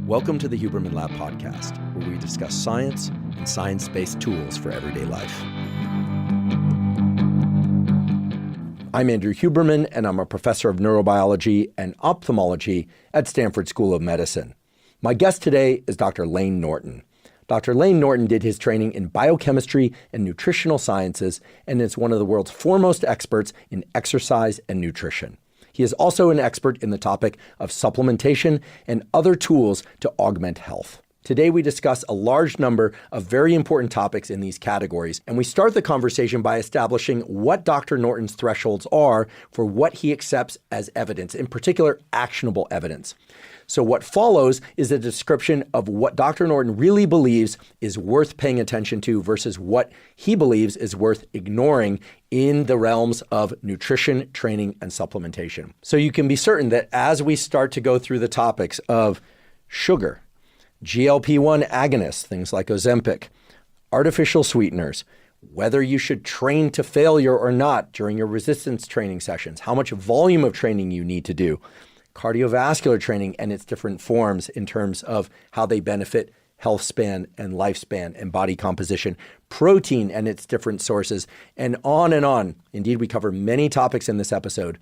Welcome to the Huberman Lab podcast, where we discuss science and science-based tools for everyday life. I'm Andrew Huberman, and I'm a professor of neurobiology and ophthalmology at Stanford School of Medicine. My guest today is Dr. Layne Norton. Dr. Layne Norton did his training in biochemistry and nutritional sciences and is one of the world's foremost experts in exercise and nutrition. He is also an expert in the topic of supplementation and other tools to augment health. Today, we discuss a large number of very important topics in these categories, and we start the conversation by establishing what Dr. Norton's thresholds are for what he accepts as evidence, in particular, actionable evidence. So what follows is a description of what Dr. Norton really believes is worth paying attention to versus what he believes is worth ignoring in the realms of nutrition, training, and supplementation. So you can be certain that as we start to go through the topics of sugar, GLP-1 agonists, things like ozempic, artificial sweeteners, whether you should train to failure or not during your resistance training sessions, how much volume of training you need to do, cardiovascular training and its different forms in terms of how they benefit health span and lifespan and body composition, protein and its different sources, and on and on. Indeed, we cover many topics in this episode.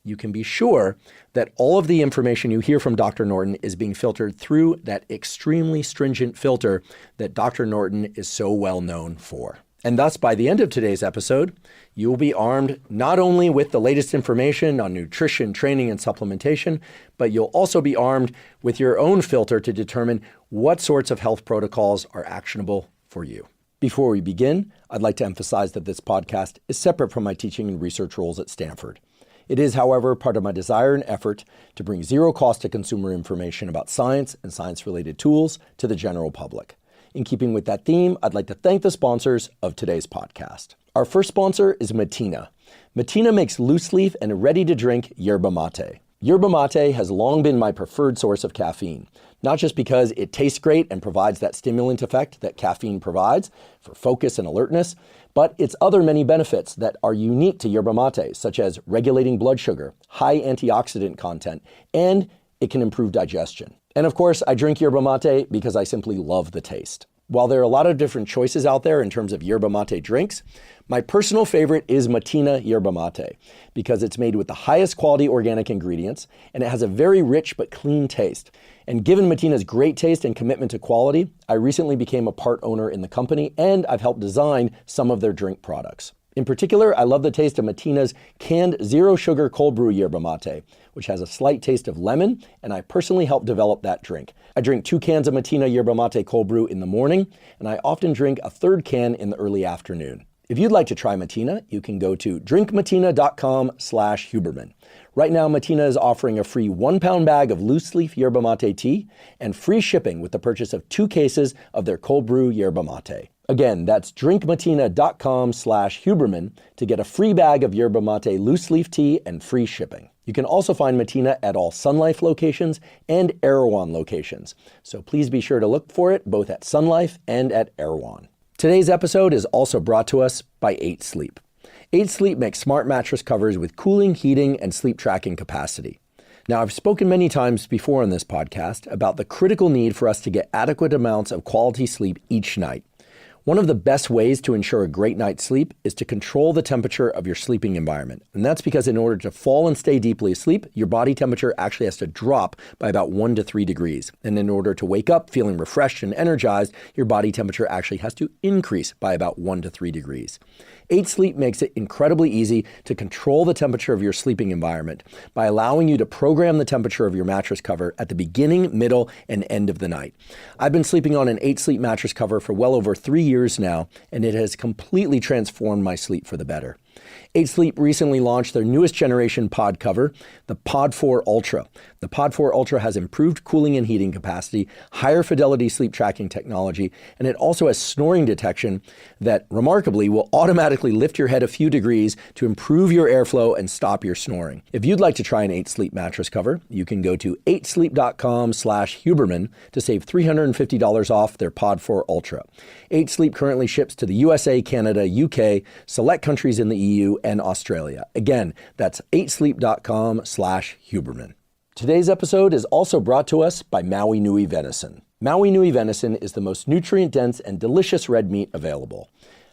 You can be sure that all of the information you hear from Dr. Norton is being filtered through that extremely stringent filter that Dr. Norton is so well known for. And thus, by the end of today's episode, you will be armed not only with the latest information on nutrition, training, and supplementation, but you'll also be armed with your own filter to determine what sorts of health protocols are actionable for you. Before we begin, I'd like to emphasize that this podcast is separate from my teaching and research roles at Stanford. It is, however, part of my desire and effort to bring zero cost to consumer information about science and science-related tools to the general public. In keeping with that theme, I'd like to thank the sponsors of today's podcast. Our first sponsor is Mateina. Mateina makes loose-leaf and ready-to-drink yerba mate. Yerba mate has long been my preferred source of caffeine, not just because it tastes great and provides that stimulant effect that caffeine provides for focus and alertness, but its other many benefits that are unique to yerba mate, such as regulating blood sugar, high antioxidant content, and it can improve digestion. And of course, I drink yerba mate because I simply love the taste. While there are a lot of different choices out there in terms of yerba mate drinks, my personal favorite is Mateina yerba mate because it's made with the highest quality organic ingredients and it has a very rich but clean taste. And given Mateina's great taste and commitment to quality, I recently became a part owner in the company and I've helped design some of their drink products. In particular, I love the taste of Mateina's canned zero-sugar cold brew yerba mate, which has a slight taste of lemon, and I personally helped develop that drink. I drink 2 cans of Mateina yerba mate cold brew in the morning, and I often drink a third can in the early afternoon. If you'd like to try Mateina, you can go to drinkmateina.com/Huberman. Right now, Mateina is offering a free 1-pound bag of loose-leaf yerba mate tea and free shipping with the purchase of 2 cases of their cold brew yerba mate. Again, that's drinkmateina.com/Huberman to get a free bag of yerba mate loose leaf tea and free shipping. You can also find Mateina at all Sun Life locations and Erewhon locations. So please be sure to look for it both at Sun Life and at Erewhon. Today's episode is also brought to us by 8 Sleep. 8 Sleep makes smart mattress covers with cooling, heating, and sleep tracking capacity. Now, I've spoken many times before on this podcast about the critical need for us to get adequate amounts of quality sleep each night. One of the best ways to ensure a great night's sleep is to control the temperature of your sleeping environment. And that's because in order to fall and stay deeply asleep, your body temperature actually has to drop by about 1 to 3 degrees. And in order to wake up feeling refreshed and energized, your body temperature actually has to increase by about 1 to 3 degrees. 8 Sleep makes it incredibly easy to control the temperature of your sleeping environment by allowing you to program the temperature of your mattress cover at the beginning, middle, and end of the night. I've been sleeping on an 8 Sleep mattress cover for well over 3 years now, and it has completely transformed my sleep for the better. 8 Sleep recently launched their newest generation pod cover, the Pod 4 Ultra. The Pod 4 Ultra has improved cooling and heating capacity, higher fidelity sleep tracking technology, and it also has snoring detection that remarkably will automatically lift your head a few degrees to improve your airflow and stop your snoring. If you'd like to try an 8 Sleep mattress cover, you can go to 8sleep.com/Huberman to save $350 off their Pod 4 Ultra. 8 Sleep currently ships to the USA, Canada, UK, select countries in the EU, and Australia. Again, that's 8sleep.com/Huberman. Today's episode is also brought to us by Maui Nui venison. Maui Nui venison is the most nutrient-dense and delicious red meat available.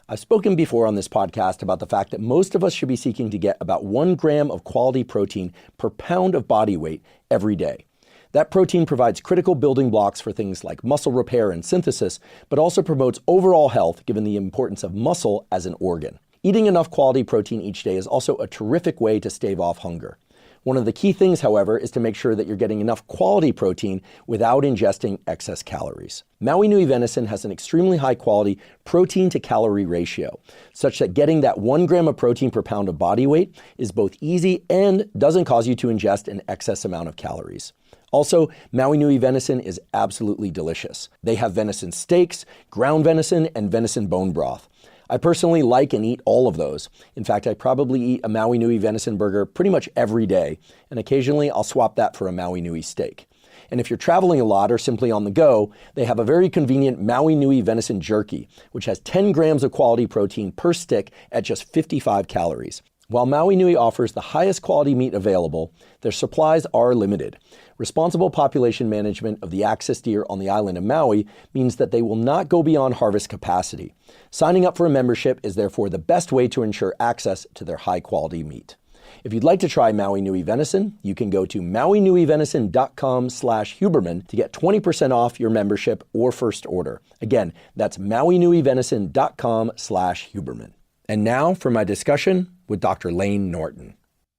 I've spoken before on this podcast about the fact that most of us should be seeking to get about 1 gram of quality protein per pound of body weight every day. That protein provides critical building blocks for things like muscle repair and synthesis, but also promotes overall health given the importance of muscle as an organ. Eating enough quality protein each day is also a terrific way to stave off hunger. One of the key things, however, is to make sure that you're getting enough quality protein without ingesting excess calories. Maui Nui venison has an extremely high quality protein to calorie ratio, such that getting that 1 gram of protein per pound of body weight is both easy and doesn't cause you to ingest an excess amount of calories. Also, Maui Nui venison is absolutely delicious. They have venison steaks, ground venison, and venison bone broth. I personally like and eat all of those. In fact, I probably eat a Maui Nui venison burger pretty much every day, and occasionally I'll swap that for a Maui Nui steak. And if you're traveling a lot or simply on the go, they have a very convenient Maui Nui venison jerky, which has 10 grams of quality protein per stick at just 55 calories. While Maui Nui offers the highest quality meat available, their supplies are limited. Responsible population management of the axis deer on the island of Maui means that they will not go beyond harvest capacity. Signing up for a membership is therefore the best way to ensure access to their high-quality meat. If you'd like to try Maui Nui venison, you can go to mauinuivenison.com/Huberman to get 20% off your membership or first order. Again, that's mauinuivenison.com/Huberman. And now for my discussion with Dr. Layne Norton.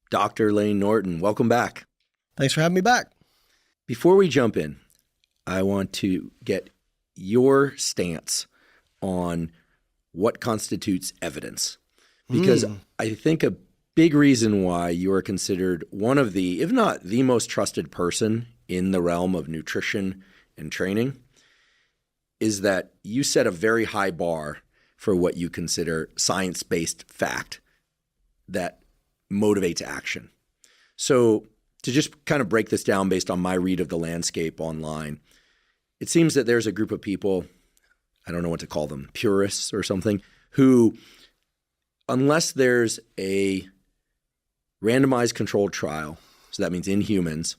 Dr. Layne Norton, welcome back. Thanks for having me back. Before we jump in, I want to get your stance on what constitutes evidence. Because I think a big reason why you are considered one of the, if not the most trusted person in the realm of nutrition and training, is that you set a very high bar for what you consider science-based fact that motivates action. So to just kind of break this down based on my read of the landscape online, it seems that there's a group of people, I don't know what to call them, purists or something, who, unless there's a randomized controlled trial, so that means in humans,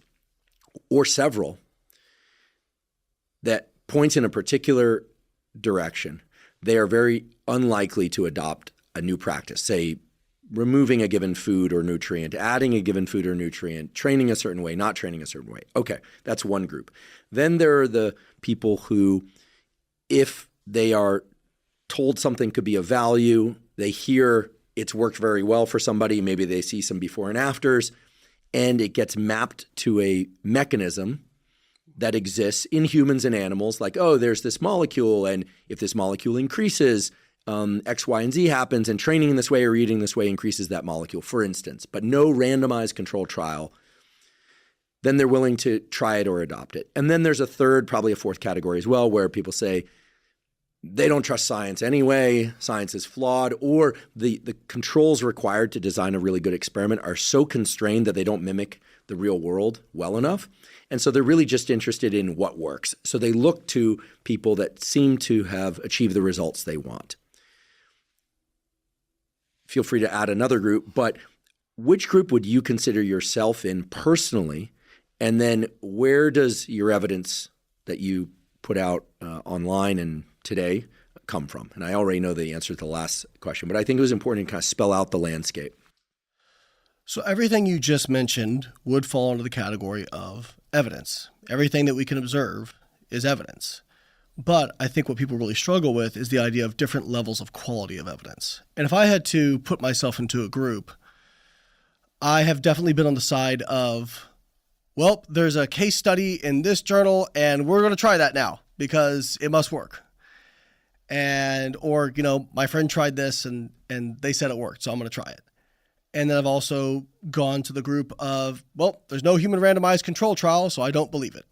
or several, that points in a particular direction, they are very unlikely to adopt a new practice, say removing a given food or nutrient, adding a given food or nutrient, training a certain way, not training a certain way. Okay, that's one group. Then there are the people who, if they are told something could be of value, they hear it's worked very well for somebody, maybe they see some before and afters, and it gets mapped to a mechanism that exists in humans and animals, like, oh, there's this molecule, and if this molecule increases, X, Y, and Z happens, and training in this way or eating this way increases that molecule, for instance, but no randomized controlled trial, then they're willing to try it or adopt it. And then there's a third, probably a fourth category as well, where people say they don't trust science anyway, science is flawed, or the controls required to design a really good experiment are so constrained that they don't mimic the real world well enough. And so they're really just interested in what works. So they look to people that seem to have achieved the results they want. Feel free to add another group, but which group would you consider yourself in personally? And then where does your evidence that you put out online and today come from? And I already know the answer to the last question, but I think it was important to kind of spell out the landscape. So everything you just mentioned would fall under the category of evidence. Everything that we can observe is evidence. But I think what people really struggle with is the idea of different levels of quality of evidence. And if I had to put myself into a group, I have definitely been on the side of, well, there's a case study in this journal and we're going to try that now because it must work. Or, my friend tried this and they said it worked, so I'm going to try it. And then I've also gone to the group of, well, there's no human randomized control trial, so I don't believe it.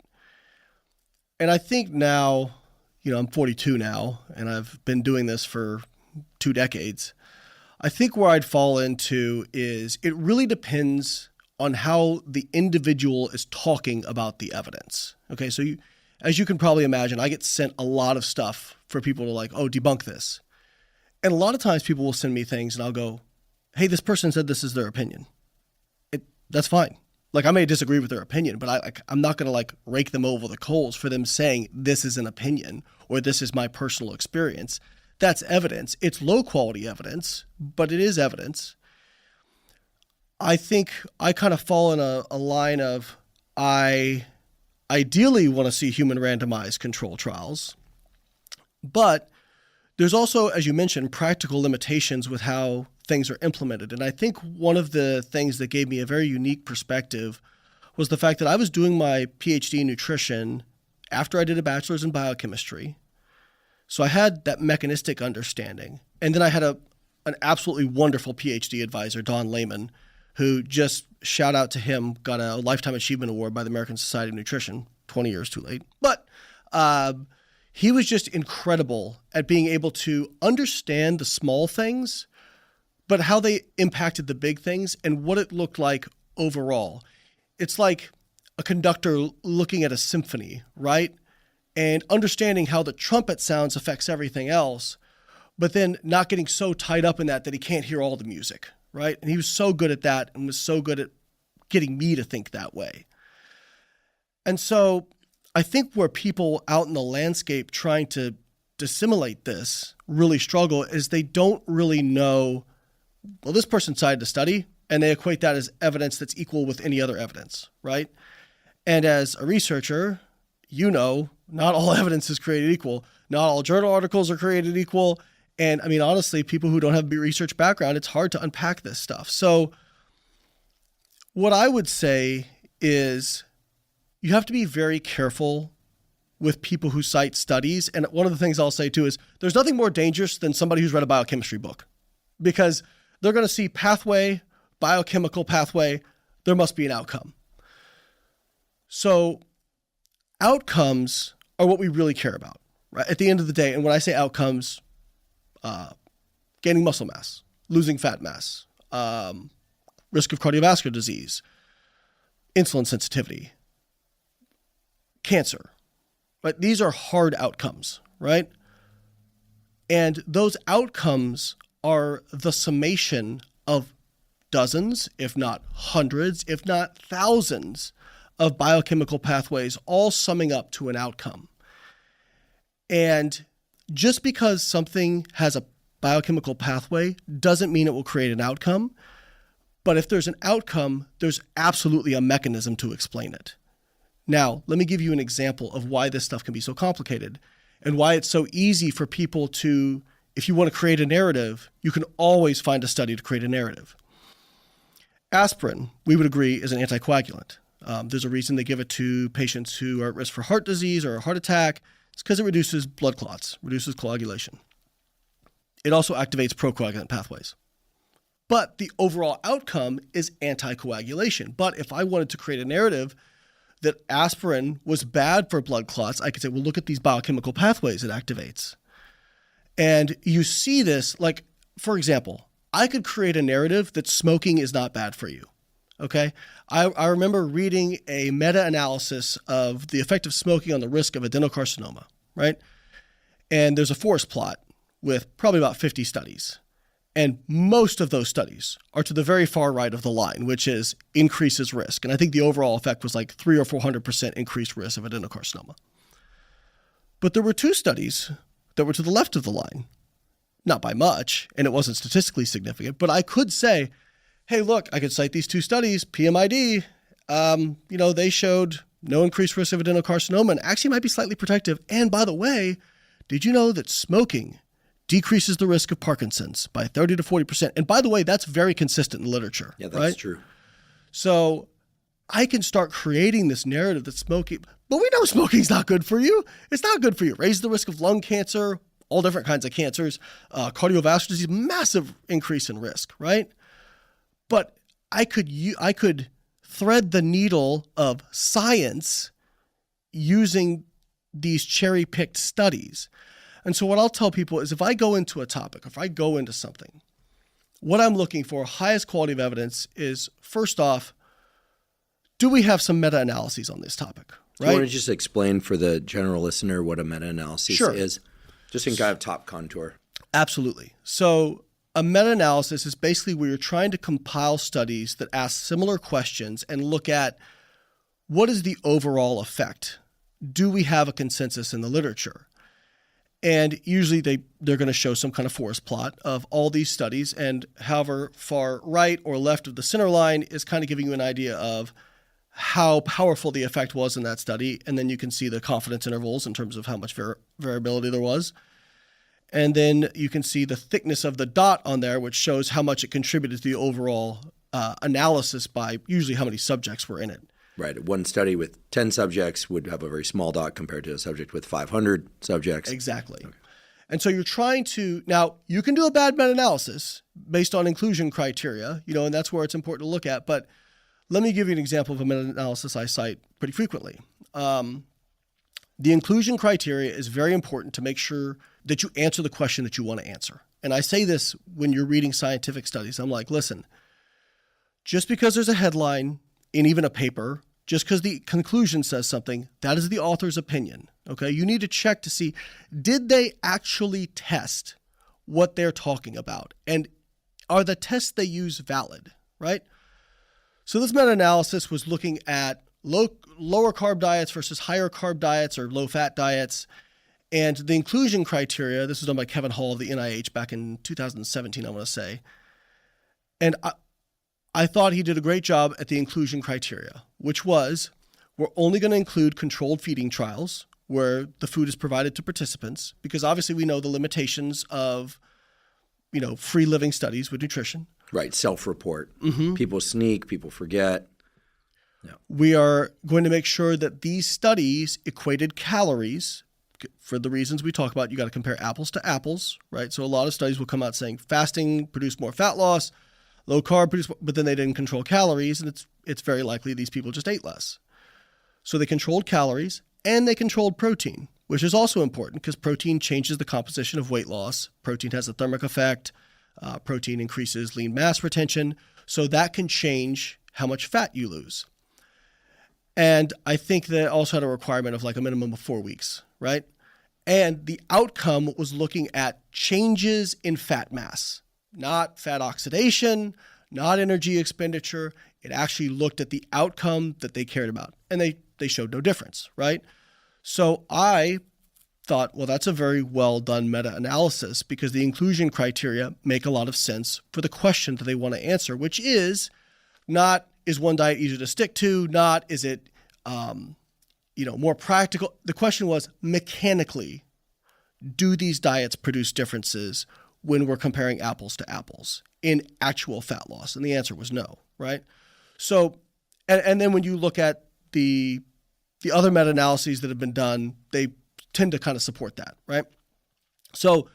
And I think now, I'm 42 now, and I've been doing this for 2 decades. I think where I'd fall into is it really depends on how the individual is talking about the evidence. Okay, so as you can probably imagine, I get sent a lot of stuff for people to debunk this. And a lot of times people will send me things and I'll go, hey, this person said this is their opinion. That's fine. Like I may disagree with their opinion, but I'm not going to like rake them over the coals for them saying this is an opinion or this is my personal experience. That's evidence. It's low quality evidence, but it is evidence. I think I kind of fall in a line of I ideally want to see human randomized control trials, but there's also, as you mentioned, practical limitations with how things are implemented. And I think one of the things that gave me a very unique perspective was the fact that I was doing my Ph.D. in nutrition after I did a bachelor's in biochemistry. So I had that mechanistic understanding. And then I had an absolutely wonderful Ph.D. advisor, Don Layman, who just, shout out to him, got a Lifetime Achievement Award by the American Society of Nutrition, 20 years too late. But he was just incredible at being able to understand the small things, but how they impacted the big things and what it looked like overall. It's like a conductor looking at a symphony, right? And understanding how the trumpet sounds affects everything else, but then not getting so tied up in that he can't hear all the music, right? And he was so good at that and was so good at getting me to think that way. And so I think where people out in the landscape trying to dissimulate this really struggle is they don't really know, well, this person cited a study, and they equate that as evidence that's equal with any other evidence, right? And as a researcher, you know, not all evidence is created equal. Not all journal articles are created equal. And I mean, honestly, people who don't have a research background, it's hard to unpack this stuff. So what I would say is you have to be very careful with people who cite studies. And one of the things I'll say too is there's nothing more dangerous than somebody who's read a biochemistry book, because they're going to see pathway, biochemical pathway, there must be an outcome. So outcomes are what we really care about, right? At the end of the day, and when I say outcomes, gaining muscle mass, losing fat mass, risk of cardiovascular disease, insulin sensitivity, cancer, right? These are hard outcomes, right? And those outcomes are the summation of dozens, if not hundreds, if not thousands of biochemical pathways, all summing up to an outcome. And just because something has a biochemical pathway doesn't mean it will create an outcome. But if there's an outcome, there's absolutely a mechanism to explain it. Now, let me give you an example of why this stuff can be so complicated and why it's so easy for people to, if you want to create a narrative, you can always find a study to create a narrative. Aspirin, we would agree, is an anticoagulant. There's a reason they give it to patients who are at risk for heart disease or a heart attack. It's because it reduces blood clots, reduces coagulation. It also activates procoagulant pathways. But the overall outcome is anticoagulation. But if I wanted to create a narrative that aspirin was bad for blood clots, I could say, well, look at these biochemical pathways it activates. And you see this, like, for example, I could create a narrative that smoking is not bad for you. Okay. I remember reading a meta-analysis of the effect of smoking on the risk of adenocarcinoma, right? And there's a forest plot with probably about 50 studies. And most of those studies are to the very far right of the line, which is increases risk. And I think the overall effect was like 300 or 400% increased risk of adenocarcinoma. But there were two studies that were to the left of the line, not by much, and it wasn't statistically significant, but I could say, hey, look, I could cite these two studies, PMID, they showed no increased risk of adenocarcinoma and actually might be slightly protective. And by the way, did you know that smoking decreases the risk of Parkinson's by 30 to 40%? And by the way, that's very consistent in literature. Yeah, that's right? true. So I can start creating this narrative that smoking, but we know smoking's not good for you. It's not good for you. It raises the risk of lung cancer, all different kinds of cancers, cardiovascular disease, massive increase in risk, right? But I could thread the needle of science using these cherry-picked studies. And so what I'll tell people is if I go into a topic, if I go into something, what I'm looking for, highest quality of evidence, is first off, do we have some meta-analyses on this topic? Right? Do you want to just explain for the general listener what a meta-analysis is? Just in kind of top contour. Absolutely. So A meta-analysis is basically where you're trying to compile studies that ask similar questions and look at what is the overall effect? Do we have a consensus in the literature? And usually they're going to show some kind of forest plot of all these studies, and however far right or left of the center line is kind of giving you an idea of how powerful the effect was in that study. And then you can see the confidence intervals in terms of how much variability there was. And then you can see the thickness of the dot on there, which shows how much it contributed to the overall analysis by usually how many subjects were in it. Right. One study with 10 subjects would have a very small dot compared to a subject with 500 subjects. Exactly. Okay. And so you're trying to, now you can do a bad meta-analysis based on inclusion criteria, and that's where it's important to look at. But let me give you an example of a meta-analysis I cite pretty frequently. The inclusion criteria is very important to make sure that you answer the question that you want to answer. And I say this when you're reading scientific studies. I'm like, listen, just because there's a headline in even a paper, just because the conclusion says something, that is the author's opinion. Okay, you need to check to see, did they actually test what they're talking about? And are the tests they use valid, right? So this meta-analysis was looking at lower carb diets versus higher carb diets or low-fat diets. And the inclusion criteria, this was done by Kevin Hall of the NIH back in 2017, I want to say. And I thought he did a great job at the inclusion criteria, which was, we're only going to include controlled feeding trials where the food is provided to participants, because obviously we know the limitations of, free living studies with nutrition. Right. Self-report. Mm-hmm. People sneak, people forget. No. We are going to make sure that these studies equated calories for the reasons we talk about. You got to compare apples to apples, right? So a lot of studies will come out saying fasting produced more fat loss, low carb produced, but then they didn't control calories, and it's very likely these people just ate less. So they controlled calories and they controlled protein, which is also important because protein changes the composition of weight loss. Protein has a thermic effect. Protein increases lean mass retention. So that can change how much fat you lose. And I think they also had a requirement of like a minimum of 4 weeks, right? And the outcome was looking at changes in fat mass. Not fat oxidation, not energy expenditure. It actually looked at the outcome that they cared about. And they showed no difference, right? So I thought, well, that's a very well done meta-analysis because the inclusion criteria make a lot of sense for the question that they want to answer, which is not, is one diet easier to stick to? Not, is it, more practical? The question was, mechanically, do these diets produce differences when we're comparing apples to apples in actual fat loss? And the answer was no, right? So, and then when you look at the other meta-analyses that have been done, they tend to kind of support that, right? So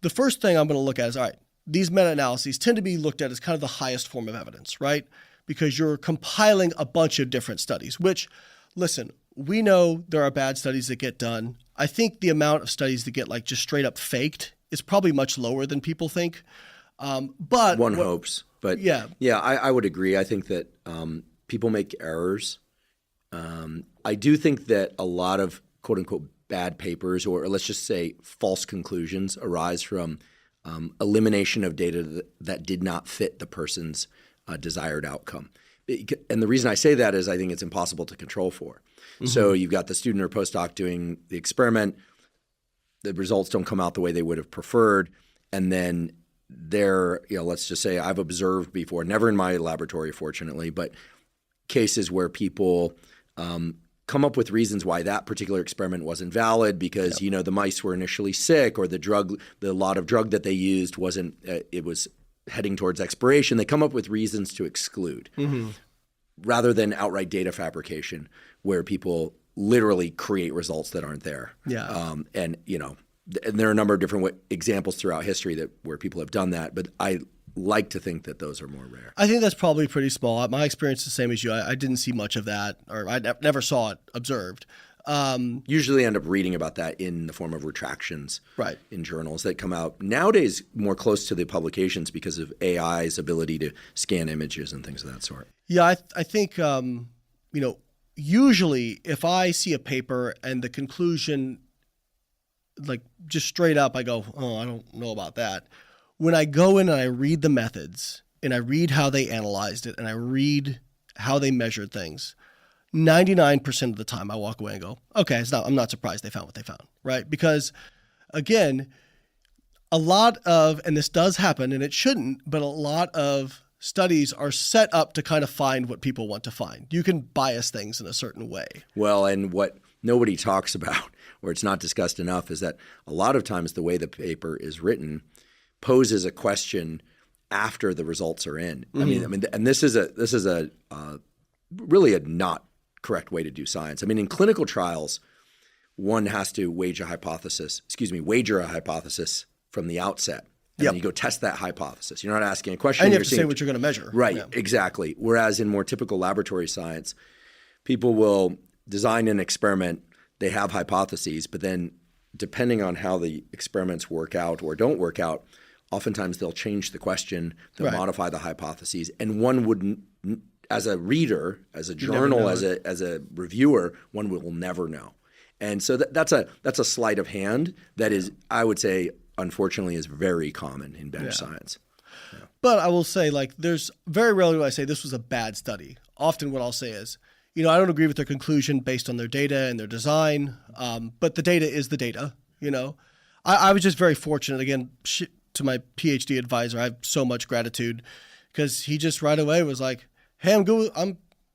the first thing I'm going to look at is, all right, these meta-analyses tend to be looked at as kind of the highest form of evidence, right? Because you're compiling a bunch of different studies, which, listen, we know there are bad studies that get done. I think the amount of studies that get like just straight up faked is probably much lower than people think. But one hopes. But yeah, I would agree. I think that people make errors. I do think that a lot of quote unquote bad papers, or let's just say false conclusions, arise from elimination of data that did not fit the person's desired outcome. And the reason I say that is I think it's impossible to control for. Mm-hmm. So you've got the student or postdoc doing the experiment. The results don't come out the way they would have preferred. And then let's just say I've observed before, never in my laboratory, fortunately, but cases where people come up with reasons why that particular experiment wasn't valid because, the mice were initially sick or the lot of drug that they used wasn't, it was heading towards expiration. They come up with reasons to exclude rather than outright data fabrication where people literally create results that aren't there. Yeah. And there are a number of different examples throughout history where people have done that, but I like to think that those are more rare. I think that's probably pretty small. My experience is the same as you. I didn't see much of that, or I never saw it observed. Usually end up reading about that in the form of retractions in journals that come out nowadays more close to the publications because of AI's ability to scan images and things of that sort. Yeah, I think, usually if I see a paper and the conclusion, like just straight up, I go, oh, I don't know about that. when I go in and I read the methods and I read how they analyzed it and I read how they measured things, 99% of the time I walk away and go, okay, I'm not surprised they found what they found, right? Because again, a lot of, and this does happen and it shouldn't, but a lot of studies are set up to kind of find what people want to find. You can bias things in a certain way. Well, and what nobody talks about, or it's not discussed enough, is that a lot of times the way the paper is written poses a question after the results are in. I mean, and this is a really a not correct way to do science. I mean, in clinical trials, one has to wager a hypothesis from the outset. And then you go test that hypothesis. You're not asking a question. And you have to say what you're going to measure. Right, exactly. Whereas in more typical laboratory science, people will design an experiment, they have hypotheses, but then depending on how the experiments work out or don't work out, oftentimes they'll change the question, they'll modify the hypotheses, and one wouldn't, as a reader, as a journal, as a reviewer, one will never know. And so that's a sleight of hand that is, I would say, unfortunately, is very common in bench science. Yeah. But I will say, like, there's very rarely will I say this was a bad study. Often what I'll say is, I don't agree with their conclusion based on their data and their design, but the data is the data, I was just very fortunate, again, to my Ph.D. advisor. I have so much gratitude because he just right away was like, hey,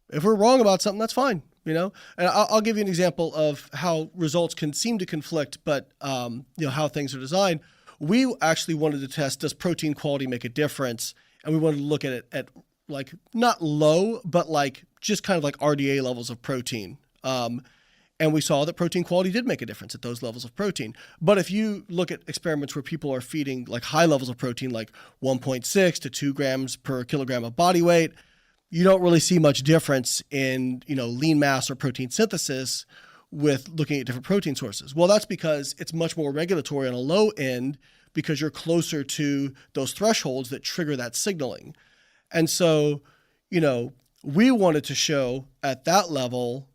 if we're wrong about something, that's fine. And I'll give you an example of how results can seem to conflict, but how things are designed. We actually wanted to test, does protein quality make a difference? And we wanted to look at it at like not low, but like just kind of like RDA levels of protein. And we saw that protein quality did make a difference at those levels of protein. But if you look at experiments where people are feeding like high levels of protein, like 1.6 to 2 grams per kilogram of body weight, you don't really see much difference in, lean mass or protein synthesis with looking at different protein sources. Well, that's because it's much more regulatory on a low end because you're closer to those thresholds that trigger that signaling. And so, we wanted to show at that level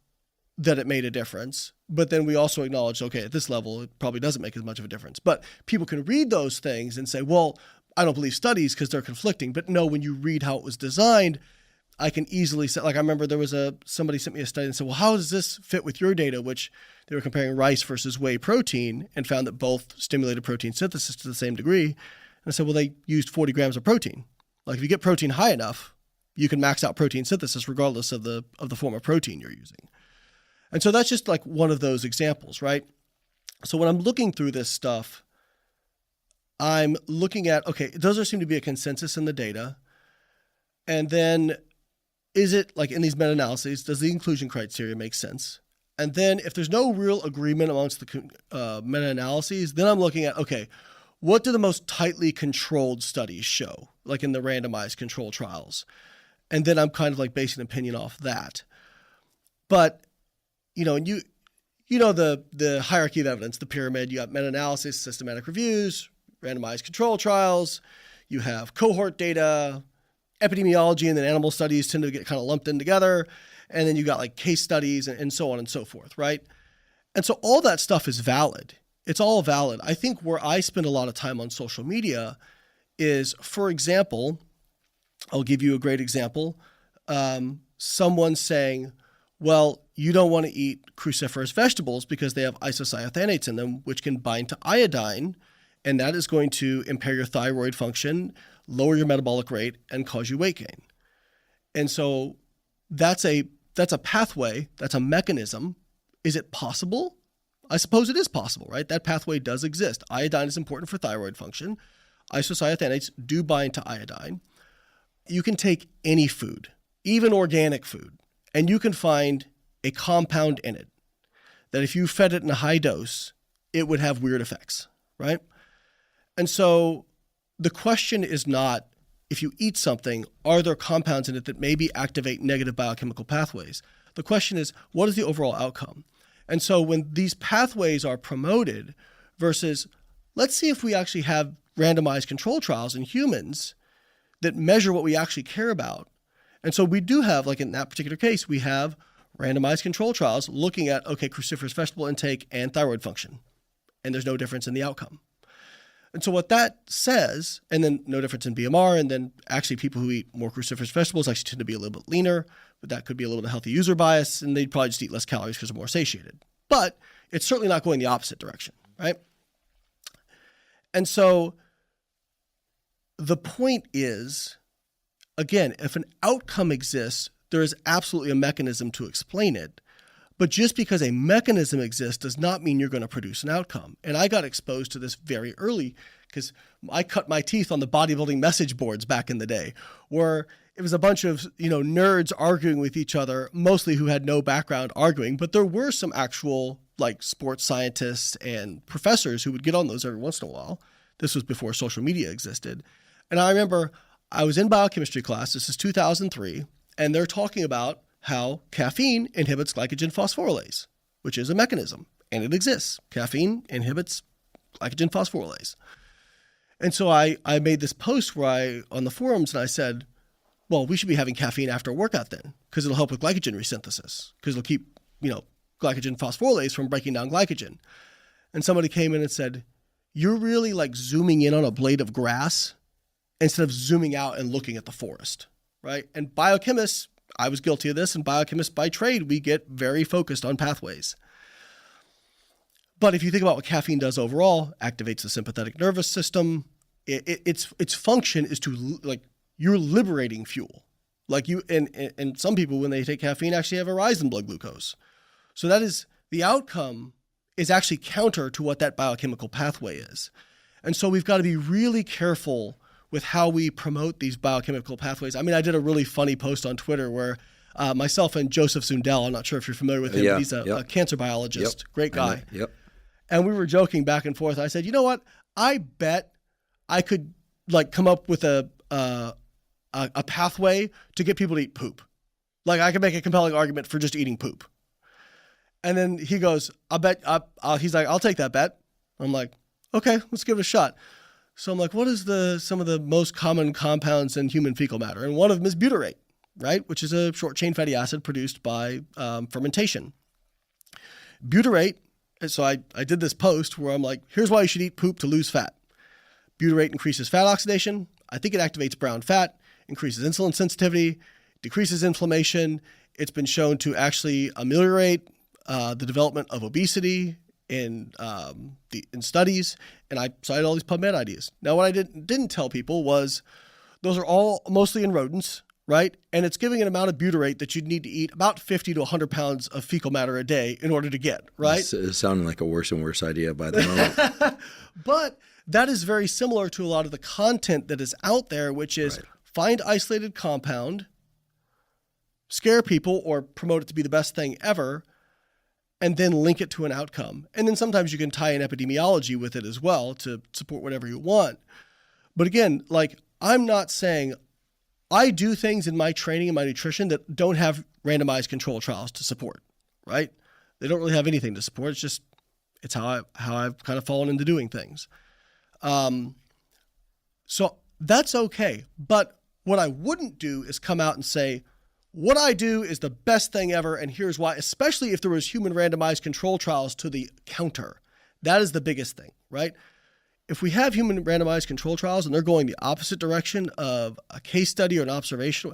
that it made a difference, but then we also acknowledged, okay, at this level, it probably doesn't make as much of a difference. But people can read those things and say, well, I don't believe studies because they're conflicting. But no, when you read how it was designed, I can easily say, like, I remember there was somebody sent me a study and said, well, how does this fit with your data? Which they were comparing rice versus whey protein and found that both stimulated protein synthesis to the same degree. And I said, well, they used 40 grams of protein. Like if you get protein high enough, you can max out protein synthesis regardless of the form of protein you're using. And so that's just like one of those examples, right? So when I'm looking through this stuff, I'm looking at, okay, does there seem to be a consensus in the data? And then is it like in these meta-analyses, does the inclusion criteria make sense? And then if there's no real agreement amongst the meta-analyses, then I'm looking at, okay, what do the most tightly controlled studies show, like in the randomized control trials? And then I'm kind of like basing an opinion off that. But, and the hierarchy of evidence, the pyramid, you got meta-analysis, systematic reviews, randomized control trials, you have cohort data, epidemiology, and then animal studies tend to get kind of lumped in together. And then you got like case studies and so on and so forth, right? And so all that stuff is valid. It's all valid. I think where I spend a lot of time on social media is, for example, I'll give you a great example. Someone saying, well, you don't want to eat cruciferous vegetables because they have isocyanates in them, which can bind to iodine, and that is going to impair your thyroid function, lower your metabolic rate, and cause you weight gain. And so that's a pathway, that's a mechanism. Is it possible? I suppose it is possible, right? That pathway does exist. Iodine is important for thyroid function. Isocyanates do bind to iodine. You can take any food, even organic food, and you can find a compound in it that if you fed it in a high dose, it would have weird effects, right? And so the question is not, if you eat something, are there compounds in it that maybe activate negative biochemical pathways? The question is, what is the overall outcome? And so when these pathways are promoted versus, let's see if we actually have randomized control trials in humans that measure what we actually care about. And so we do have, like in that particular case, we have randomized control trials looking at, okay, cruciferous vegetable intake and thyroid function. And there's no difference in the outcome. And so what that says, and then no difference in BMR, and then actually people who eat more cruciferous vegetables actually tend to be a little bit leaner, but that could be a little bit of healthy user bias, and they'd probably just eat less calories because they're more satiated. But it's certainly not going the opposite direction, right? And so the point is, again, if an outcome exists, there is absolutely a mechanism to explain it. But just because a mechanism exists does not mean you're going to produce an outcome. And I got exposed to this very early because I cut my teeth on the bodybuilding message boards back in the day, where it was a bunch of nerds arguing with each other, mostly who had no background arguing. But there were some actual like sports scientists and professors who would get on those every once in a while. This was before social media existed. And I remember I was in biochemistry class. This is 2003, and they're talking about how caffeine inhibits glycogen phosphorylase, which is a mechanism, and it exists. Caffeine inhibits glycogen phosphorylase. And so I made this post on the forums, and I said, well, we should be having caffeine after a workout then, because it'll help with glycogen resynthesis, because it'll keep, glycogen phosphorylase from breaking down glycogen. And somebody came in and said, you're really like zooming in on a blade of grass instead of zooming out and looking at the forest, right? And biochemists, I was guilty of this, and biochemists by trade, we get very focused on pathways. But if you think about what caffeine does overall, activates the sympathetic nervous system. Its function is to, like, you're liberating fuel. Like and some people, when they take caffeine, actually have a rise in blood glucose. So that is, the outcome is actually counter to what that biochemical pathway is. And so we've got to be really careful with how we promote these biochemical pathways. I mean, I did a really funny post on Twitter where myself and Joseph Zundel, I'm not sure if you're familiar with him, but he's a cancer biologist, great guy. And we were joking back and forth. I said, you know what? I bet I could like come up with a pathway to get people to eat poop. Like I could make a compelling argument for just eating poop. And then he goes, he's like, I'll take that bet. I'm like, okay, let's give it a shot. So I'm like, what is some of the most common compounds in human fecal matter? And one of them is butyrate, right? Which is a short chain fatty acid produced by fermentation. Butyrate. So I did this post where I'm like, here's why you should eat poop to lose fat. Butyrate increases fat oxidation. I think it activates brown fat, increases insulin sensitivity, decreases inflammation. It's been shown to actually ameliorate the development of obesity in studies. And I cited all these PubMed ideas. Now, what I didn't tell people was those are all mostly in rodents, right? And it's giving an amount of butyrate that you'd need to eat about 50 to 100 pounds of fecal matter a day in order to get, right? It's sounding like a worse and worse idea by the moment. But that is very similar to a lot of the content that is out there, which is find isolated compound, scare people or promote it to be the best thing ever, and then link it to an outcome. And then sometimes you can tie in epidemiology with it as well to support whatever you want. But again, like I'm not saying I do things in my training and my nutrition that don't have randomized control trials to support, right? They don't really have anything to support. It's just, it's how I've kind of fallen into doing things. So that's okay. But what I wouldn't do is come out and say, what I do is the best thing ever, and here's why, especially if there was human randomized control trials to the counter. That is the biggest thing, right? If we have human randomized control trials and they're going the opposite direction of a case study or an observation,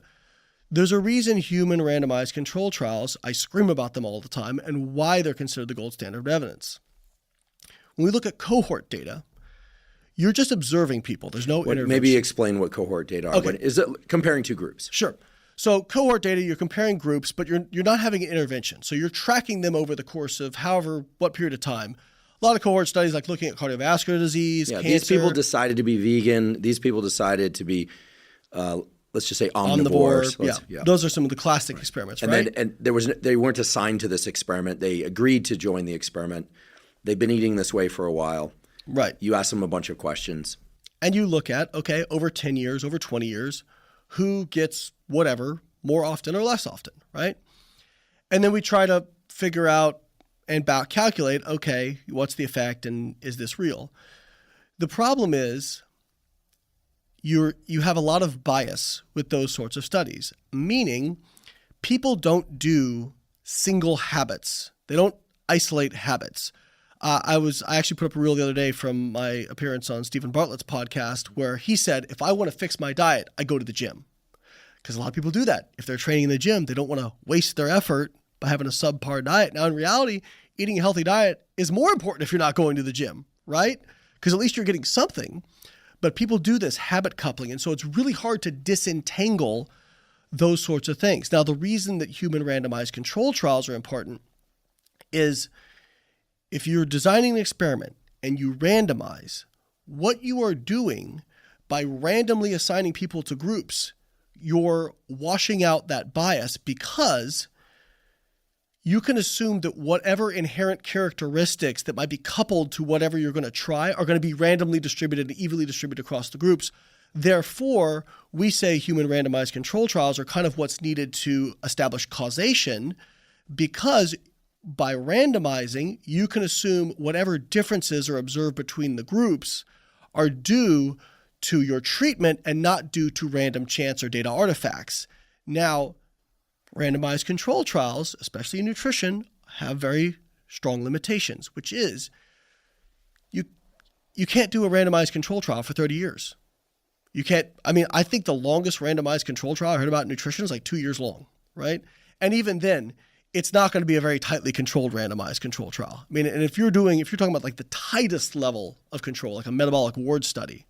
there's a reason human randomized control trials, I scream about them all the time, and why they're considered the gold standard of evidence. When we look at cohort data, you're just observing people. There's no intervention. Maybe explain what cohort data are. Okay. Is it comparing two groups? Sure. So cohort data, you're comparing groups, but you're not having an intervention. So you're tracking them over the course of what period of time. A lot of cohort studies like looking at cardiovascular disease, cancer. These people decided to be vegan. These people decided to be, let's just say omnivores. Those are some of the classic experiments, right? And they weren't assigned to this experiment. They agreed to join the experiment. They've been eating this way for a while. Right. You ask them a bunch of questions. And you look at, okay, over 10 years, over 20 years, who gets whatever more often or less often, right? And then we try to figure out and calculate, okay, what's the effect and is this real? The problem is you have a lot of bias with those sorts of studies, meaning people don't do single habits. They don't isolate habits. I actually put up a reel the other day from my appearance on Stephen Bartlett's podcast where he said, if I want to fix my diet, I go to the gym. Because a lot of people do that. If they're training in the gym, they don't want to waste their effort by having a subpar diet. Now, in reality, eating a healthy diet is more important if you're not going to the gym, right? Because at least you're getting something. But people do this habit coupling. And so it's really hard to disentangle those sorts of things. Now, the reason that human randomized control trials are important is if you're designing an experiment and you randomize, what you are doing by randomly assigning people to groups, you're washing out that bias because you can assume that whatever inherent characteristics that might be coupled to whatever you're going to try are going to be randomly distributed and evenly distributed across the groups. Therefore, we say human randomized control trials are kind of what's needed to establish causation, because by randomizing, you can assume whatever differences are observed between the groups are due to your treatment and not due to random chance or data artifacts. Now, randomized control trials, especially in nutrition, have very strong limitations, which is you can't do a randomized control trial for 30 years. You can't, I think the longest randomized control trial I heard about in nutrition is like 2 years long, right? And even then, it's not going to be a very tightly controlled randomized control trial. And if you're talking about like the tightest level of control, like a metabolic ward study,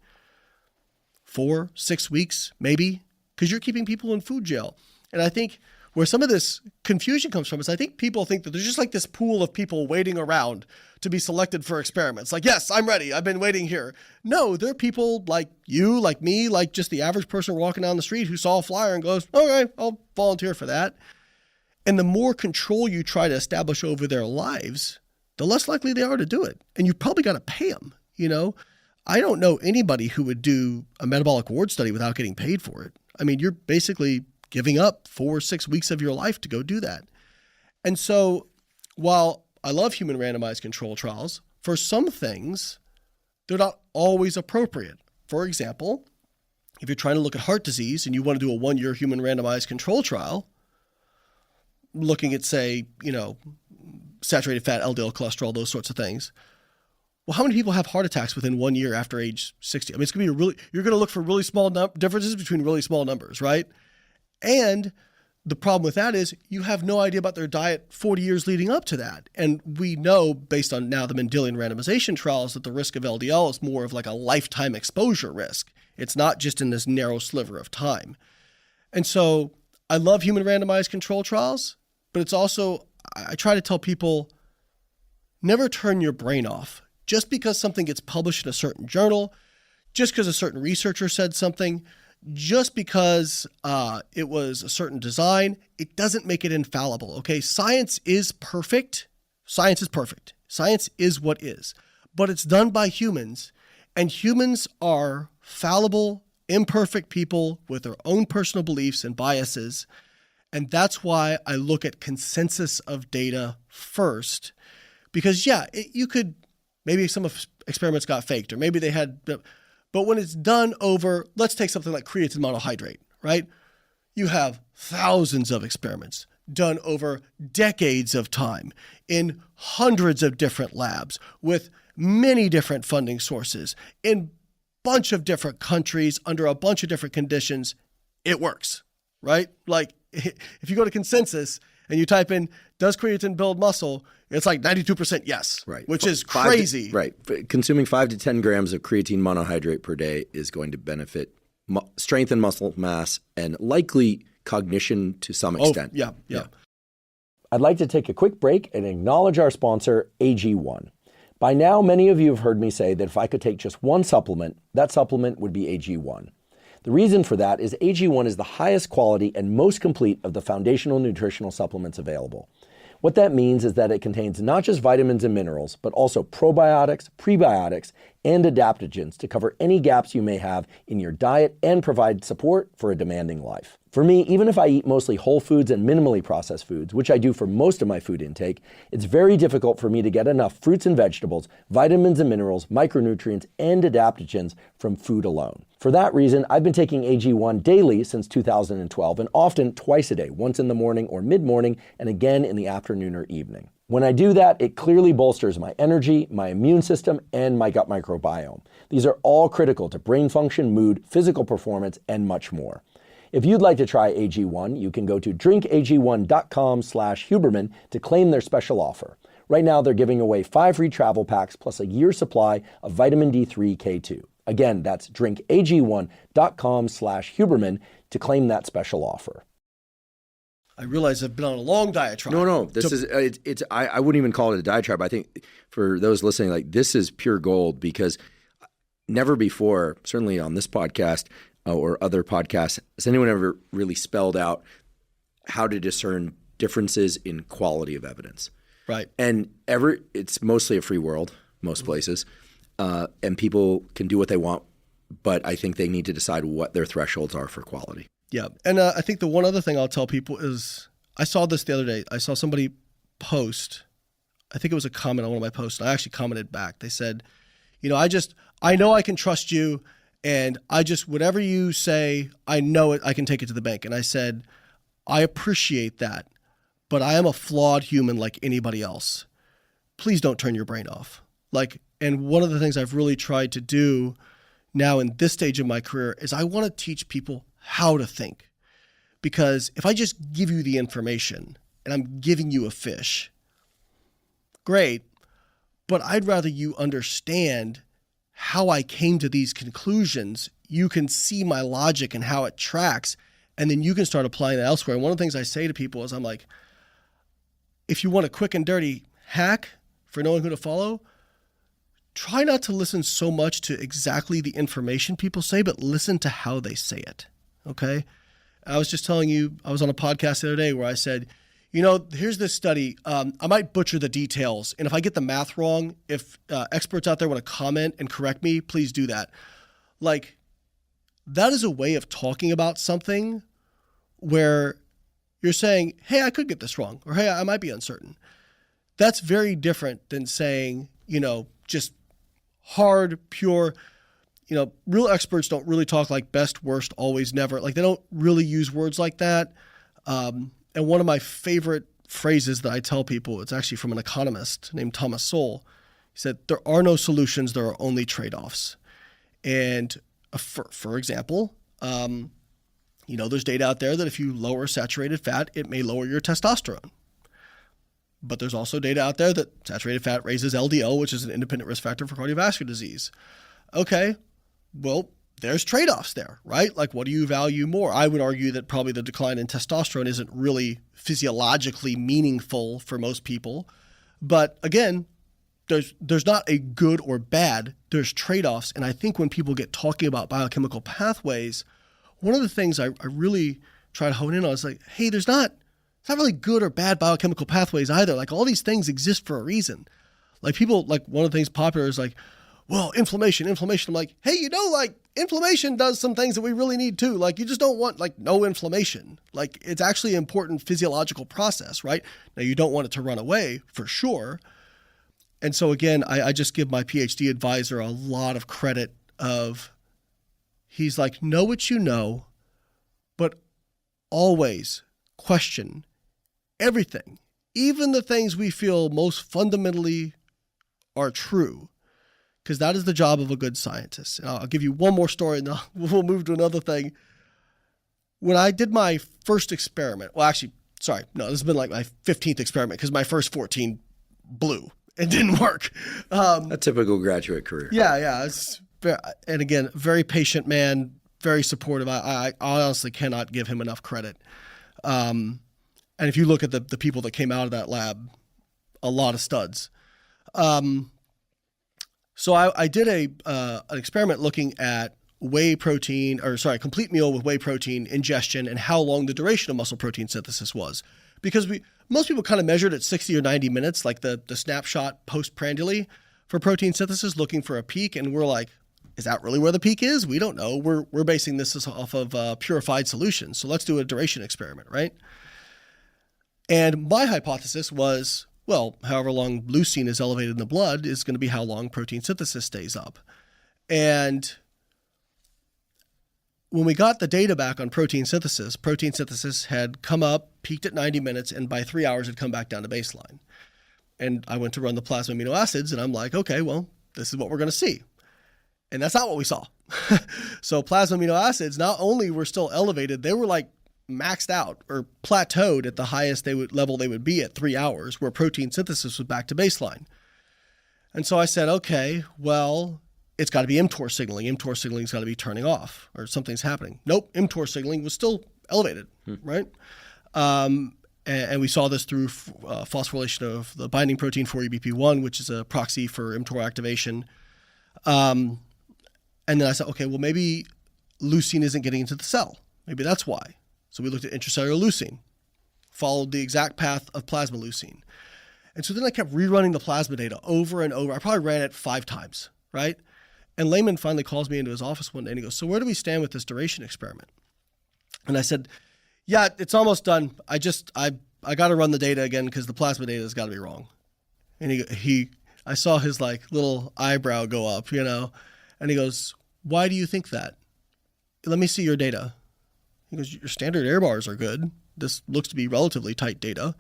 4-6 weeks, maybe, because you're keeping people in food jail. And I think where some of this confusion comes from is I think people think that there's just like this pool of people waiting around to be selected for experiments. Like, yes, I'm ready. I've been waiting here. No, there are people like you, like me, like just the average person walking down the street who saw a flyer and goes, okay, I'll volunteer for that. And the more control you try to establish over their lives, the less likely they are to do it. And you probably got to pay them, I don't know anybody who would do a metabolic ward study without getting paid for it. You're basically giving up 4-6 weeks of your life to go do that. And so while I love human randomized control trials, for some things, they're not always appropriate. For example, if you're trying to look at heart disease and you want to do a 1-year human randomized control trial, looking at, say, saturated fat, LDL cholesterol, those sorts of things. Well, how many people have heart attacks within 1 year after age 60? It's going to be you're going to look for really small differences between really small numbers, right? And the problem with that is you have no idea about their diet 40 years leading up to that. And we know, based on now the Mendelian randomization trials, that the risk of LDL is more of like a lifetime exposure risk. It's not just in this narrow sliver of time. And so I love human randomized control trials, but it's also, I try to tell people, never turn your brain off. Just because something gets published in a certain journal, just because a certain researcher said something, just because it was a certain design, it doesn't make it infallible, okay? Science is perfect. Science is perfect. Science is what is. But it's done by humans, and humans are fallible, imperfect people with their own personal beliefs and biases. And that's why I look at consensus of data first. Because, you could, maybe some experiments got faked, or maybe they had, but when it's done over, let's take something like creatine monohydrate, right? You have thousands of experiments done over decades of time in hundreds of different labs with many different funding sources in a bunch of different countries under a bunch of different conditions. It works, right? Like if you go to consensus and you type in, does creatine build muscle? It's like 92% yes, right? Which is crazy. Right. Consuming 5 to 10 grams of creatine monohydrate per day is going to benefit strength and muscle mass and likely cognition to some extent. Yeah. I'd like to take a quick break and acknowledge our sponsor, AG1. By now, many of you have heard me say that if I could take just one supplement, that supplement would be AG1. The reason for that is AG1 is the highest quality and most complete of the foundational nutritional supplements available. What that means is that it contains not just vitamins and minerals, but also probiotics, prebiotics, and adaptogens to cover any gaps you may have in your diet and provide support for a demanding life. For me, even if I eat mostly whole foods and minimally processed foods, which I do for most of my food intake, it's very difficult for me to get enough fruits and vegetables, vitamins and minerals, micronutrients, and adaptogens from food alone. For that reason, I've been taking AG1 daily since 2012 and often twice a day, once in the morning or mid-morning and again in the afternoon or evening. When I do that, it clearly bolsters my energy, my immune system, and my gut microbiome. These are all critical to brain function, mood, physical performance, and much more. If you'd like to try AG1, you can go to drinkag1.com/Huberman to claim their special offer. Right now, they're giving away 5 free travel packs plus a year's supply of vitamin D3 K2. Again, that's drinkag1.com/Huberman to claim that special offer. I realize I've been on a long diatribe. No. This is I wouldn't even call it a diatribe. I think for those listening, like, this is pure gold, because never before, certainly on this podcast or other podcasts, has anyone ever really spelled out how to discern differences in quality of evidence. Right. And it's mostly a free world, most places, and people can do what they want, but I think they need to decide what their thresholds are for quality. Yeah. And I think the one other thing I'll tell people is, I saw this the other day. I saw somebody post, I think it was a comment on one of my posts, and I actually commented back. They said, I know I can trust you, and whatever you say, I know it, I can take it to the bank. And I said, I appreciate that, but I am a flawed human like anybody else. Please don't turn your brain off. And one of the things I've really tried to do now in this stage of my career is I want to teach people how to think. Because if I just give you the information and I'm giving you a fish, great, but I'd rather you understand how I came to these conclusions. You can see my logic and how it tracks, and then you can start applying that elsewhere. And one of the things I say to people is, I'm like, if you want a quick and dirty hack for knowing who to follow, try not to listen so much to exactly the information people say, but listen to how they say it. Okay. I was just telling you, I was on a podcast the other day where I said, here's this study. I might butcher the details. And if I get the math wrong, if experts out there want to comment and correct me, please do that. That is a way of talking about something where you're saying, hey, I could get this wrong, or hey, I might be uncertain. That's very different than saying, just hard, pure. Real experts don't really talk like best, worst, always, never. They don't really use words like that. And one of my favorite phrases that I tell people, it's actually from an economist named Thomas Sowell. He said, there are no solutions, there are only trade-offs. And for example, there's data out there that if you lower saturated fat, it may lower your testosterone. But there's also data out there that saturated fat raises LDL, which is an independent risk factor for cardiovascular disease. Okay. Well, there's trade-offs there, right? What do you value more? I would argue that probably the decline in testosterone isn't really physiologically meaningful for most people. But again, there's not a good or bad, there's trade-offs. And I think when people get talking about biochemical pathways, one of the things I really try to hone in on is hey, it's not really good or bad biochemical pathways either. All these things exist for a reason. People, one of the things popular is well, inflammation. I'm like, hey, inflammation does some things that we really need too. You just don't want no inflammation. It's actually an important physiological process, right? Now, you don't want it to run away for sure. And so again, I just give my Ph.D. advisor a lot of credit he's know what you know, but always question everything, even the things we feel most fundamentally are true. Because that is the job of a good scientist. And I'll give you one more story and then we'll move to another thing. When I did my first experiment, this has been my 15th experiment because my first 14 blew. It didn't work. A typical graduate career. Yeah. And again, very patient man, very supportive. I honestly cannot give him enough credit. And if you look at the people that came out of that lab, a lot of studs. So I did an experiment looking at complete meal with whey protein ingestion and how long the duration of muscle protein synthesis was. Because most people kind of measured at 60 or 90 minutes, the snapshot postprandially for protein synthesis, looking for a peak. And we're like, is that really where the peak is? We don't know. We're basing this off of purified solutions. So let's do a duration experiment, right? And my hypothesis was, well, however long leucine is elevated in the blood is going to be how long protein synthesis stays up. And when we got the data back on protein synthesis had come up, peaked at 90 minutes, and by 3 hours had come back down to baseline. And I went to run the plasma amino acids, and I'm like, okay, well, this is what we're going to see. And that's not what we saw. So plasma amino acids not only were still elevated, they were like maxed out or plateaued at the highest level they would be at 3 hours, where protein synthesis was back to baseline. And so I said, okay, well, it's got to be mTOR signaling. mTOR signaling's got to be turning off, or something's happening. Nope, mTOR signaling was still elevated, right? And we saw this through phosphorylation of the binding protein 4-EBP1, which is a proxy for mTOR activation. And then I said, okay, well, maybe leucine isn't getting into the cell. Maybe that's why. So we looked at intracellular leucine, followed the exact path of plasma leucine. And so then I kept rerunning the plasma data over and over. I probably ran it 5 times, right? And Layman finally calls me into his office one day and he goes, so where do we stand with this duration experiment? And I said, yeah, it's almost done. I got to run the data again because the plasma data has got to be wrong. And I saw his like little eyebrow go up, and he goes, why do you think that? Let me see your data. He goes, your standard error bars are good. This looks to be relatively tight data.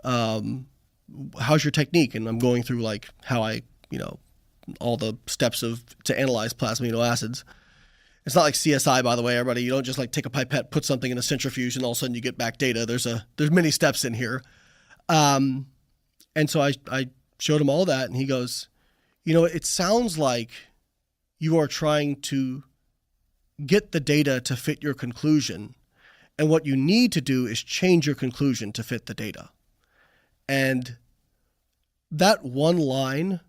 How's your technique? And I'm going through like how I, all the steps to analyze plasma amino acids. It's not like CSI, by the way, everybody. You don't just like take a pipette, put something in a centrifuge, and all of a sudden you get back data. There's many steps in here. And so I showed him all that, and he goes, it sounds like you are trying to get the data to fit your conclusion. And what you need to do is change your conclusion to fit the data. And that one line,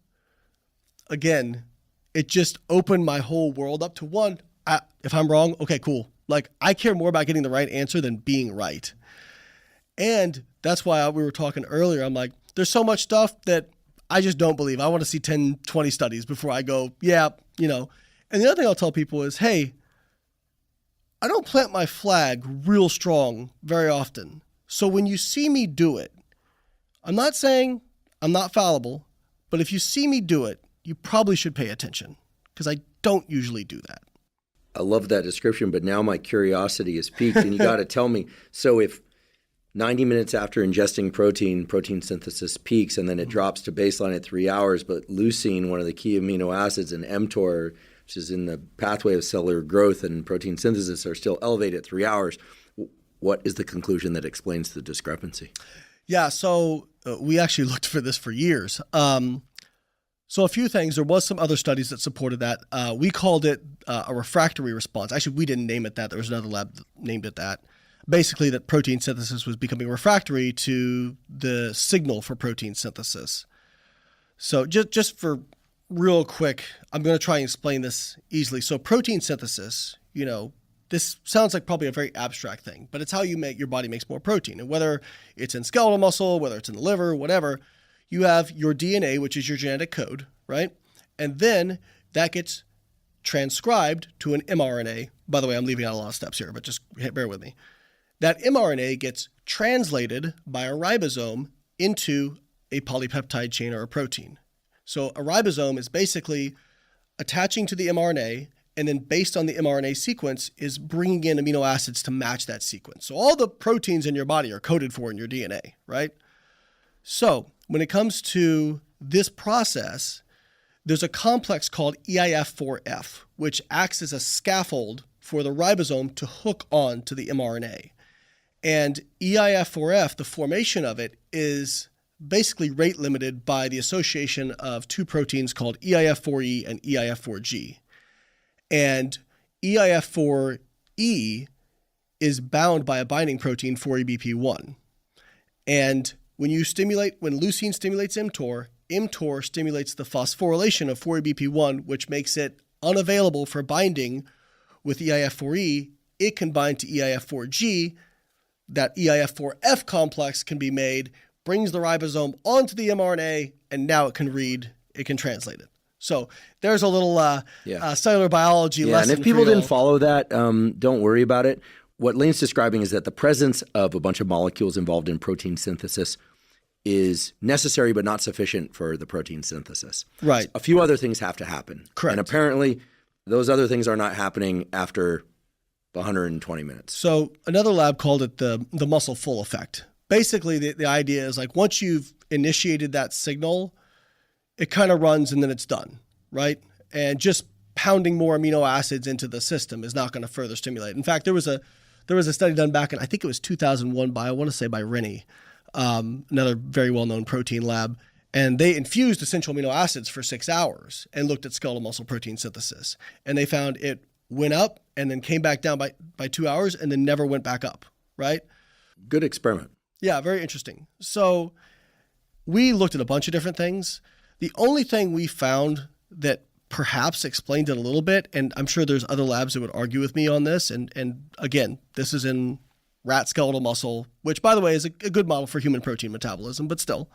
again, it just opened my whole world up to one. If I'm wrong, okay, cool. Like, I care more about getting the right answer than being right. And that's why we were talking earlier. I'm like, there's so much stuff that I just don't believe. I want to see 10, 20 studies before I go, yeah, And the other thing I'll tell people is, hey, I don't plant my flag real strong very often. So when you see me do it, I'm not saying I'm not fallible, but if you see me do it, you probably should pay attention because I don't usually do that. I love that description, but now my curiosity is piqued, and you got to tell me. So if 90 minutes after ingesting protein synthesis peaks, and then it drops to baseline at 3 hours, but leucine, one of the key amino acids, and mTOR, which is in the pathway of cellular growth and protein synthesis, are still elevated at 3 hours, what is the conclusion that explains the discrepancy? Yeah, so we actually looked for this for years. So a few things. There was some other studies that supported that. We called it a refractory response. Actually, we didn't name it that. There was another lab that named it that. Basically, that protein synthesis was becoming refractory to the signal for protein synthesis. So just for real quick, I'm going to try and explain this easily. So protein synthesis, this sounds like probably a very abstract thing, but it's how your body makes more protein. And whether it's in skeletal muscle, whether it's in the liver, whatever, you have your DNA, which is your genetic code, right? And then that gets transcribed to an mRNA. By the way, I'm leaving out a lot of steps here, but just bear with me. That mRNA gets translated by a ribosome into a polypeptide chain or a protein. So a ribosome is basically attaching to the mRNA, and then based on the mRNA sequence is bringing in amino acids to match that sequence. So all the proteins in your body are coded for in your DNA, right? So when it comes to this process, there's a complex called EIF4F, which acts as a scaffold for the ribosome to hook on to the mRNA. And EIF4F, the formation of it, is basically rate limited by the association of two proteins called EIF4E and EIF4G. And EIF4E is bound by a binding protein 4-EBP1. And when leucine stimulates mTOR, mTOR stimulates the phosphorylation of 4-EBP1, which makes it unavailable for binding with EIF4E. It can bind to EIF4G. That EIF4F complex can be made, brings the ribosome onto the mRNA, and now it can translate it. So there's a little cellular biology lesson. And if people didn't follow that, don't worry about it. What Layne's describing is that the presence of a bunch of molecules involved in protein synthesis is necessary but not sufficient for the protein synthesis. Right. A few other things have to happen. Correct. And apparently those other things are not happening after 120 minutes. So another lab called it the muscle full effect. basically the idea is like once you've initiated that signal, it kind of runs and then it's done, right? And just pounding more amino acids into the system is not going to further stimulate. In fact, there was a study done back in, I think it was 2001 by Rennie, another very well-known protein lab. And they infused essential amino acids for 6 hours and looked at skeletal muscle protein synthesis. And they found it went up and then came back down by 2 hours and then never went back up, right? Good experiment. Yeah, very interesting. So we looked at a bunch of different things. The only thing we found that perhaps explained it a little bit, and I'm sure there's other labs that would argue with me on this, and again, this is in rat skeletal muscle, which, by the way, is a good model for human protein metabolism, but still.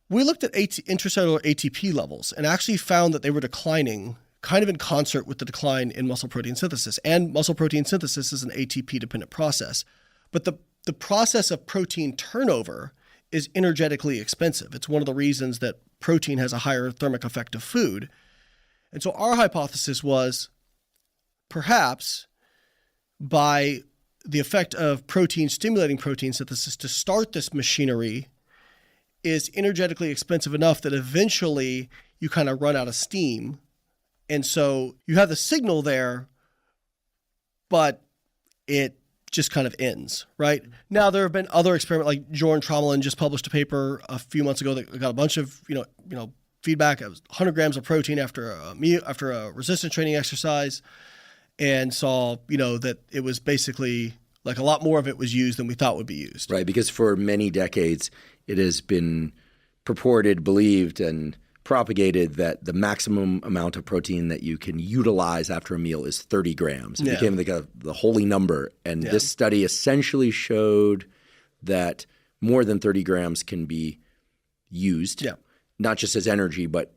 We looked at intracellular ATP levels and actually found that they were declining kind of in concert with the decline in muscle protein synthesis. And muscle protein synthesis is an ATP-dependent process. But the process of protein turnover is energetically expensive. It's one of the reasons that protein has a higher thermic effect of food. And so our hypothesis was perhaps by the effect of protein stimulating protein synthesis to start this machinery is energetically expensive enough that eventually you kind of run out of steam. And so you have the signal there, but it just kind of ends, right? Now, there have been other experiments, like Jorn Tromelin just published a paper a few months ago that got a bunch of, feedback. It was 100 grams of protein after a resistance training exercise, and saw, that it was basically like a lot more of it was used than we thought would be used. Right, because for many decades, it has been purported, believed, and propagated that the maximum amount of protein that you can utilize after a meal is 30 grams. It became the holy number. And this study essentially showed that more than 30 grams can be used, not just as energy, but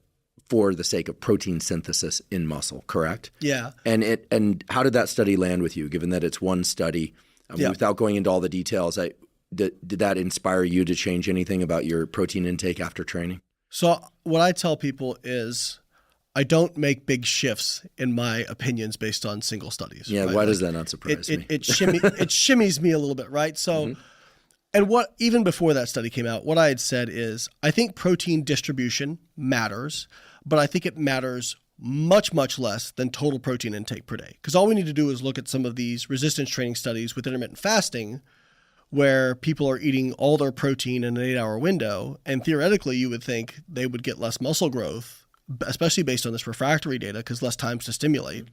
for the sake of protein synthesis in muscle, correct? Yeah. And how did that study land with you, given that it's one study? Without going into all the details, did that inspire you to change anything about your protein intake after training? So what I tell people is I don't make big shifts in my opinions based on single studies. Yeah, right? Why does that not surprise me? It shimmies me a little bit, right? So, and what even before that study came out, what I had said is I think protein distribution matters, but I think it matters much, much less than total protein intake per day. Because all we need to do is look at some of these resistance training studies with intermittent fasting, where people are eating all their protein in an 8-hour window, and theoretically you would think they would get less muscle growth, especially based on this refractory data, because less times to stimulate.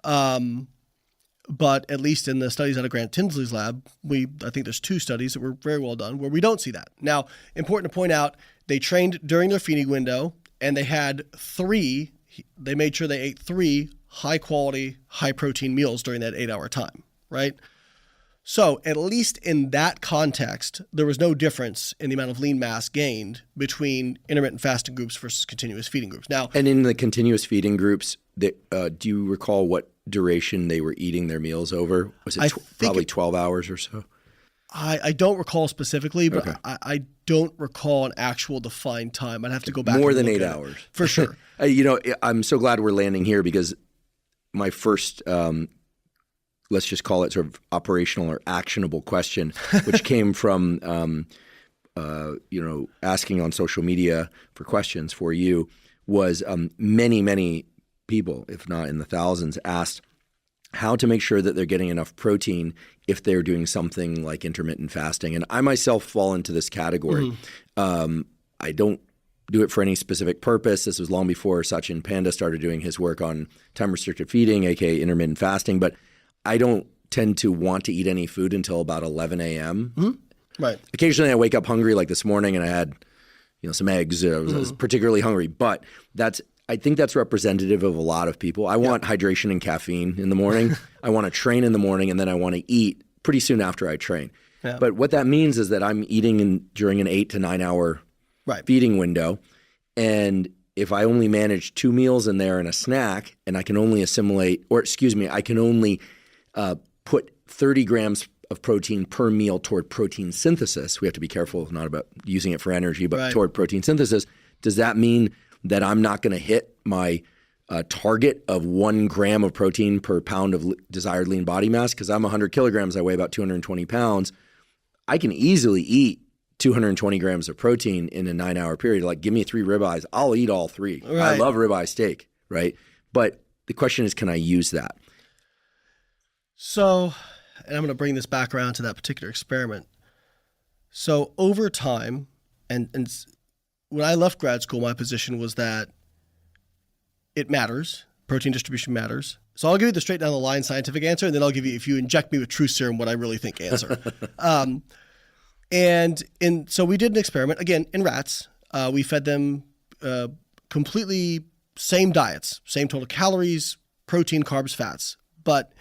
But at least in the studies out of Grant Tinsley's lab, I think there's 2 studies that were very well done where we don't see that. Now, important to point out, they trained during their feeding window, and they made sure they ate 3 high-quality, high-protein meals during that 8-hour time, right? So at least in that context, there was no difference in the amount of lean mass gained between intermittent fasting groups versus continuous feeding groups. Now, and in the continuous feeding groups, do you recall what duration they were eating their meals over? Was it probably 12 hours or so? I don't recall specifically, but Okay. I don't recall an actual defined time. I'd have to go back. More than and look 8 at it. hours. For sure. I'm so glad we're landing here because my first let's just call it sort of operational or actionable question, which came from, asking on social media for questions for you, was many, many people, if not in the thousands, asked how to make sure that they're getting enough protein if they're doing something like intermittent fasting. And I myself fall into this category. I don't do it for any specific purpose. This was long before Sachin Panda started doing his work on time-restricted feeding, aka intermittent fasting. But I don't tend to want to eat any food until about 11 a.m. Right. Occasionally I wake up hungry, like this morning, and I had some eggs. I was particularly hungry. But I think that's representative of a lot of people. I want hydration and caffeine in the morning. I want to train in the morning, and then I want to eat pretty soon after I train. Yeah. But what that means is that I'm eating during an 8 to 9 hour feeding window. And if I only manage 2 meals in there and a snack, and I can only I can only put 30 grams of protein per meal toward protein synthesis. We have to be careful, not about using it for energy, but toward protein synthesis. Does that mean that I'm not going to hit my target of 1 gram of protein per pound of desired lean body mass? Because I'm 100 kilograms, I weigh about 220 pounds. I can easily eat 220 grams of protein in a 9-hour period. Like, give me 3 ribeyes. I'll eat all 3. Right. I love ribeye steak, right? But the question is, can I use that? So, and I'm going to bring this back around to that particular experiment. So over time, and when I left grad school, my position was that it matters. Protein distribution matters. So I'll give you the straight down the line scientific answer, and then I'll give you, if you inject me with truth serum, what I really think answer. So we did an experiment, again, in rats. We fed them completely same diets, same total calories, protein, carbs, fats. But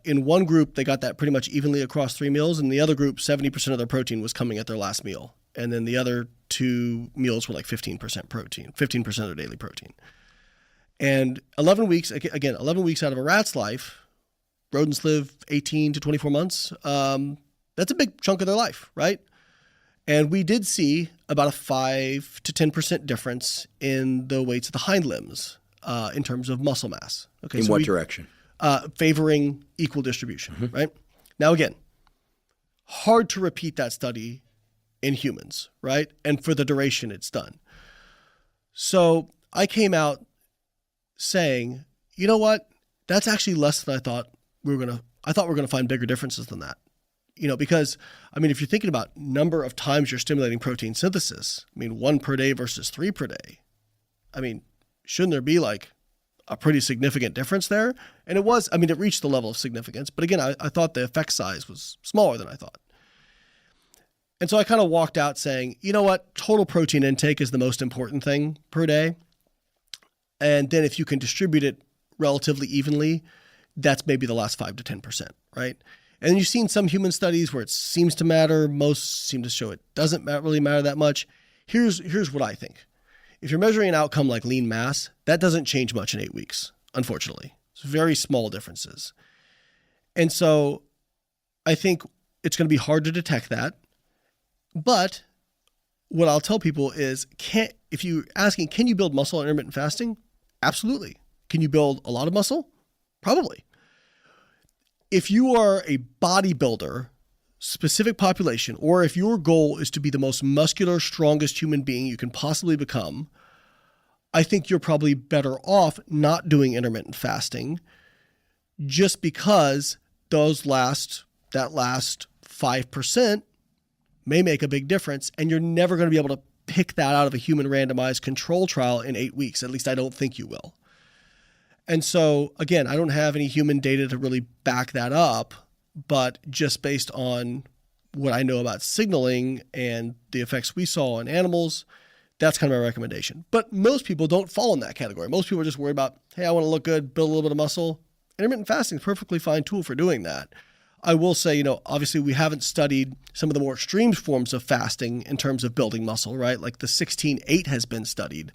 in one group, they got that pretty much evenly across 3 meals. In the other group, 70% of their protein was coming at their last meal. And then the other 2 meals were like 15% protein, 15% of their daily protein. And 11 weeks, again, 11 weeks out of a rat's life, rodents live 18 to 24 months. That's a big chunk of their life, right? And we did see about a 5 to 10% difference in the weights of the hind limbs in terms of muscle mass. Okay, in what direction? Favoring equal distribution, right? Now, again, hard to repeat that study in humans, right? And for the duration it's done. So I came out saying, you know what? That's actually less than I thought we were going to. I thought we were going to find bigger differences than that. You know, because, I mean, if you're thinking about number of times you're stimulating protein synthesis, I mean, 1 per day versus 3 per day, I mean, shouldn't there be like a pretty significant difference there? And it was, I mean, it reached the level of significance. But again, I thought the effect size was smaller than I thought. And so I kind of walked out saying, you know what? Total protein intake is the most important thing per day. And then if you can distribute it relatively evenly, that's maybe the last 5 to 10%, right? And then you've seen some human studies where it seems to matter. Most seem to show it doesn't really matter that much. Here's what I think. If you're measuring an outcome like lean mass, that doesn't change much in 8 weeks, unfortunately. It's very small differences. And so I think it's going to be hard to detect that. But what I'll tell people is, if you're asking, can you build muscle on intermittent fasting? Absolutely. Can you build a lot of muscle? Probably. If you are a bodybuilder, specific population, or if your goal is to be the most muscular, strongest human being you can possibly become, I think you're probably better off not doing intermittent fasting, just because that last 5% may make a big difference, and you're never going to be able to pick that out of a human randomized control trial in 8 weeks. At least I don't think you will. And so, again, I don't have any human data to really back that up, but just based on what I know about signaling and the effects we saw on animals, that's kind of my recommendation. But most people don't fall in that category. Most people are just worried about, hey, I want to look good, build a little bit of muscle. Intermittent fasting is a perfectly fine tool for doing that. I will say, obviously we haven't studied some of the more extreme forms of fasting in terms of building muscle, right? Like the 16-8 has been studied,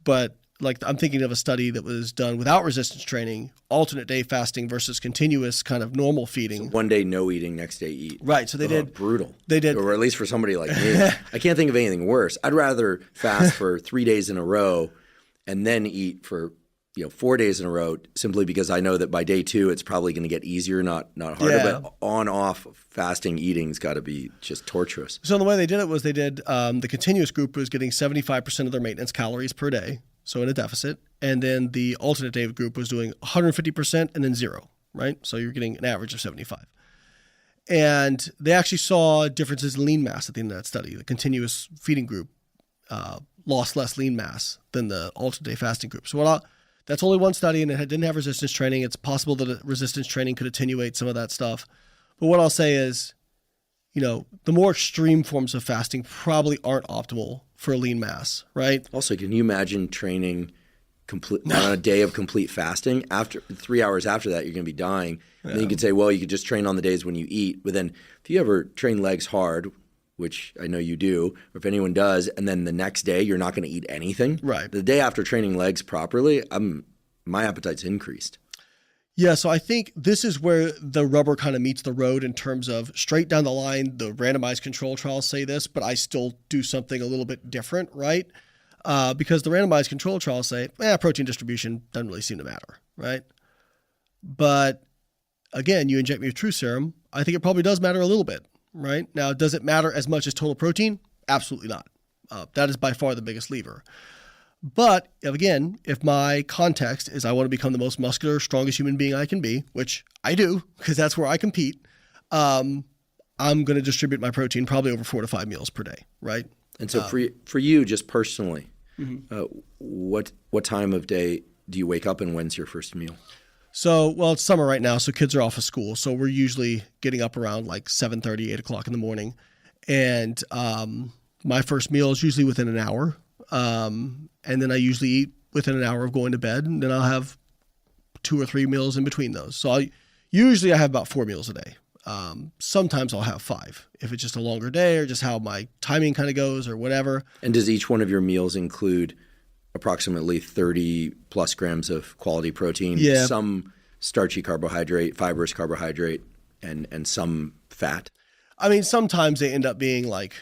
but like I'm thinking of a study that was done without resistance training, alternate day fasting versus continuous kind of normal feeding. So 1 day no eating, next day eat. Right. So they did. Brutal. They did. Or at least for somebody like me. I can't think of anything worse. I'd rather fast for 3 days in a row and then eat for 4 days in a row, simply because I know that by day 2 it's probably going to get easier, not harder. Yeah. But on-off fasting eating's got to be just torturous. So the way they did it was they did the continuous group was getting 75% of their maintenance calories per day, so in a deficit, and then the alternate day group was doing 150% and then 0, right? So you're getting an average of 75. And they actually saw differences in lean mass at the end of that study. The continuous feeding group lost less lean mass than the alternate day fasting group. So that's only one study, and it didn't have resistance training. It's possible that resistance training could attenuate some of that stuff. But what I'll say is, the more extreme forms of fasting probably aren't optimal for lean mass, right? Also, can you imagine training on a day of complete fasting? After 3 hours after that, you're going to be dying. And then you could say, well, you could just train on the days when you eat. But then if you ever train legs hard, which I know you do, or if anyone does, and then the next day you're not going to eat anything. Right. The day after training legs properly, my appetite's increased. Yeah, so I think this is where the rubber kind of meets the road in terms of straight down the line, the randomized control trials say this, but I still do something a little bit different, right? Because the randomized control trials say, protein distribution doesn't really seem to matter, right? But again, you inject me with true serum, I think it probably does matter a little bit, right? Now, does it matter as much as total protein? Absolutely not. That is by far the biggest lever. But again, if my context is I want to become the most muscular, strongest human being I can be, which I do because that's where I compete, I'm going to distribute my protein probably over 4 to 5 meals per day, right? And so for you, just personally, what time of day do you wake up and when's your first meal? So, well, it's summer right now, so kids are off of school. So we're usually getting up around like 7:30, 8 o'clock in the morning. And my first meal is usually within an hour. And then I usually eat within an hour of going to bed. And then I'll have 2 or 3 meals in between those. So I have about 4 meals a day. Sometimes I'll have 5 if it's just a longer day or just how my timing kind of goes or whatever. And does each one of your meals include approximately 30 plus grams of quality protein, some starchy carbohydrate, fibrous carbohydrate, and some fat? I mean, sometimes they end up being like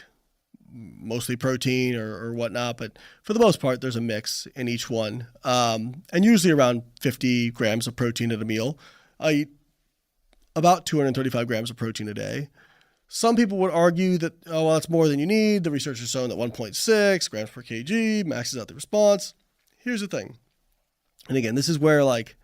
mostly protein or whatnot, but for the most part, there's a mix in each one. And usually around 50 grams of protein at a meal. I eat about 235 grams of protein a day. Some people would argue that, oh, well, that's more than you need. The research has shown that 1.6 grams per kg maxes out the response. Here's the thing. And again, this is where like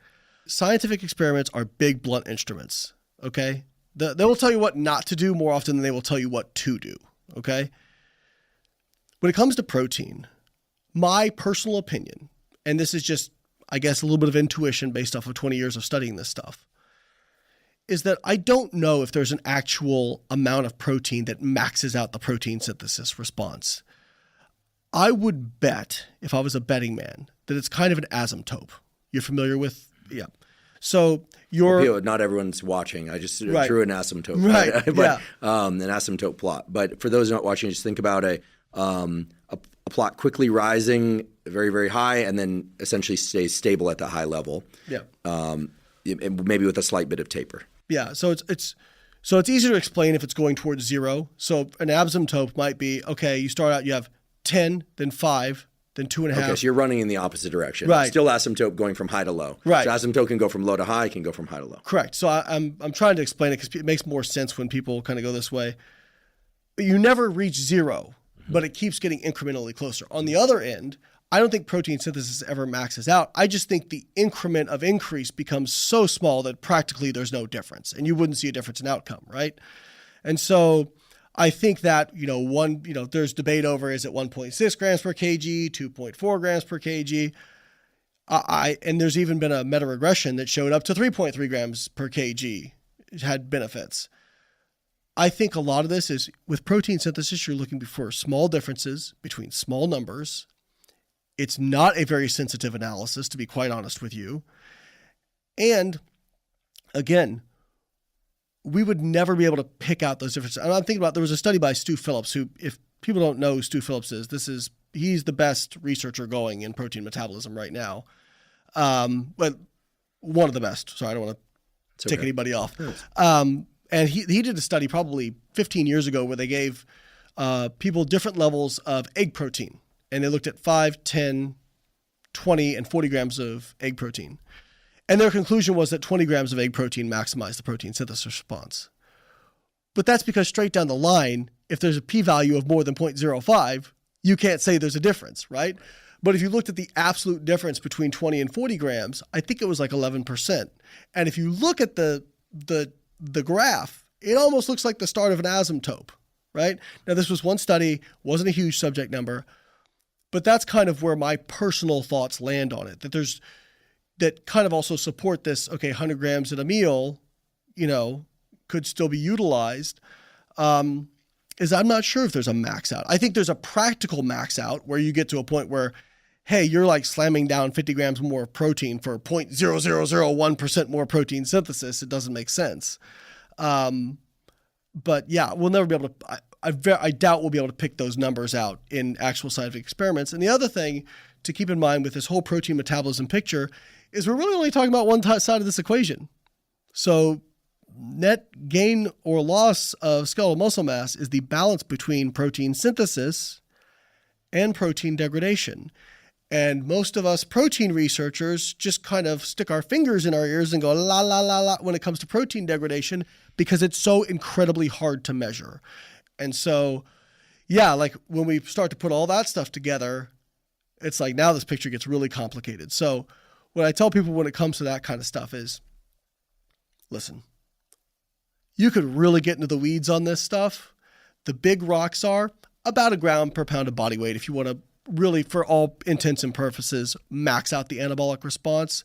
scientific experiments are big blunt instruments, okay? They will tell you what not to do more often than they will tell you what to do, okay? When it comes to protein, my personal opinion, and this is just, I guess, a little bit of intuition based off of 20 years of studying this stuff, is that I don't know if there's an actual amount of protein that maxes out the protein synthesis response. I would bet, if I was a betting man, that it's kind of an asymptote. You're familiar with, yeah. So not everyone's watching. I just drew an asymptote, right? But, an asymptote plot. But for those not watching, just think about a plot quickly rising very, very high, and then essentially stays stable at the high level. Yeah. Maybe with a slight bit of taper. Yeah. So it's easy to explain if it's going towards 0. So an asymptote might be, okay, you start out, you have 10, then 5, then 2.5. Okay, so you're running in the opposite direction. Right. Still asymptote going from high to low. Right. So asymptote can go from low to high, can go from high to low. Correct. So I'm trying to explain it because it makes more sense when people kind of go this way. But you never reach 0, but it keeps getting incrementally closer. On the other end, I don't think protein synthesis ever maxes out. I just think the increment of increase becomes so small that practically there's no difference, and you wouldn't see a difference in outcome, right? And so I think that, there's debate over, is it 1.6 grams per kg, 2.4 grams per kg? And there's even been a meta-regression that showed up to 3.3 grams per kg had benefits. I think a lot of this is with protein synthesis, you're looking for small differences between small numbers. It's not a very sensitive analysis, to be quite honest with you. And again, we would never be able to pick out those differences. And I'm thinking about, there was a study by Stu Phillips, who, if people don't know who Stu Phillips is, he's the best researcher going in protein metabolism right now. But one of the best. Sorry, I don't want to tick anybody off. And he did a study probably 15 years ago where they gave people different levels of egg protein. And they looked at 5, 10, 20, and 40 grams of egg protein. And their conclusion was that 20 grams of egg protein maximized the protein synthesis response. But that's because straight down the line, if there's a p-value of more than 0.05, you can't say there's a difference, right? But if you looked at the absolute difference between 20 and 40 grams, I think it was like 11%. And if you look at the graph, it almost looks like the start of an asymptote, right? Now, this was one study, wasn't a huge subject number, but that's kind of where my personal thoughts land on it, that kind of also support this, okay, 100 grams at a meal, could still be utilized, is I'm not sure if there's a max out. I think there's a practical max out where you get to a point where, hey, you're like slamming down 50 grams more protein for 0.0001% more protein synthesis. It doesn't make sense. But yeah, we'll never be able to, I doubt we'll be able to pick those numbers out in actual scientific experiments. And the other thing to keep in mind with this whole protein metabolism picture is we're really only talking about one side of this equation. So net gain or loss of skeletal muscle mass is the balance between protein synthesis and protein degradation. And most of us protein researchers just kind of stick our fingers in our ears and go la, la, la, la when it comes to protein degradation because it's so incredibly hard to measure. And so, yeah, like when we start to put all that stuff together, it's like now this picture gets really complicated. So what I tell people when it comes to that kind of stuff is, listen, you could really get into the weeds on this stuff. The big rocks are about 1 gram per pound of body weight if you want to really, for all intents and purposes, max out the anabolic response.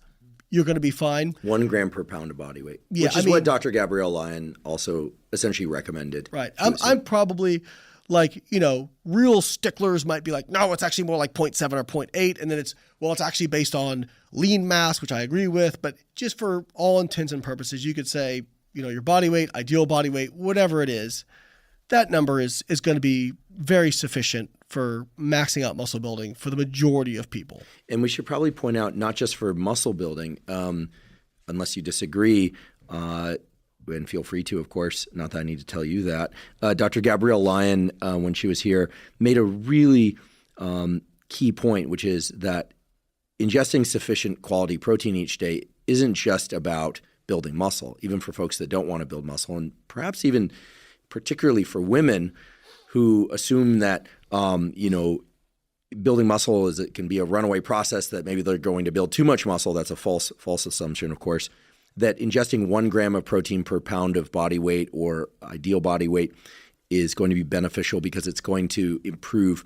You're going to be fine. 1 gram per pound of body weight, yeah, which is what Dr. Gabrielle Layne also essentially recommended. Right. I'm probably like, real sticklers might be like, no, it's actually more like 0.7 or 0.8. And then it's actually based on lean mass, which I agree with. But just for all intents and purposes, you could say, your body weight, ideal body weight, whatever it is, that number is going to be very sufficient for maxing out muscle building for the majority of people. And we should probably point out, not just for muscle building, unless you disagree, and feel free to, of course, not that I need to tell you that, Dr. Gabrielle Layne, when she was here, made a really key point, which is that ingesting sufficient quality protein each day isn't just about building muscle, even for folks that don't want to build muscle, and perhaps even particularly for women who assume that, building muscle can be a runaway process, that maybe they're going to build too much muscle. That's a false assumption, of course, that ingesting 1 gram of protein per pound of body weight or ideal body weight is going to be beneficial because it's going to improve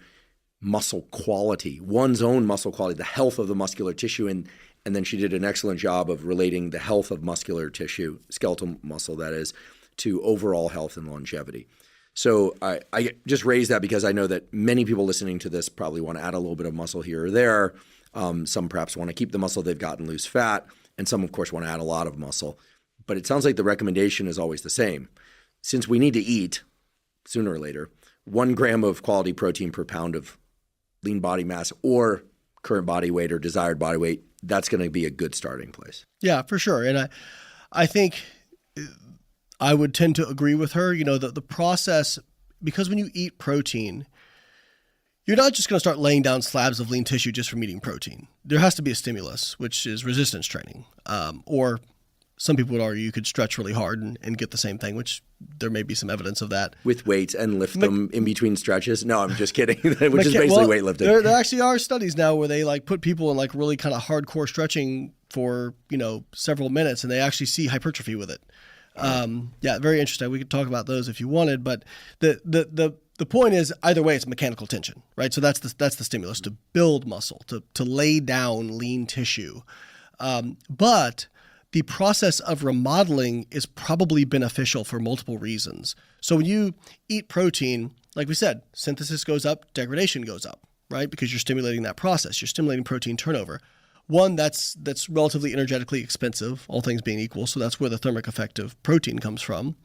muscle quality, one's own muscle quality, the health of the muscular tissue. And then she did an excellent job of relating the health of muscular tissue, skeletal muscle that is, to overall health and longevity. So I just raised that because I know that many people listening to this probably want to add a little bit of muscle here or there. Some perhaps want to keep the muscle they've got and lose fat. And some, of course, want to add a lot of muscle. But it sounds like the recommendation is always the same. Since we need to eat sooner or later, 1 gram of quality protein per pound of lean body mass or current body weight or desired body weight, that's going to be a good starting place. Yeah, for sure. And I think I would tend to agree with her. The process, because when you eat protein, you're not just going to start laying down slabs of lean tissue just from eating protein. There has to be a stimulus, which is resistance training. Or some people would argue you could stretch really hard and get the same thing, which there may be some evidence of that. With weights and lift them in between stretches? No, I'm just kidding, which is basically weightlifting. There actually are studies now where they put people in really kind of hardcore stretching for, several minutes, and they actually see hypertrophy with it. Yeah, very interesting. We could talk about those if you wanted, but the point is, either way, it's mechanical tension, right? So that's the stimulus to build muscle, to lay down lean tissue. But the process of remodeling is probably beneficial for multiple reasons. So when you eat protein, like we said, synthesis goes up, degradation goes up, right? Because you're stimulating that process. You're stimulating protein turnover. One, that's relatively energetically expensive, all things being equal. So that's where the thermic effect of protein comes from.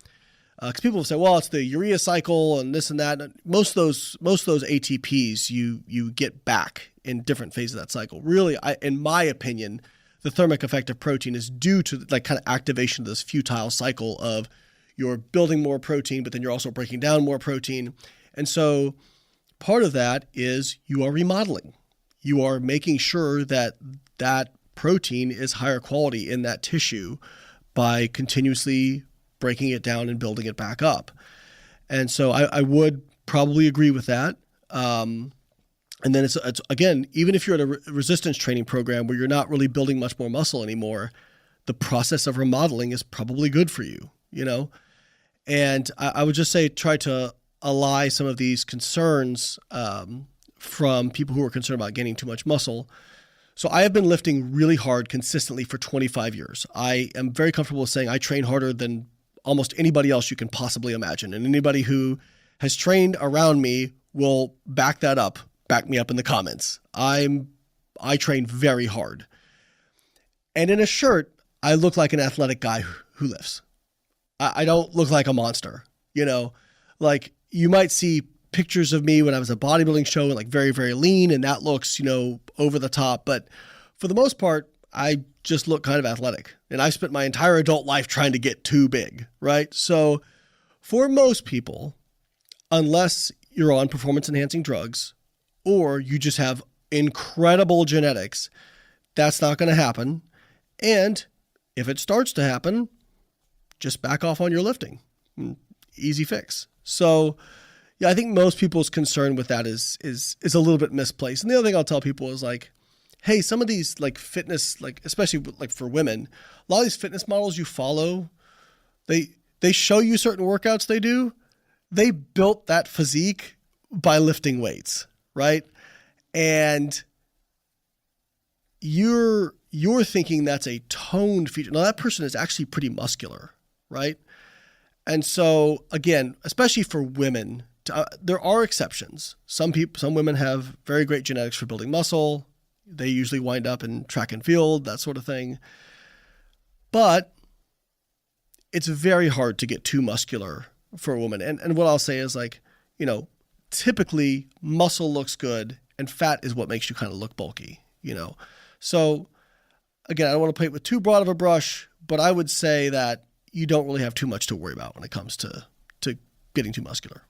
Because people will say, well, it's the urea cycle and this and that. Most of those ATPs you get back in different phases of that cycle. Really, in my opinion, the thermic effect of protein is due to kind of activation of this futile cycle of you're building more protein, but then you're also breaking down more protein. And so part of that is you are remodeling. You are making sure that protein is higher quality in that tissue by continuously breaking it down and building it back up. And so I would probably agree with that. And then it's again, even if you're at a resistance training program where you're not really building much more muscle anymore, the process of remodeling is probably good for you, And I would just say try to allay some of these concerns from people who are concerned about gaining too much muscle. So I have been lifting really hard consistently for 25 years. I am very comfortable with saying I train harder than almost anybody else you can possibly imagine. And anybody who has trained around me will back me up in the comments. I train very hard. And in a shirt, I look like an athletic guy who lifts. I don't look like a monster, Like you might see pictures of me when I was at a bodybuilding show and very, very lean, and that looks, over the top. But for the most part, I just look kind of athletic. And I've spent my entire adult life trying to get too big, right? So for most people, unless you're on performance enhancing drugs or you just have incredible genetics, that's not going to happen. And if it starts to happen, just back off on your lifting. Easy fix. So yeah, I think most people's concern with that is a little bit misplaced. And the other thing I'll tell people is like, hey, some of these like fitness, like especially like for women, a lot of these fitness models you follow, they show you certain workouts they do. They built that physique by lifting weights, right? And you're thinking that's a toned feature. Now that person is actually pretty muscular, right? And so again, especially for women, there are exceptions. Some women have very great genetics for building muscle. They usually wind up in track and field, that sort of thing. But it's very hard to get too muscular for a woman. And what I'll say is like, you know, typically muscle looks good and fat is what makes you kind of look bulky, you know? So again, I don't want to paint with too broad of a brush, but I would say that you don't really have too much to worry about when it comes to getting too muscular.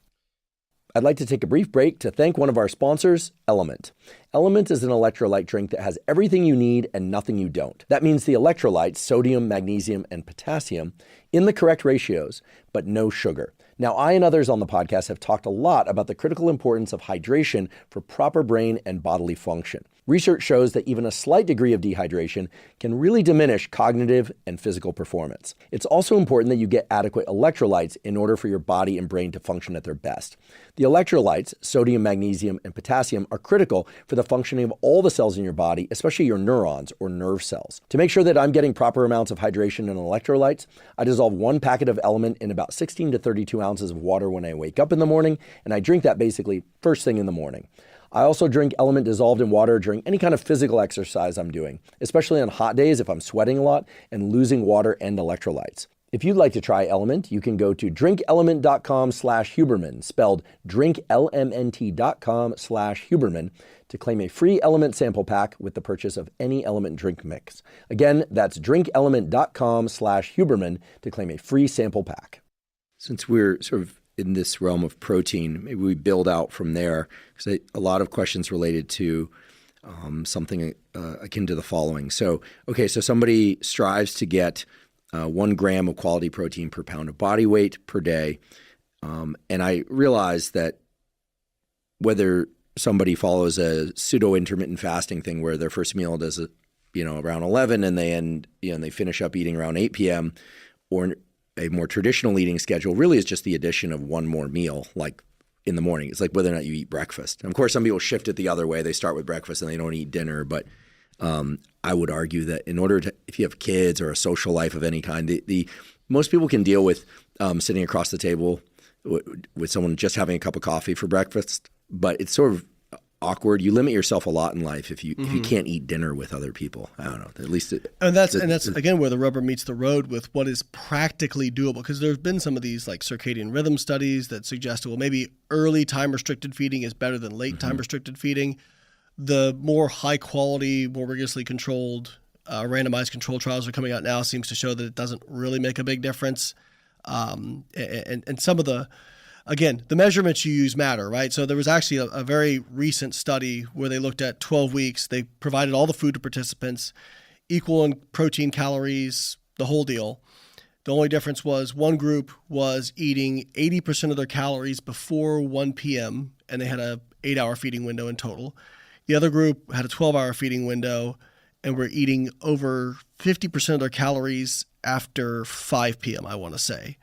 I'd like to take a brief break to thank one of our sponsors, LMNT. LMNT is an electrolyte drink that has everything you need and nothing you don't. That means the electrolytes, sodium, magnesium, and potassium, in the correct ratios, but no sugar. Now, I and others on the podcast have talked a lot about the critical importance of hydration for proper brain and bodily function. Research shows that even a slight degree of dehydration can really diminish cognitive and physical performance. It's also important that you get adequate electrolytes in order for your body and brain to function at their best. The electrolytes, sodium, magnesium, and potassium, are critical for the functioning of all the cells in your body, especially your neurons or nerve cells. To make sure that I'm getting proper amounts of hydration and electrolytes, I dissolve 1 packet of LMNT in about 16 to 32 ounces of water when I wake up in the morning, and I drink that basically first thing in the morning. I also drink LMNT dissolved in water during any kind of physical exercise I'm doing, especially on hot days if I'm sweating a lot and losing water and electrolytes. If you'd like to try LMNT, you can go to drinklmnt.com/Huberman, spelled drinklmnt.com/Huberman, to claim a free LMNT sample pack with the purchase of any LMNT drink mix. Again, that's drinklmnt.com/Huberman to claim a free sample pack. Since we're sort of in this realm of protein, maybe we build out from there, because a lot of questions related to something akin to the following. So somebody strives to get 1 gram of quality protein per pound of body weight per day. And I realize that whether somebody follows a pseudo intermittent fasting thing where their first meal does around 11 and they finish up eating around 8 p.m. or a more traditional eating schedule really is just the addition of one more meal, like in the morning. It's like whether or not you eat breakfast. And of course, some people shift it the other way. They start with breakfast and they don't eat dinner. But I would argue that in order to, if you have kids or a social life of any kind, the most people can deal with sitting across the table with someone just having a cup of coffee for breakfast. But it's sort of awkward. You limit yourself a lot in life if you can't eat dinner with other people. I don't know. At least that's again where the rubber meets the road with what is practically doable. Because there's been some of these like circadian rhythm studies that suggest, well, maybe early time restricted feeding is better than late time restricted feeding. The more high quality, more rigorously controlled, randomized control trials are coming out now seems to show that it doesn't really make a big difference. And some of the measurements you use matter, right? So there was actually a very recent study where they looked at 12 weeks. They provided all the food to participants, equal in protein, calories, the whole deal. The only difference was one group was eating 80% of their calories before 1 p.m., and they had a 8-hour feeding window in total. The other group had a 12-hour feeding window and were eating over 50% of their calories after 5 p.m., I want to say.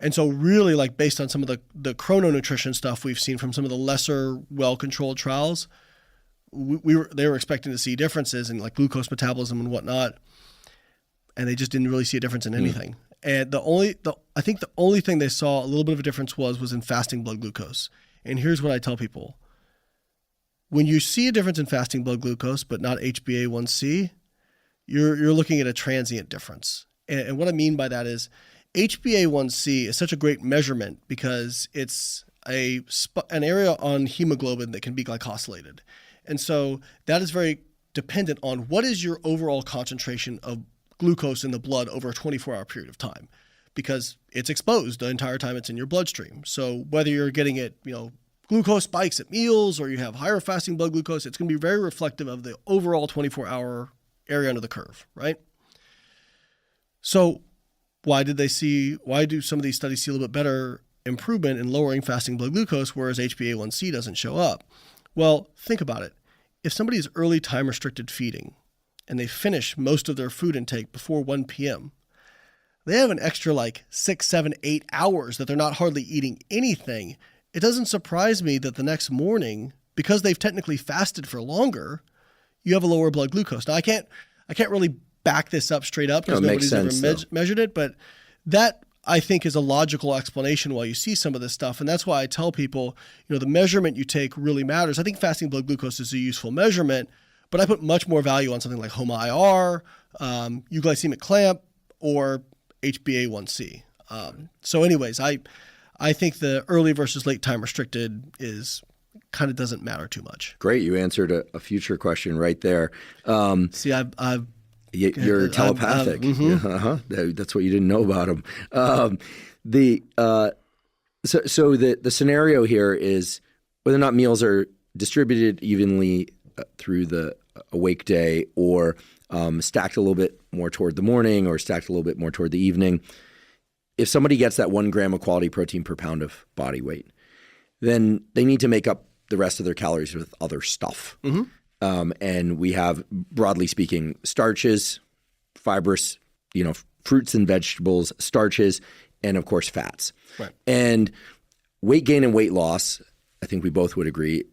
And so really, like based on some of the chrononutrition stuff we've seen from some of the lesser well-controlled trials, they were expecting to see differences in like glucose metabolism and whatnot, and they just didn't really see a difference in anything. And I think the only thing they saw a little bit of a difference was in fasting blood glucose. And here's what I tell people. When you see a difference in fasting blood glucose, but not HbA1c, you're looking at a transient difference. And what I mean by that is HbA1c is such a great measurement because it's an area on hemoglobin that can be glycosylated. And so that is very dependent on what is your overall concentration of glucose in the blood over a 24-hour period of time, because it's exposed the entire time it's in your bloodstream. So whether you're getting it, glucose spikes at meals or you have higher fasting blood glucose, it's going to be very reflective of the overall 24-hour area under the curve, right? So why do some of these studies see a little bit better improvement in lowering fasting blood glucose, whereas HbA1c doesn't show up? Well, think about it. If somebody is early time restricted feeding and they finish most of their food intake before 1 p.m., they have an extra 6, 7, 8 hours that they're not hardly eating anything. It doesn't surprise me that the next morning, because they've technically fasted for longer, you have a lower blood glucose. Now, I can't really back this up straight up because nobody's ever measured it, but that I think is a logical explanation why you see some of this stuff. And that's why I tell people, the measurement you take really matters. I think fasting blood glucose is a useful measurement, but I put much more value on something like HOMA-IR, euglycemic clamp, or HbA1c. So anyways, I think the early versus late time restricted kind of doesn't matter too much. Great. You answered a future question right there. See, you're telepathic. That's what you didn't know about him. So the scenario here is whether or not meals are distributed evenly through the awake day or stacked a little bit more toward the morning or stacked a little bit more toward the evening. If somebody gets that 1 gram of quality protein per pound of body weight, then they need to make up the rest of their calories with other stuff. And we have, broadly speaking, starches, fibrous, fruits and vegetables, starches, and of course, fats. Right. And weight gain and weight loss, I think we both would agree,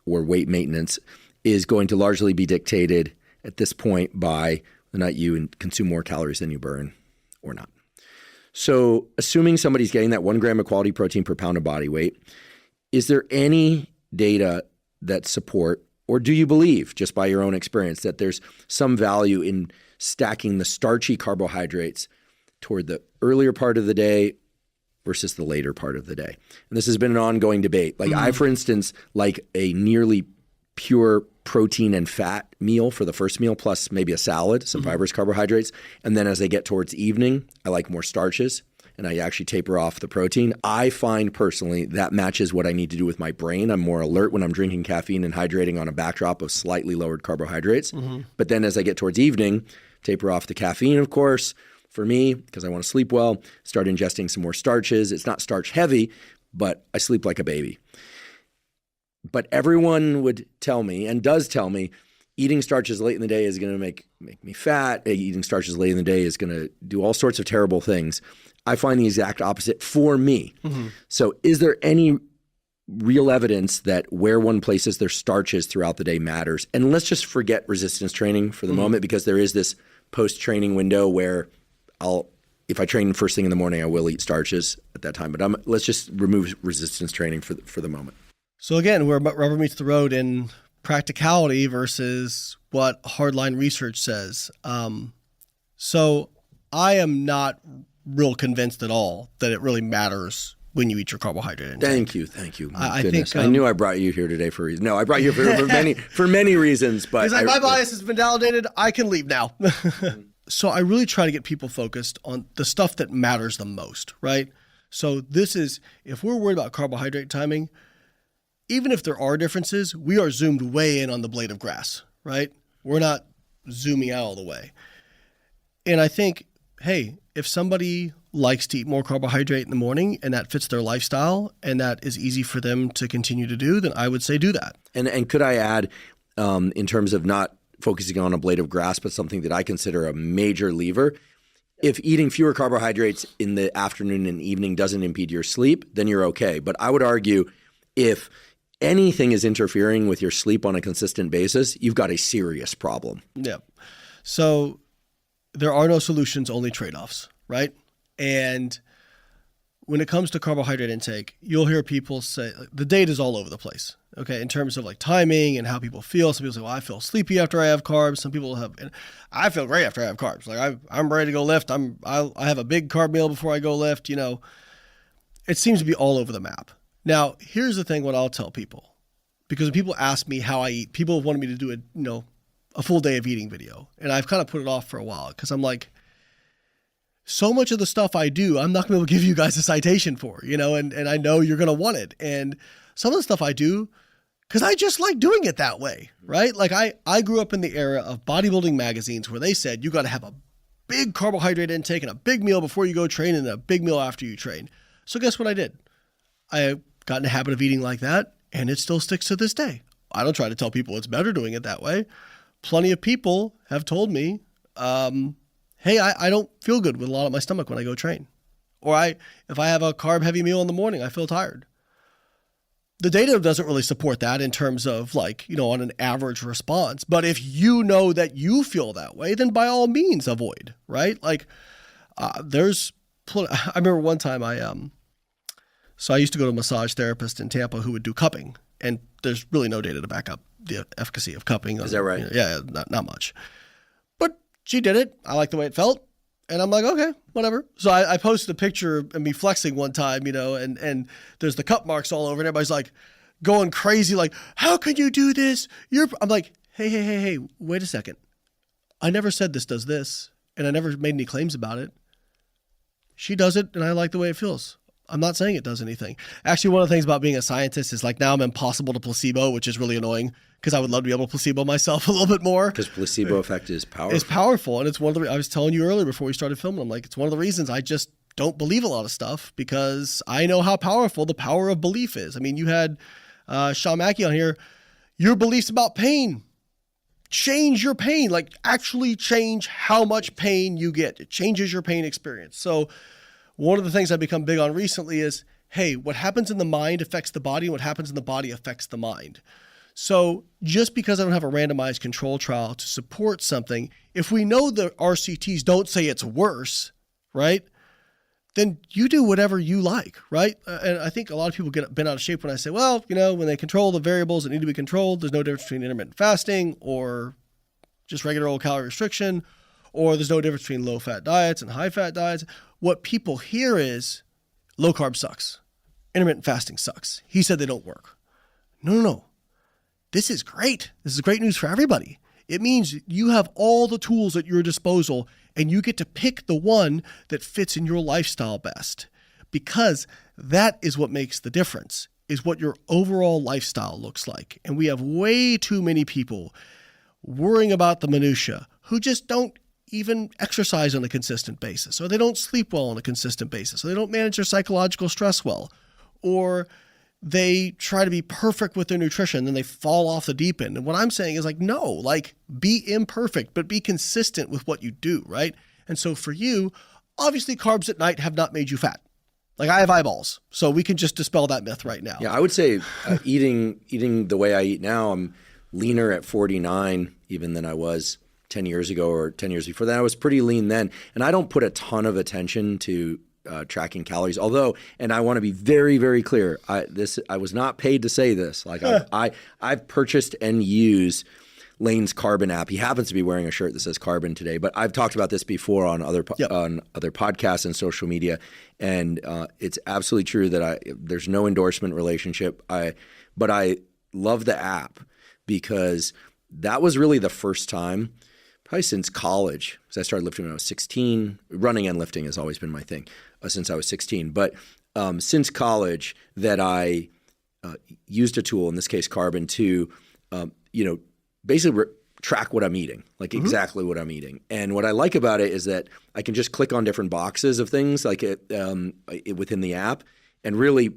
or weight maintenance, is going to largely be dictated at this point by whether or not you consume more calories than you burn or not. So assuming somebody's getting that 1 gram of quality protein per pound of body weight, is there any data that support, or do you believe, just by your own experience, that there's some value in stacking the starchy carbohydrates toward the earlier part of the day versus the later part of the day? And this has been an ongoing debate. I, for instance, like a nearly pure protein and fat meal for the first meal, plus maybe a salad, some fibrous carbohydrates. And then as I get towards evening, I like more starches and I actually taper off the protein. I find personally that matches what I need to do with my brain. I'm more alert when I'm drinking caffeine and hydrating on a backdrop of slightly lowered carbohydrates. But then as I get towards evening, taper off the caffeine, of course, for me, because I want to sleep well, start ingesting some more starches. It's not starch heavy, but I sleep like a baby. But everyone would tell me, and does tell me, eating starches late in the day is going to make me fat. Eating starches late in the day is going to do all sorts of terrible things. I find the exact opposite for me. So is there any real evidence that where one places their starches throughout the day matters? And let's just forget resistance training for the moment, because there is this post-training window where if I train first thing in the morning, I will eat starches at that time. But let's just remove resistance training for the moment. So again, where rubber meets the road in practicality versus what hardline research says. So I am not real convinced at all that it really matters when you eat your carbohydrate intake. Thank you. I think I knew I brought you here today for a reason. No, I brought you here for many reasons. But my bias has been validated. I can leave now. So I really try to get people focused on the stuff that matters the most, right? So this is, if we're worried about carbohydrate timing, even if there are differences, we are zoomed way in on the blade of grass, right? We're not zooming out all the way. And I think, hey, if somebody likes to eat more carbohydrate in the morning and that fits their lifestyle and that is easy for them to continue to do, then I would say do that. And could I add, in terms of not focusing on a blade of grass, but something that I consider a major lever, if eating fewer carbohydrates in the afternoon and evening doesn't impede your sleep, then you're okay. But I would argue if anything is interfering with your sleep on a consistent basis, you've got a serious problem. Yeah. So there are no solutions, only trade-offs, right? And when it comes to carbohydrate intake, you'll hear people say, the data is all over the place, okay, in terms of like timing and how people feel. Some people say, well, I feel sleepy after I have carbs. Some people have, and I feel great after I have carbs. Like I'm ready to go lift. I have a big carb meal before I go lift, It seems to be all over the map. Now, here's the thing, what I'll tell people, because when people ask me how I eat, people have wanted me to do a full day of eating video. And I've kind of put it off for a while because I'm like, so much of the stuff I do, I'm not going to be able to give you guys a citation for, and I know you're going to want it. And Some of the stuff I do because I just like doing it that way, right? Like I grew up in the era of bodybuilding magazines where they said you got to have a big carbohydrate intake and a big meal before you go train and a big meal after you train. So guess what I did? I got in the habit of eating like that, and it still sticks to this day. I don't try to tell people it's better doing it that way. Plenty of people have told me, hey, I don't feel good with a lot of my stomach when I go train. Or if I have a carb-heavy meal in the morning, I feel tired. The data doesn't really support that in terms of like, on an average response. But if you know that you feel that way, then by all means avoid, right? Like I remember one time so I used to go to a massage therapist in Tampa who would do cupping, and there's really no data to back up the efficacy of cupping. Is that right? Yeah, not much. But she did it. I liked the way it felt. And I'm like, okay, whatever. So I posted a picture of me flexing one time, and there's the cup marks all over, and everybody's like going crazy, like, how can you do this? I'm like, hey, wait a second. I never said this does this, and I never made any claims about it. She does it, and I like the way it feels. I'm not saying it does anything. Actually, one of the things about being a scientist is like now I'm impossible to placebo, which is really annoying because I would love to be able to placebo myself a little bit more. Because placebo effect is powerful. It's powerful. And it's one of the, I was telling you earlier before we started filming, I'm like, it's one of the reasons I just don't believe a lot of stuff because I know how powerful the power of belief is. I mean, you had Sean Mackey on here, your beliefs about pain. Change your pain, like actually change how much pain you get. It changes your pain experience. So one of the things I've become big on recently is, hey, what happens in the mind affects the body, and what happens in the body affects the mind. So just because I don't have a randomized control trial to support something, if we know the RCTs don't say it's worse, right, then you do whatever you like, right? And I think a lot of people get bent out of shape when I say, well, when they control the variables that need to be controlled, there's no difference between intermittent fasting or just regular old calorie restriction, or there's no difference between low-fat diets and high-fat diets. What people hear is low carb sucks. Intermittent fasting sucks. He said they don't work. No. This is great. This is great news for everybody. It means you have all the tools at your disposal and you get to pick the one that fits in your lifestyle best, because that is what makes the difference, is what your overall lifestyle looks like. And we have way too many people worrying about the minutia who just don't even exercise on a consistent basis, or they don't sleep well on a consistent basis, or they don't manage their psychological stress well, or they try to be perfect with their nutrition, then they fall off the deep end. And what I'm saying is like, no, like be imperfect, but be consistent with what you do, right? And so for you, obviously carbs at night have not made you fat. Like I have eyeballs, so we can just dispel that myth right now. Yeah, I would say eating the way I eat now, I'm leaner at 49 even than I was 10 years ago or 10 years before that. I was pretty lean then. And I don't put a ton of attention to tracking calories. Although, and I want to be very, very clear, I was not paid to say this. Like I've purchased and use Layne's Carbon app. He happens to be wearing a shirt that says Carbon today, but I've talked about this before on other podcasts and social media. And it's absolutely true that there's no endorsement relationship. But I love the app because that was really the first time, probably since college, because I started lifting when I was 16. Running and lifting has always been my thing since I was 16. But since college, that I used a tool, in this case Carbon, to basically track what I'm eating, like exactly what I'm eating. And what I like about it is that I can just click on different boxes of things like within the app, and really,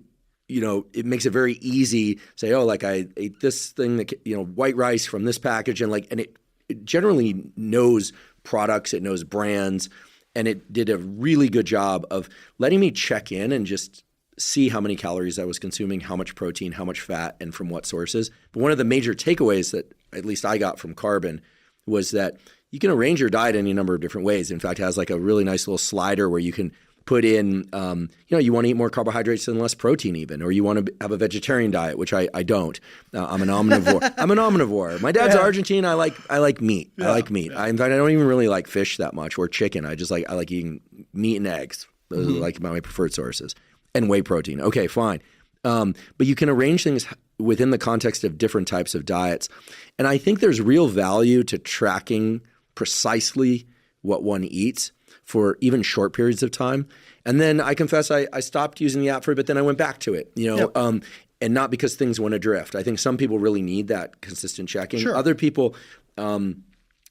it makes it very easy. Say, oh, like I ate this thing that white rice from this package, and it generally knows products, it knows brands, and it did a really good job of letting me check in and just see how many calories I was consuming, how much protein, how much fat, and from what sources. But one of the major takeaways that at least I got from Carbon was that you can arrange your diet any number of different ways. In fact, it has like a really nice little slider where you can put in, you want to eat more carbohydrates and less protein even, or you want to have a vegetarian diet, which I don't. I'm an omnivore. I'm an omnivore. My dad's Argentine. I like meat. Yeah. I like meat. In fact, I don't even really like fish that much or chicken. I like eating meat and eggs. Those are like my preferred sources. And whey protein. Okay, fine. But you can arrange things within the context of different types of diets. And I think there's real value to tracking precisely what one eats for even short periods of time. And then I confess I stopped using the app for it, but then I went back to it. and not because things went adrift. I think some people really need that consistent checking. Sure. Other people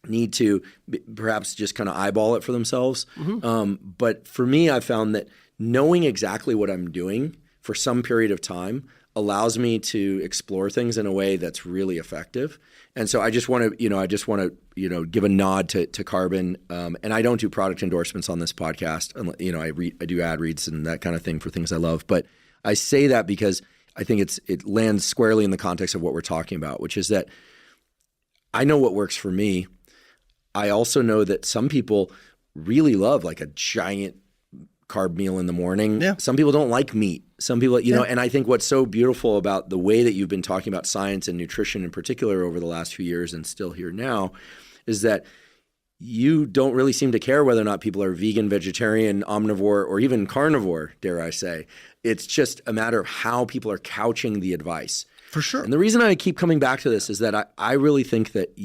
need to perhaps just kind of eyeball it for themselves. But for me, I found that knowing exactly what I'm doing for some period of time allows me to explore things in a way that's really effective. And so I just want to, give a nod to Carbon. And I don't do product endorsements on this podcast. I do ad reads and that kind of thing for things I love. But I say that because I think it lands squarely in the context of what we're talking about, which is that I know what works for me. I also know that some people really love like a giant carb meal in the morning. Yeah. Some people don't like meat. Some people, and I think what's so beautiful about the way that you've been talking about science and nutrition in particular over the last few years and still here now is that you don't really seem to care whether or not people are vegan, vegetarian, omnivore, or even carnivore, dare I say. It's just a matter of how people are couching the advice. For sure. And the reason I keep coming back to this is that I really think that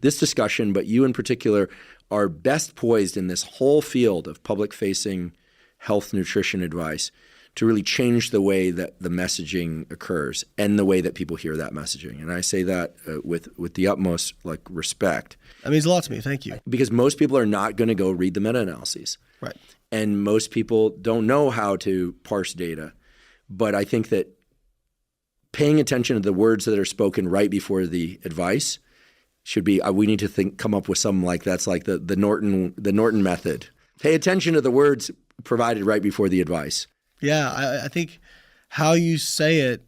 this discussion, but you in particular, are best poised in this whole field of public-facing health nutrition advice to really change the way that the messaging occurs and the way that people hear that messaging. And I say that with the utmost respect. That means a lot to me. Thank you. Because most people are not going to go read the meta-analyses. Right. And most people don't know how to parse data. But I think that paying attention to the words that are spoken right before the advice should be, we need to come up with something like that's like the Norton method. Pay attention to the words provided right before the advice. Yeah, I think how you say it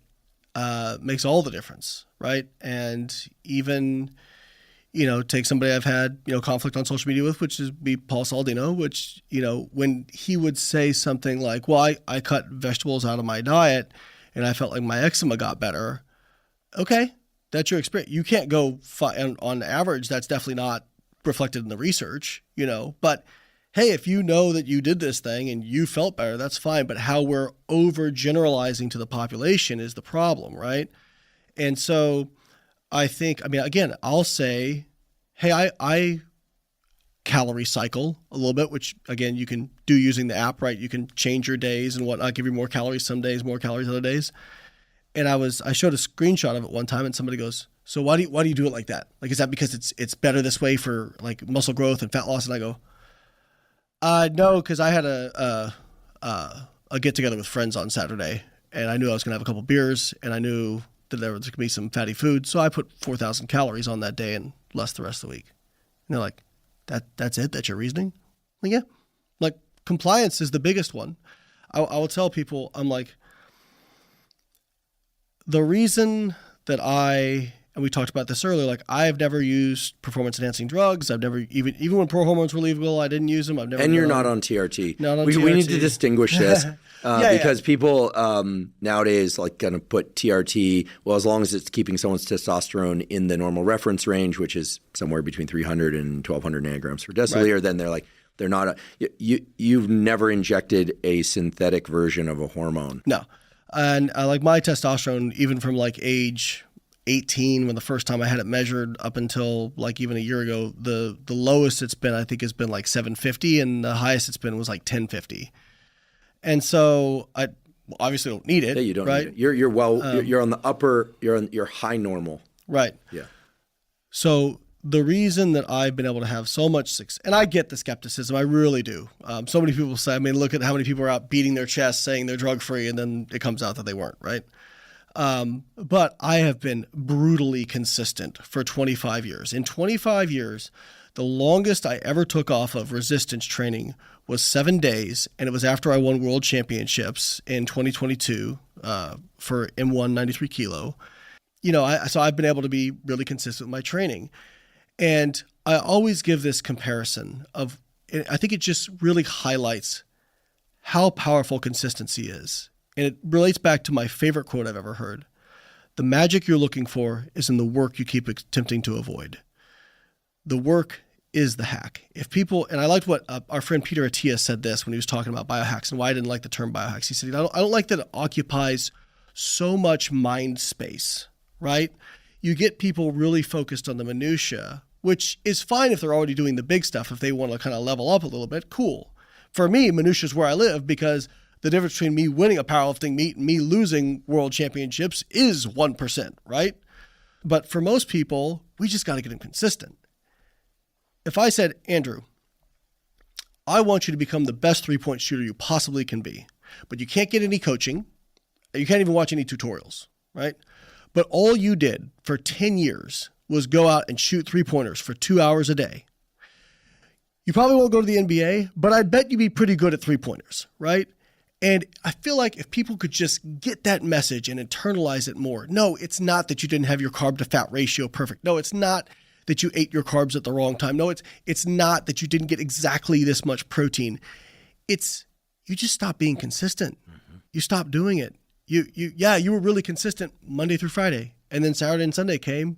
makes all the difference, right? And even, take somebody I've had, conflict on social media with, which is Paul Saldino, which, when he would say something like, well, I cut vegetables out of my diet and I felt like my eczema got better. Okay, that's your experience. You can't go on average. That's definitely not reflected in the research, but hey, if you know that you did this thing and you felt better, that's fine. But how we're overgeneralizing to the population is the problem, right? And so I think, again, I'll say, hey, I calorie cycle a little bit, which again, you can do using the app, right? You can change your days and whatnot, give you more calories some days, more calories other days. And I showed a screenshot of it one time and somebody goes, so why do you do it like that? Like, is that because it's better this way for like muscle growth and fat loss? And I go, no, because I had a get together with friends on Saturday, and I knew I was going to have a couple beers, and I knew that there was going to be some fatty food, so I put 4,000 calories on that day and less the rest of the week. And they're like, that's it? That's your reasoning? I'm like, yeah. Like, compliance is the biggest one. I will tell people, I'm like, the reason that and we talked about this earlier, like I've never used performance-enhancing drugs. I've never, even when pro-hormones were legal, I didn't use them. I've never. And you're not on TRT. Not on TRT. We need to distinguish this because people nowadays kind of put TRT, well, as long as it's keeping someone's testosterone in the normal reference range, which is somewhere between 300 and 1,200 nanograms per deciliter, then they're not you've never injected a synthetic version of a hormone. No. And like my testosterone, even from like age 18, when the first time I had it measured up until like even a year ago, the lowest it's been, I think, has been like 750, and the highest it's been was like 1050. And so I obviously don't need it. Yeah, you don't right? need it. You're on the upper, you're high normal. Right. Yeah. So the reason that I've been able to have so much success, and I get the skepticism, I really do. So many people say, look at how many people are out beating their chest saying they're drug free, and then it comes out that they weren't, right? But I have been brutally consistent for 25 years. In 25 years, the longest I ever took off of resistance training was 7 days, and it was after I won world championships in 2022 for M1 93 kilo. So I've been able to be really consistent with my training. And I always give this comparison of, I think it just really highlights how powerful consistency is. And it relates back to my favorite quote I've ever heard. The magic you're looking for is in the work you keep attempting to avoid. The work is the hack. If people, and I liked what our friend Peter Attia said this when he was talking about biohacks and why I didn't like the term biohacks. He said, I don't like that it occupies so much mind space, right? You get people really focused on the minutia, which is fine if they're already doing the big stuff. If they want to kind of level up a little bit, cool. For me, minutia is where I live because the difference between me winning a powerlifting meet and me losing world championships is 1%, right? But for most people, we just got to get them consistent. If I said, Andrew, I want you to become the best 3-point shooter you possibly can be, but you can't get any coaching. You can't even watch any tutorials, right? But all you did for 10 years was go out and shoot 3-pointers for 2 hours a day. You probably won't go to the NBA, but I bet you'd be pretty good at 3-pointers, right? And I feel like if people could just get that message and internalize it more. No, it's not that you didn't have your carb to fat ratio perfect. No, it's not that you ate your carbs at the wrong time. No, it's not that you didn't get exactly this much protein. It's you just stopped being consistent. Mm-hmm. You stopped doing it. You were really consistent Monday through Friday, and then Saturday and Sunday came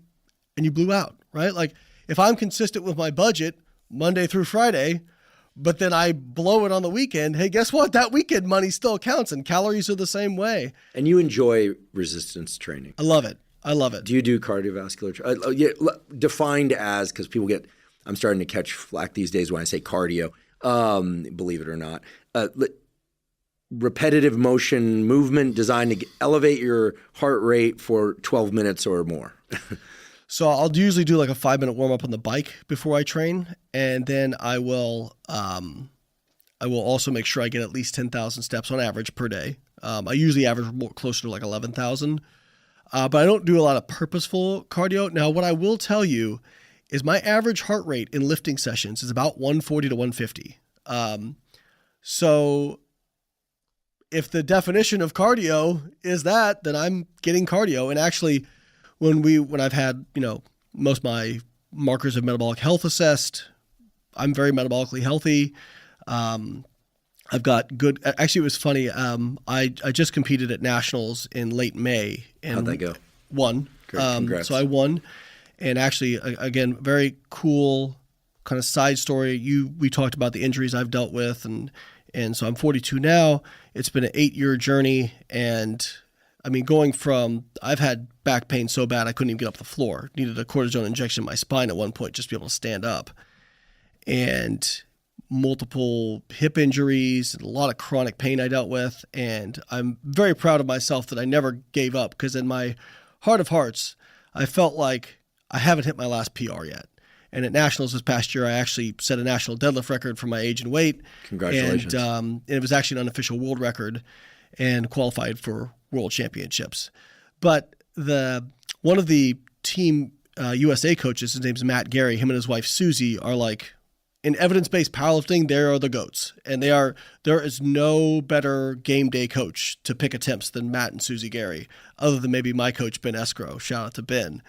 and you blew out, right? Like if I'm consistent with my budget Monday through Friday, but then I blow it on the weekend, hey, guess what? That weekend money still counts, and calories are the same way. And you enjoy resistance training. I love it. Do you do cardiovascular? Defined as, because people get, I'm starting to catch flack these days when I say cardio, believe it or not. Repetitive motion movement designed to elevate your heart rate for 12 minutes or more. So I'll usually do like a 5-minute warm up on the bike before I train. And then I will also make sure I get at least 10,000 steps on average per day. I usually average more closer to like 11,000. But I don't do a lot of purposeful cardio. Now, what I will tell you is my average heart rate in lifting sessions is about 140 to 150. So if the definition of cardio is that, then I'm getting cardio. And actually, when I've had, most of my markers of metabolic health assessed, I'm very metabolically healthy. I've got good, actually it was funny. I just competed at nationals in late May. And how'd that go? Won. Great, congrats. So I won. And actually, again, very cool kind of side story. We talked about the injuries I've dealt with. And so I'm 42 now. It's been an 8-year journey. And I mean, going from, I've had back pain so bad I couldn't even get up the floor. Needed a cortisone injection in my spine at one point just to be able to stand up. And multiple hip injuries, and a lot of chronic pain I dealt with. And I'm very proud of myself that I never gave up, because in my heart of hearts, I felt like I haven't hit my last PR yet. And at nationals this past year, I actually set a national deadlift record for my age and weight. Congratulations. And it was actually an unofficial world record and qualified for world championships. But one of the team USA coaches, his name's Matt Gary, him and his wife Susie are like, in evidence-based powerlifting, they are the GOATs. And there is no better game day coach to pick attempts than Matt and Susie Gary, other than maybe my coach, Ben Escrow. Shout out to Ben.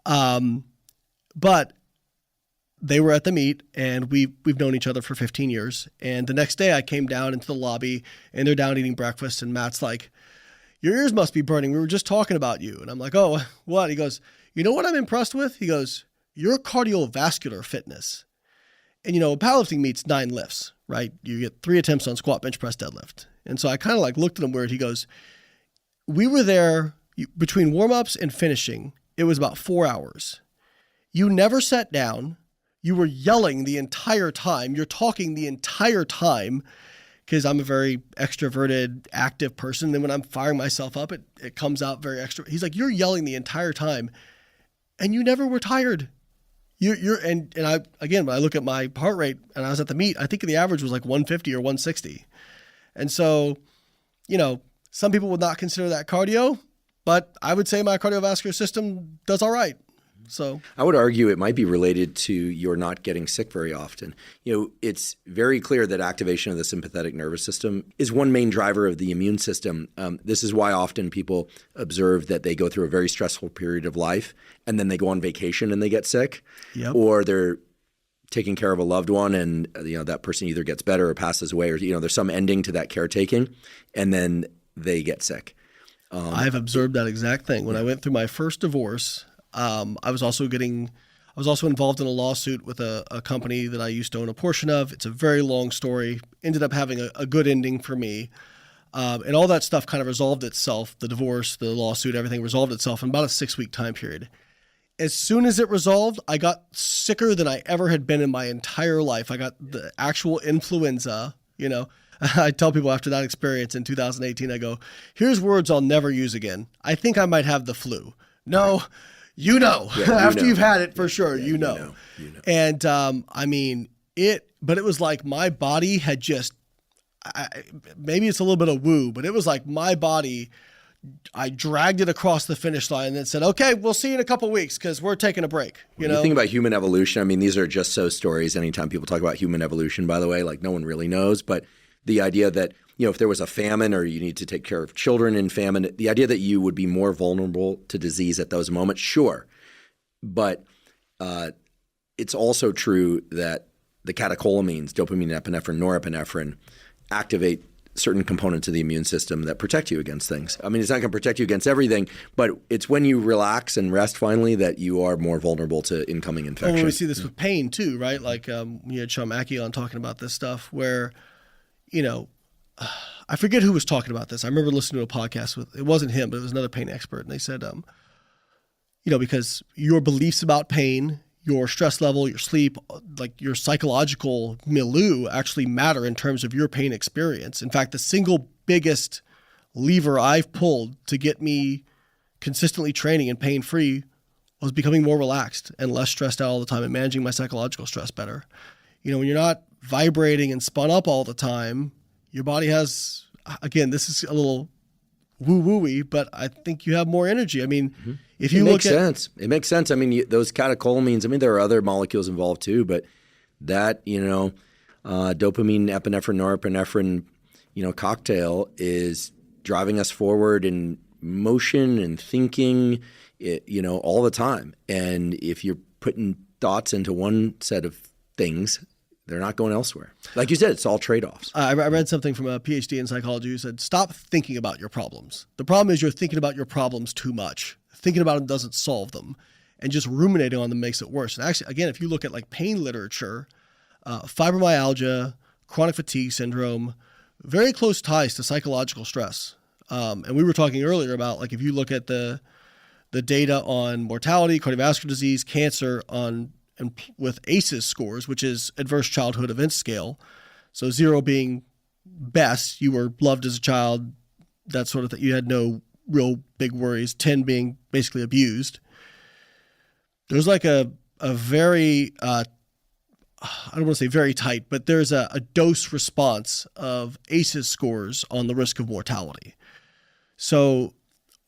But they were at the meet, and we've known each other for 15 years. And the next day I came down into the lobby, and they're down eating breakfast, and Matt's like, your ears must be burning. We were just talking about you. And I'm like, oh, what? He goes, you know what I'm impressed with? He goes, your cardiovascular fitness. And, a powerlifting meet's 9 lifts, right? You get 3 attempts on squat, bench press, deadlift. And so I kind of like looked at him weird. He goes, we were there between warm-ups and finishing. It was about 4 hours. You never sat down. You were yelling the entire time. You're talking the entire time, because I'm a very extroverted, active person. Then when I'm firing myself up, it comes out very extra. He's like, you're yelling the entire time, and you never were tired. And I, again, when I look at my heart rate and I was at the meet, I think the average was like 150 or 160. And so, some people would not consider that cardio, but I would say my cardiovascular system does all right. So I would argue it might be related to your not getting sick very often. It's very clear that activation of the sympathetic nervous system is one main driver of the immune system. This is why often people observe that they go through a very stressful period of life, and then they go on vacation and they get sick. Yep. Or they're taking care of a loved one, and that person either gets better or passes away, or there's some ending to that caretaking, and then they get sick. I've observed that exact thing. When I went through my first divorce, I was also involved in a lawsuit with a company that I used to own a portion of. It's a very long story. Ended up having a good ending for me. And all that stuff kind of resolved itself. The divorce, the lawsuit, everything resolved itself in about a 6-week time period. As soon as it resolved, I got sicker than I ever had been in my entire life. I got the actual influenza, I tell people after that experience in 2018, I go, here's words I'll never use again. I think I might have the flu. No, you know, after you've had it for sure, you know. And I mean, but it was like my body had just, maybe it's a little bit of woo, but it was like my body, I dragged it across the finish line and then said, okay, we'll see you in a couple of weeks because we're taking a break. You know? You think about human evolution. I mean, these are just so stories. Anytime people talk about human evolution, by the way, like no one really knows. But the idea that, you know, if there was a famine or you need to take care of children in famine, the idea that you would be more vulnerable to disease at those moments, sure. But it's also true that the catecholamines, dopamine, epinephrine, norepinephrine, activate certain components of the immune system that protect you against things. I mean, it's not going to protect you against everything, but it's when you relax and rest finally that you are more vulnerable to incoming infection. Well, we see this with pain too, right? Like you had Sean Mackey on talking about this stuff where, you know, I forget who was talking about this. I remember listening to a podcast with, it wasn't him, but it was another pain expert. And they said, you know, because your beliefs about pain, your stress level, your sleep, like your psychological milieu actually matter in terms of your pain experience. In fact, the single biggest lever I've pulled to get me consistently training and pain-free was becoming more relaxed and less stressed out all the time and managing my psychological stress better. You know, when you're not vibrating and spun up all the time, your body has, again, this is a little woo-woo-y, but I think you have more energy. I mean, if you look at... It makes sense. I mean, those catecholamines, I mean, there are other molecules involved too, but that, you know, dopamine, epinephrine, norepinephrine, you know, cocktail is driving us forward in motion and thinking, you know, all the time. And if you're putting thoughts into one set of things, they're not going elsewhere. Like you said, it's all trade-offs. I read something from a Ph.D. in psychology who said, stop thinking about your problems. The problem is you're thinking about your problems too much. Thinking about them doesn't solve them. And just ruminating on them makes it worse. And actually, again, if you look at like pain literature, fibromyalgia, chronic fatigue syndrome, very close ties to psychological stress. And we were talking earlier about like if you look at the data on mortality, cardiovascular disease, cancer and with ACEs scores, which is Adverse Childhood Event Scale. So 0 being best, you were loved as a child, that sort of thing. You had no real big worries. 10 being basically abused. There's like a very, I don't want to say very tight, but there's a dose response of ACEs scores on the risk of mortality. So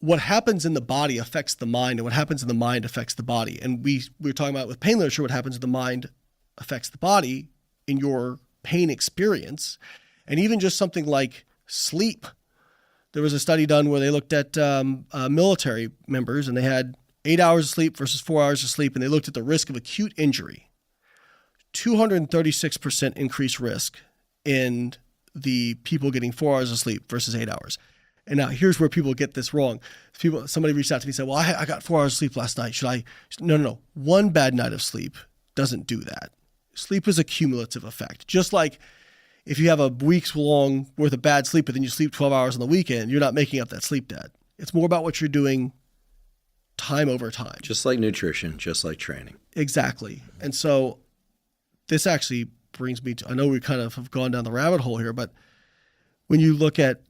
what happens in the body affects the mind, and what happens in the mind affects the body. And we were talking about with pain literature, what happens in the mind affects the body in your pain experience. And even just something like sleep. There was a study done where they looked at military members, and they had 8 hours of sleep versus 4 hours of sleep, and they looked at the risk of acute injury. 236% increased risk in the people getting 4 hours of sleep versus 8 hours. And now here's where people get this wrong. Somebody reached out to me and said, well, I got 4 hours of sleep last night. Should I? No. One bad night of sleep doesn't do that. Sleep is a cumulative effect. Just like if you have a week's long worth of bad sleep, but then you sleep 12 hours on the weekend, you're not making up that sleep debt. It's more about what you're doing time over time. Just like nutrition, just like training. Exactly. And so this actually brings me to, I know we kind of have gone down the rabbit hole here, but when you look at,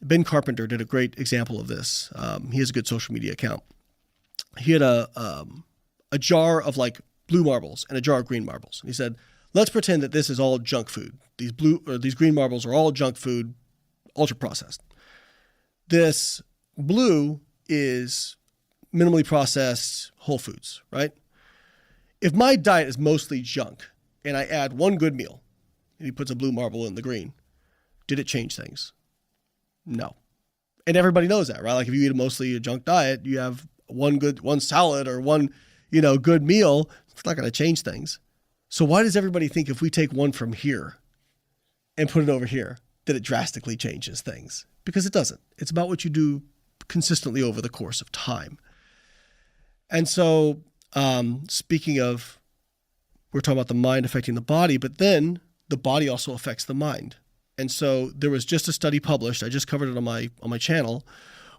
Ben Carpenter did a great example of this. He has a good social media account. He had a jar of like blue marbles and a jar of green marbles. And he said, let's pretend that this is all junk food. These green marbles are all junk food, ultra processed. This blue is minimally processed whole foods, right? If my diet is mostly junk and I add one good meal and he puts a blue marble in the green, did it change things? No. And everybody knows that, right? Like if you eat mostly a junk diet, you have one salad or one, good meal, it's not going to change things. So why does everybody think if we take one from here and put it over here, that it drastically changes things? Because it doesn't. It's about what you do consistently over the course of time. And so speaking of, we're talking about the mind affecting the body, but then the body also affects the mind. And so there was just a study published, I just covered it on my channel,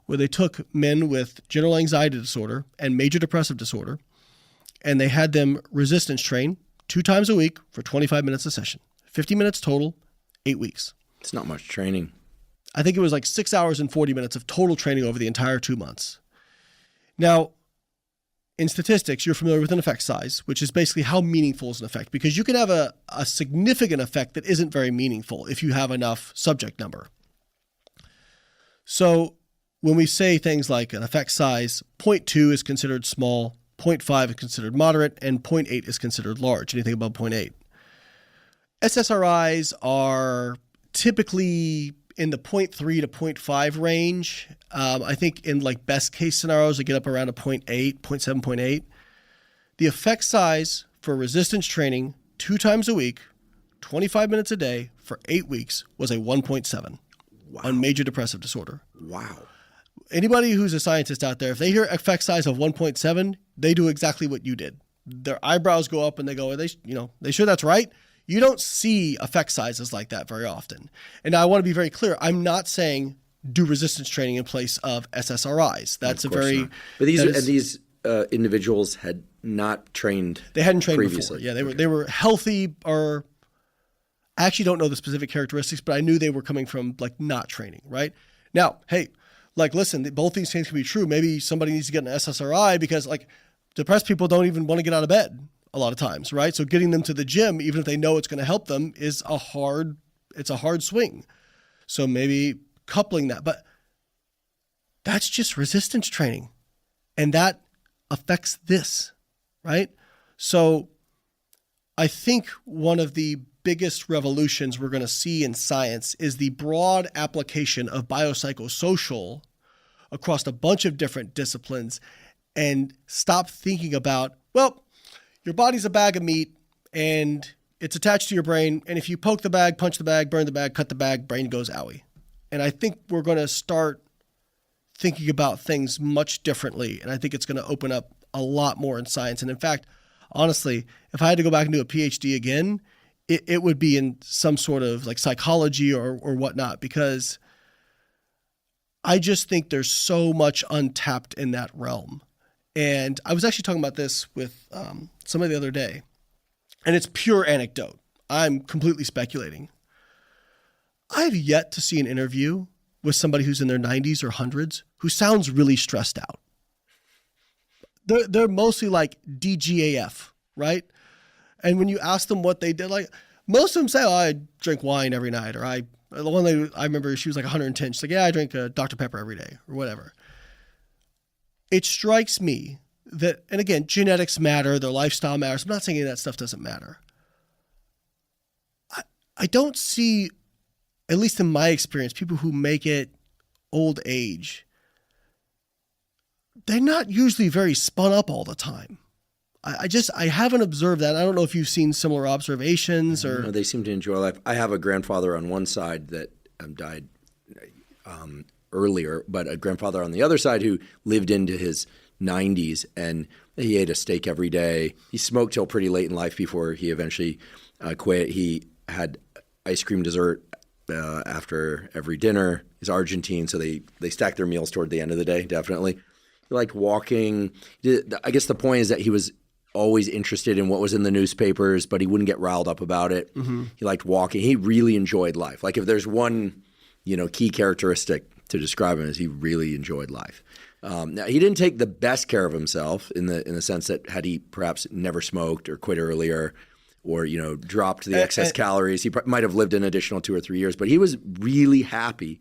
where they took men with general anxiety disorder and major depressive disorder, and they had them resistance train 2 times a week for 25 minutes a session, 50 minutes total, 8 weeks. It's not much training. I think it was like 6 hours and 40 minutes of total training over the entire 2 months. Now, in statistics, you're familiar with an effect size, which is basically how meaningful is an effect, because you can have a significant effect that isn't very meaningful if you have enough subject number. So when we say things like an effect size, 0.2 is considered small, 0.5 is considered moderate, and 0.8 is considered large, anything above 0.8. SSRIs are typically in the 0.3 to 0.5 range. I think in like best case scenarios, they get up around a 0.8, 0.7, 0.8. The effect size for resistance training 2 times a week, 25 minutes a day for 8 weeks was a 1.7 on major depressive disorder. Wow. Anybody who's a scientist out there, if they hear effect size of 1.7, they do exactly what you did. Their eyebrows go up and they go, they sure that's right? You don't see effect sizes like that very often. And I want to be very clear. I'm not saying do resistance training in place of SSRIs. That's a very... Not. But these individuals had not trained. They hadn't trained previously. before. Yeah, they were healthy, or I actually don't know the specific characteristics, but I knew they were coming from like not training, right? Now, hey, like listen, both these things can be true. Maybe somebody needs to get an SSRI because like depressed people don't even want to get out of bed a lot of times, right? So getting them to the gym, even if they know it's going to help them, is a hard swing. So maybe coupling that, but that's just resistance training, and that affects this, right? So I think one of the biggest revolutions we're going to see in science is the broad application of biopsychosocial across a bunch of different disciplines, and stop thinking about, well, your body's a bag of meat and it's attached to your brain. And if you poke the bag, punch the bag, burn the bag, cut the bag, brain goes owie. And I think we're going to start thinking about things much differently. And I think it's going to open up a lot more in science. And in fact, honestly, if I had to go back and do a Ph.D. again, it would be in some sort of like psychology or whatnot, because I just think there's so much untapped in that realm. And I was actually talking about this with somebody the other day, and it's pure anecdote. I'm completely speculating. I've yet to see an interview with somebody who's in their 90s or hundreds who sounds really stressed out. They're mostly like DGAF, right? And when you ask them what they did, like most of them say, oh, I drink wine every night, or the one I remember, she was like 110. She's like, yeah, I drink Dr. Pepper every day, or whatever. It strikes me that, and again, genetics matter, their lifestyle matters. I'm not saying any of that stuff doesn't matter. I don't see, at least in my experience, people who make it old age, they're not usually very spun up all the time. I haven't observed that. I don't know if you've seen similar observations or... No, they seem to enjoy life. I have a grandfather on one side that died earlier, but a grandfather on the other side who lived into his 90s, and he ate a steak every day. He smoked till pretty late in life before he eventually quit. He had ice cream dessert after every dinner. He's Argentine, so they stack their meals toward the end of the day, definitely. He liked walking. I guess the point is that he was always interested in what was in the newspapers, but he wouldn't get riled up about it. Mm-hmm. He liked walking. He really enjoyed life. Like if there's one, key characteristic to describe him, is he really enjoyed life. Now, he didn't take the best care of himself in the sense that had he perhaps never smoked or quit earlier, or dropped the excess calories, he might have lived an additional 2 or 3 years. But he was really happy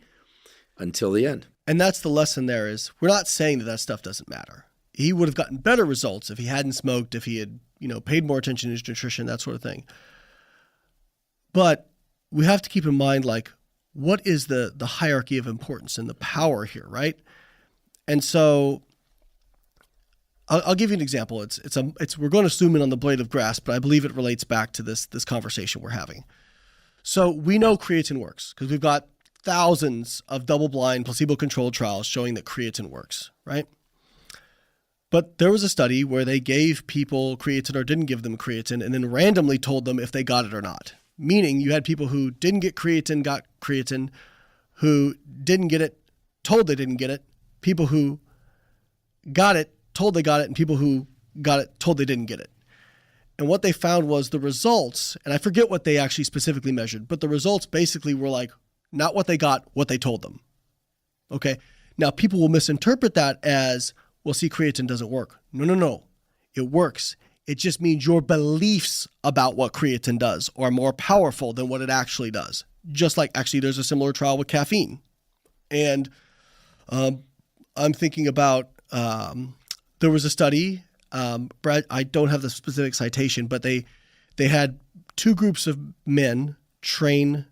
until the end. And that's the lesson there is, we're not saying that stuff doesn't matter. He would have gotten better results if he hadn't smoked, if he had, paid more attention to his nutrition, that sort of thing. But we have to keep in mind, like, what is the hierarchy of importance and the power here, right? And so I'll give you an example. We're going to zoom in on the blade of grass, but I believe it relates back to this conversation we're having. So we know creatine works because we've got thousands of double-blind, placebo-controlled trials showing that creatine works, right? But there was a study where they gave people creatine or didn't give them creatine, and then randomly told them if they got it or not. Meaning you had people who didn't get creatine, got creatine, who didn't get it, told they didn't get it, people who got it, told they got it, and people who got it, told they didn't get it. And what they found was the results, and I forget what they actually specifically measured, but the results basically were like not what they got, what they told them. Okay. Now people will misinterpret that as, well, see, creatine doesn't work. No. It works. It just means your beliefs about what creatine does are more powerful than what it actually does. Just like actually there's a similar trial with caffeine. And I'm thinking about, there was a study, Brad, I don't have the specific citation, but they had two groups of men train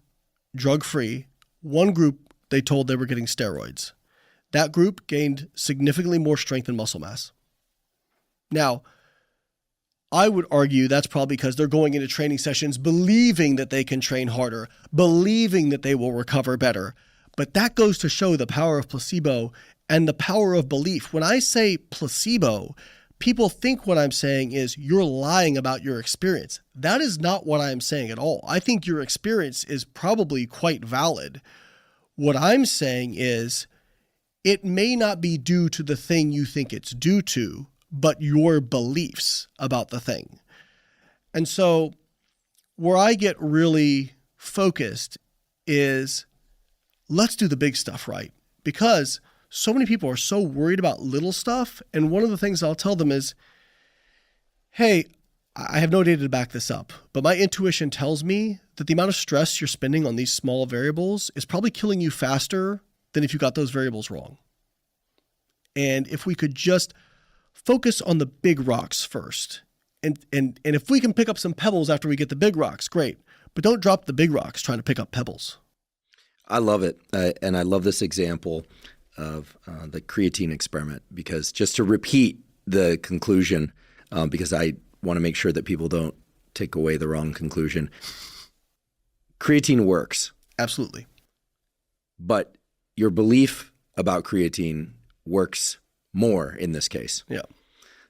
drug-free. One group, they told they were getting steroids. That group gained significantly more strength and muscle mass. Now, I would argue that's probably because they're going into training sessions believing that they can train harder, believing that they will recover better. But that goes to show the power of placebo and the power of belief. When I say placebo, people think what I'm saying is you're lying about your experience. That is not what I'm saying at all. I think your experience is probably quite valid. What I'm saying is it may not be due to the thing you think it's due to, but your beliefs about the thing. And so where I get really focused is let's do the big stuff right, because so many people are so worried about little stuff. And one of the things I'll tell them is, hey, I have no data to back this up, but my intuition tells me that the amount of stress you're spending on these small variables is probably killing you faster than if you got those variables wrong. And if we could just focus on the big rocks first, and if we can pick up some pebbles after we get the big rocks, great. But don't drop the big rocks trying to pick up pebbles. I love it. And I love this example of the creatine experiment, because just to repeat the conclusion, because I want to make sure that people don't take away the wrong conclusion. Creatine works. Absolutely. But your belief about creatine works more in this case. Yeah.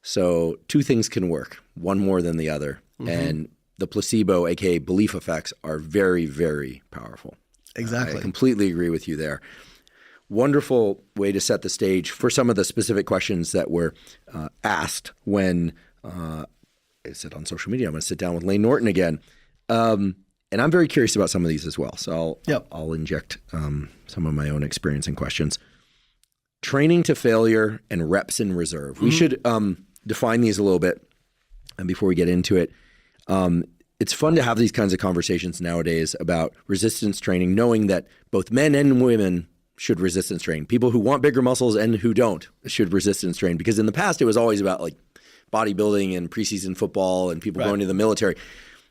So two things can work, one more than the other. Mm-hmm. And the placebo, aka belief effects, are very, very powerful. Exactly. I completely agree with you there. Wonderful way to set the stage for some of the specific questions that were asked when I said on social media, I'm going to sit down with Layne Norton again. And I'm very curious about some of these as well. So I'll inject some of my own experience and questions. Training to failure and reps in reserve. Mm-hmm. We should define these a little bit. And before we get into it, it's fun to have these kinds of conversations nowadays about resistance training, knowing that both men and women should resistance train. People who want bigger muscles and who don't should resistance train. Because in the past, it was always about like bodybuilding and preseason football and people going to the military.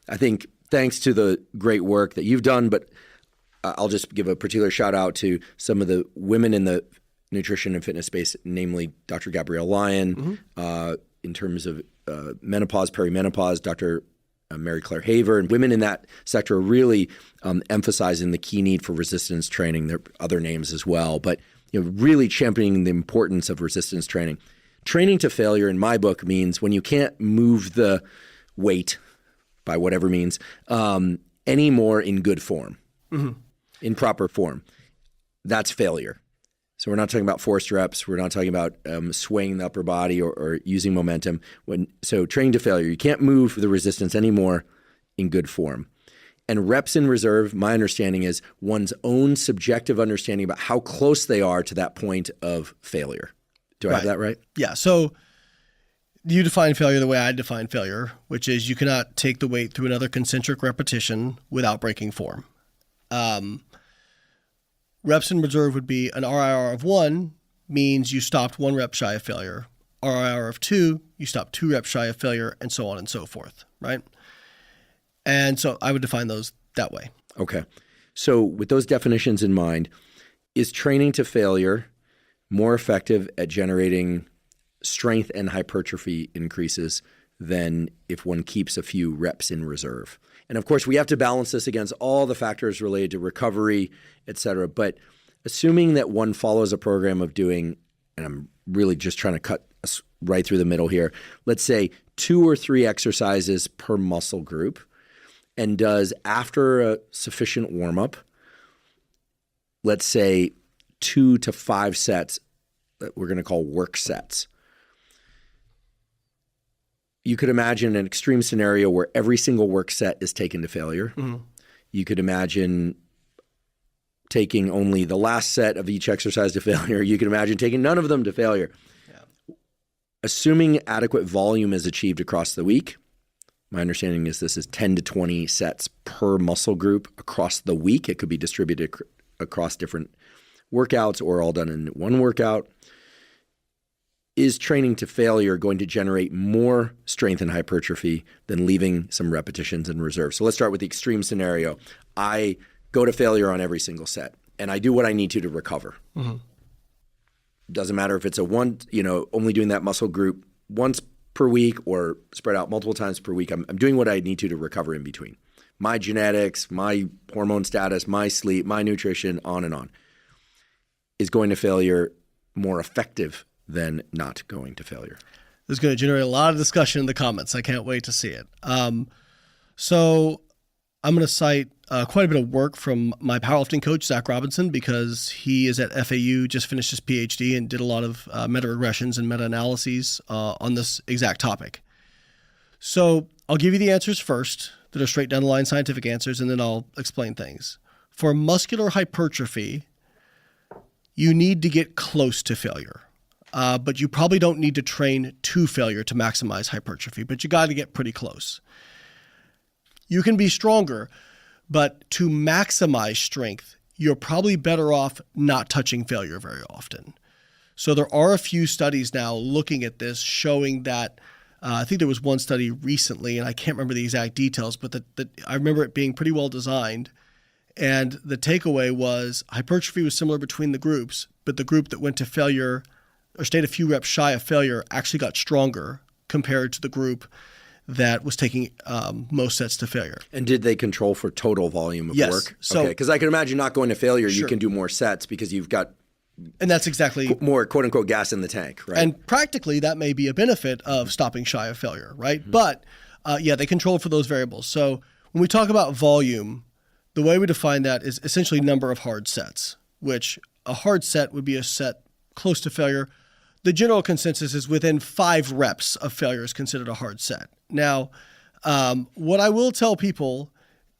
I think thanks to the great work that you've done, but I'll just give a particular shout out to some of the women in the nutrition and fitness space, namely Dr. Gabrielle Lyon, in terms of menopause, perimenopause, Dr. Mary Claire Haver, and women in that sector are really emphasizing the key need for resistance training. There are other names as well, but really championing the importance of resistance training. Training to failure in my book means when you can't move the weight by whatever means anymore in good form, in proper form. That's failure. So we're not talking about forced reps. We're not talking about swaying the upper body or using momentum. So training to failure, you can't move the resistance anymore in good form. And reps in reserve, my understanding is one's own subjective understanding about how close they are to that point of failure. Do I have that right? Yeah. So you define failure the way I define failure, which is you cannot take the weight through another concentric repetition without breaking form. Reps in reserve would be an RIR of 1 means you stopped 1 rep shy of failure. RIR of 2, you stopped 2 reps shy of failure, and so on and so forth, right? And so I would define those that way. Okay. So with those definitions in mind, is training to failure more effective at generating strength and hypertrophy increases than if one keeps a few reps in reserve? And of course, we have to balance this against all the factors related to recovery, et cetera. But assuming that one follows a program of doing, and I'm really just trying to cut us right through the middle here, let's say 2 or 3 exercises per muscle group, and does, after a sufficient warm-up, let's say 2 to 5 sets that we're going to call work sets. You could imagine an extreme scenario where every single work set is taken to failure. Mm-hmm. You could imagine taking only the last set of each exercise to failure. You can imagine taking none of them to failure. Yeah. Assuming adequate volume is achieved across the week, my understanding is this is 10 to 20 sets per muscle group across the week. It could be distributed across different workouts or all done in one workout. Is training to failure going to generate more strength and hypertrophy than leaving some repetitions in reserve? So let's start with the extreme scenario. I go to failure on every single set, and I do what I need to recover. Mm-hmm. Doesn't matter if it's only doing that muscle group once per week or spread out multiple times per week. I'm doing what I need to recover in between. My genetics, my hormone status, my sleep, my nutrition, on and on. Is going to failure more effective than not going to failure? This is going to generate a lot of discussion in the comments. I can't wait to see it. So I'm going to cite quite a bit of work from my powerlifting coach, Zach Robinson, because he is at FAU, just finished his Ph.D. and did a lot of meta-regressions and meta-analyses on this exact topic. So I'll give you the answers first that are straight down the line scientific answers, and then I'll explain things. For muscular hypertrophy, you need to get close to failure. But you probably don't need to train to failure to maximize hypertrophy, but you got to get pretty close. You can be stronger, but to maximize strength, you're probably better off not touching failure very often. So there are a few studies now looking at this showing that I think there was one study recently, and I can't remember the exact details, but I remember it being pretty well designed. And the takeaway was hypertrophy was similar between the groups, but the group that went to failure or stayed a few reps shy of failure actually got stronger compared to the group that was taking most sets to failure. And did they control for total volume of work? So, okay, because I can imagine not going to failure, sure. You can do more sets because you've got and that's exactly more quote unquote gas in the tank, right? And practically that may be a benefit of stopping shy of failure, right? Mm-hmm. But they control for those variables. So when we talk about volume, the way we define that is essentially number of hard sets, which a hard set would be a set close to failure. The general consensus is within 5 reps of failure is considered a hard set. Now, what I will tell people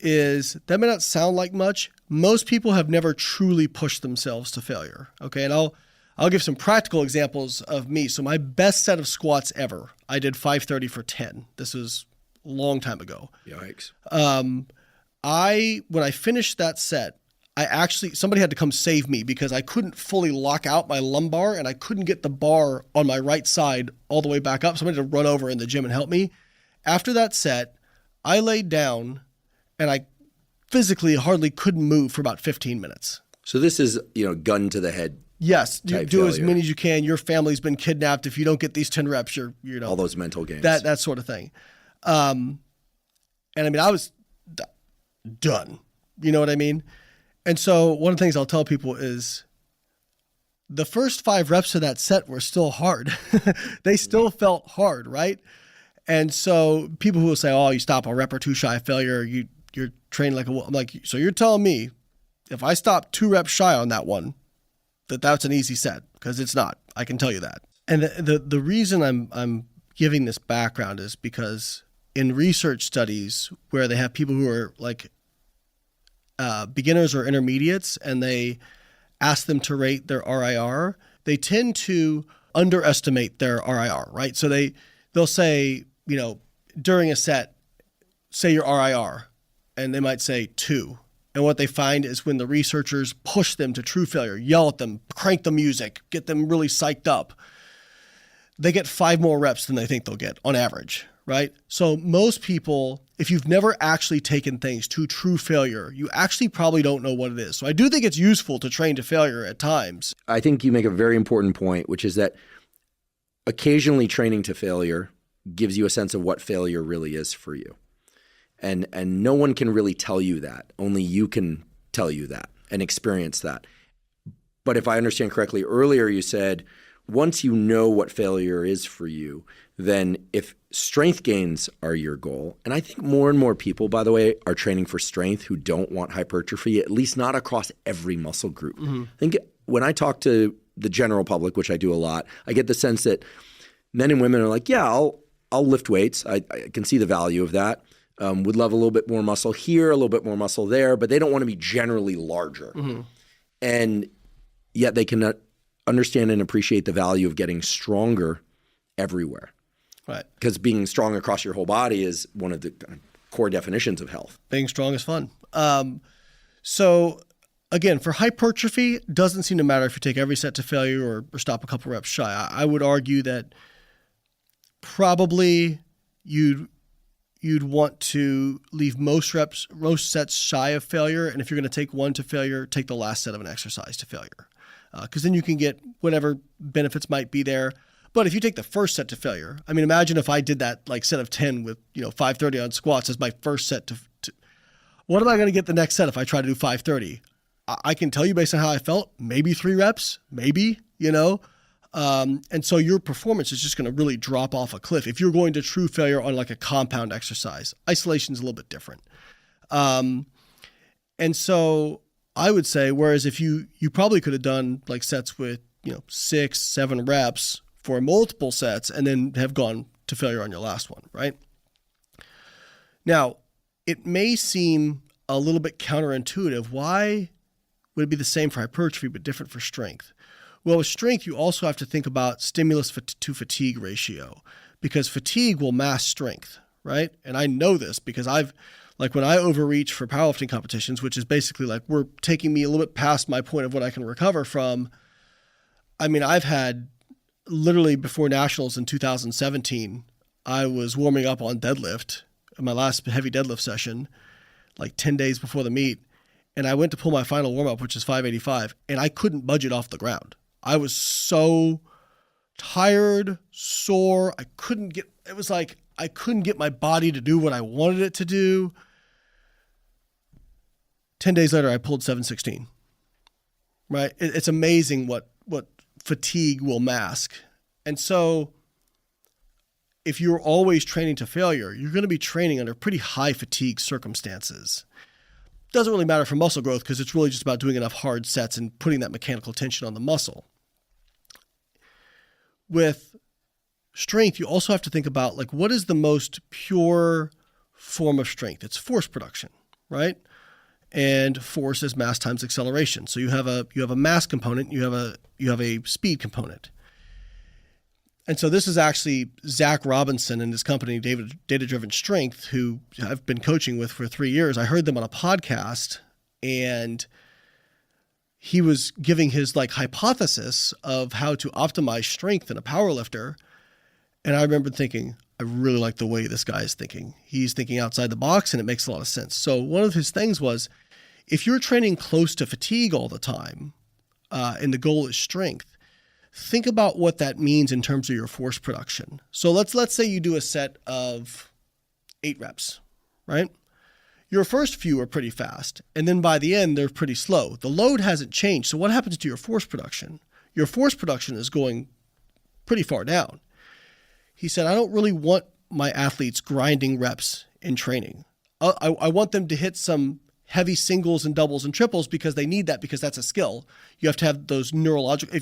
is that may not sound like much. Most people have never truly pushed themselves to failure. Okay, and I'll give some practical examples of me. So my best set of squats ever, I did 530 for 10. This was a long time ago. Yikes. When I finished that set, somebody had to come save me because I couldn't fully lock out my lumbar and I couldn't get the bar on my right side all the way back up. Somebody had to run over in the gym and help me. After that set, I laid down and I physically hardly couldn't move for about 15 minutes. So this is, gun to the head. Yes, you do as many as you can. Your family's been kidnapped. If you don't get these 10 reps, you're all those mental games. That sort of thing. And I mean, I was done. You know what I mean? And so one of the things I'll tell people is the first 5 reps of that set were still hard. They still felt hard, right? And so people who will say, oh, you stop a rep or 2 shy of failure, you're trained like a wolf. I'm like, so you're telling me if I stop 2 reps shy on that one, that's an easy set? Because it's not. I can tell you that. And the reason I'm giving this background is because in research studies where they have people who are like beginners or intermediates and they ask them to rate their RIR, they tend to underestimate their RIR, right? So they'll say, during a set, say your RIR, and they might say 2. And what they find is when the researchers push them to true failure, yell at them, crank the music, get them really psyched up, they get 5 more reps than they think they'll get on average, right? So most people, if you've never actually taken things to true failure, you actually probably don't know what it is. So I do think it's useful to train to failure at times. I think you make a very important point, which is that occasionally training to failure gives you a sense of what failure really is for you. And no one can really tell you that. Only you can tell you that and experience that. But if I understand correctly, earlier you said once you know what failure is for you, then if strength gains are your goal, and I think more and more people, by the way, are training for strength who don't want hypertrophy, at least not across every muscle group. Mm-hmm. I think when I talk to the general public, which I do a lot, I get the sense that men and women are like, yeah, I'll lift weights. I can see the value of that. Would love a little bit more muscle here, a little bit more muscle there, but they don't want to be generally larger. Mm-hmm. And yet they can understand and appreciate the value of getting stronger everywhere. Right. Because being strong across your whole body is one of the core definitions of health. Being strong is fun. So again, for hypertrophy, doesn't seem to matter if you take every set to failure or stop a couple reps shy. I would argue that probably you'd want to leave most sets shy of failure. And if you're going to take one to failure, take the last set of an exercise to failure. Because then you can get whatever benefits might be there. But if you take the first set to failure, I mean, imagine if I did that like set of 10 with 530 on squats as my first set to what am I going to get the next set if I try to do 530? I can tell you based on how I felt, maybe 3 reps, maybe, and so your performance is just going to really drop off a cliff if you're going to true failure on like a compound exercise. Isolation is a little bit different. And so I would say, whereas if you probably could have done like sets with 6, 7 reps for multiple sets and then have gone to failure on your last one, right? Now, it may seem a little bit counterintuitive. Why would it be the same for hypertrophy but different for strength? Well, with strength, you also have to think about stimulus to fatigue ratio because fatigue will mask strength, right? And I know this because when I overreach for powerlifting competitions, which is basically like we're taking me a little bit past my point of what I can recover from. I mean, I've had literally before nationals in 2017, I was warming up on deadlift, my last heavy deadlift session, like 10 days before the meet. And I went to pull my final warm up, which is 585, and I couldn't budge it off the ground. I was so tired, sore. I couldn't get my body to do what I wanted it to do. 10 days later, I pulled 716, right? It's amazing what fatigue will mask. And so if you're always training to failure, you're going to be training under pretty high fatigue circumstances. Doesn't really matter for muscle growth because it's really just about doing enough hard sets and putting that mechanical tension on the muscle. With strength, you also have to think about like what is the most pure form of strength? It's force production, right? And force is mass times acceleration. So you have a mass component, you have a speed component. And so this is actually Zach Robinson and his company, Data Driven Strength, who I've been coaching with for 3 years. I heard them on a podcast, and he was giving his like hypothesis of how to optimize strength in a powerlifter. And I remember thinking, I really like the way this guy is thinking. He's thinking outside the box, and it makes a lot of sense. So one of his things was, if you're training close to fatigue all the time, and the goal is strength, think about what that means in terms of your force production. So let's say you do a set of 8 reps, right? Your first few are pretty fast, and then by the end, they're pretty slow. The load hasn't changed. So what happens to your force production? Your force production is going pretty far down. He said, I don't really want my athletes grinding reps in training. I want them to hit some heavy singles and doubles and triples because they need that, because that's a skill. You have to have those neurological...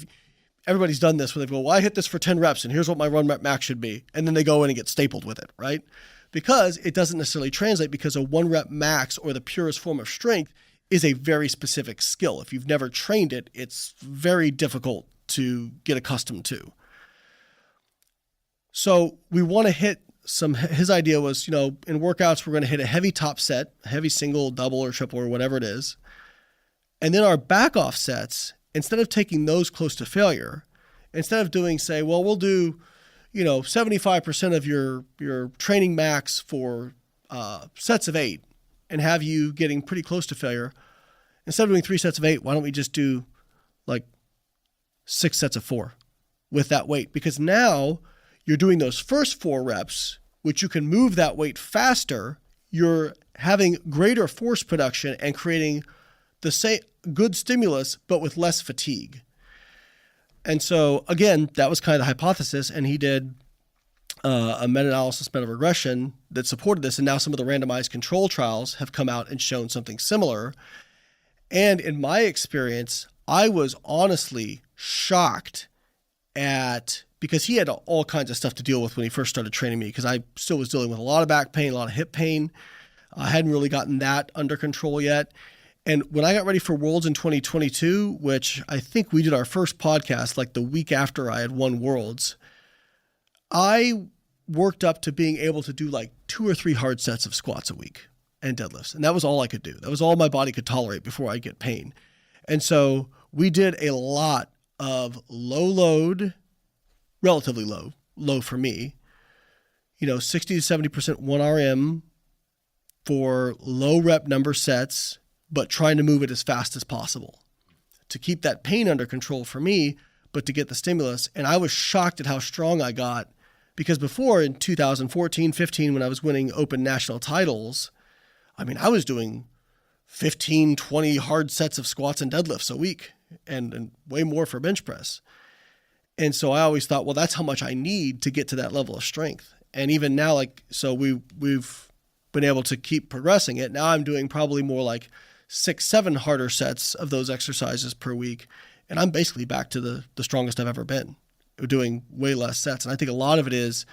Everybody's done this where they go, well, I hit this for 10 reps and here's what my run rep max should be. And then they go in and get stapled with it, right? Because it doesn't necessarily translate, because a 1 rep max or the purest form of strength is a very specific skill. If you've never trained it, it's very difficult to get accustomed to. So we want to hit his idea was, in workouts, we're going to hit a heavy top set, heavy single, double, or triple, or whatever it is. And then our back off sets, instead of taking those close to failure, instead of doing, say, well, we'll do, 75% of your training max for sets of 8 and have you getting pretty close to failure, instead of doing 3 sets of 8, why don't we just do like 6 sets of 4 with that weight? Because now you're doing those first 4 reps, which you can move that weight faster. You're having greater force production and creating the same good stimulus, but with less fatigue. And so, again, that was kind of the hypothesis. And he did a meta-analysis, meta-regression that supported this. And now some of the randomized control trials have come out and shown something similar. And in my experience, I was honestly shocked because he had all kinds of stuff to deal with when he first started training me, because I still was dealing with a lot of back pain, a lot of hip pain. I hadn't really gotten that under control yet. And when I got ready for Worlds in 2022, which I think we did our first podcast like the week after I had won Worlds, I worked up to being able to do like 2 or 3 hard sets of squats a week and deadlifts. And that was all I could do. That was all my body could tolerate before I get pain. And so we did a lot of low load, relatively low for me, 60 to 70% 1RM for low rep number sets, but trying to move it as fast as possible to keep that pain under control for me, but to get the stimulus. And I was shocked at how strong I got, because before in 2014, 15, when I was winning open national titles, I was doing 15, 20 hard sets of squats and deadlifts a week and way more for bench press. And so I always thought, well, that's how much I need to get to that level of strength. And even now, we've been able to keep progressing it. Now I'm doing probably more like 6, 7 harder sets of those exercises per week. And I'm basically back to the strongest I've ever been, doing way less sets. And I think a lot of it is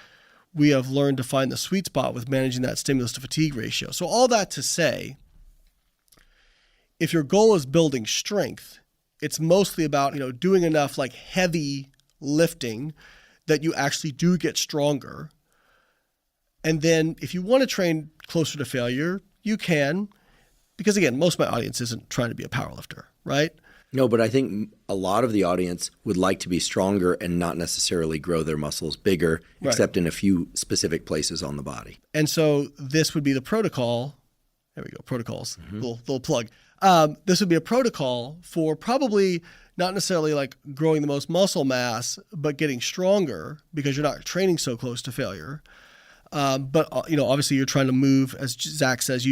we have learned to find the sweet spot with managing that stimulus to fatigue ratio. So all that to say, if your goal is building strength, it's mostly about, doing enough like heavy lifting that you actually do get stronger. And then if you want to train closer to failure, you can, because again, most of my audience isn't trying to be a powerlifter, right? No, but I think a lot of the audience would like to be stronger and not necessarily grow their muscles bigger, Right. except in a few specific places on the body. And so this would be the protocol. There we go, protocols, little plug. This would be a protocol for probably not necessarily like growing the most muscle mass, but getting stronger because you're not training so close to failure. But obviously you're trying to move, as Zach says,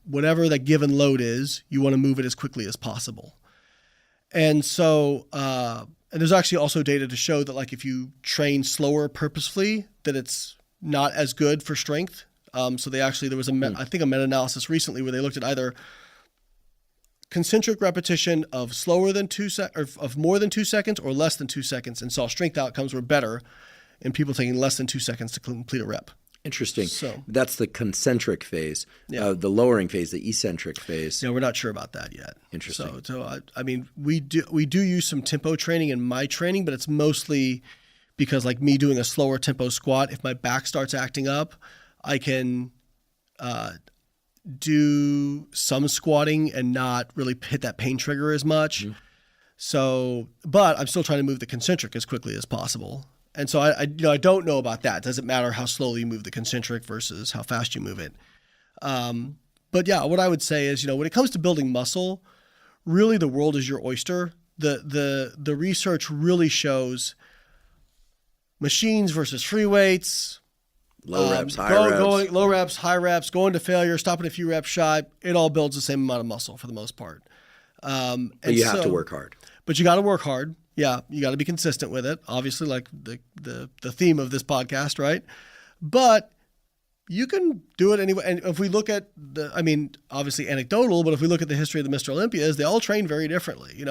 whatever that given load is, you want to move it as quickly as possible. And so, and there's actually also data to show that like if you train slower purposefully, that it's not as good for strength. So there was a meta-analysis recently where they looked at either concentric repetition of slower than of more than 2 seconds or less than 2 seconds, and saw strength outcomes were better in people taking less than 2 seconds to complete a rep. Interesting. So that's the concentric phase. Yeah. The lowering phase, the eccentric phase. No, we're not sure about that yet. Interesting. So we do use some tempo training in my training, but it's mostly because like me doing a slower tempo squat, if my back starts acting up, I can do some squatting and not really hit that pain trigger as much. Mm-hmm. So, but I'm still trying to move the concentric as quickly as possible. And so I don't know about that. It doesn't matter how slowly you move the concentric versus how fast you move it. But yeah, what I would say is, when it comes to building muscle, really the world is your oyster. The research really shows machines versus free weights, low reps, high reps. Low reps, high reps, going to failure, stopping a few reps shy. It all builds the same amount of muscle for the most part. But you have to work hard. But you got to work hard. Yeah, you got to be consistent with it. Obviously, like the theme of this podcast, right? But you can do it anyway. And if we look at obviously anecdotal, but if we look at the history of the Mr. Olympias, they all train very differently.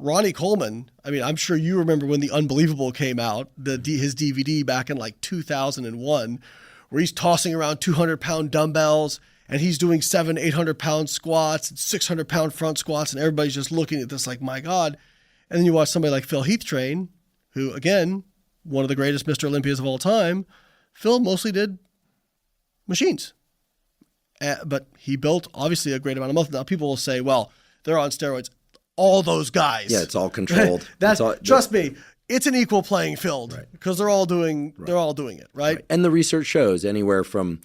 Ronnie Coleman, I'm sure you remember when The Unbelievable came out, his DVD back in like 2001, where he's tossing around 200-pound dumbbells and he's doing 800-pound squats and 600-pound front squats, and everybody's just looking at this like, my God. And then you watch somebody like Phil Heath train, who, again, one of the greatest Mr. Olympias of all time. Phil mostly did machines. But he built, obviously, a great amount of muscle. Now, people will say, well, they're on steroids. All those guys. Yeah, it's all controlled. Trust me, it's an equal playing field because they're all doing it, right? And the research shows anywhere from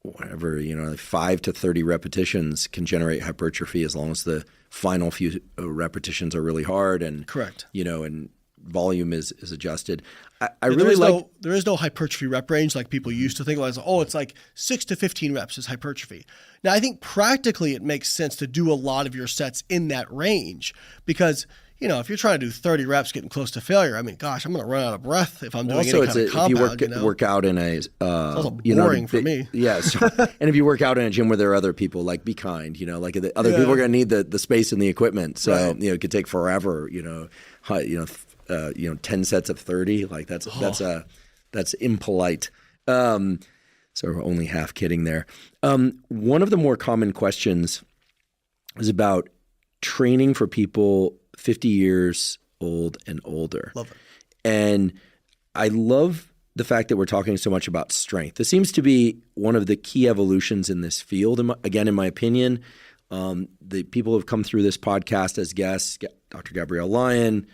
5 to 30 repetitions can generate hypertrophy as long as the final few repetitions are really hard and correct. And volume is adjusted. There is no hypertrophy rep range like people used to think about. It's like 6 to 15 reps is hypertrophy. Now I think practically it makes sense to do a lot of your sets in that range because if you're trying to do 30 reps getting close to failure, I'm going to run out of breath if I'm doing any kind of compound. If you work out in a it's also boring for me. Yeah. So, and if you work out in a gym where there are other people, like be kind, like the other people are going to need the space and the equipment. So, it could take forever, 10 sets of 30, like that's impolite. So we're only half kidding there. One of the more common questions is about training for people 50 years old and older. Love it. And I love the fact that we're talking so much about strength. This seems to be one of the key evolutions in this field. Again, in my opinion, the people who have come through this podcast as guests, Dr. Gabrielle Lyon,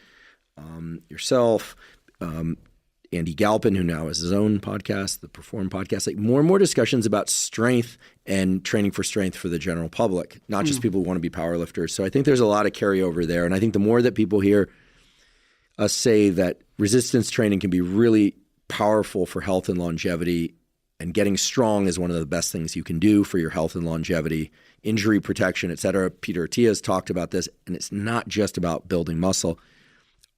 yourself, Andy Galpin, who now has his own podcast, the Perform podcast, like more and more discussions about strength and training for strength for the general public, not just people who want to be powerlifters. So I think there's a lot of carryover there. And I think the more that people hear us say that resistance training can be really powerful for health and longevity, and getting strong is one of the best things you can do for your health and longevity, injury protection, et cetera. Peter Attia has talked about this, and it's not just about building muscle.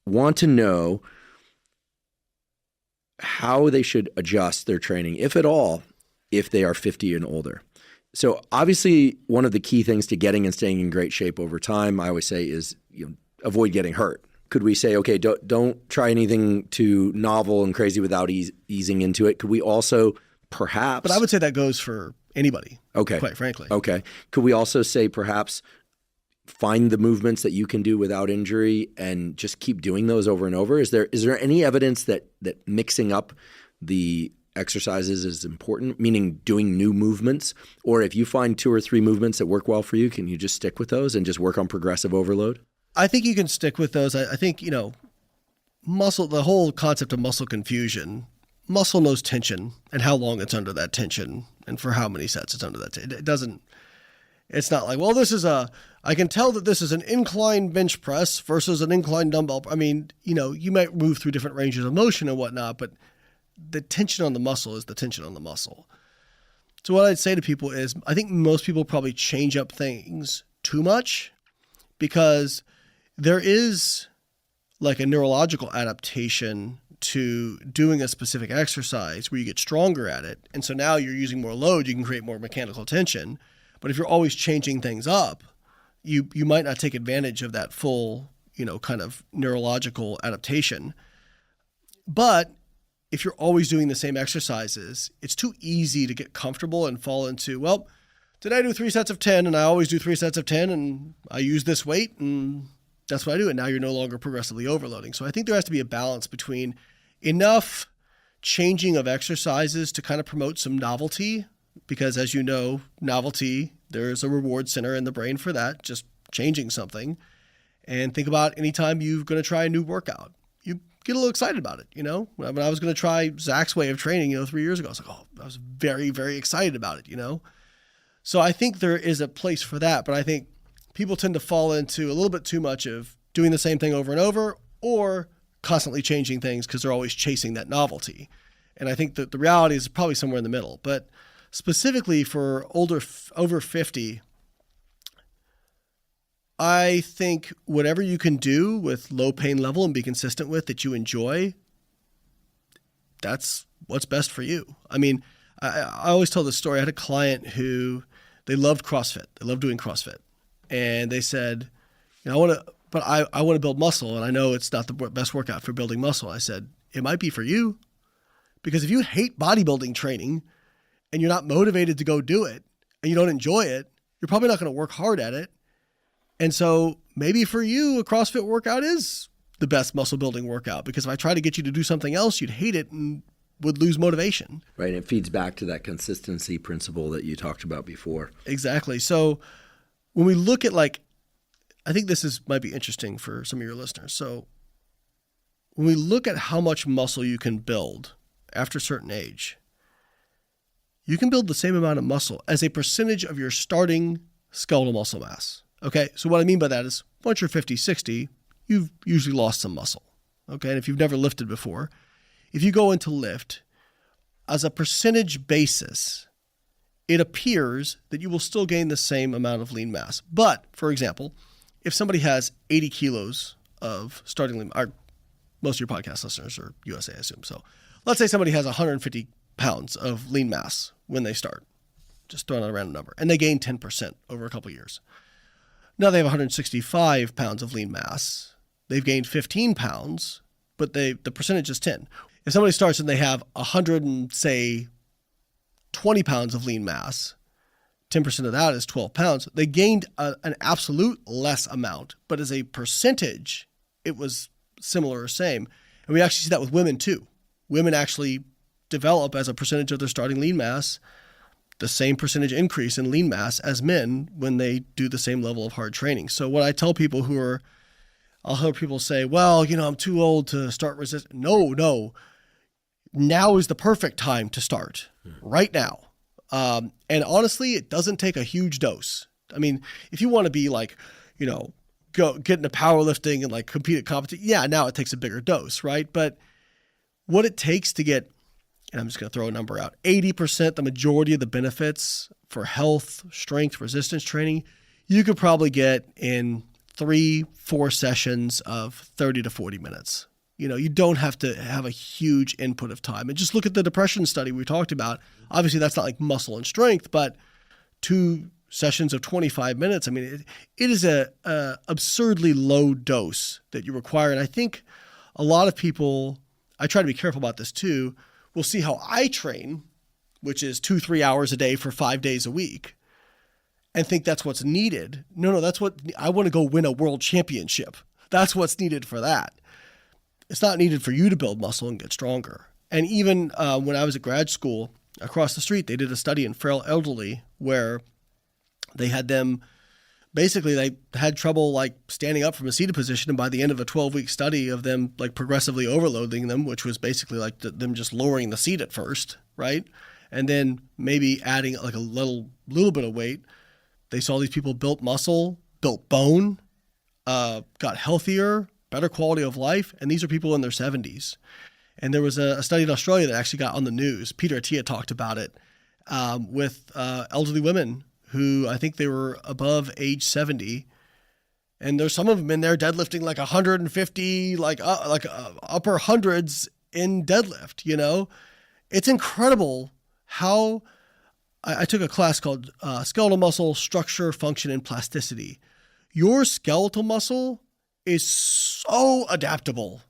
Want to know how they should adjust their training, if at all, if they are 50 and older. So obviously, one of the key things to getting and staying in great shape over time, I always say, is avoid getting hurt. Could we say, okay, don't try anything too novel and crazy without easing into it? Could we also perhaps— But I would say that goes for anybody, okay, quite frankly. Okay. Could we also say perhaps find the movements that you can do without injury and just keep doing those over and over? Is there any evidence that mixing up the exercises is important, meaning doing new movements? Or if you find 2 or 3 movements that work well for you, can you just stick with those and just work on progressive overload? I think you can stick with those. I think, muscle, the whole concept of muscle confusion, muscle knows tension and how long it's under that tension and for how many sets it's under that tension. It's not like, well, I can tell that this is an incline bench press versus an incline dumbbell. I mean, you might move through different ranges of motion and whatnot, but the tension on the muscle is the tension on the muscle. So what I'd say to people is, I think most people probably change up things too much, because there is like a neurological adaptation to doing a specific exercise where you get stronger at it. And so now you're using more load, you can create more mechanical tension. But if you're always changing things up, you might not take advantage of that full, kind of neurological adaptation. But if you're always doing the same exercises, it's too easy to get comfortable and fall into, well, today I do 3 sets of 10 and I always do 3 sets of 10 and I use this weight and that's what I do. And now you're no longer progressively overloading. So I think there has to be a balance between enough changing of exercises to kind of promote some novelty, because as you know, novelty, there's a reward center in the brain for that, just changing something. And think about anytime you're going to try a new workout, you get a little excited about it. When I was going to try Zach's way of training, 3 years ago, I was like, I was very, very excited about it, So I think there is a place for that, but I think people tend to fall into a little bit too much of doing the same thing over and over, or constantly changing things because they're always chasing that novelty. And I think that the reality is probably somewhere in the middle. But specifically for over 50, I think whatever you can do with low pain level and be consistent with that you enjoy, that's what's best for you. I mean, I always tell this story. I had a client who, they loved CrossFit. They loved doing CrossFit. And they said, I want to build muscle, and I know it's not the best workout for building muscle. I said, it might be for you, because if you hate bodybuilding training and you're not motivated to go do it and you don't enjoy it, you're probably not going to work hard at it. And so maybe for you, a CrossFit workout is the best muscle building workout, because if I try to get you to do something else, you'd hate it and would lose motivation. Right. And it feeds back to that consistency principle that you talked about before. Exactly. So when we look at I think this might be interesting for some of your listeners. So when we look at how much muscle you can build after a certain age, you can build the same amount of muscle as a percentage of your starting skeletal muscle mass. Okay. So what I mean by that is once you're 50, 60, you've usually lost some muscle. Okay. And if you've never lifted before, if you go into lift as a percentage basis, it appears that you will still gain the same amount of lean mass. But for example, if somebody has 80 kilos of starting lean, most of your podcast listeners are USA, I assume. So let's say somebody has 150 pounds of lean mass when they start, just throwing out a random number, and they gain 10% over a couple of years. Now they have 165 pounds of lean mass. They've gained 15 pounds, but the percentage is 10. If somebody starts and they have 20 pounds of lean mass, 10% of that is 12 pounds. They gained an absolute less amount, but as a percentage, it was similar or same. And we actually see that with women too. Women actually develop as a percentage of their starting lean mass the same percentage increase in lean mass as men when they do the same level of hard training. So what I tell people I'll hear people say, well, I'm too old to start resistance. No. Now is the perfect time to start, right now. And honestly, it doesn't take a huge dose. I mean, if you want to be like, go get into powerlifting and like compete at competition, yeah, now it takes a bigger dose, right? But what it takes to get, and I'm just going to throw a number out, 80%, the majority of the benefits for health, strength, resistance training, you could probably get in 3-4 sessions of 30 to 40 minutes. You don't have to have a huge input of time. And just look at the depression study we talked about. Obviously, that's not like muscle and strength, but 2 sessions of 25 minutes. I mean, it is a absurdly low dose that you require. And I think a lot of people, I try to be careful about this too, will see how I train, which is 2-3 hours a day for 5 days a week, and think that's what's needed. No, that's what I want to go win a world championship. That's what's needed for that. It's not needed for you to build muscle and get stronger. And even when I was at grad school, across the street, they did a study in frail elderly where they had them, basically they had trouble like standing up from a seated position. And by the end of a 12-week study of them like progressively overloading them, which was basically like them just lowering the seat at first, right? And then maybe adding like a little bit of weight. They saw these people built muscle, built bone, got healthier, better quality of life. And these are people in their 70s. And there was a study in Australia that actually got on the news. Peter Attia talked about it with elderly women who I think they were above age 70. And there's some of them in there deadlifting like 150, upper hundreds in deadlift, It's incredible how I took a class called Skeletal Muscle Structure, Function, and Plasticity. Your skeletal muscle is so adaptable.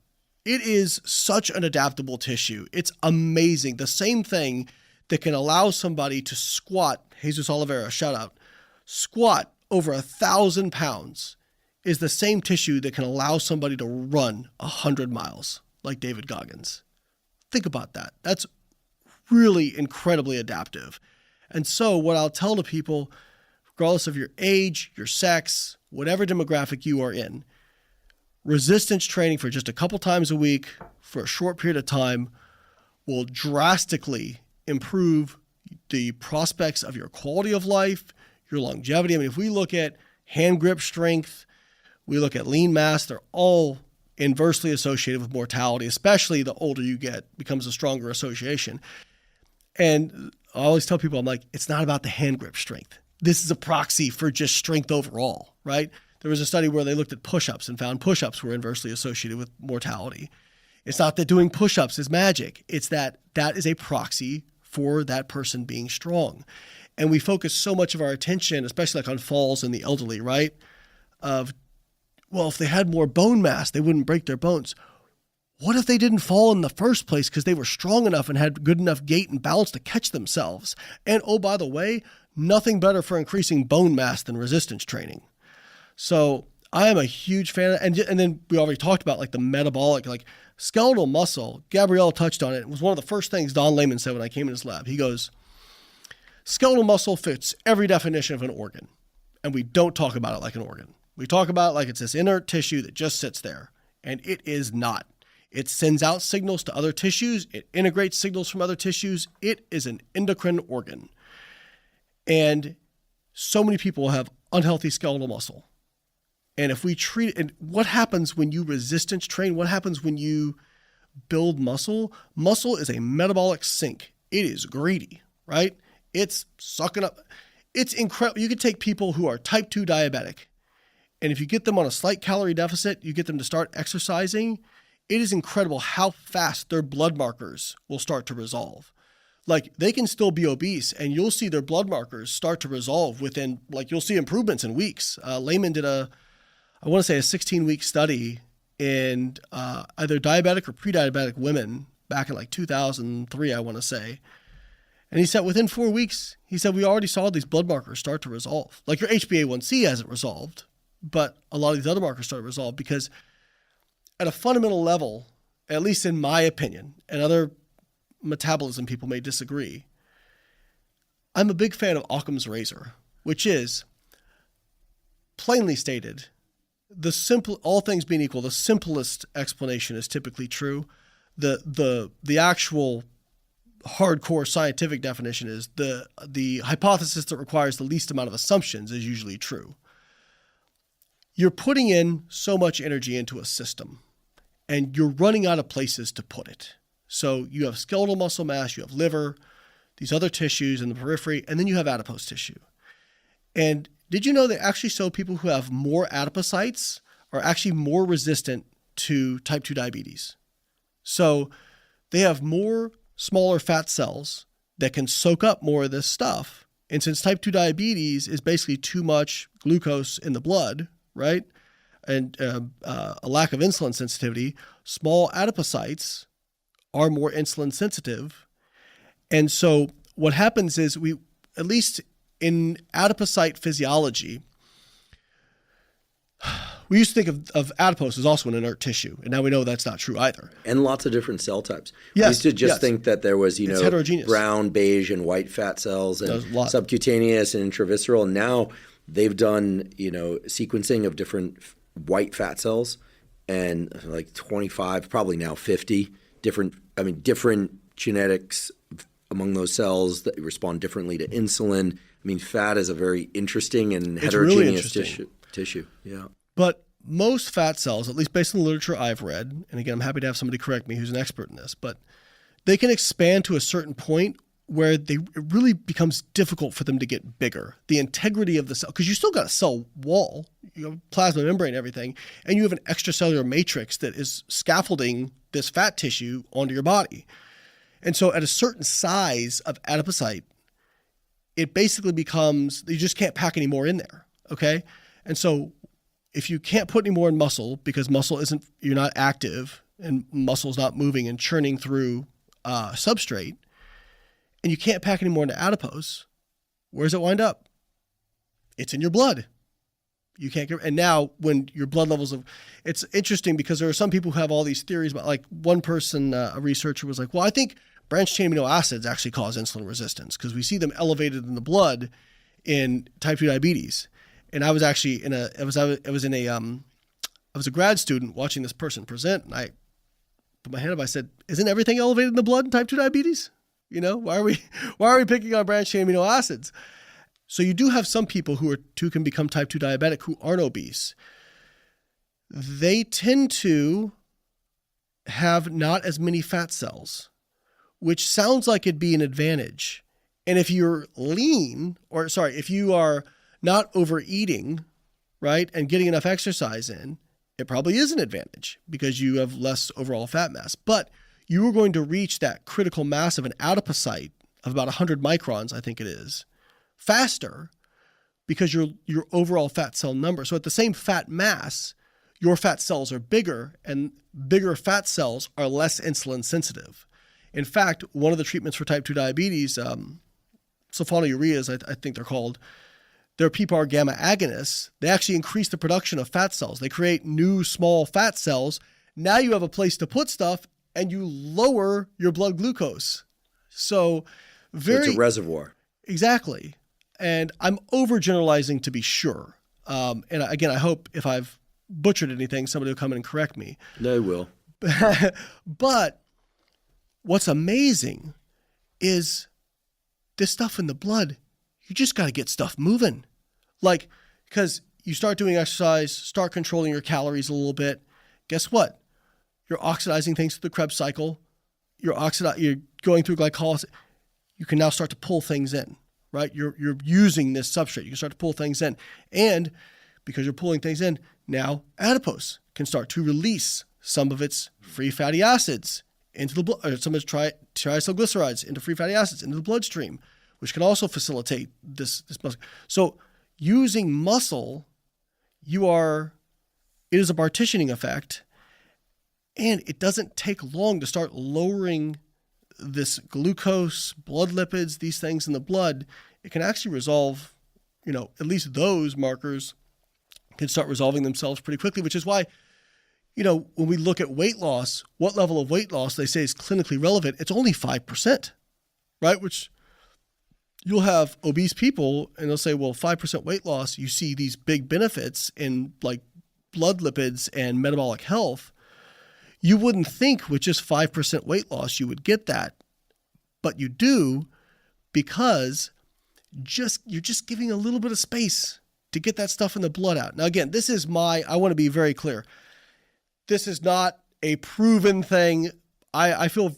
It is such an adaptable tissue. It's amazing. The same thing that can allow somebody to squat, Jesus Oliveira, shout out, squat over 1,000 pounds is the same tissue that can allow somebody to run 100 miles like David Goggins. Think about that. That's really incredibly adaptive. And so what I'll tell to people, regardless of your age, your sex, whatever demographic you are in, resistance training for just a couple times a week for a short period of time will drastically improve the prospects of your quality of life, your longevity. I mean, if we look at hand grip strength, we look at lean mass, they're all inversely associated with mortality, especially the older you get, becomes a stronger association. And I always tell people, I'm like, it's not about the hand grip strength. This is a proxy for just strength overall, right? There was a study where they looked at push-ups and found push-ups were inversely associated with mortality. It's not that doing push-ups is magic. It's that is a proxy for that person being strong. And we focus so much of our attention, especially like on falls in the elderly, right? Of, well, if they had more bone mass, they wouldn't break their bones. What if they didn't fall in the first place because they were strong enough and had good enough gait and balance to catch themselves? And oh, by the way, nothing better for increasing bone mass than resistance training. So I am a huge fan of, and then we already talked about like the metabolic, like skeletal muscle. Gabrielle touched on it. It was one of the first things Don Layman said when I came in his lab. He goes, skeletal muscle fits every definition of an organ, and we don't talk about it like an organ. We talk about it like it's this inert tissue that just sits there, and it is not. It sends out signals to other tissues. It integrates signals from other tissues. It is an endocrine organ. And so many people have unhealthy skeletal muscle. And if we treat it, and what happens when you resistance train? What happens when you build muscle? Muscle is a metabolic sink. It is greedy, right? It's sucking up. It's incredible. You could take people who are type 2 diabetic, and if you get them on a slight calorie deficit, you get them to start exercising, it is incredible how fast their blood markers will start to resolve. Like they can still be obese and you'll see their blood markers start to resolve within, like you'll see improvements in weeks. Layman did I want to say a 16-week study in either diabetic or pre-diabetic women back in like 2003, I want to say. And he said within 4 weeks, he said, we already saw these blood markers start to resolve. Like your HbA1c hasn't resolved, but a lot of these other markers start to resolve because at a fundamental level, at least in my opinion, and other metabolism people may disagree, I'm a big fan of Occam's razor, which is, plainly stated, all things being equal, the simplest explanation is typically true. The actual hardcore scientific definition is the hypothesis that requires the least amount of assumptions is usually true. You're putting in so much energy into a system and you're running out of places to put it. So you have skeletal muscle mass, you have liver, these other tissues in the periphery, and then you have adipose tissue. And did you know that actually people who have more adipocytes are actually more resistant to type 2 diabetes? So they have more smaller fat cells that can soak up more of this stuff. And since type 2 diabetes is basically too much glucose in the blood, right? And a lack of insulin sensitivity, small adipocytes are more insulin sensitive. And so what happens is at least in adipocyte physiology, we used to think of adipose as also an inert tissue, and now we know that's not true either. And lots of different cell types. Yes, we used to just think that there was, it's heterogeneous. brown, beige, and white fat cells, and subcutaneous and intravisceral. And now they've done, sequencing of different white fat cells, and like 25, probably now 50 different genetics among those cells that respond differently to insulin. I mean, fat is a very interesting and heterogeneous tissue. Yeah. But most fat cells, at least based on the literature I've read, and again, I'm happy to have somebody correct me who's an expert in this, but they can expand to a certain point where it really becomes difficult for them to get bigger. The integrity of the cell, because you still got a cell wall, plasma membrane, everything, and you have an extracellular matrix that is scaffolding this fat tissue onto your body. And so at a certain size of adipocyte, it basically becomes, you just can't pack any more in there, okay? And so if you can't put any more in muscle because you're not active and muscle's not moving and churning through substrate, and you can't pack any more into adipose, where does it wind up? It's in your blood. You can't get, and now when your blood levels it's interesting because there are some people who have all these theories about, like one person, a researcher was like, well, I think branched chain amino acids actually cause insulin resistance because we see them elevated in the blood in type 2 diabetes. And I was actually I was a grad student watching this person present, and I put my hand up. I said, "Isn't everything elevated in the blood in type 2 diabetes? Why are we picking on branched chain amino acids?" So you do have some people who can become type 2 diabetic who aren't obese. They tend to have not as many fat cells, which sounds like it'd be an advantage. And if you're if you are not overeating, right, and getting enough exercise in, it probably is an advantage because you have less overall fat mass. But you are going to reach that critical mass of an adipocyte of about 100 microns, I think it is, faster because your overall fat cell number. So at the same fat mass, your fat cells are bigger, and bigger fat cells are less insulin sensitive. In fact, one of the treatments for type 2 diabetes, sulfonylureas, I think they're called, they're PPAR gamma agonists. They actually increase the production of fat cells. They create new small fat cells. Now you have a place to put stuff, and you lower your blood glucose. So it's a reservoir. Exactly. And I'm overgeneralizing to be sure. And again, I hope if I've butchered anything, somebody will come in and correct me. They will. But what's amazing is this stuff in the blood, you just got to get stuff moving. Like, because you start doing exercise, start controlling your calories a little bit. Guess what? You're oxidizing things through the Krebs cycle. You're going through glycolysis. You can now start to pull things in, right? You're using this substrate. You can start to pull things in. And because you're pulling things in, now adipose can start to release some of its free fatty acids into the blood, or some of its triacylglycerides into free fatty acids into the bloodstream, which can also facilitate this muscle. So using muscle, it is a partitioning effect, and it doesn't take long to start lowering this glucose, blood lipids, these things in the blood, it can actually resolve, at least those markers can start resolving themselves pretty quickly, which is why, when we look at weight loss, what level of weight loss they say is clinically relevant, it's only 5%, right? Which you'll have obese people and they'll say, well, 5% weight loss, you see these big benefits in like blood lipids and metabolic health. You wouldn't think with just 5% weight loss you would get that, but you do because you're just giving a little bit of space to get that stuff in the blood out. Now, again, I want to be very clear. This is not a proven thing. I feel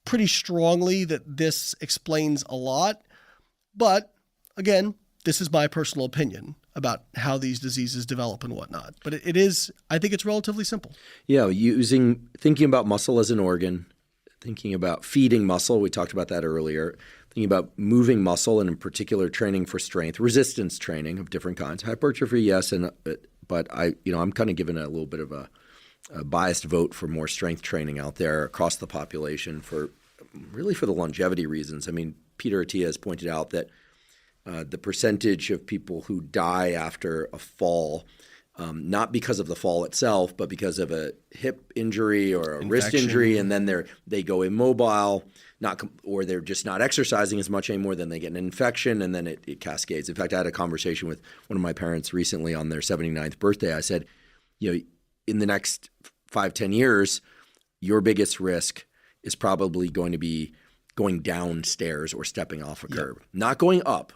pretty strongly that this explains a lot, but again, this is my personal opinion about how these diseases develop and whatnot. But I think it's relatively simple. Yeah, thinking about muscle as an organ, thinking about feeding muscle, we talked about that earlier, thinking about moving muscle and in particular training for strength, resistance training of different kinds. Hypertrophy, yes, but I'm kind of giving a little bit of a biased vote for more strength training out there across the population for the longevity reasons. I mean, Peter Attia has pointed out that the percentage of people who die after a fall, not because of the fall itself, but because of a hip injury or a wrist injury, and then they go immobile, or they're just not exercising as much anymore, then they get an infection, and then it cascades. In fact, I had a conversation with one of my parents recently on their 79th birthday. I said, in the next 5-10 years, your biggest risk is probably going to be going downstairs or stepping off a curb, not going up.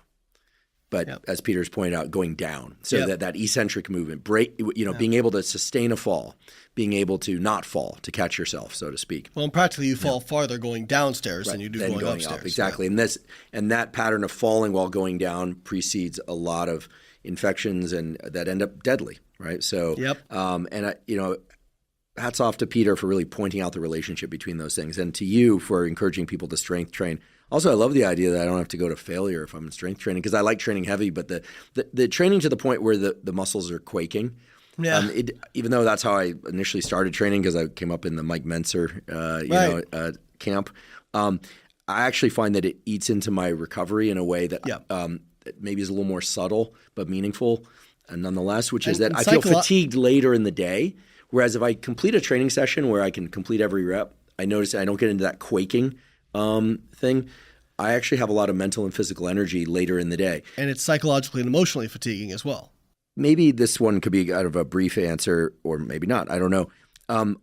But as Peter's pointed out, going down. So that eccentric movement, being able to sustain a fall, being able to not fall, to catch yourself, so to speak. Well, and practically you fall farther going downstairs than you do going upstairs. Up. Exactly. Yeah. And that pattern of falling while going down precedes a lot of infections and that end up deadly, right? So, hats off to Peter for really pointing out the relationship between those things, and to you for encouraging people to strength train. Also, I love the idea that I don't have to go to failure if I'm in strength training, because I like training heavy, but the training to the point where the muscles are quaking. Yeah. Even though that's how I initially started training, because I came up in the Mike Mentzer camp, I actually find that it eats into my recovery in a way that maybe is a little more subtle but meaningful, nonetheless, which is that I feel fatigued later in the day. Whereas if I complete a training session where I can complete every rep, I notice I don't get into that quaking thing. I actually have a lot of mental and physical energy later in the day. And it's psychologically and emotionally fatiguing as well. Maybe this one could be out of a brief answer, or maybe not. I don't know.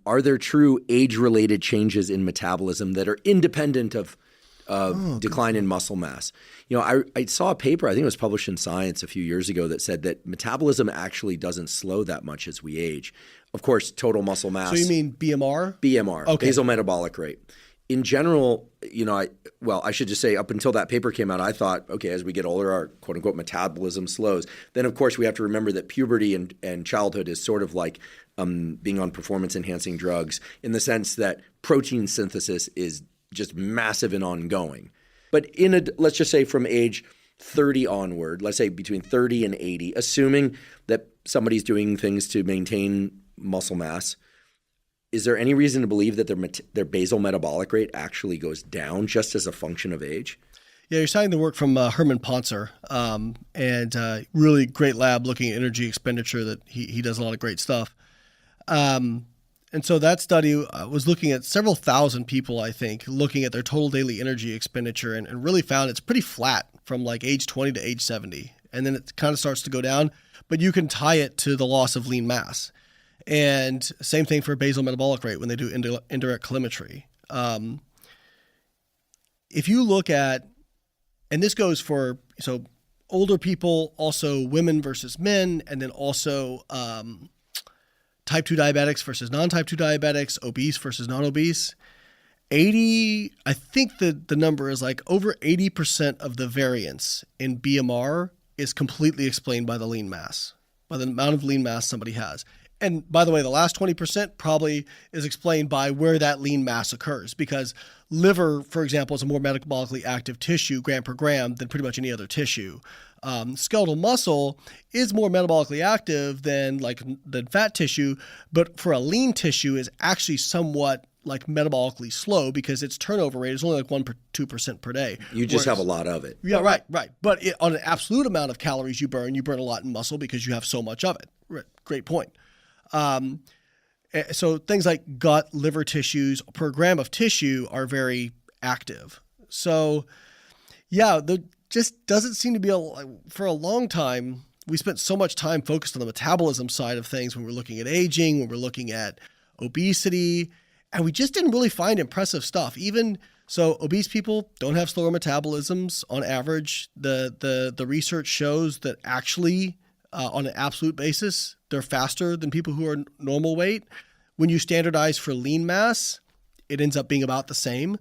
Are there true age-related changes in metabolism that are independent of decline in muscle mass? I saw a paper, I think it was published in Science a few years ago, that said that metabolism actually doesn't slow that much as we age. Of course, total muscle mass. So you mean BMR? BMR, okay. Basal metabolic rate. In general, I should just say up until that paper came out, I thought, okay, as we get older, our quote-unquote metabolism slows. Then, of course, we have to remember that puberty and childhood is sort of like being on performance-enhancing drugs, in the sense that protein synthesis is just massive and ongoing. But let's just say from age 30 onward, let's say between 30 and 80, assuming that somebody's doing things to maintain muscle mass, is there any reason to believe that their basal metabolic rate actually goes down just as a function of age? Yeah, you're citing the work from Herman Ponzer, and really great lab looking at energy expenditure. That he does a lot of great stuff. And so that study was looking at several thousand people, I think, looking at their total daily energy expenditure, and really found it's pretty flat from like age 20 to age 70. And then it kind of starts to go down, but you can tie it to the loss of lean mass. And same thing for basal metabolic rate when they do indirect telemetry. If you look at, and this goes for older people, also women versus men, and then also type 2 diabetics versus non-type 2 diabetics, obese versus non-obese, I think the number is like over 80% of the variance in BMR is completely explained by the lean mass, by the amount of lean mass somebody has. And by the way, the last 20% probably is explained by where that lean mass occurs, because liver, for example, is a more metabolically active tissue gram per gram than pretty much any other tissue. Skeletal muscle is more metabolically active than fat tissue, but for a lean tissue is actually somewhat like metabolically slow because its turnover rate is only like 2% per day. You just have a lot of it. Yeah, right. But on an absolute amount of calories you burn a lot in muscle because you have so much of it. Right. Great point. So things like gut, liver tissues per gram of tissue are very active. So yeah, there just doesn't seem to be for a long time. We spent so much time focused on the metabolism side of things when we're looking at aging, when we're looking at obesity, and we just didn't really find impressive stuff. Even so, obese people don't have slower metabolisms on average. The research shows that actually, on an absolute basis, they're faster than people who are normal weight. When you standardize for lean mass, it ends up being about the same.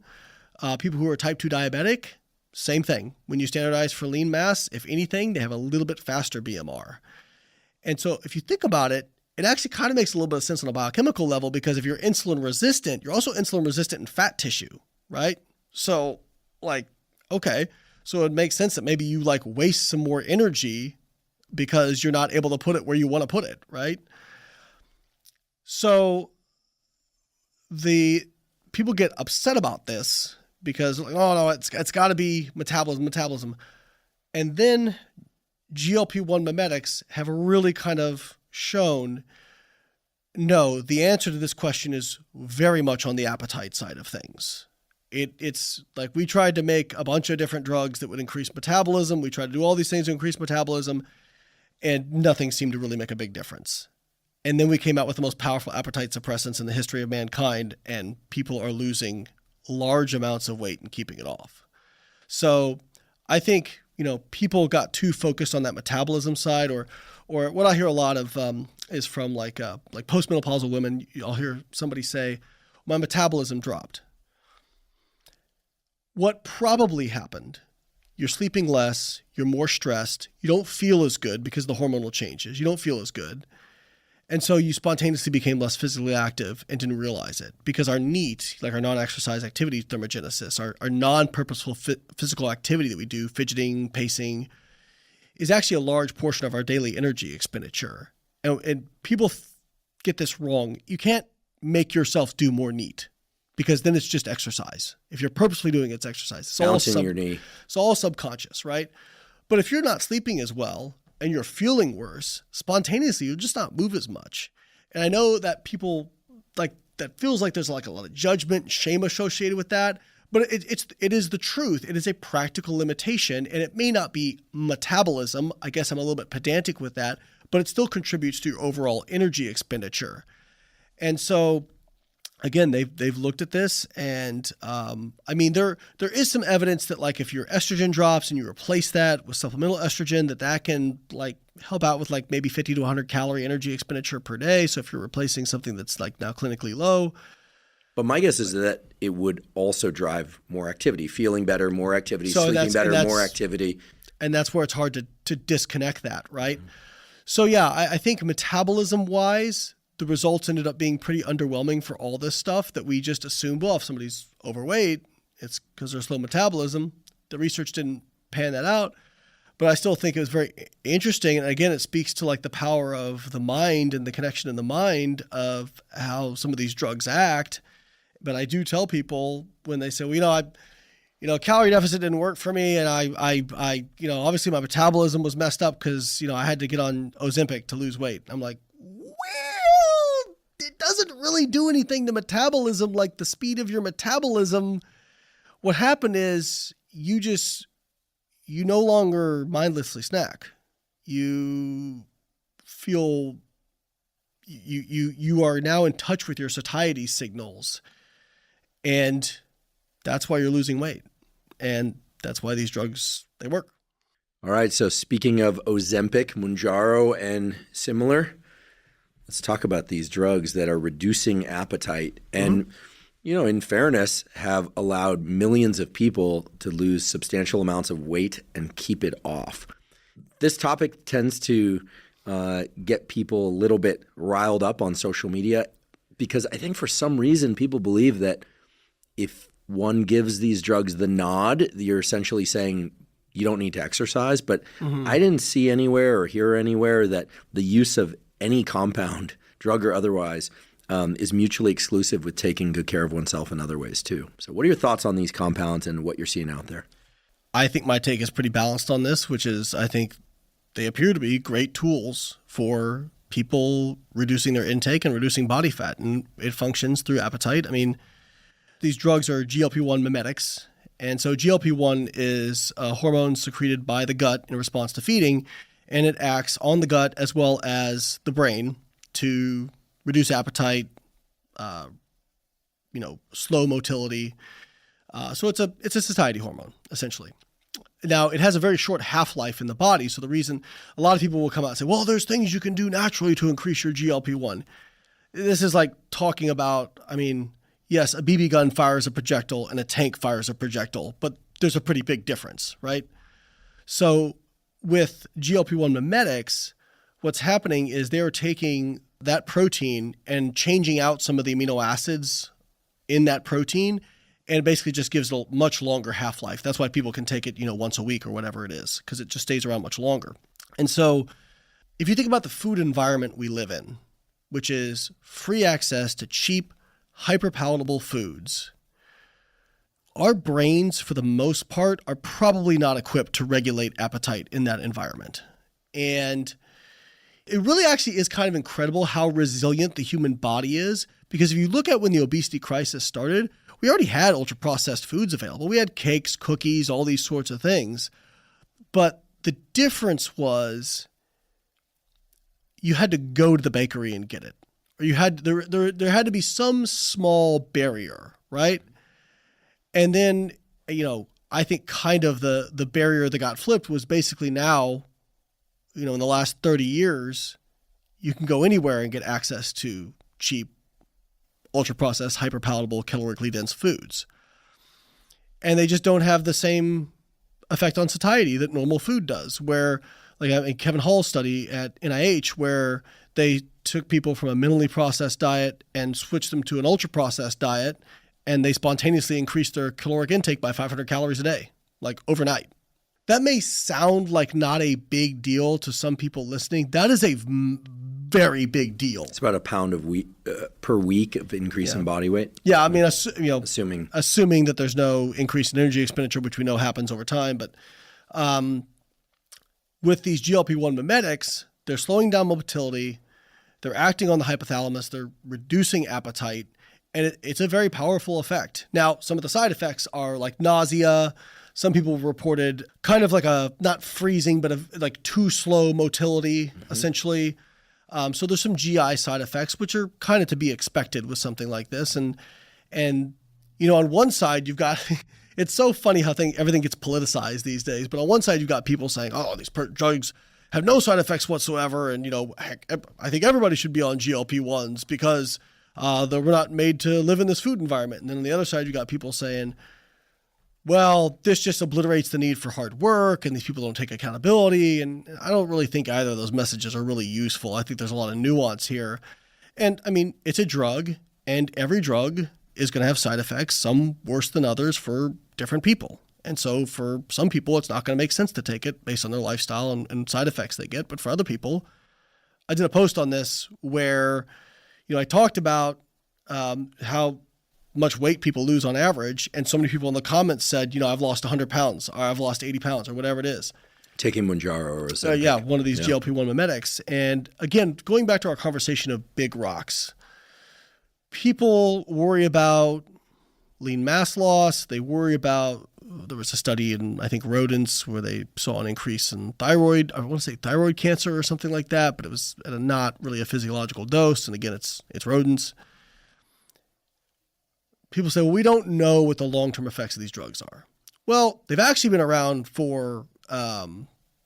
People who are type 2 diabetic, same thing. When you standardize for lean mass, if anything, they have a little bit faster BMR. And so if you think about it, it actually kind of makes a little bit of sense on a biochemical level, because if you're insulin resistant, you're also insulin resistant in fat tissue, right? So okay, so it makes sense that maybe you waste some more energy because you're not able to put it where you want to put it, right? So the people get upset about this because, oh no, it's got to be metabolism. And then GLP-1 mimetics have really kind of shown, no, the answer to this question is very much on the appetite side of things. It's like we tried to make a bunch of different drugs that would increase metabolism. We tried to do all these things to increase metabolism, and nothing seemed to really make a big difference. And then we came out with the most powerful appetite suppressants in the history of mankind, and people are losing large amounts of weight and keeping it off. So I think, people got too focused on that metabolism side, or what I hear a lot of is from like postmenopausal women. I'll hear somebody say, my metabolism dropped. What probably happened, you're sleeping less, you're more stressed, you don't feel as good because of the hormonal changes, you don't feel as good. And so you spontaneously became less physically active and didn't realize it, because our NEAT, like our non-exercise activity thermogenesis, our non-purposeful physical activity that we do, fidgeting, pacing, is actually a large portion of our daily energy expenditure. And people get this wrong. You can't make yourself do more NEAT, because then it's just exercise. If you're purposely doing it, it's exercise. Bouncing your knee. It's all subconscious, right? But if you're not sleeping as well and you're feeling worse, spontaneously, you'll just not move as much. And I know that people that feels like there's a lot of judgment and shame associated with that, but it is the truth. It is a practical limitation, and it may not be metabolism. I guess I'm a little bit pedantic with that, but it still contributes to your overall energy expenditure. And so, again, they've looked at this, and there is some evidence that if your estrogen drops and you replace that with supplemental estrogen, that can help out with maybe 50 to 100 calorie energy expenditure per day. So if you're replacing something that's now clinically low. But my guess is that it would also drive more activity, feeling better, more activity, sleeping better, more activity. And that's where it's hard to disconnect that, right? Mm-hmm. So yeah, I think metabolism-wise, the results ended up being pretty underwhelming for all this stuff that we just assumed, well, if somebody's overweight, it's because they're slow metabolism. The research didn't pan that out, but I still think it was very interesting. And again, it speaks to the power of the mind and the connection in the mind of how some of these drugs act. But I do tell people when they say, well, calorie deficit didn't work for me, and I obviously my metabolism was messed up because, I had to get on Ozempic to lose weight. I'm like, well, it doesn't really do anything to metabolism, like the speed of your metabolism. What happened is you no longer mindlessly snack. You feel you are now in touch with your satiety signals, and that's why you're losing weight. And that's why these drugs, they work. All right. So speaking of Ozempic, Mounjaro, and similar, let's talk about these drugs that are reducing appetite and, in fairness, have allowed millions of people to lose substantial amounts of weight and keep it off. This topic tends to get people a little bit riled up on social media, because I think for some reason people believe that if one gives these drugs the nod, you're essentially saying you don't need to exercise. But I didn't see anywhere or hear anywhere that the use of any compound, drug or otherwise, is mutually exclusive with taking good care of oneself in other ways too. So what are your thoughts on these compounds and what you're seeing out there? I think my take is pretty balanced on this, which is I think they appear to be great tools for people reducing their intake and reducing body fat, and it functions through appetite. I mean, these drugs are GLP-1 mimetics, and so GLP-1 is a hormone secreted by the gut in response to feeding, and it acts on the gut as well as the brain to reduce appetite, slow motility. So it's a satiety hormone, essentially. Now, it has a very short half-life in the body, so the reason a lot of people will come out and say, well, there's things you can do naturally to increase your GLP-1. This is like talking about, yes, a BB gun fires a projectile and a tank fires a projectile, but there's a pretty big difference, right? So with GLP-1 mimetics, what's happening is they're taking that protein and changing out some of the amino acids in that protein, and it basically just gives it a much longer half-life. That's why people can take it, once a week or whatever it is, because it just stays around much longer. And so if you think about the food environment we live in, which is free access to cheap, hyperpalatable foods, our brains, for the most part, are probably not equipped to regulate appetite in that environment. And it really actually is kind of incredible how resilient the human body is, because if you look at when the obesity crisis started, we already had ultra-processed foods available. We had cakes, cookies, all these sorts of things. But the difference was you had to go to the bakery and get it. Or there had to be some small barrier, right? And then, I think kind of the barrier that got flipped was basically now, in the last 30 years, you can go anywhere and get access to cheap, ultra-processed, hyperpalatable, calorically dense foods. And they just don't have the same effect on satiety that normal food does, where, like in Kevin Hall's study at NIH, where they took people from a minimally processed diet and switched them to an ultra-processed diet, and they spontaneously increased their caloric intake by 500 calories a day, like overnight. That may sound like not a big deal to some people listening. That is a very big deal. It's about a pound of wheat per week of increase in body weight. Yeah, assuming that there's no increase in energy expenditure, which we know happens over time. But with these GLP-1 mimetics, they're slowing down motility, they're acting on the hypothalamus, they're reducing appetite, and it's a very powerful effect. Now, some of the side effects are like nausea. Some people reported kind of like not freezing, but like too slow motility, essentially. So there's some GI side effects, which are kind of to be expected with something like this. And on one side, you've got, it's so funny how everything gets politicized these days. But on one side, you've got people saying, oh, these drugs have no side effects whatsoever. And, heck, I think everybody should be on GLP-1s because we're not made to live in this food environment. And then on the other side, you got people saying, well, this just obliterates the need for hard work and these people don't take accountability. And I don't really think either of those messages are really useful. I think there's a lot of nuance here. And it's a drug, and every drug is going to have side effects, some worse than others for different people. And so for some people, it's not going to make sense to take it based on their lifestyle and side effects they get. But for other people, I did a post on this where, I talked about how much weight people lose on average. And so many people in the comments said, I've lost 100 pounds or I've lost 80 pounds or whatever it is. Taking Mounjaro or ozempic. One of these GLP-1 mimetics. And again, going back to our conversation of big rocks, people worry about lean mass loss. They worry about, there was a study in, I think, rodents where they saw an increase in thyroid. I want to say thyroid cancer or something like that, but it was at not really a physiological dose. And again, it's rodents. People say, well, we don't know what the long-term effects of these drugs are. Well, they've actually been around for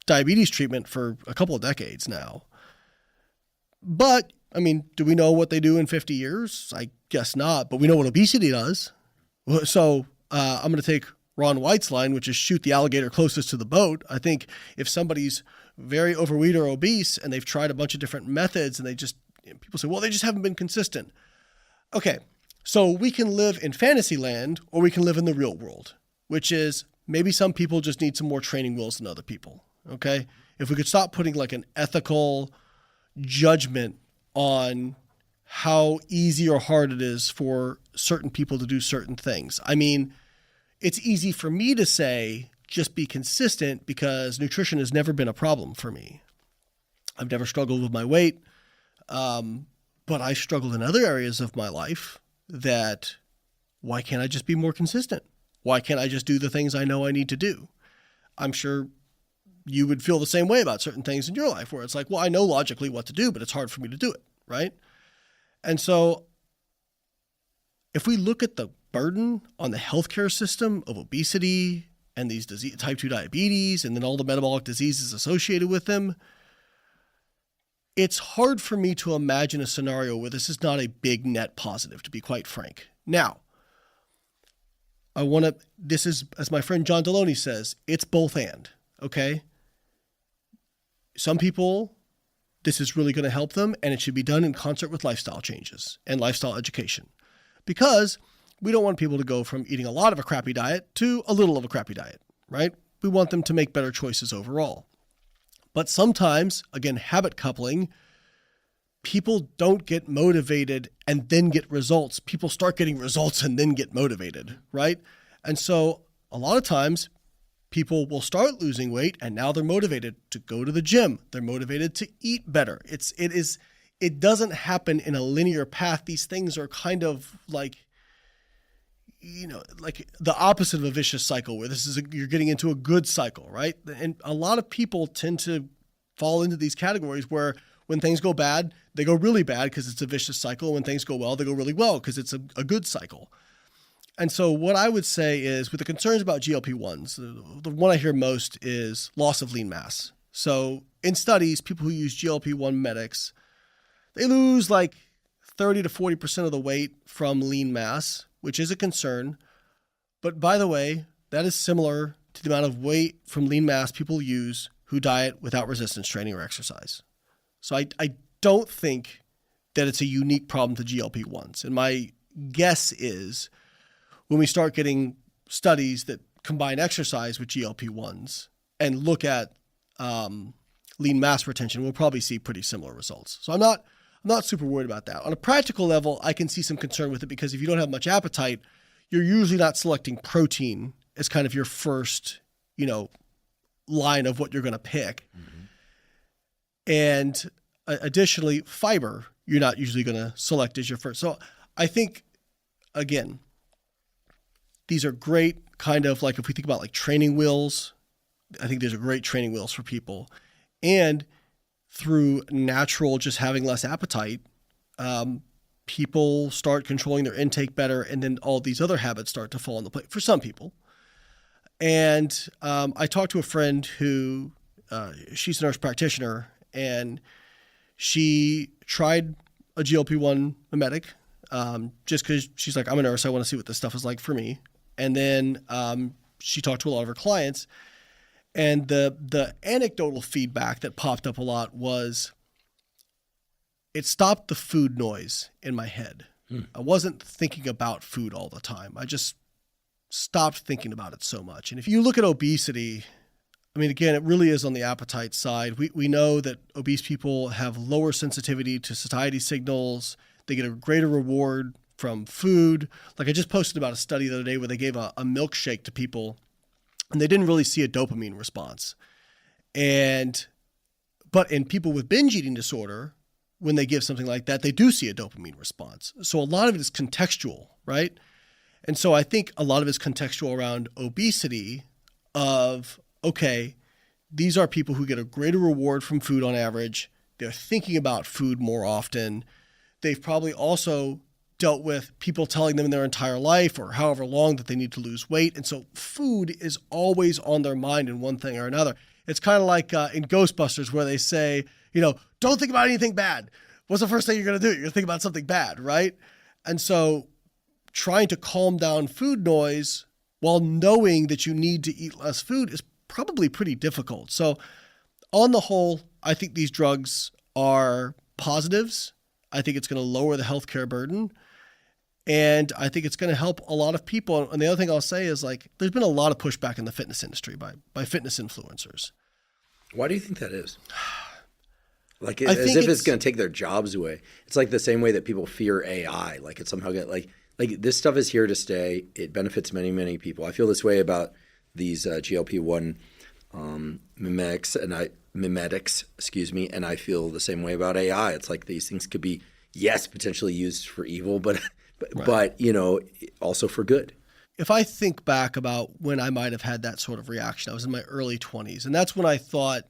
diabetes treatment for a couple of decades now. But, do we know what they do in 50 years? I guess not, but we know what obesity does. So I'm going to take Ron White's line, which is shoot the alligator closest to the boat. I think if somebody's very overweight or obese and they've tried a bunch of different methods and people say, well, they just haven't been consistent. Okay. So we can live in fantasy land or we can live in the real world, which is maybe some people just need some more training wheels than other people, okay? If we could stop putting like an ethical judgment on how easy or hard it is for certain people to do certain things. I mean, it's easy for me to say, just be consistent, because nutrition has never been a problem for me. I've never struggled with my weight, but I struggled in other areas of my life that, why can't I just be more consistent? Why can't I just do the things I know I need to do? I'm sure you would feel the same way about certain things in your life where it's like, well, I know logically what to do, but it's hard for me to do it, right? And so if we look at the burden on the healthcare system of obesity and these type 2 diabetes and then all the metabolic diseases associated with them, it's hard for me to imagine a scenario where this is not a big net positive, to be quite frank. Now, this is, as my friend John Deloney says, it's both and, okay? Some people, this is really going to help them, and it should be done in concert with lifestyle changes and lifestyle education, because we don't want people to go from eating a lot of a crappy diet to a little of a crappy diet, right? We want them to make better choices overall. But sometimes, again, habit coupling, people don't get motivated and then get results. People start getting results and then get motivated, right? And so a lot of times people will start losing weight and now they're motivated to go to the gym. They're motivated to eat better. It doesn't happen in a linear path. These things are kind of like, like the opposite of a vicious cycle where you're getting into a good cycle, right? And a lot of people tend to fall into these categories where when things go bad, they go really bad because it's a vicious cycle. When things go well, they go really well because it's a good cycle. And so what I would say is, with the concerns about GLP-1s, the one I hear most is loss of lean mass. So in studies, people who use GLP-1 medics, they lose like 30 to 40% of the weight from lean mass, which is a concern. But by the way, that is similar to the amount of weight from lean mass people use who diet without resistance training or exercise. So I don't think that it's a unique problem to GLP-1s. And my guess is when we start getting studies that combine exercise with GLP-1s and look at lean mass retention, we'll probably see pretty similar results. So I'm not super worried about that. On a practical level, I can see some concern with it because if you don't have much appetite, you're usually not selecting protein as kind of your first, line of what you're going to pick. Mm-hmm. And additionally, fiber, you're not usually going to select as your first. So I think, again, these are great kind of like, if we think about like training wheels, I think these are great training wheels for people. And through natural, just having less appetite, people start controlling their intake better, and then all these other habits start to fall into place for some people. And I talked to a friend who, she's a nurse practitioner, and she tried a GLP-1 mimetic just because she's like, I'm a nurse, I want to see what this stuff is like for me. And then she talked to a lot of her clients, and the anecdotal feedback that popped up a lot was it stopped the food noise in my head. I wasn't thinking about food all the time. I just stopped thinking about it so much. And if you look at obesity, I mean, again, it really is on the appetite side. We know that obese people have lower sensitivity to satiety signals. They get a greater reward from food. Like I just posted about a study the other day where they gave a milkshake to people and they didn't really see a dopamine response. But in people with binge eating disorder, when they give something like that, they do see a dopamine response. So a lot of it is contextual, right? And so I think a lot of it is contextual around obesity of, okay, these are people who get a greater reward from food on average. They're thinking about food more often. They've probably also dealt with people telling them in their entire life or however long that they need to lose weight. And so food is always on their mind in one thing or another. It's kind of like in Ghostbusters where they say, don't think about anything bad. What's the first thing you're going to do? You're going to think about something bad, right? And so trying to calm down food noise while knowing that you need to eat less food is probably pretty difficult. So on the whole, I think these drugs are positives. I think it's going to lower the healthcare burden. And I think it's going to help a lot of people. And the other thing I'll say is there's been a lot of pushback in the fitness industry by fitness influencers. Why do you think that is? Like as if it's going to take their jobs away. It's like the same way that people fear AI. Like it's somehow get like this stuff is here to stay. It benefits many, many people. I feel this way about these GLP-1 mimetics, and I feel the same way about AI. It's like these things could be, yes, potentially used for evil, but also for good. If I think back about when I might have had that sort of reaction, I was in my early 20s, and that's when I thought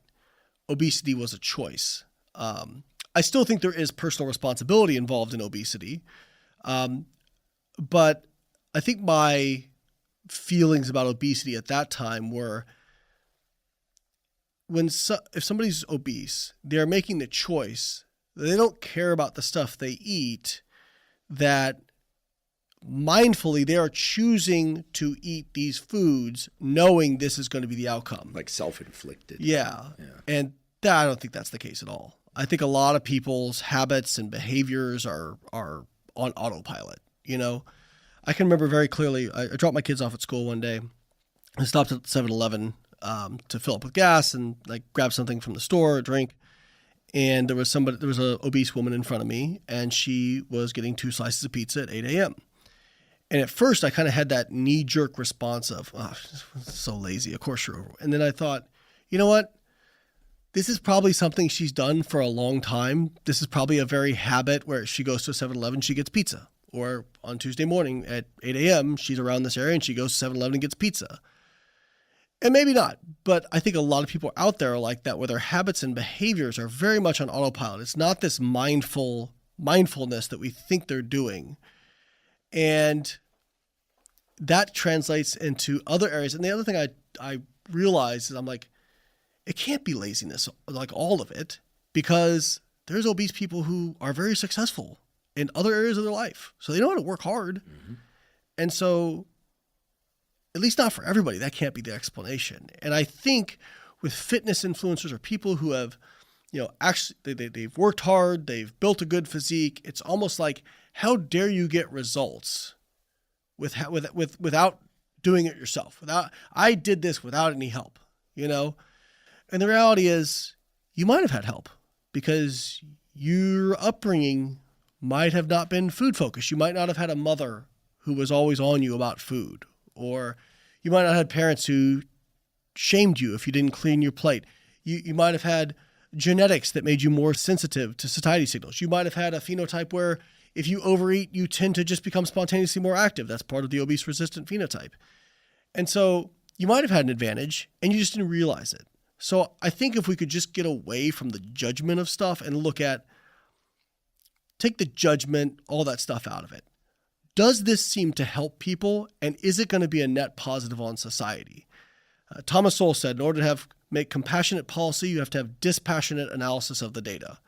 obesity was a choice. I still think there is personal responsibility involved in obesity, but I think my feelings about obesity at that time were if somebody's obese, they're making the choice. They don't care about the stuff they eat, that mindfully they are choosing to eat these foods knowing this is going to be the outcome. Like self-inflicted. Yeah. And I don't think that's the case at all. I think a lot of people's habits and behaviors are on autopilot. I can remember very clearly, I dropped my kids off at school one day. I stopped at 7-Eleven to fill up with gas and grab something from the store, a drink. And there was an obese woman in front of me, and she was getting 2 slices of pizza at 8 a.m. And at first I kind of had that knee-jerk response of, oh, so lazy, of course you're over. And then I thought, you know what? This is probably something she's done for a long time. This is probably a very habit where she goes to 7-Eleven, she gets pizza. Or on Tuesday morning at 8 a.m., she's around this area and she goes to 7-Eleven and gets pizza. And maybe not, but I think a lot of people out there are like that, where their habits and behaviors are very much on autopilot. It's not this mindfulness that we think they're doing. And that translates into other areas. And the other thing I realized is I'm like, it can't be laziness, like all of it, because there's obese people who are very successful in other areas of their life. So they know how to work hard. Mm-hmm. And so, at least not for everybody, that can't be the explanation. And I think with fitness influencers or people who have, actually they've worked hard, they've built a good physique, it's almost like, how dare you get results without doing it yourself? I did this without any help, And the reality is, you might have had help because your upbringing might have not been food focused. You might not have had a mother who was always on you about food, or you might not have had parents who shamed you if you didn't clean your plate. You might have had genetics that made you more sensitive to satiety signals. You might have had a phenotype where if you overeat, you tend to just become spontaneously more active. That's part of the obese resistant phenotype. And so you might have had an advantage and you just didn't realize it. So I think if we could just get away from the judgment of stuff and take the judgment, all that stuff out of it. Does this seem to help people, and is it going to be a net positive on society? Thomas Sowell said, in order to make compassionate policy, you have to have dispassionate analysis of the data.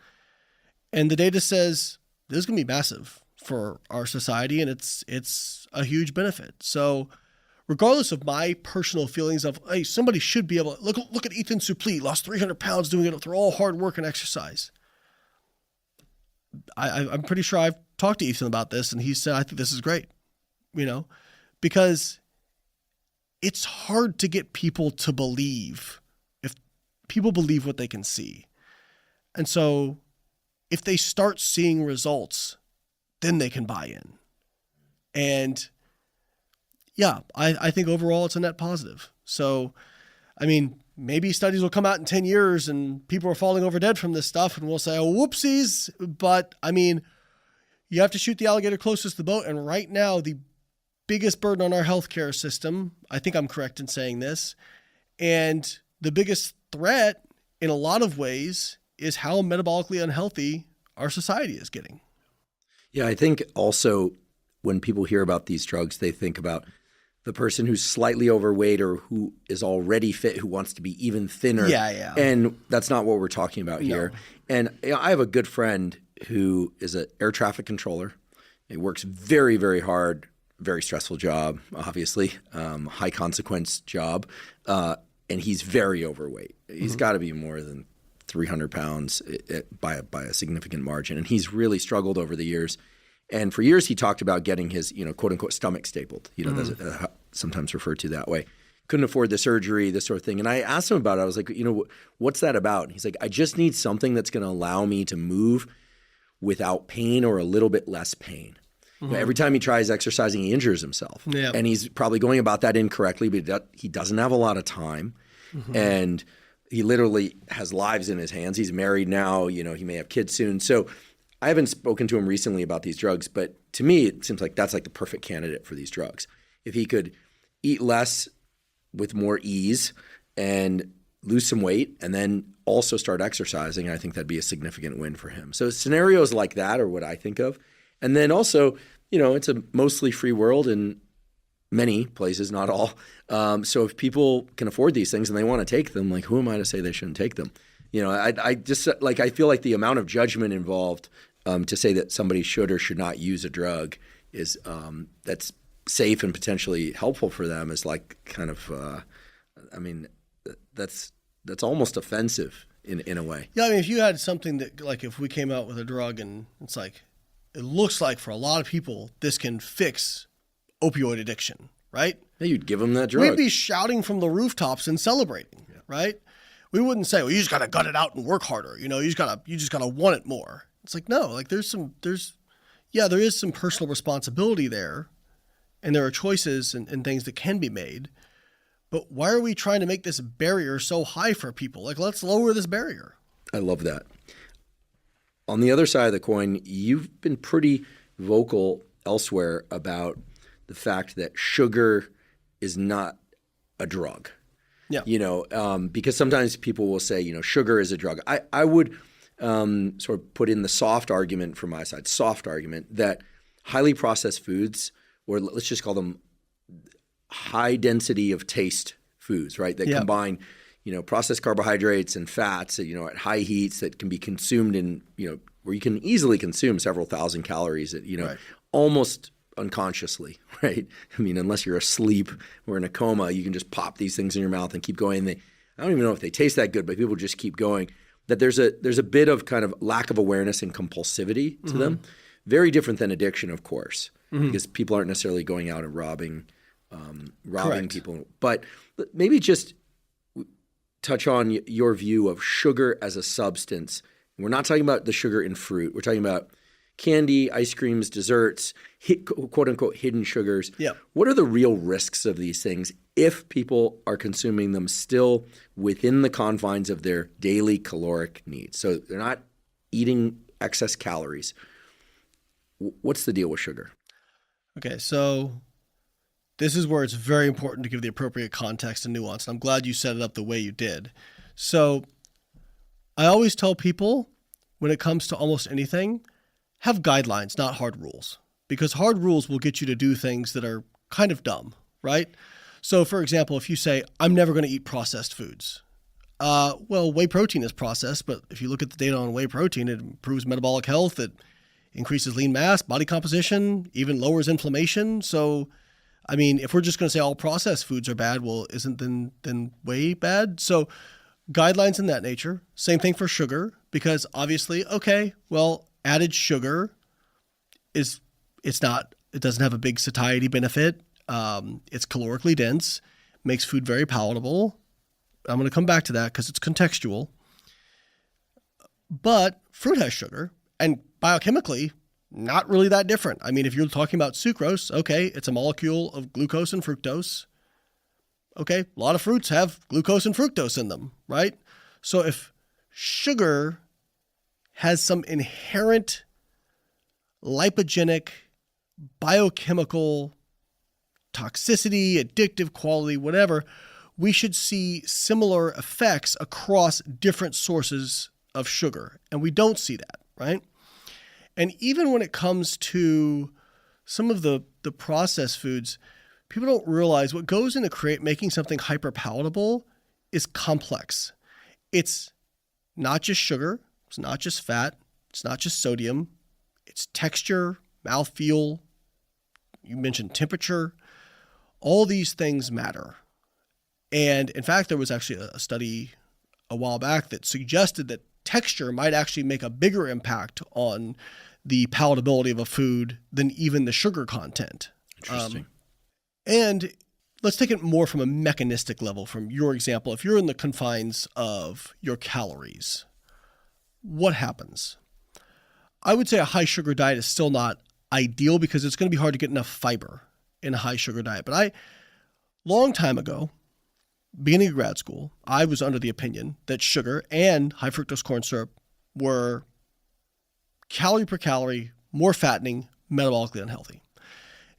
And the data says this is going to be massive for our society, and it's a huge benefit. So regardless of my personal feelings of, hey, somebody should be able to look at Ethan Suplee, lost 300 pounds doing it through all hard work and exercise. I'm pretty sure I've talked to Ethan about this, and he said, I think this is great, because it's hard to get people to believe if people believe what they can see. And so if they start seeing results, then they can buy in. And yeah, I think overall it's a net positive. So, maybe studies will come out in 10 years and people are falling over dead from this stuff and we'll say, oh, whoopsies. But you have to shoot the alligator closest to the boat. And right now, the biggest burden on our healthcare system, I think I'm correct in saying this, and the biggest threat in a lot of ways is how metabolically unhealthy our society is getting. Yeah, I think also when people hear about these drugs, they think about the person who's slightly overweight or who is already fit, who wants to be even thinner. Yeah. And that's not what we're talking about here. And I have a good friend who is an air traffic controller. He works very, very hard, very stressful job, obviously, high consequence job. And he's very overweight. He's got to be more than 300 pounds by a significant margin. And he's really struggled over the years. And for years, he talked about getting his, quote unquote, stomach stapled, that's sometimes referred to that way. couldn't afford the surgery, this sort of thing. And I asked him about it. I was like, what's that about? And he's like, I just need something that's going to allow me to move without pain or a little bit less pain. Every time he tries exercising, he injures himself. Yeah. And he's probably going about that incorrectly, but he doesn't have a lot of time. And he literally has lives in his hands. He's married now. He may have kids soon. So I haven't spoken to him recently about these drugs, but to me, it seems like that's like the perfect candidate for these drugs. If he could eat less with more ease and lose some weight and then also start exercising, I think that'd be a significant win for him. So scenarios like that are what I think of. And then also, it's a mostly free world in many places, not all. So if people can afford these things and they want to take them, like who am I to say they shouldn't take them? I just I feel like the amount of judgment involved to say that somebody should or should not use a drug is that's safe and potentially helpful for them is like kind of, that's almost offensive in a way. Yeah, I mean, if you had something that, like if we came out with a drug and it's like, it looks like for a lot of people, this can fix opioid addiction, right? Yeah, you'd give them that drug. We'd be shouting from the rooftops and celebrating, right? We wouldn't say, well, you just got to gut it out and work harder. You just got to want it more. It's like, no, like there is some personal responsibility there. And there are choices and things that can be made. But why are we trying to make this barrier so high for people? Like, let's lower this barrier. I love that. On the other side of the coin, you've been pretty vocal elsewhere about the fact that sugar is not a drug. Yeah. Because sometimes people will say, sugar is a drug. I would sort of put in the soft argument from my side, that highly processed foods, or let's just call them high density of taste foods, right? That combine, processed carbohydrates and fats, at high heats that can be consumed in, where you can easily consume several thousand calories at, right. almost unconsciously, right? I mean, unless you're asleep or in a coma, you can just pop these things in your mouth and keep going. I don't even know if they taste that good, but people just keep going. That there's a bit of kind of lack of awareness and compulsivity to them. Very different than addiction, of course, because people aren't necessarily going out and robbing people. But maybe just touch on your view of sugar as a substance. We're not talking about the sugar in fruit. We're talking about candy, ice creams, desserts, quote unquote hidden sugars. Yeah. What are the real risks of these things if people are consuming them still within the confines of their daily caloric needs? So they're not eating excess calories. What's the deal with sugar? Okay, so this is where it's very important to give the appropriate context and nuance. And I'm glad you set it up the way you did. So I always tell people when it comes to almost anything, have guidelines, not hard rules. Because hard rules will get you to do things that are kind of dumb, right? So for example, if you say, I'm never going to eat processed foods. Well, whey protein is processed, but if you look at the data on whey protein, it improves metabolic health, it increases lean mass, body composition, even lowers inflammation. So, I mean, if we're just going to say all processed foods are bad, well, isn't then whey bad? So guidelines in that nature. Same thing for sugar, because obviously, okay, well, added sugar it doesn't have a big satiety benefit. It's calorically dense, makes food very palatable. I'm going to come back to that because it's contextual. But fruit has sugar, and biochemically, not really that different. I mean, if you're talking about sucrose, okay, it's a molecule of glucose and fructose. Okay, a lot of fruits have glucose and fructose in them, right? So if sugar has some inherent lipogenic, biochemical toxicity, addictive quality, whatever, we should see similar effects across different sources of sugar. And we don't see that, right? And even when it comes to some of the processed foods, people don't realize what goes into making something hyper palatable is complex. It's not just sugar. It's not just fat. It's not just sodium. It's texture, mouthfeel. You mentioned temperature. All these things matter. And in fact, there was actually a study a while back that suggested that texture might actually make a bigger impact on the palatability of a food than even the sugar content. Interesting. And let's take it more from a mechanistic level, from your example. If you're in the confines of your calories, what happens? I would say a high sugar diet is still not ideal because it's going to be hard to get enough fiber in a high sugar diet. But long time ago, beginning of grad school, I was under the opinion that sugar and high fructose corn syrup were calorie per calorie, more fattening, metabolically unhealthy.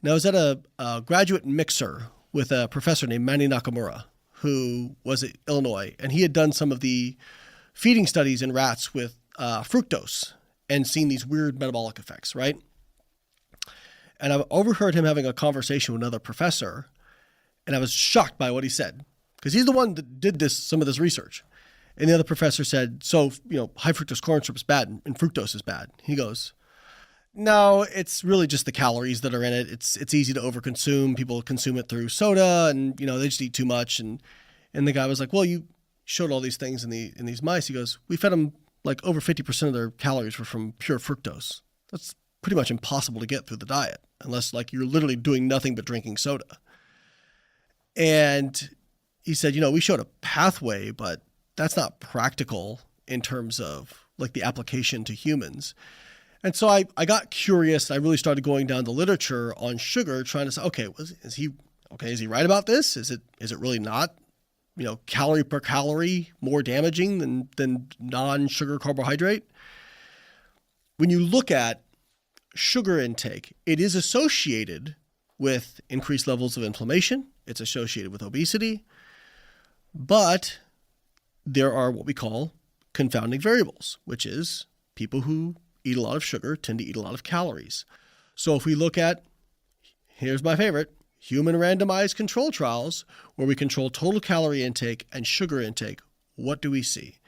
Now, I was at a graduate mixer with a professor named Manny Nakamura, who was at Illinois, and he had done some of the feeding studies in rats with fructose and seen these weird metabolic effects, right? And I overheard him having a conversation with another professor, and I was shocked by what he said, because he's the one that did some of this research. And the other professor said, so, high fructose corn syrup is bad and fructose is bad. He goes, no, it's really just the calories that are in it. It's easy to overconsume. People consume it through soda and, they just eat too much. And the guy was like, well, you showed all these things in these mice. He goes, we fed them like over 50% of their calories were from pure fructose. That's pretty much impossible to get through the diet unless like you're literally doing nothing but drinking soda. And he said, we showed a pathway, but that's not practical in terms of like the application to humans. And so I got curious. I really started going down the literature on sugar, trying to say, okay, is he right about this? Is it really not, calorie per calorie more damaging than non-sugar carbohydrate? When you look at sugar intake, it is associated with increased levels of inflammation. It's associated with obesity, but there are what we call confounding variables, which is people who eat a lot of sugar tend to eat a lot of calories. So if we look at, here's my favorite, human randomized control trials where we control total calorie intake and sugar intake, what do we see?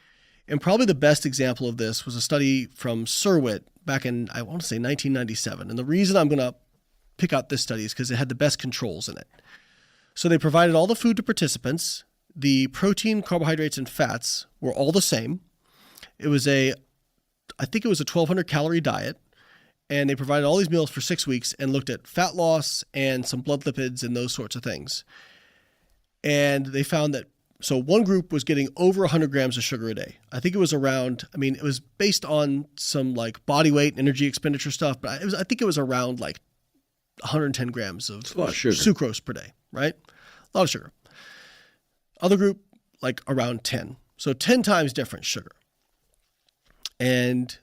And probably the best example of this was a study from Surwitt back in, I want to say 1997. And the reason I'm going to pick out this study is because it had the best controls in it. So they provided all the food to participants. The protein, carbohydrates, and fats were all the same. I think it was a 1,200 calorie diet, and they provided all these meals for 6 weeks and looked at fat loss and some blood lipids and those sorts of things. And they found that, so one group was getting over 100 grams of sugar a day. I think it was it was based on some like body weight and energy expenditure stuff, but I think it was around like 110 grams of sucrose per day, right? A lot of sugar. Other group, like around 10. So 10 times different sugar. And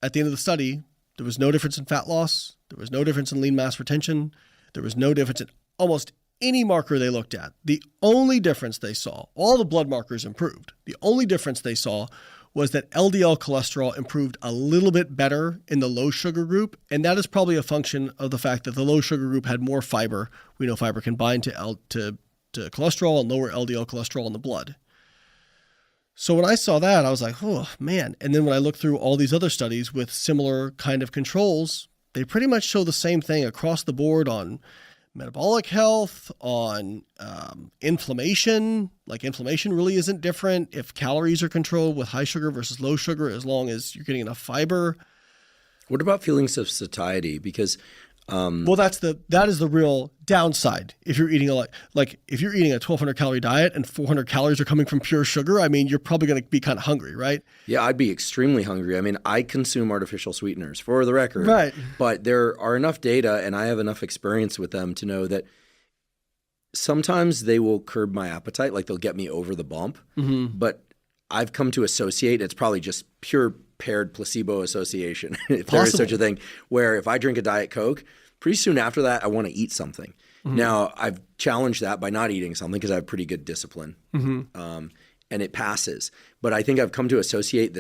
at the end of the study, there was no difference in fat loss. There was no difference in lean mass retention. There was no difference in almost any marker they looked at. The only difference they saw, all the blood markers improved. The only difference they saw was that LDL cholesterol improved a little bit better in the low sugar group. And that is probably a function of the fact that the low sugar group had more fiber. We know fiber can bind to cholesterol and lower LDL cholesterol in the blood. So when I saw that, I was like, oh, man. And then when I looked through all these other studies with similar kind of controls, they pretty much show the same thing across the board on metabolic health, on inflammation. Like inflammation really isn't different if calories are controlled with high sugar versus low sugar, as long as you're getting enough fiber. What about feelings of satiety? Because well, that is the real downside. If you're eating if you're eating a 1,200 calorie diet and 400 calories are coming from pure sugar, you're probably going to be kind of hungry, right? Yeah, I'd be extremely hungry. I consume artificial sweeteners for the record, right? But there are enough data, and I have enough experience with them to know that sometimes they will curb my appetite, like they'll get me over the bump. Mm-hmm. But I've come to associate it's probably just pure paired placebo association, if there is such a thing, where if I drink a Diet Coke, pretty soon after that, I want to eat something. Mm-hmm. Now, I've challenged that by not eating something because I have pretty good discipline, and it passes. But I think I've come to associate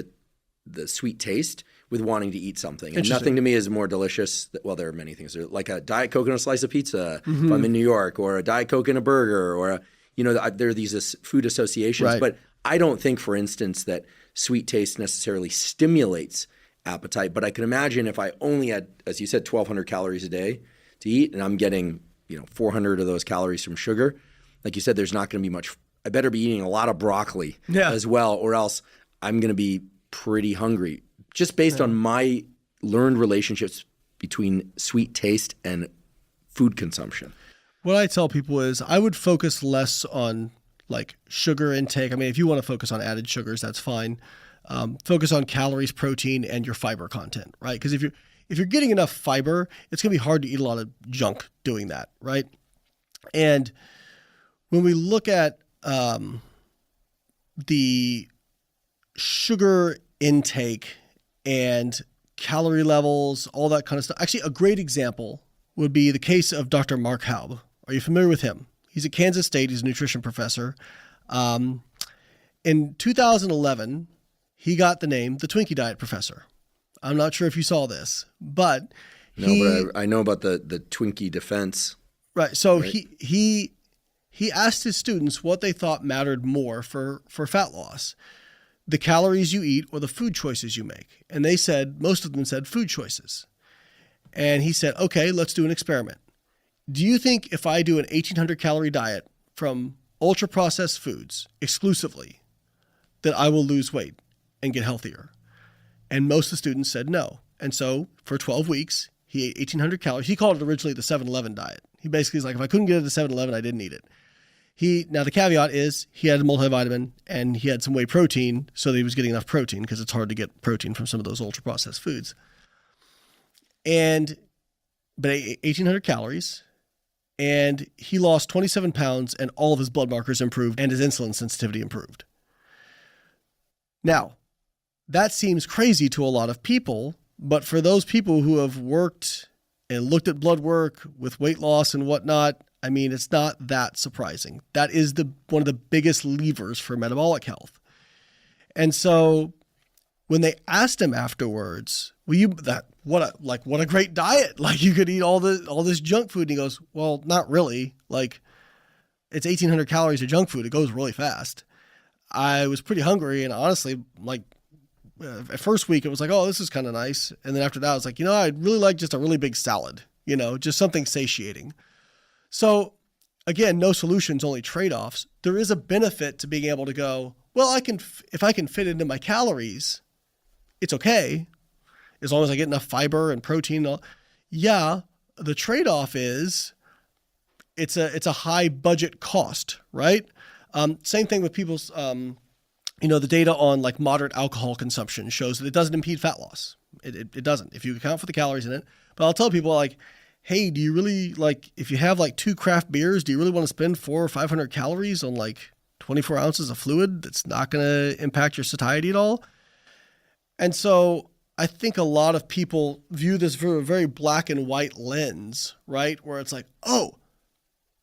the sweet taste with wanting to eat something. And nothing to me is more delicious. Well, there are many things. Like a Diet Coke and a slice of pizza if I'm in New York, or a Diet Coke and a burger, or there are these food associations. Right. But I don't think, for instance, that sweet taste necessarily stimulates appetite. But I can imagine if I only had, as you said, 1,200 calories a day to eat, and I'm getting 400 of those calories from sugar, like you said, there's not going to be much. I better be eating a lot of broccoli as well, or else I'm going to be pretty hungry, just based on my learned relationships between sweet taste and food consumption. What I tell people is I would focus less on like sugar intake. I mean, if you want to focus on added sugars, that's fine. Focus on calories, protein, and your fiber content, right? Because if you're getting enough fiber, it's going to be hard to eat a lot of junk doing that, right? And when we look at the sugar intake and calorie levels, all that kind of stuff. Actually, a great example would be the case of Dr. Mark Haub. Are you familiar with him? He's at Kansas State. He's a nutrition professor. In 2011, he got the name the Twinkie Diet Professor. I'm not sure if you saw this, but but I know about the Twinkie defense. Right. So right. He asked his students what they thought mattered more for fat loss, the calories you eat or the food choices you make. And most of them said food choices. And he said, okay, let's do an experiment. Do you think if I do an 1,800 calorie diet from ultra processed foods exclusively, that I will lose weight and get healthier? And most of the students said no. And so for 12 weeks, he ate 1,800 calories. He called it originally the 7-Eleven diet. He basically is like, if I couldn't get it at the 7-Eleven, I didn't eat it. Now the caveat is he had a multivitamin and he had some whey protein so that he was getting enough protein because it's hard to get protein from some of those ultra processed foods. But 1,800 calories, and he lost 27 pounds and all of his blood markers improved and his insulin sensitivity improved. Now, that seems crazy to a lot of people, but for those people who have worked and looked at blood work with weight loss and whatnot, I mean, it's not that surprising. That is one of the biggest levers for metabolic health. And so when they asked him afterwards, what a great diet. Like you could eat all this junk food. And he goes, well, not really. Like it's 1,800 calories of junk food. It goes really fast. I was pretty hungry. And honestly, like first week it was like, oh, this is kind of nice. And then after that, I was like, I'd really like just a really big salad, just something satiating. So again, no solutions, only trade-offs. There is a benefit to being able to go, well, if I can fit into my calories, it's okay. As long as I get enough fiber and protein. Yeah, the trade-off is it's a high budget cost, right? Same thing with people's, the data on like moderate alcohol consumption shows that it doesn't impede fat loss. It doesn't, if you account for the calories in it. But I'll tell people like, hey, do you really if you have like 2 craft beers, do you really want to spend 400 or 500 calories on like 24 ounces of fluid that's not going to impact your satiety at all? And so I think a lot of people view this through a very black and white lens, right? Where it's like, oh,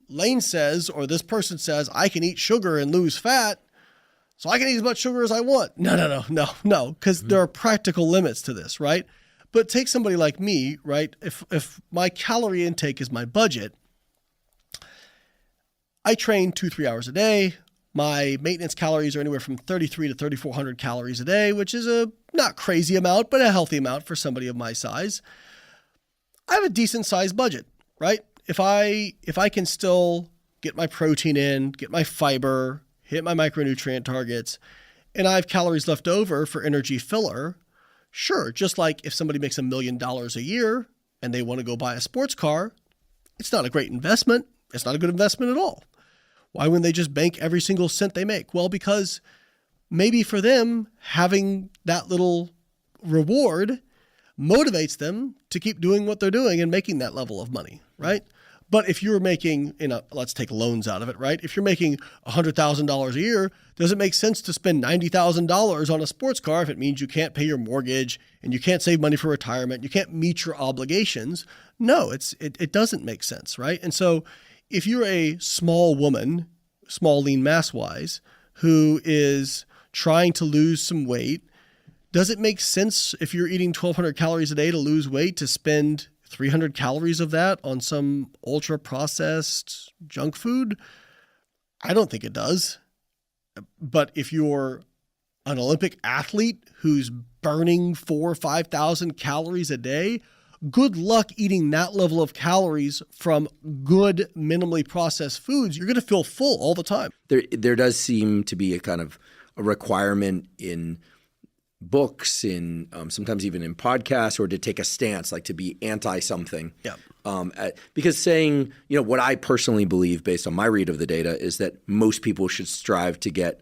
Layne says, or this person says, I can eat sugar and lose fat, so I can eat as much sugar as I want. No, because there are practical limits to this, right? But take somebody like me, right? If my calorie intake is my budget, I train 2-3 hours a day. My maintenance calories are anywhere from 3,300 to 3,400 calories a day, which is a not crazy amount, but a healthy amount for somebody of my size. I have a decent sized budget, right? If I can still get my protein in, get my fiber, hit my micronutrient targets, and I have calories left over for energy filler, sure. Just like if somebody makes $1 million a year and they want to go buy a sports car, it's not a great investment. It's not a good investment at all. Why wouldn't they just bank every single cent they make? Well, because maybe for them, having that little reward motivates them to keep doing what they're doing and making that level of money, right? But if you're making, let's take loans out of it, right? If you're making $100,000 a year, does it make sense to spend $90,000 on a sports car if it means you can't pay your mortgage and you can't save money for retirement, you can't meet your obligations? No, it doesn't make sense, right? And so if you're a small woman, small lean mass-wise, who is trying to lose some weight, does it make sense if you're eating 1,200 calories a day to lose weight to spend 300 calories of that on some ultra-processed junk food? I don't think it does. But if you're an Olympic athlete who's burning 4,000 or 5,000 calories a day, good luck eating that level of calories from good, minimally processed foods. You're going to feel full all the time. There does seem to be a kind of a requirement in books, in sometimes even in podcasts, or to take a stance, like to be anti something. Yeah. Because saying, what I personally believe based on my read of the data is that most people should strive to get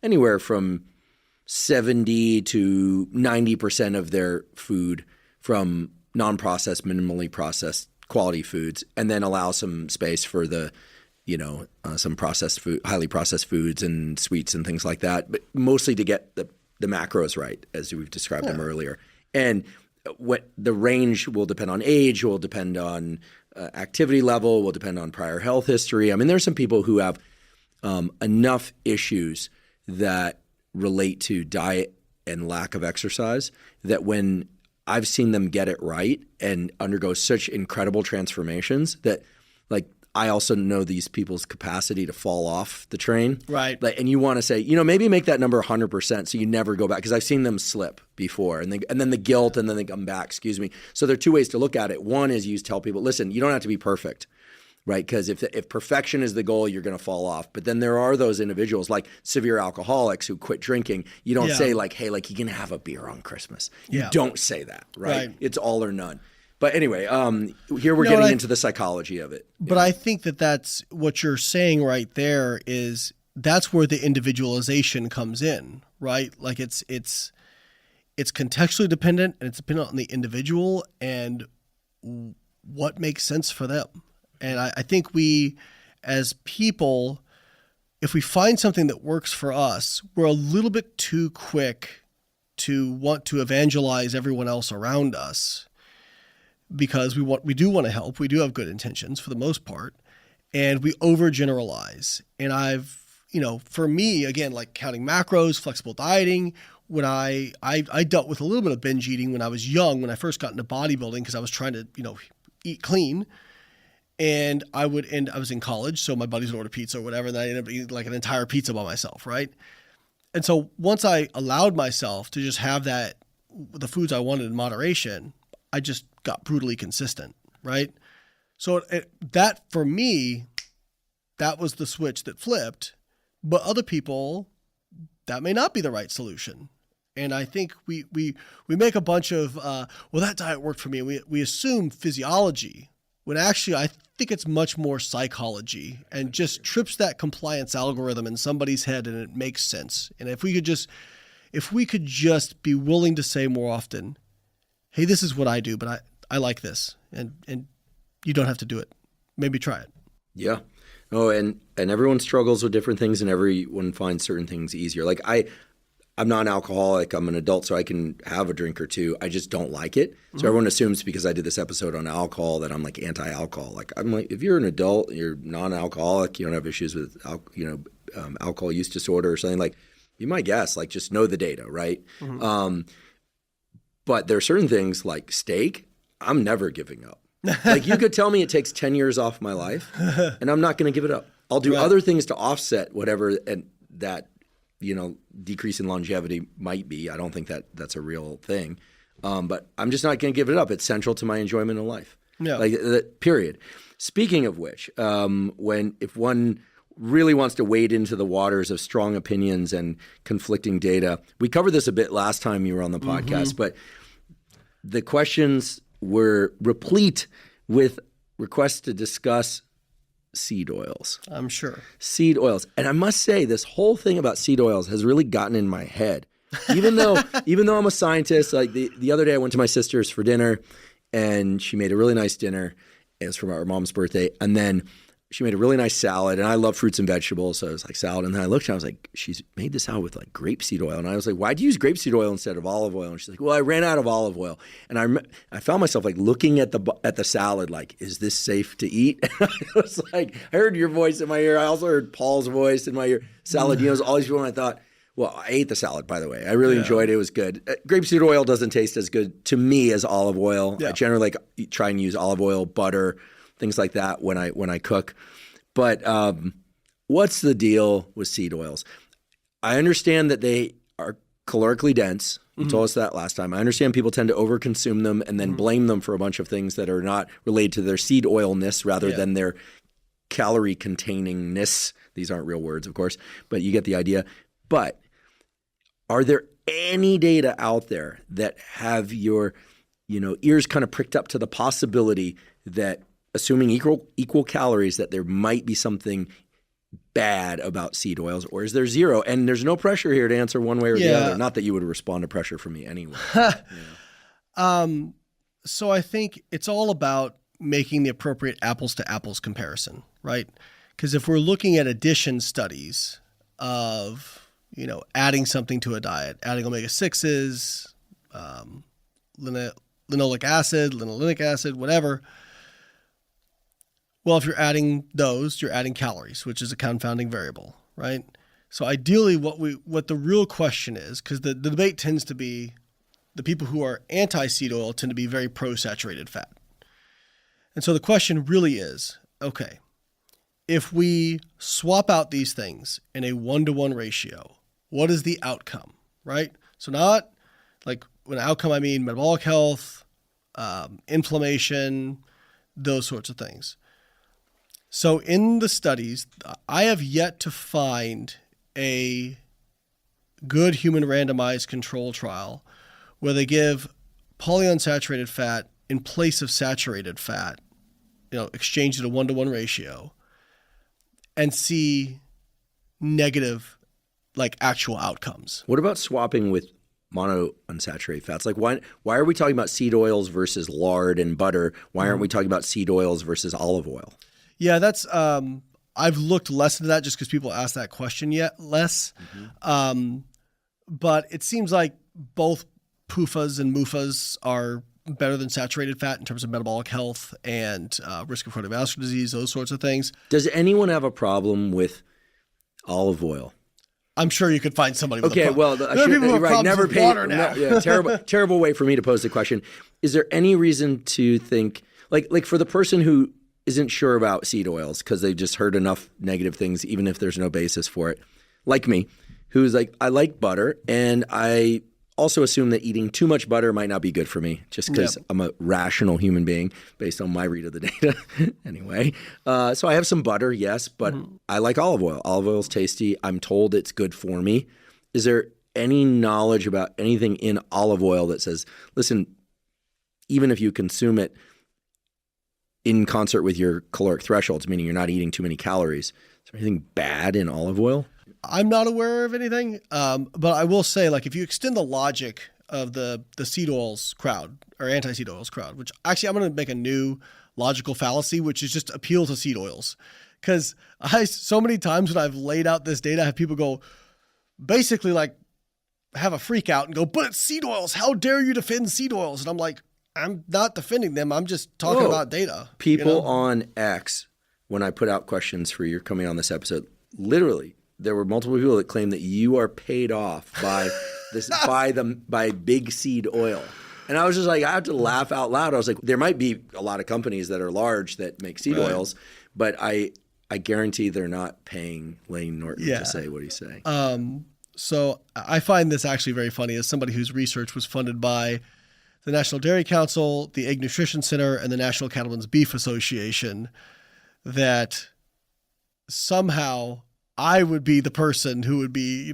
anywhere from 70 to 90% of their food from non-processed, minimally processed quality foods, and then allow some space for the, some processed food, highly processed foods and sweets and things like that, but mostly to get the macros right, as we've described them earlier. And what the range will depend on age, will depend on activity level, will depend on prior health history. I mean, there's some people who have enough issues that relate to diet and lack of exercise that when I've seen them get it right and undergo such incredible transformations that, like, I also know these people's capacity to fall off the train. Right. And you want to say, maybe make that number 100% so you never go back. Because I've seen them slip before. And then the guilt, and then they come back, So there are two ways to look at it. One is you tell people, listen, you don't have to be perfect, right? Because if perfection is the goal, you're going to fall off. But then there are those individuals like severe alcoholics who quit drinking. You don't say like, hey, like you can have a beer on Christmas. You don't say that, right? It's all or none. But anyway, here we're getting into the psychology of it. But I think that's what you're saying right there is that's where the individualization comes in, right? Like it's contextually dependent, and it's dependent on the individual and what makes sense for them. And I think we, as people, if we find something that works for us, we're a little bit too quick to want to evangelize everyone else around us. Because we do want to help. We do have good intentions for the most part, and we overgeneralize. And for me, again, like counting macros, flexible dieting, when I dealt with a little bit of binge eating when I was young, when I first got into bodybuilding, because I was trying to, eat clean. And I was in college, so my buddies would order pizza or whatever, and I ended up eating like an entire pizza by myself, right? And so once I allowed myself to just have the foods I wanted in moderation, I just got brutally consistent, right? So that for me, that was the switch that flipped. But other people, that may not be the right solution. And I think we make a bunch of, that diet worked for me. We assume physiology, when actually I think it's much more psychology and just trips that compliance algorithm in somebody's head and it makes sense. And if we could just be willing to say more often, hey, this is what I do, but I like this, and you don't have to do it. Maybe try it. Yeah. Oh, and everyone struggles with different things, and everyone finds certain things easier. Like I'm not an alcoholic. I'm an adult, so I can have a drink or two. I just don't like it. So everyone assumes because I did this episode on alcohol that I'm like anti-alcohol. Like I'm like, if you're an adult, you're non-alcoholic, you don't have issues with alcohol use disorder or something, like you might guess, like just know the data, right? But there are certain things like steak, I'm never giving up. Like you could tell me it takes 10 years off my life and I'm not going to give it up. I'll do other things to offset whatever and that, decrease in longevity might be. I don't think that's a real thing. But I'm just not going to give it up. It's central to my enjoyment of life. Yeah. Period. Speaking of which, if one really wants to wade into the waters of strong opinions and conflicting data. We covered this a bit last time you were on the podcast, but the questions were replete with requests to discuss seed oils. I'm sure. Seed oils. And I must say, this whole thing about seed oils has really gotten in my head. Even though I'm a scientist, like the other day I went to my sister's for dinner and she made a really nice dinner. It was for our mom's birthday. And then she made a really nice salad, and I love fruits and vegetables, so it was like salad. And then I looked and I was like, she's made this salad with like grapeseed oil. And I was like, why'd you use grapeseed oil instead of olive oil? And she's like, well, I ran out of olive oil. And I found myself like looking at the salad like, is this safe to eat? And I was like, I heard your voice in my ear. I also heard Paul's voice in my ear. Saladinos, all these people, and I thought, well, I ate the salad, by the way. I really enjoyed it. It was good. Grapeseed oil doesn't taste as good to me as olive oil. Yeah. I generally try and use olive oil, butter, things like that when I cook. But what's the deal with seed oils? I understand that they are calorically dense. You told us that last time. I understand people tend to overconsume them and then blame them for a bunch of things that are not related to their seed oilness rather than their calorie containingness. These aren't real words, of course, but you get the idea. But are there any data out there that have your, ears kind of pricked up to the possibility that, assuming equal calories, that there might be something bad about seed oils, or is there zero? And there's no pressure here to answer one way or the other. Not that you would respond to pressure from me anyway. So I think it's all about making the appropriate apples to apples comparison, right? Because if we're looking at addition studies of, adding something to a diet, adding omega-6s, linoleic acid, whatever. Well, if you're adding those, you're adding calories, which is a confounding variable, right? So ideally what the real question is, because the debate tends to be, the people who are anti-seed oil tend to be very pro-saturated fat. And so the question really is, okay, if we swap out these things in a 1-to-1 ratio, what is the outcome, right? So not like when outcome, I mean metabolic health, inflammation, those sorts of things. So in the studies, I have yet to find a good human randomized control trial where they give polyunsaturated fat in place of saturated fat, exchanged at a 1-to-1 ratio, and see negative, actual outcomes. What about swapping with monounsaturated fats? Like, why are we talking about seed oils versus lard and butter? Why aren't we talking about seed oils versus olive oil? Yeah, that's I've looked less into that just because people ask that question less. But it seems like both PUFAs and MUFAs are better than saturated fat in terms of metabolic health and risk of cardiovascular disease, those sorts of things. Does anyone have a problem with olive oil? I'm sure you could find somebody with a problem. There are people who have problems with water now. Terrible way for me to pose the question. Is there any reason to think, like for the person who isn't sure about seed oils because they've just heard enough negative things, even if there's no basis for it, like me, who's like, I like butter, and I also assume that eating too much butter might not be good for me just because I'm a rational human being based on my read of the data anyway. So I have some butter, yes, but I like olive oil. Olive oil is tasty. I'm told it's good for me. Is there any knowledge about anything in olive oil that says, listen, even if you consume it in concert with your caloric thresholds, meaning you're not eating too many calories, is there anything bad in olive oil? I'm not aware of anything, but I will say, if you extend the logic of the seed oils crowd or anti-seed oils crowd, which actually I'm going to make a new logical fallacy, which is just appeal to seed oils. Because so many times when I've laid out this data, I have people go, basically have a freak out and go, but it's seed oils. How dare you defend seed oils? And I'm like, I'm not defending them. I'm just talking about data. People on X, when I put out questions for your coming on this episode, literally, there were multiple people that claimed that you are paid off by this by big seed oil. And I was just like, I have to laugh out loud. I was like, there might be a lot of companies that are large that make seed oils, but I guarantee they're not paying Layne Norton to say what he's saying. So I find this actually very funny as somebody whose research was funded by the National Dairy Council, the Egg Nutrition Center, and the National Cattlemen's Beef Association, that somehow I would be the person who would be,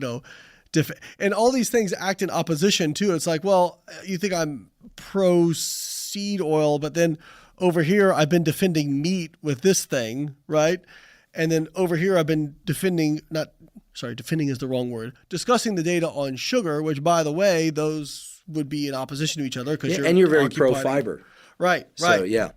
and all these things act in opposition too. It's like, well, you think I'm pro seed oil, but then over here I've been defending meat with this thing, right? And then over here I've been defending is the wrong word, discussing the data on sugar, which by the way, those would be in opposition to each other because you're very pro fiber. Right. So yeah.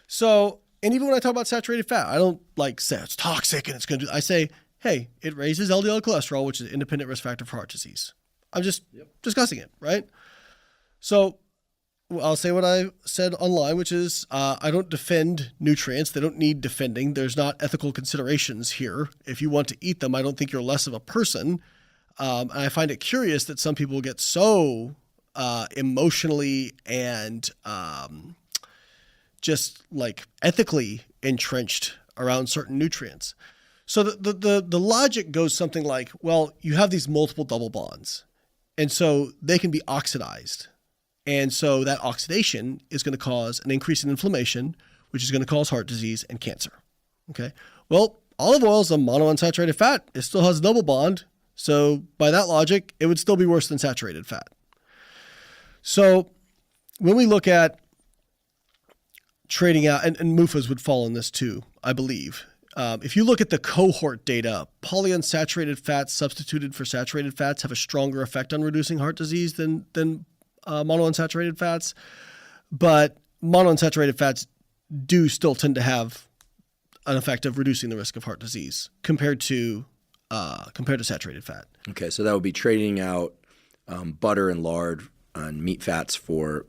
So, and even when I talk about saturated fat, I don't say it's toxic and it's going to I say, hey, it raises LDL cholesterol, which is an independent risk factor for heart disease. I'm just discussing it, right? So I'll say what I said online, which is I don't defend nutrients. They don't need defending. There's not ethical considerations here. If you want to eat them, I don't think you're less of a person. And I find it curious that some people get so emotionally and just ethically entrenched around certain nutrients. So the logic goes something like, well, you have these multiple double bonds, and so they can be oxidized. And so that oxidation is going to cause an increase in inflammation, which is going to cause heart disease and cancer. Okay. Well, olive oil is a monounsaturated fat. It still has a double bond. So by that logic, it would still be worse than saturated fat. So when we look at trading out, and MUFAs would fall in this too, I believe. If you look at the cohort data, polyunsaturated fats substituted for saturated fats have a stronger effect on reducing heart disease than monounsaturated fats. But monounsaturated fats do still tend to have an effect of reducing the risk of heart disease compared to saturated fat. Okay, so that would be trading out butter and lard and meat fats for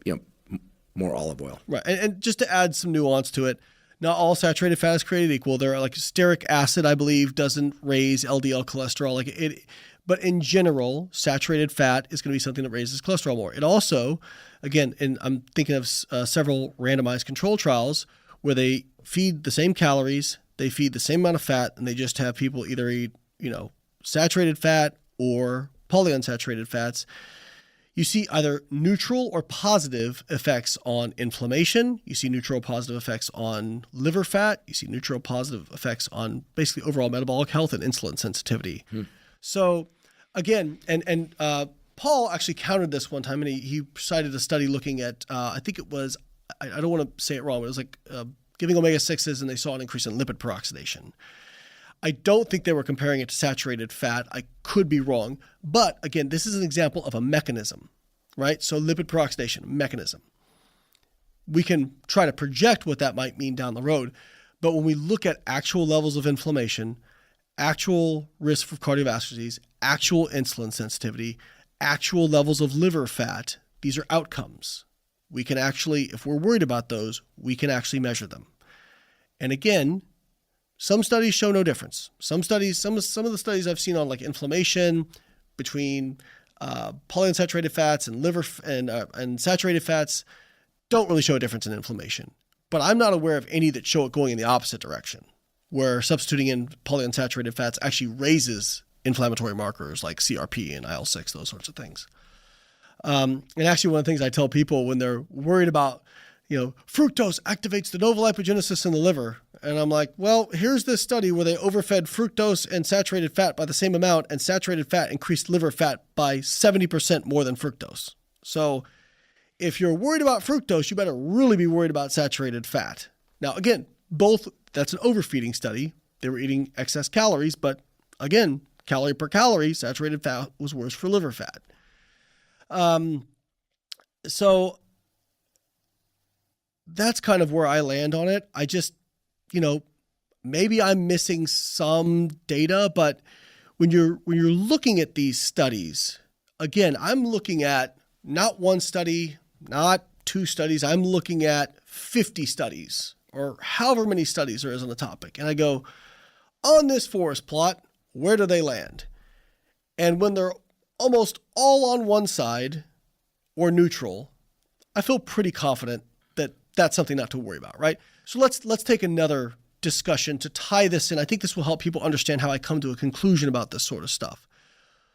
more olive oil. Right, and just to add some nuance to it, not all saturated fat is created equal. There are like stearic acid, I believe, doesn't raise LDL cholesterol but in general, saturated fat is going to be something that raises cholesterol more. It also, again, and I'm thinking of several randomized control trials where they feed the same calories, they feed the same amount of fat, and they just have people either eat, saturated fat or polyunsaturated fats. You see either neutral or positive effects on inflammation. You see neutral positive effects on liver fat. You see neutral positive effects on basically overall metabolic health and insulin sensitivity. So again, and Paul actually counted this one time, and he cited a study looking at, I think it was, I don't want to say it wrong, but it was like giving omega-6s, and they saw an increase in lipid peroxidation. I don't think they were comparing it to saturated fat. I could be wrong. But again, this is an example of a mechanism, right? So lipid peroxidation, mechanism. We can try to project what that might mean down the road. But when we look at actual levels of inflammation, actual risk for cardiovascular disease, actual insulin sensitivity, actual levels of liver fat, these are outcomes. We can actually, if we're worried about those, we can actually measure them. And again, some studies show no difference. Some of the studies I've seen on like inflammation between polyunsaturated fats and liver and saturated fats don't really show a difference in inflammation. But I'm not aware of any that show it going in the opposite direction, where substituting in polyunsaturated fats actually raises inflammatory markers like CRP and IL-6, those sorts of things. And actually, one of the things I tell people when they're worried about, fructose activates de novo lipogenesis in the liver. And I'm like, well, here's this study where they overfed fructose and saturated fat by the same amount, and saturated fat increased liver fat by 70% more than fructose. So if you're worried about fructose, you better really be worried about saturated fat. Now, again, that's an overfeeding study. They were eating excess calories, but again, calorie per calorie, saturated fat was worse for liver fat. So that's kind of where I land on it. I just, maybe I'm missing some data, but when you're looking at these studies, again, I'm looking at not one study, not two studies. I'm looking at 50 studies or however many studies there is on the topic. And I go, on this forest plot, where do they land? And when they're almost all on one side or neutral, I feel pretty confident that that's something not to worry about, right? So let's take another discussion to tie this in. I think this will help people understand how I come to a conclusion about this sort of stuff.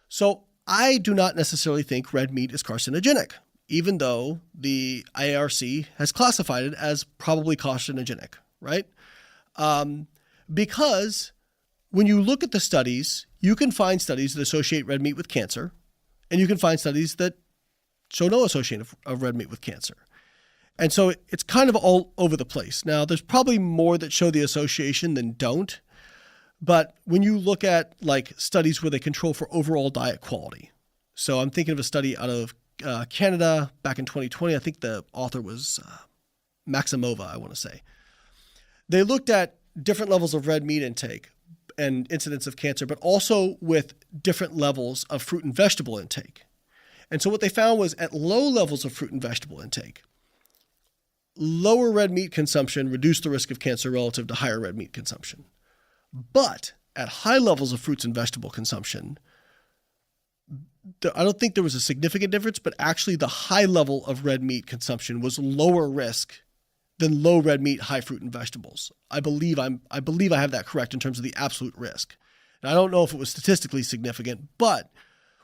So I do not necessarily think red meat is carcinogenic, even though the IARC has classified it as probably carcinogenic, right? Because when you look at the studies, you can find studies that associate red meat with cancer, and you can find studies that show no association of red meat with cancer. And so it's kind of all over the place. Now, there's probably more that show the association than don't. But when you look at like studies where they control for overall diet quality. So I'm thinking of a study out of Canada back in 2020. I think the author was Maximova, I want to say. They looked at different levels of red meat intake and incidence of cancer, but also with different levels of fruit and vegetable intake. And so what they found was at low levels of fruit and vegetable intake, lower red meat consumption reduced the risk of cancer relative to higher red meat consumption. But at high levels of fruits and vegetable consumption, I don't think there was a significant difference, but actually the high level of red meat consumption was lower risk than low red meat, high fruit and vegetables. I believe I have that correct in terms of the absolute risk. And I don't know if it was statistically significant, but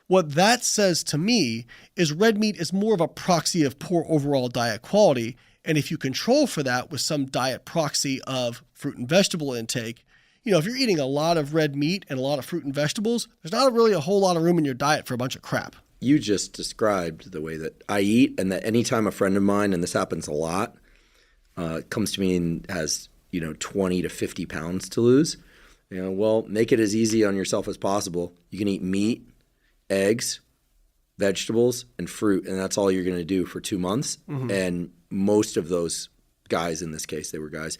what that says to me is red meat is more of a proxy of poor overall diet quality. And if you control for that with some diet proxy of fruit and vegetable intake, if you're eating a lot of red meat and a lot of fruit and vegetables, there's not really a whole lot of room in your diet for a bunch of crap. You just described the way that I eat, and that anytime a friend of mine, and this happens a lot, comes to me and has 20 to 50 pounds to lose, well, make it as easy on yourself as possible. You can eat meat, eggs, vegetables, and fruit, and that's all you're going to do for 2 months. Mm-hmm. And most of those guys, in this case, they were guys,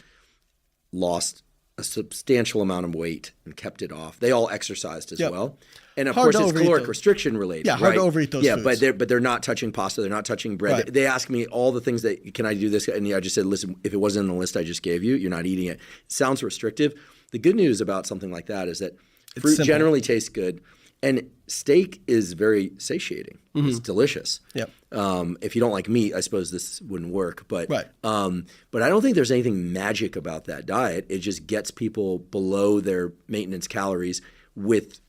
lost a substantial amount of weight and kept it off. They all exercised as well. And of course, it's caloric restriction related. Yeah, hard to overeat those foods. Yeah, but they're not touching pasta. They're not touching bread. Right. They ask me all the things that, can I do this? And I just said, listen, if it wasn't in the list I just gave you, you're not eating it. It sounds restrictive. The good news about something like that is that fruit generally tastes good. And steak is very satiating. Mm-hmm. It's delicious. Yep. If you don't like meat, I suppose this wouldn't work. But I don't think there's anything magic about that diet. It just gets people below their maintenance calories with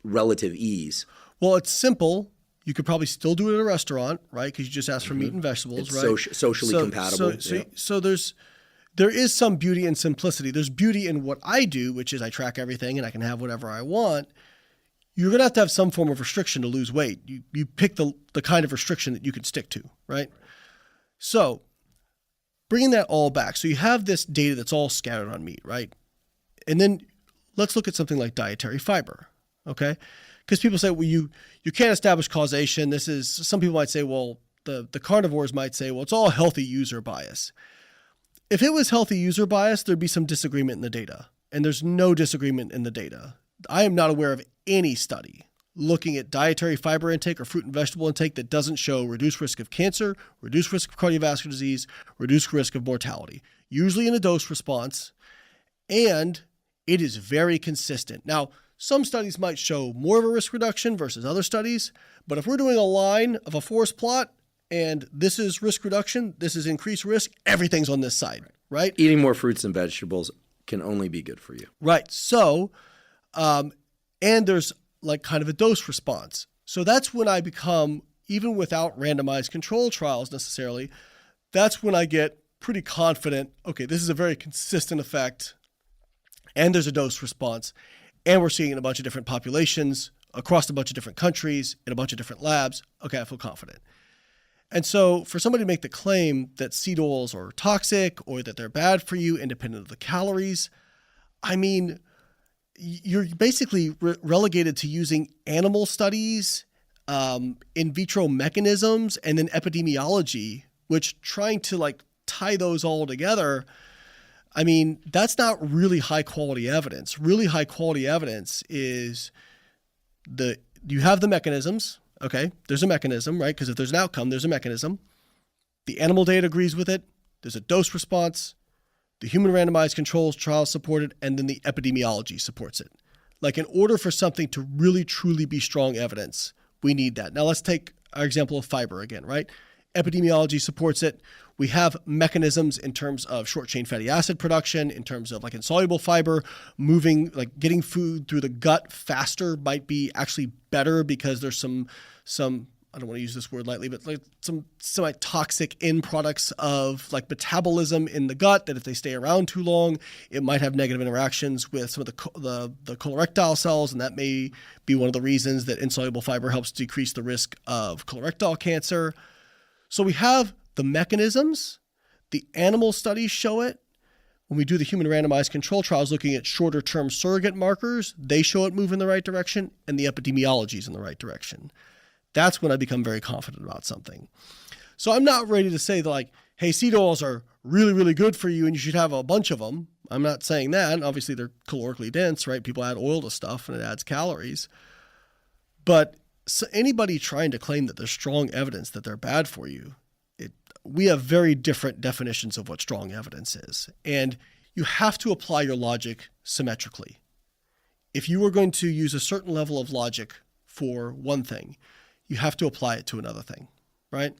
relative ease. Well, it's simple. You could probably still do it at a restaurant, right? Because you just ask for meat and vegetables, it's right? Socially compatible. So there is some beauty in simplicity. There's beauty in what I do, which is I track everything and I can have whatever I want. You're going to have some form of restriction to lose weight. You pick the kind of restriction that you can stick to, right? So bringing that all back. So you have this data that's all scattered on meat, right? And then let's look at something like dietary fiber, okay? Because people say, well, you can't establish causation. Some people might say, well, the carnivores might say, well, it's all healthy user bias. If it was healthy user bias, there'd be some disagreement in the data. And there's no disagreement in the data. I am not aware of any study looking at dietary fiber intake or fruit and vegetable intake that doesn't show reduced risk of cancer, reduced risk of cardiovascular disease, reduced risk of mortality, usually in a dose response, and it is very consistent. Now, some studies might show more of a risk reduction versus other studies, but if we're doing a line of a forest plot and this is risk reduction, this is increased risk, everything's on this side, right? Eating more fruits and vegetables can only be good for you. Right. So, and there's like kind of a dose response. So that's when I become, even without randomized control trials necessarily, that's when I get pretty confident, okay, this is a very consistent effect and there's a dose response and we're seeing it in a bunch of different populations across a bunch of different countries in a bunch of different labs. Okay, I feel confident. And so for somebody to make the claim that seed oils are toxic or that they're bad for you independent of the calories, I mean, you're basically relegated to using animal studies, in vitro mechanisms, and then epidemiology, which trying to tie those all together, I mean, that's not really high quality evidence. Really high quality evidence is you have the mechanisms. Okay, there's a mechanism, right? Because if there's an outcome, there's a mechanism. The animal data agrees with it. There's a dose response. The human randomized controls trial supported, and then the epidemiology supports it. In order for something to really, truly be strong evidence, we need that. Now let's take our example of fiber again, right? Epidemiology supports it. We have mechanisms in terms of short chain fatty acid production, in terms of insoluble fiber, moving, getting food through the gut faster might be actually better because there's some I don't want to use this word lightly, but some semi-toxic end products of metabolism in the gut that if they stay around too long, it might have negative interactions with some of the colorectal cells, and that may be one of the reasons that insoluble fiber helps decrease the risk of colorectal cancer. So we have the mechanisms, the animal studies show it. When we do the human randomized control trials looking at shorter term surrogate markers, they show it move in the right direction, and the epidemiology is in the right direction. That's when I become very confident about something. So I'm not ready to say that hey, seed oils are really, really good for you and you should have a bunch of them. I'm not saying that. And obviously they're calorically dense, right? People add oil to stuff and it adds calories. But anybody trying to claim that there's strong evidence that they're bad for you, we have very different definitions of what strong evidence is. And you have to apply your logic symmetrically. If you are going to use a certain level of logic for one thing, you have to apply it to another thing, right?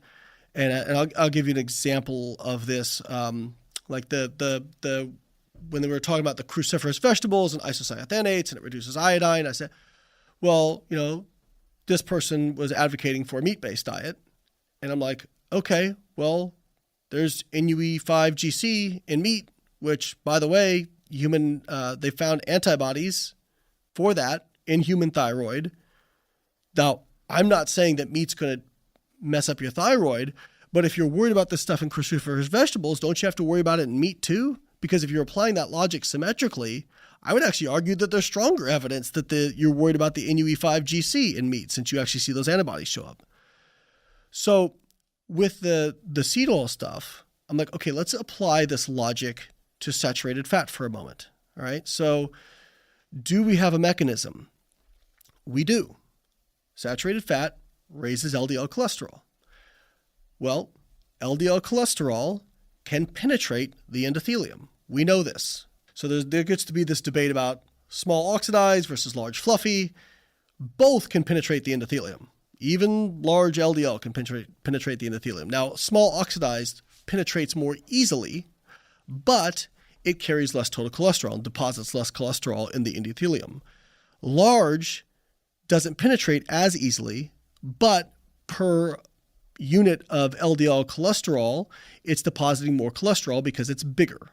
And I'll give you an example of this. When they were talking about the cruciferous vegetables and isocyanates and it reduces iodine, I said, well, this person was advocating for a meat-based diet. And I'm like, okay, well, there's NUE5GC in meat, which, by the way, they found antibodies for that in human thyroid. Now, I'm not saying that meat's going to mess up your thyroid, but if you're worried about this stuff in cruciferous vegetables, don't you have to worry about it in meat too? Because if you're applying that logic symmetrically, I would actually argue that there's stronger evidence that you're worried about the NUE5-GC in meat, since you actually see those antibodies show up. So with the seed oil stuff, I'm like, okay, let's apply this logic to saturated fat for a moment. All right. So do we have a mechanism? We do. Saturated fat raises LDL cholesterol. Well, LDL cholesterol can penetrate the endothelium. We know this. So there gets to be this debate about small oxidized versus large fluffy. Both can penetrate the endothelium. Even large LDL can penetrate the endothelium. Now, small oxidized penetrates more easily, but it carries less total cholesterol and deposits less cholesterol in the endothelium. Large doesn't penetrate as easily, but per unit of LDL cholesterol, it's depositing more cholesterol because it's bigger.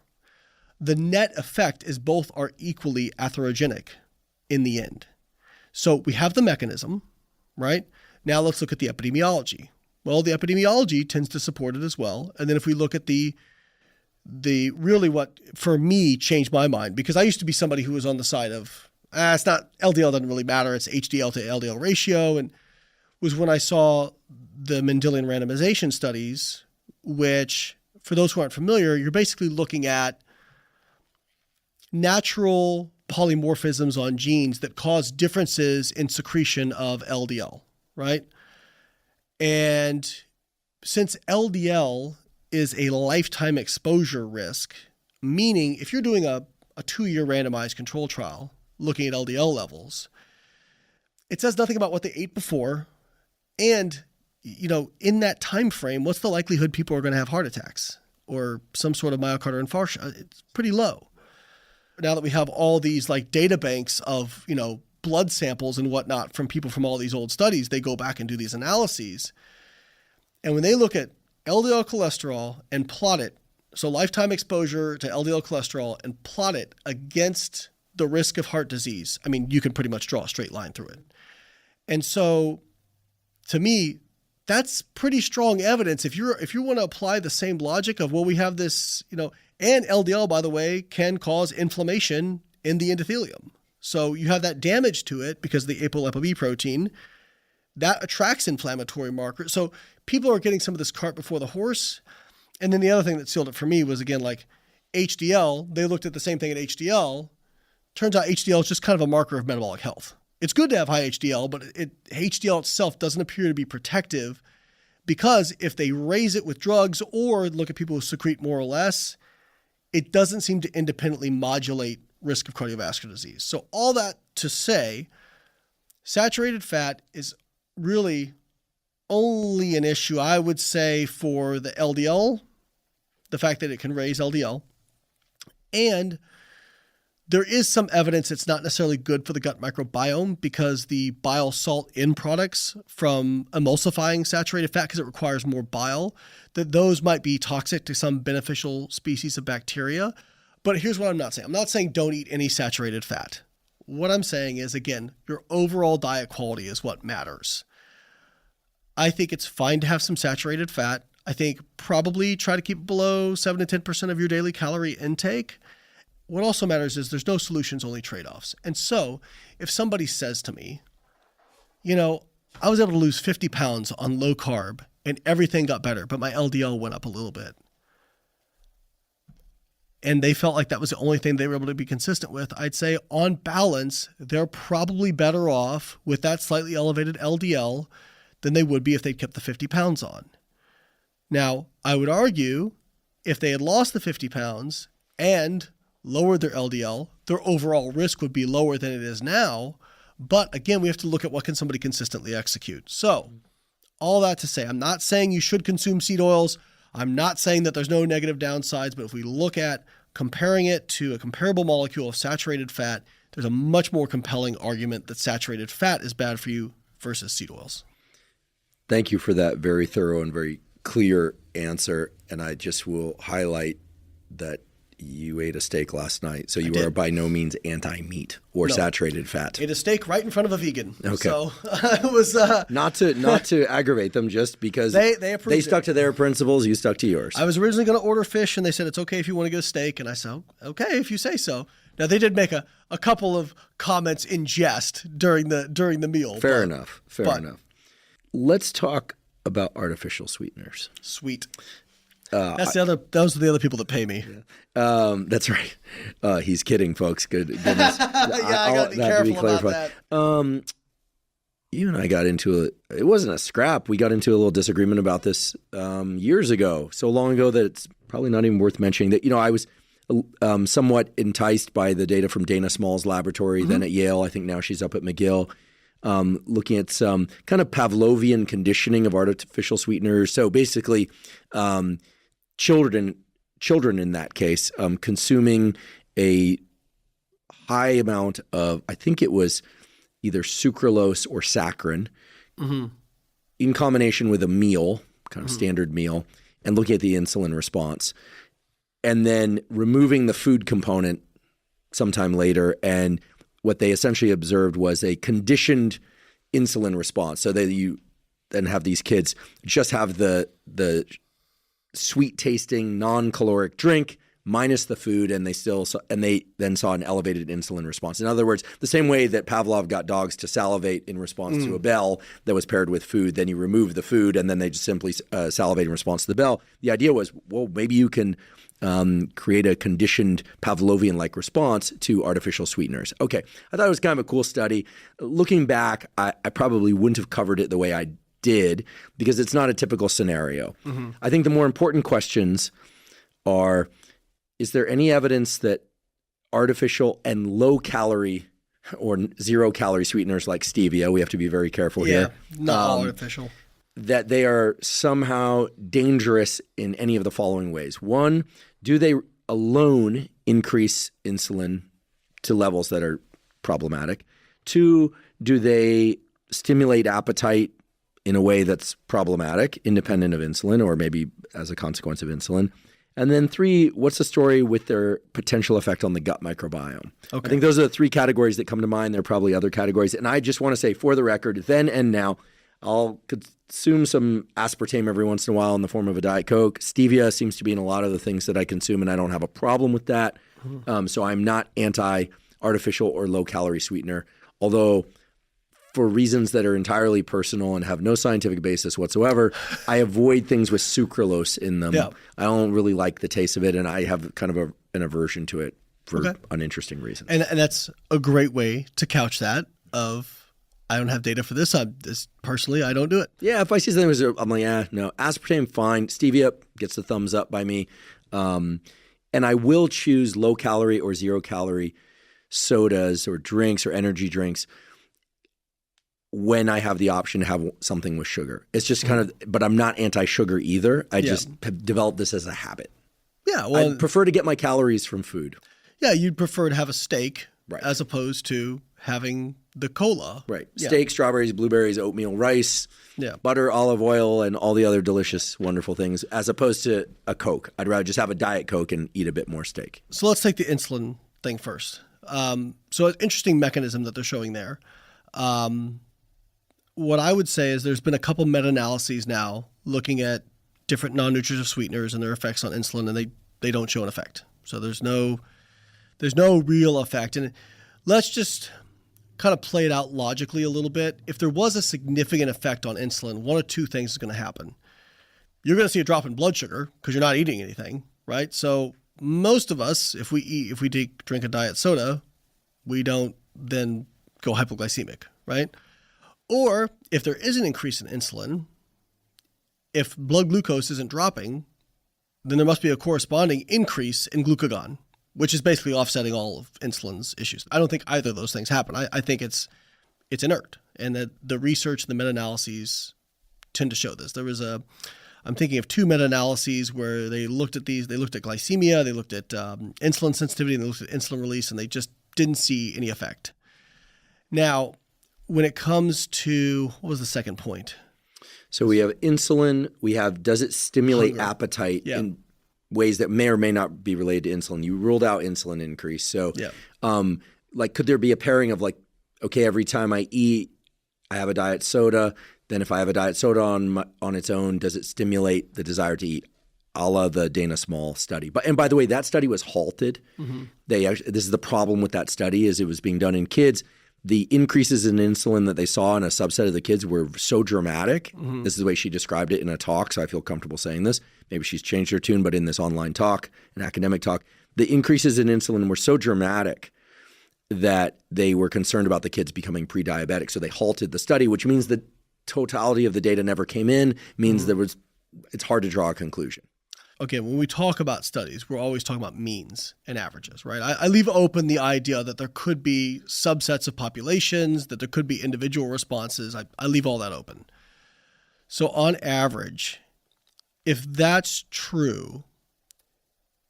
The net effect is both are equally atherogenic in the end. So we have the mechanism, right? Now let's look at the epidemiology. Well, the epidemiology tends to support it as well. And then if we look at the really what for me changed my mind, because I used to be somebody who was on the side of, it's not, LDL doesn't really matter. It's HDL to LDL ratio. And was when I saw the Mendelian randomization studies, which for those who aren't familiar, you're basically looking at natural polymorphisms on genes that cause differences in secretion of LDL, right? And since LDL is a lifetime exposure risk, meaning if you're doing a 2-year randomized control trial looking at LDL levels, it says nothing about what they ate before. And, in that time frame, what's the likelihood people are going to have heart attacks or some sort of myocardial infarction? It's pretty low. Now that we have all these like data banks of, blood samples and whatnot from people from all these old studies, they go back and do these analyses. And when they look at LDL cholesterol and plot it, so lifetime exposure to LDL cholesterol, and plot it against the risk of heart disease, I mean, you can pretty much draw a straight line through it. And so to me, that's pretty strong evidence. If you want to apply the same logic of, well, we have this, and LDL, by the way, can cause inflammation in the endothelium. So you have that damage to it because of the apolipoB protein that attracts inflammatory markers. So people are getting some of this cart before the horse. And then the other thing that sealed it for me was, again, like HDL. They looked at the same thing at HDL. Turns out HDL is just kind of a marker of metabolic health. It's good to have high HDL, but HDL itself doesn't appear to be protective, because if they raise it with drugs or look at people who secrete more or less, it doesn't seem to independently modulate risk of cardiovascular disease. So all that to say, saturated fat is really only an issue, I would say, for the LDL, the fact that it can raise LDL. And there is some evidence it's not necessarily good for the gut microbiome, because the bile salt end products from emulsifying saturated fat, because it requires more bile, that those might be toxic to some beneficial species of bacteria. But here's what I'm not saying. I'm not saying don't eat any saturated fat. What I'm saying is, again, your overall diet quality is what matters. I think it's fine to have some saturated fat. I think probably try to keep it below 7 to 10% of your daily calorie intake. What also matters is there's no solutions, only trade-offs. And so if somebody says to me, I was able to lose 50 pounds on low carb and everything got better, but my LDL went up a little bit, and they felt like that was the only thing they were able to be consistent with, I'd say on balance, they're probably better off with that slightly elevated LDL than they would be if they'd kept the 50 pounds on. Now, I would argue if they had lost the 50 pounds and lowered their LDL, their overall risk would be lower than it is now. But again, we have to look at what can somebody consistently execute. So all that to say, I'm not saying you should consume seed oils. I'm not saying that there's no negative downsides, but if we look at comparing it to a comparable molecule of saturated fat, there's a much more compelling argument that saturated fat is bad for you versus seed oils. Thank you for that very thorough and very clear answer. And I just will highlight that you ate a steak last night, so you did. are by no means anti-meat or saturated fat. Ate a steak right in front of a vegan. Okay. So it was not to aggravate them, just because they stuck to their principles, you stuck to yours. I was originally going to order fish, and they said it's okay if you want to get a steak, and I said okay if you say so. Now they did make a couple of comments in jest during the meal. Fair enough. Let's talk about artificial sweeteners. Sweet. Those are the other people that pay me. Yeah. That's right. He's kidding, folks. Goodness. I got to be careful about that. You and I got into it wasn't a scrap. We got into a little disagreement about this years ago, so long ago that it's probably not even worth mentioning. That I was somewhat enticed by the data from Dana Small's laboratory, then at Yale. I think now she's up at McGill. Looking at some kind of Pavlovian conditioning of artificial sweeteners. So basically, children in that case, consuming a high amount of, I think it was either sucralose or saccharin, in combination with a meal, kind of standard meal, and looking at the insulin response, and then removing the food component sometime later. And what they essentially observed was a conditioned insulin response. So that you then have these kids just have the sweet tasting non-caloric drink minus the food, and they then saw an elevated insulin response. In other words, the same way that Pavlov got dogs to salivate in response to a bell that was paired with food, then you remove the food and then they just simply salivate in response to the bell. The idea was, well, maybe you can create a conditioned Pavlovian-like response to artificial sweeteners. Okay, I thought it was kind of a cool study. Looking back, I probably wouldn't have covered it the way I did because it's not a typical scenario. I think the more important questions are, is there any evidence that artificial and low-calorie or zero-calorie sweeteners like stevia, we have to be very careful here. Not all artificial. That they are somehow dangerous in any of the following ways. One, do they alone increase insulin to levels that are problematic? Two, do they stimulate appetite in a way that's problematic, independent of insulin, or maybe as a consequence of insulin? And then three, what's the story with their potential effect on the gut microbiome? Okay. I think those are the three categories that come to mind. There are probably other categories. And I just want to say, for the record, then and now, I'll consume some aspartame every once in a while in the form of a Diet Coke. Stevia seems to be in a lot of the things that I consume, and I don't have a problem with that. So I'm not anti-artificial or low-calorie sweetener, although for reasons that are entirely personal and have no scientific basis whatsoever, I avoid things with sucralose in them. Yeah. I don't really like the taste of it, and I have kind of an aversion to it for uninteresting reasons. And that's a great way to couch that of, I don't have data for this. Personally, I don't do it. Yeah, if I see something, I'm like, no. Aspartame, fine. Stevia gets the thumbs up by me. And I will choose low-calorie or zero-calorie sodas or drinks or energy drinks when I have the option to have something with sugar. It's just kind of, but I'm not anti-sugar either. I just have developed this as a habit. Yeah, well, I prefer to get my calories from food. Yeah, you'd prefer to have a steak as opposed to having the cola. Right. Steak, strawberries, blueberries, oatmeal, rice, butter, olive oil, and all the other delicious, wonderful things, as opposed to a Coke. I'd rather just have a Diet Coke and eat a bit more steak. So let's take the insulin thing first. So an interesting mechanism that they're showing there. What I would say is there's been a couple meta-analyses now looking at different non-nutritive sweeteners and their effects on insulin, and they don't show an effect. So there's no real effect. And let's just kind of play it out logically a little bit. If there was a significant effect on insulin, one of two things is going to happen. You're going to see a drop in blood sugar because you're not eating anything, right? So most of us, if we drink a diet soda, we don't then go hypoglycemic, right? Or if there is an increase in insulin, if blood glucose isn't dropping, then there must be a corresponding increase in glucagon, which is basically offsetting all of insulin's issues. I don't think either of those things happen. I think it's inert, and that the research and the meta-analyses tend to show this. I'm thinking of two meta-analyses where they looked at these. They looked at glycemia, they looked at insulin sensitivity, and they looked at insulin release, and they just didn't see any effect. Now, when it comes to, what was the second point? So we have insulin. We have, does it stimulate appetite? Yeah. ways that may or may not be related to insulin. You ruled out insulin increase. So Yeah. like, could there be a pairing of like, okay, every time I eat, I have a diet soda. Then if I have a diet soda on its own, does it stimulate the desire to eat? A la the Dana Small study. And by the way, that study was halted. This is the problem with that study is it was being done in kids. The increases in insulin that they saw in a subset of the kids were so dramatic. This is the way she described it in a talk, so I feel comfortable saying this. Maybe she's changed her tune, but in this online talk, an academic talk, the increases in insulin were so dramatic that they were concerned about the kids becoming pre-diabetic. So they halted the study, which means the totality of the data never came in, means it's hard to draw a conclusion. Okay, when we talk about studies, we're always talking about means and averages, right? I leave open the idea that there could be subsets of populations, that there could be individual responses. I leave all that open. So on average, if that's true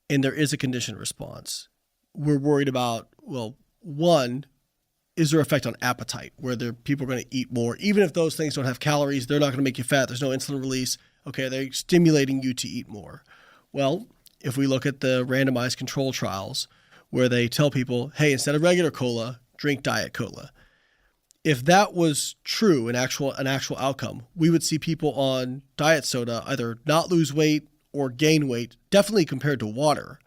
and there is a conditioned response, we're worried about, well, one, is there effect on appetite, where people are going to eat more? Even if those things don't have calories, they're not going to make you fat. There's no insulin release. Okay, they're stimulating you to eat more. Well, if we look at the randomized control trials where they tell people, hey, instead of regular cola, drink diet cola. If that was true, an actual outcome, we would see people on diet soda either not lose weight or gain weight, definitely compared to water,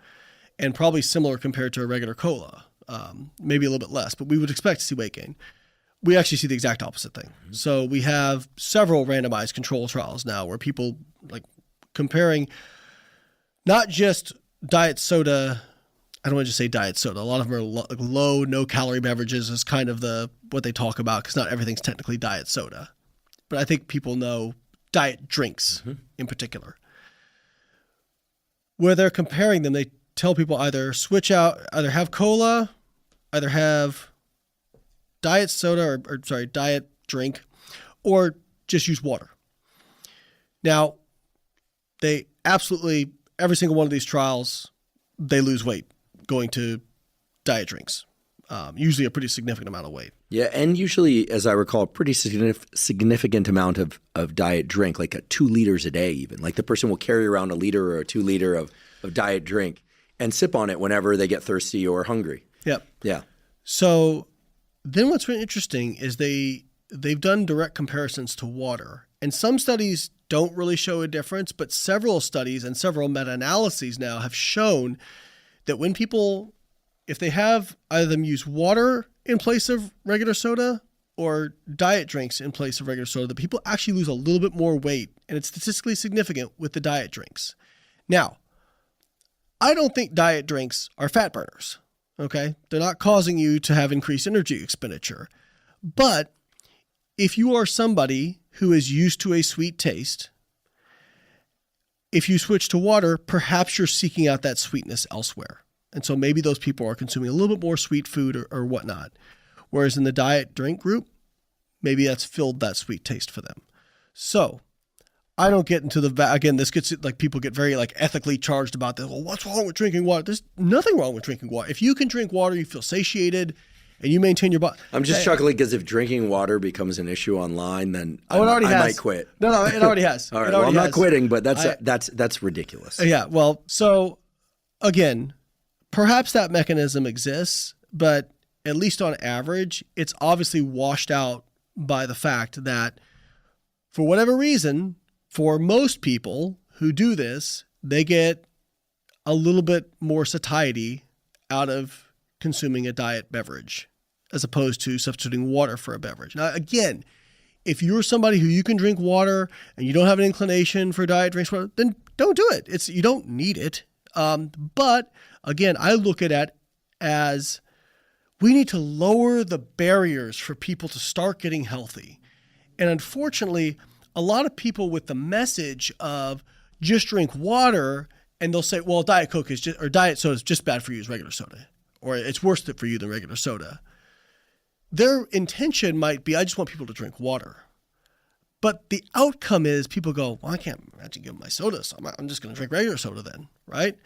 and probably similar compared to a regular cola, maybe a little bit less, but we would expect to see weight gain. We actually see the exact opposite thing. So we have several randomized control trials now where people like comparing not just diet soda. I don't want to just say diet soda. A lot of them are low, no calorie beverages is kind of what they talk about because not everything's technically diet soda. But I think people know diet drinks in particular. Where they're comparing them, they tell people either have cola, either have diet soda or diet drink, or just use water. Now, they absolutely, every single one of these trials, they lose weight going to diet drinks, usually a pretty significant amount of weight. Yeah, and usually, as I recall, a pretty significant amount of diet drink, like 2 liters a day even. Like the person will carry around a liter or 2 liter of diet drink and sip on it whenever they get thirsty or hungry. Yep. Yeah. So then what's really interesting is they've done direct comparisons to water. And some studies don't really show a difference, but several studies and several meta-analyses now have shown that when people, if they have either them use water in place of regular soda or diet drinks in place of regular soda, the people actually lose a little bit more weight, and it's statistically significant with the diet drinks. Now, I don't think diet drinks are fat burners, okay? They're not causing you to have increased energy expenditure. But if you are somebody who is used to a sweet taste, if you switch to water, perhaps you're seeking out that sweetness elsewhere. And so maybe those people are consuming a little bit more sweet food or whatnot. Whereas in the diet drink group, maybe that's filled that sweet taste for them. So I don't get into again, this gets like people get very like ethically charged about this. Well, what's wrong with drinking water? There's nothing wrong with drinking water. If you can drink water, you feel satiated and you maintain your body. I'm just chuckling because if drinking water becomes an issue online, then I might quit. No, it already has. All right, well, I'm not quitting, but that's ridiculous. Yeah, well, so again, perhaps that mechanism exists, but at least on average, it's obviously washed out by the fact that for whatever reason, for most people who do this, they get a little bit more satiety out of consuming a diet beverage as opposed to substituting water for a beverage. Now, again, if you're somebody who you can drink water and you don't have an inclination for diet drinks, then don't do it. You don't need it. But again, I look at it as we need to lower the barriers for people to start getting healthy. And unfortunately, a lot of people with the message of just drink water, and they'll say, well, Diet Coke is just, or diet soda is just bad for you as regular soda, or it's worse for you than regular soda. Their intention might be, I just want people to drink water. But the outcome is people go, well, I can't imagine giving my soda, so I'm just going to drink regular soda then, right?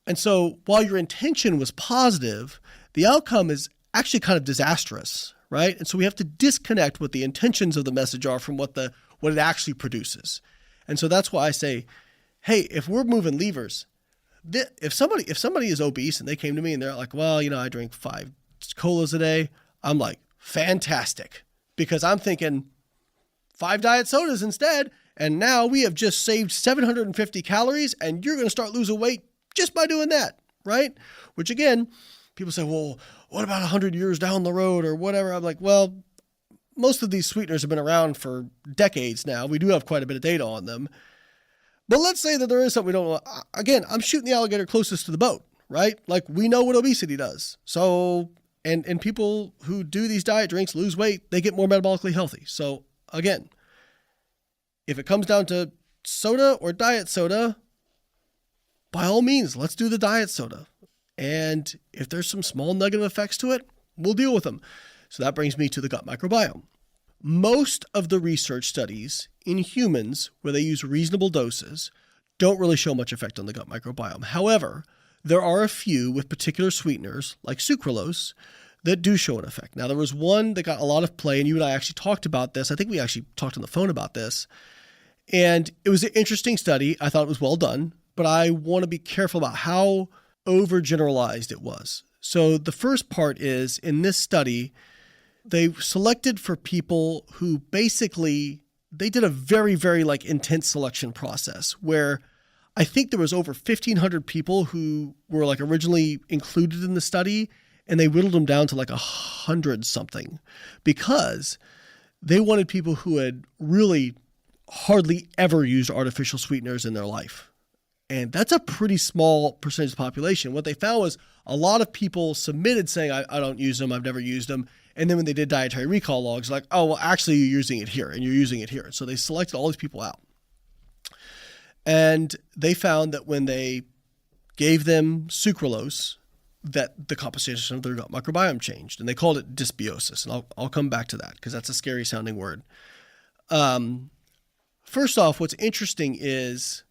And so while your intention was positive, the outcome is actually kind of disastrous, right? And so we have to disconnect what the intentions of the message are from what it actually produces. And so that's why I say, hey, if we're moving levers, If somebody is obese and they came to me and they're like, well, I drink 5 colas a day, I'm like, fantastic, because I'm thinking 5 diet sodas instead. And now we have just saved 750 calories and you're going to start losing weight just by doing that, right? Which again, people say, well, what about 100 years down the road or whatever? I'm like, well, most of these sweeteners have been around for decades now. We do have quite a bit of data on them. But let's say that there is something we don't know. Again, I'm shooting the alligator closest to the boat, right? Like, we know what obesity does. So, and people who do these diet drinks lose weight, they get more metabolically healthy. So again, if it comes down to soda or diet soda, by all means, let's do the diet soda. And if there's some small negative effects to it, we'll deal with them. So that brings me to the gut microbiome. Most of the research studies in humans where they use reasonable doses don't really show much effect on the gut microbiome. However, there are a few with particular sweeteners like sucralose that do show an effect. Now, there was one that got a lot of play, and you and I actually talked about this. I think we actually talked on the phone about this. And it was an interesting study. I thought it was well done, but I want to be careful about how overgeneralized it was. So the first part is, in this study, they selected for people who basically, they did a very, very intense selection process where I think there was over 1,500 people who were originally included in the study, and they whittled them down to 100 something because they wanted people who had really hardly ever used artificial sweeteners in their life. And that's a pretty small percentage of the population. What they found was a lot of people submitted saying, I don't use them, I've never used them. And then when they did dietary recall logs, like, oh, well, actually you're using it here and you're using it here. So they selected all these people out. And they found that when they gave them sucralose, that the composition of their gut microbiome changed. And they called it dysbiosis. And I'll come back to that because that's a scary sounding word. First off, what's interesting is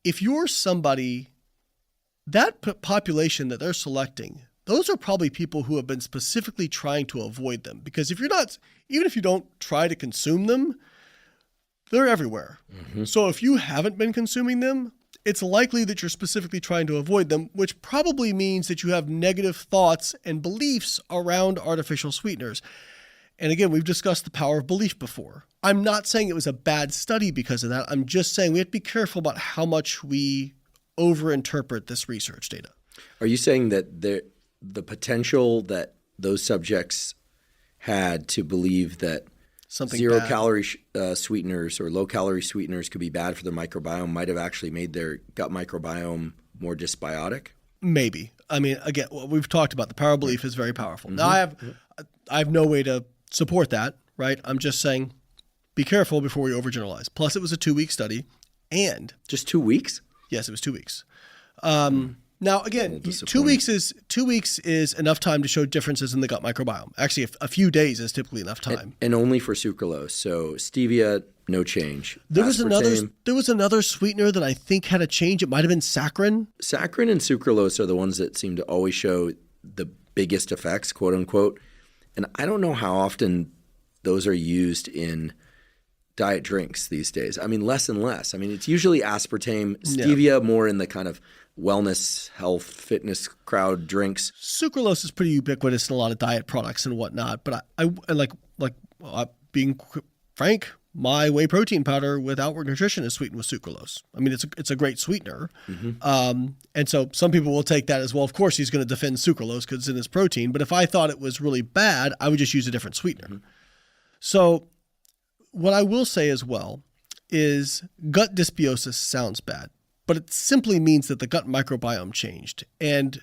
if you're somebody, that population that they're selecting, those are probably people who have been specifically trying to avoid them. Because if you're not, even if you don't try to consume them, they're everywhere. Mm-hmm. So if you haven't been consuming them, it's likely that you're specifically trying to avoid them, which probably means that you have negative thoughts and beliefs around artificial sweeteners. And again, we've discussed the power of belief before. I'm not saying it was a bad study because of that. I'm just saying we have to be careful about how much we overinterpret this research data. Are you saying that the potential that those subjects had to believe that something zero-calorie sweeteners or low-calorie sweeteners could be bad for their microbiome might have actually made their gut microbiome more dysbiotic? Maybe. I mean, again, what we've talked about, the power of belief is very powerful. Mm-hmm. Now, I have no way to support that, right? I'm just saying be careful before we overgeneralize. Plus, it was a 2-week study, and just 2 weeks? Yes, it was 2 weeks. Now, again, 2 weeks is enough time to show differences in the gut microbiome. Actually, a few days is typically enough time. And only for sucralose. So stevia, no change. There was another sweetener that I think had a change. It might have been saccharin. Saccharin and sucralose are the ones that seem to always show the biggest effects, quote unquote. And I don't know how often those are used in diet drinks these days. I mean, less and less. I mean, it's usually aspartame, stevia more in the kind of wellness, health, fitness crowd drinks. Sucralose is pretty ubiquitous in a lot of diet products and whatnot. But I being frank, my whey protein powder with Outward Nutrition is sweetened with sucralose. I mean, it's a great sweetener. Mm-hmm. And so some people will take that as, well, of course he's going to defend sucralose because it's in his protein. But if I thought it was really bad, I would just use a different sweetener. Mm-hmm. So what I will say as well is gut dysbiosis sounds bad, but it simply means that the gut microbiome changed. And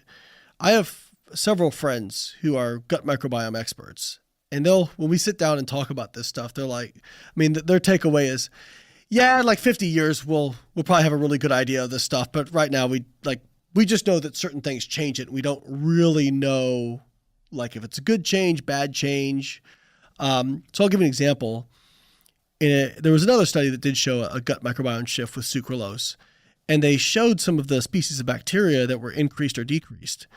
I have several friends who are gut microbiome experts. And when we sit down and talk about this stuff, they're like, I mean, their takeaway is, yeah, in 50 years, we'll probably have a really good idea of this stuff. But right now, we just know that certain things change it. We don't really know, if it's a good change, bad change. So I'll give an example. There was another study that did show a gut microbiome shift with sucralose. And they showed some of the species of bacteria that were increased or decreased.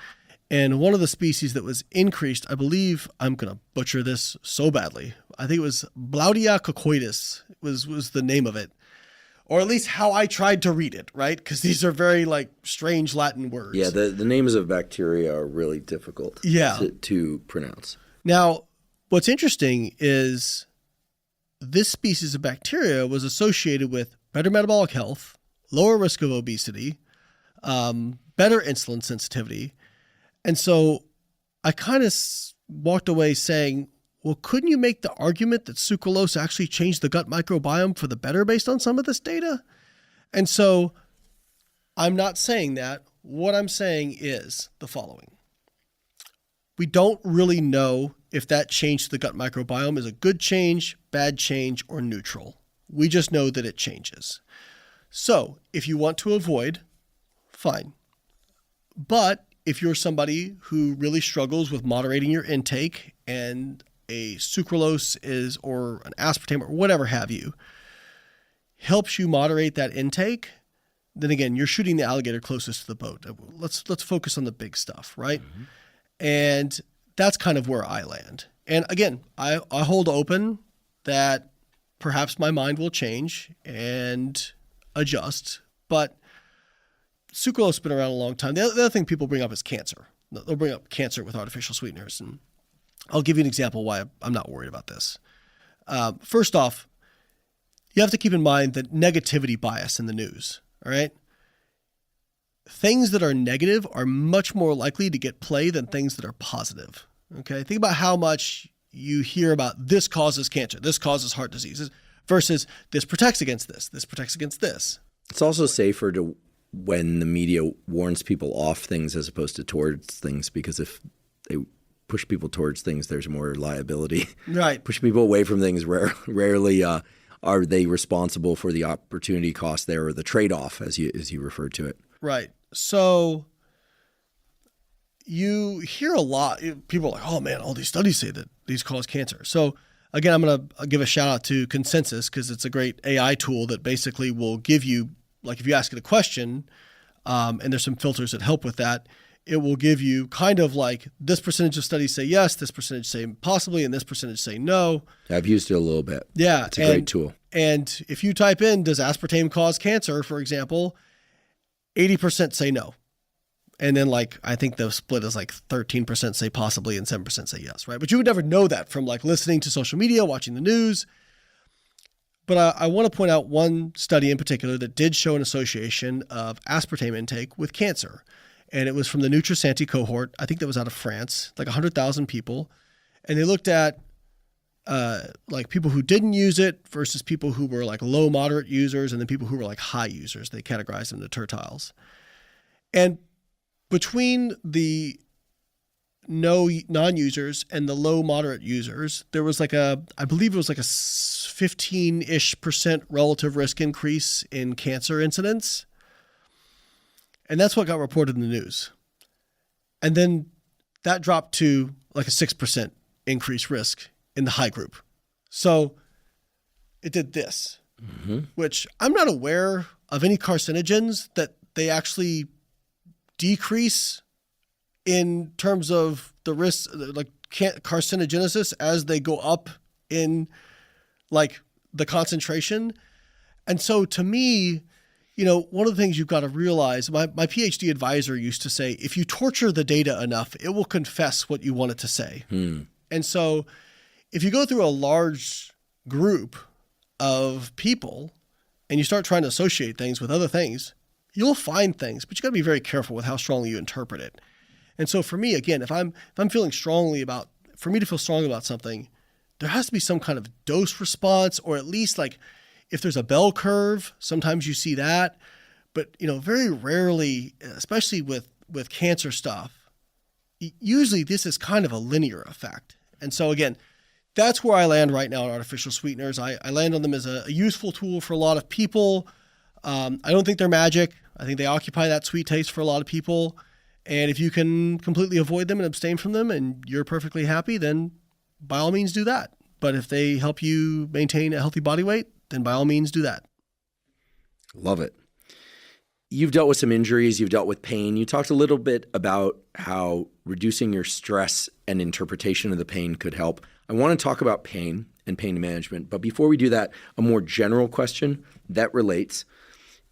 And one of the species that was increased, I believe, I'm going to butcher this so badly. I think it was Blaudia cocoides was the name of it, or at least how I tried to read it, right? Because these are very like strange Latin words. Yeah, the names of bacteria are really difficult to pronounce. Now, what's interesting is this species of bacteria was associated with better metabolic health, lower risk of obesity, better insulin sensitivity. And so I kind of walked away saying, well, couldn't you make the argument that sucralose actually changed the gut microbiome for the better based on some of this data? And so I'm not saying that. What I'm saying is the following. We don't really know if that change to the gut microbiome is a good change, bad change, or neutral. We just know that it changes. So if you want to avoid, fine. But if you're somebody who really struggles with moderating your intake and a sucralose or an aspartame or whatever have you, helps you moderate that intake, then again, you're shooting the alligator closest to the boat. Let's focus on the big stuff, right? Mm-hmm. And that's kind of where I land. And again, I hold open that perhaps my mind will change and adjust, but sucralose has been around a long time. The other thing people bring up is cancer. They'll bring up cancer with artificial sweeteners. And I'll give you an example why I'm not worried about this. First off, you have to keep in mind the negativity bias in the news, all right? Things that are negative are much more likely to get play than things that are positive, okay? Think about how much you hear about this causes cancer, this causes heart diseases, versus this protects against this protects against this. It's also safer to when the media warns people off things as opposed to towards things, because if they push people towards things, there's more liability. Right. Push people away from things, rarely are they responsible for the opportunity cost there, or the trade-off, as you referred to it. Right. So you hear a lot. People are like, oh man, all these studies say that these cause cancer. So again, I'm going to give a shout out to Consensus, because it's a great AI tool that basically will give you, like if you ask it a question, and there's some filters that help with that, it will give you kind of like this percentage of studies say yes, this percentage say possibly, and this percentage say no. I've used it a little bit. Yeah. It's a great tool. And if you type in, does aspartame cause cancer, for example, 80% say no. And then like, I think the split is like 13% say possibly and 7% say yes, right? But you would never know that from like listening to social media, watching the news. But I want to point out one study in particular that did show an association of aspartame intake with cancer. And it was from the NutriSanté cohort. I think that was out of France, like 100,000 people. And they looked at like people who didn't use it versus people who were like low, moderate users, and then people who were like high users. They categorized them into tertiles. And between the non-users and the low, moderate users, there was like I believe it was like a 15-ish% relative risk increase in cancer incidence. And that's what got reported in the news. And then that dropped to like a 6% increased risk in the high group. So it did this, which I'm not aware of any carcinogens that they actually decrease in terms of the risk, like carcinogenesis, as they go up in like the concentration. And so to me, you know, one of the things you've got to realize, my Ph.D. advisor used to say, if you torture the data enough, it will confess what you want it to say. And so if you go through a large group of people and you start trying to associate things with other things, you'll find things, but you got to be very careful with how strongly you interpret it. And so for me, again, if I'm feeling strongly about, for me to feel strong about something, there has to be some kind of dose response, or at least like if there's a bell curve, sometimes you see that. But, you know, very rarely, especially with cancer stuff, usually this is kind of a linear effect. And so again, that's where I land right now on artificial sweeteners. I land on them as a useful tool for a lot of people. I don't think they're magic. I think they occupy that sweet taste for a lot of people. And if you can completely avoid them and abstain from them and you're perfectly happy, then by all means do that. But if they help you maintain a healthy body weight, then by all means do that. Love it. You've dealt with some injuries. You've dealt with pain. You talked a little bit about how reducing your stress and interpretation of the pain could help. I want to talk about pain and pain management. But before we do that, a more general question that relates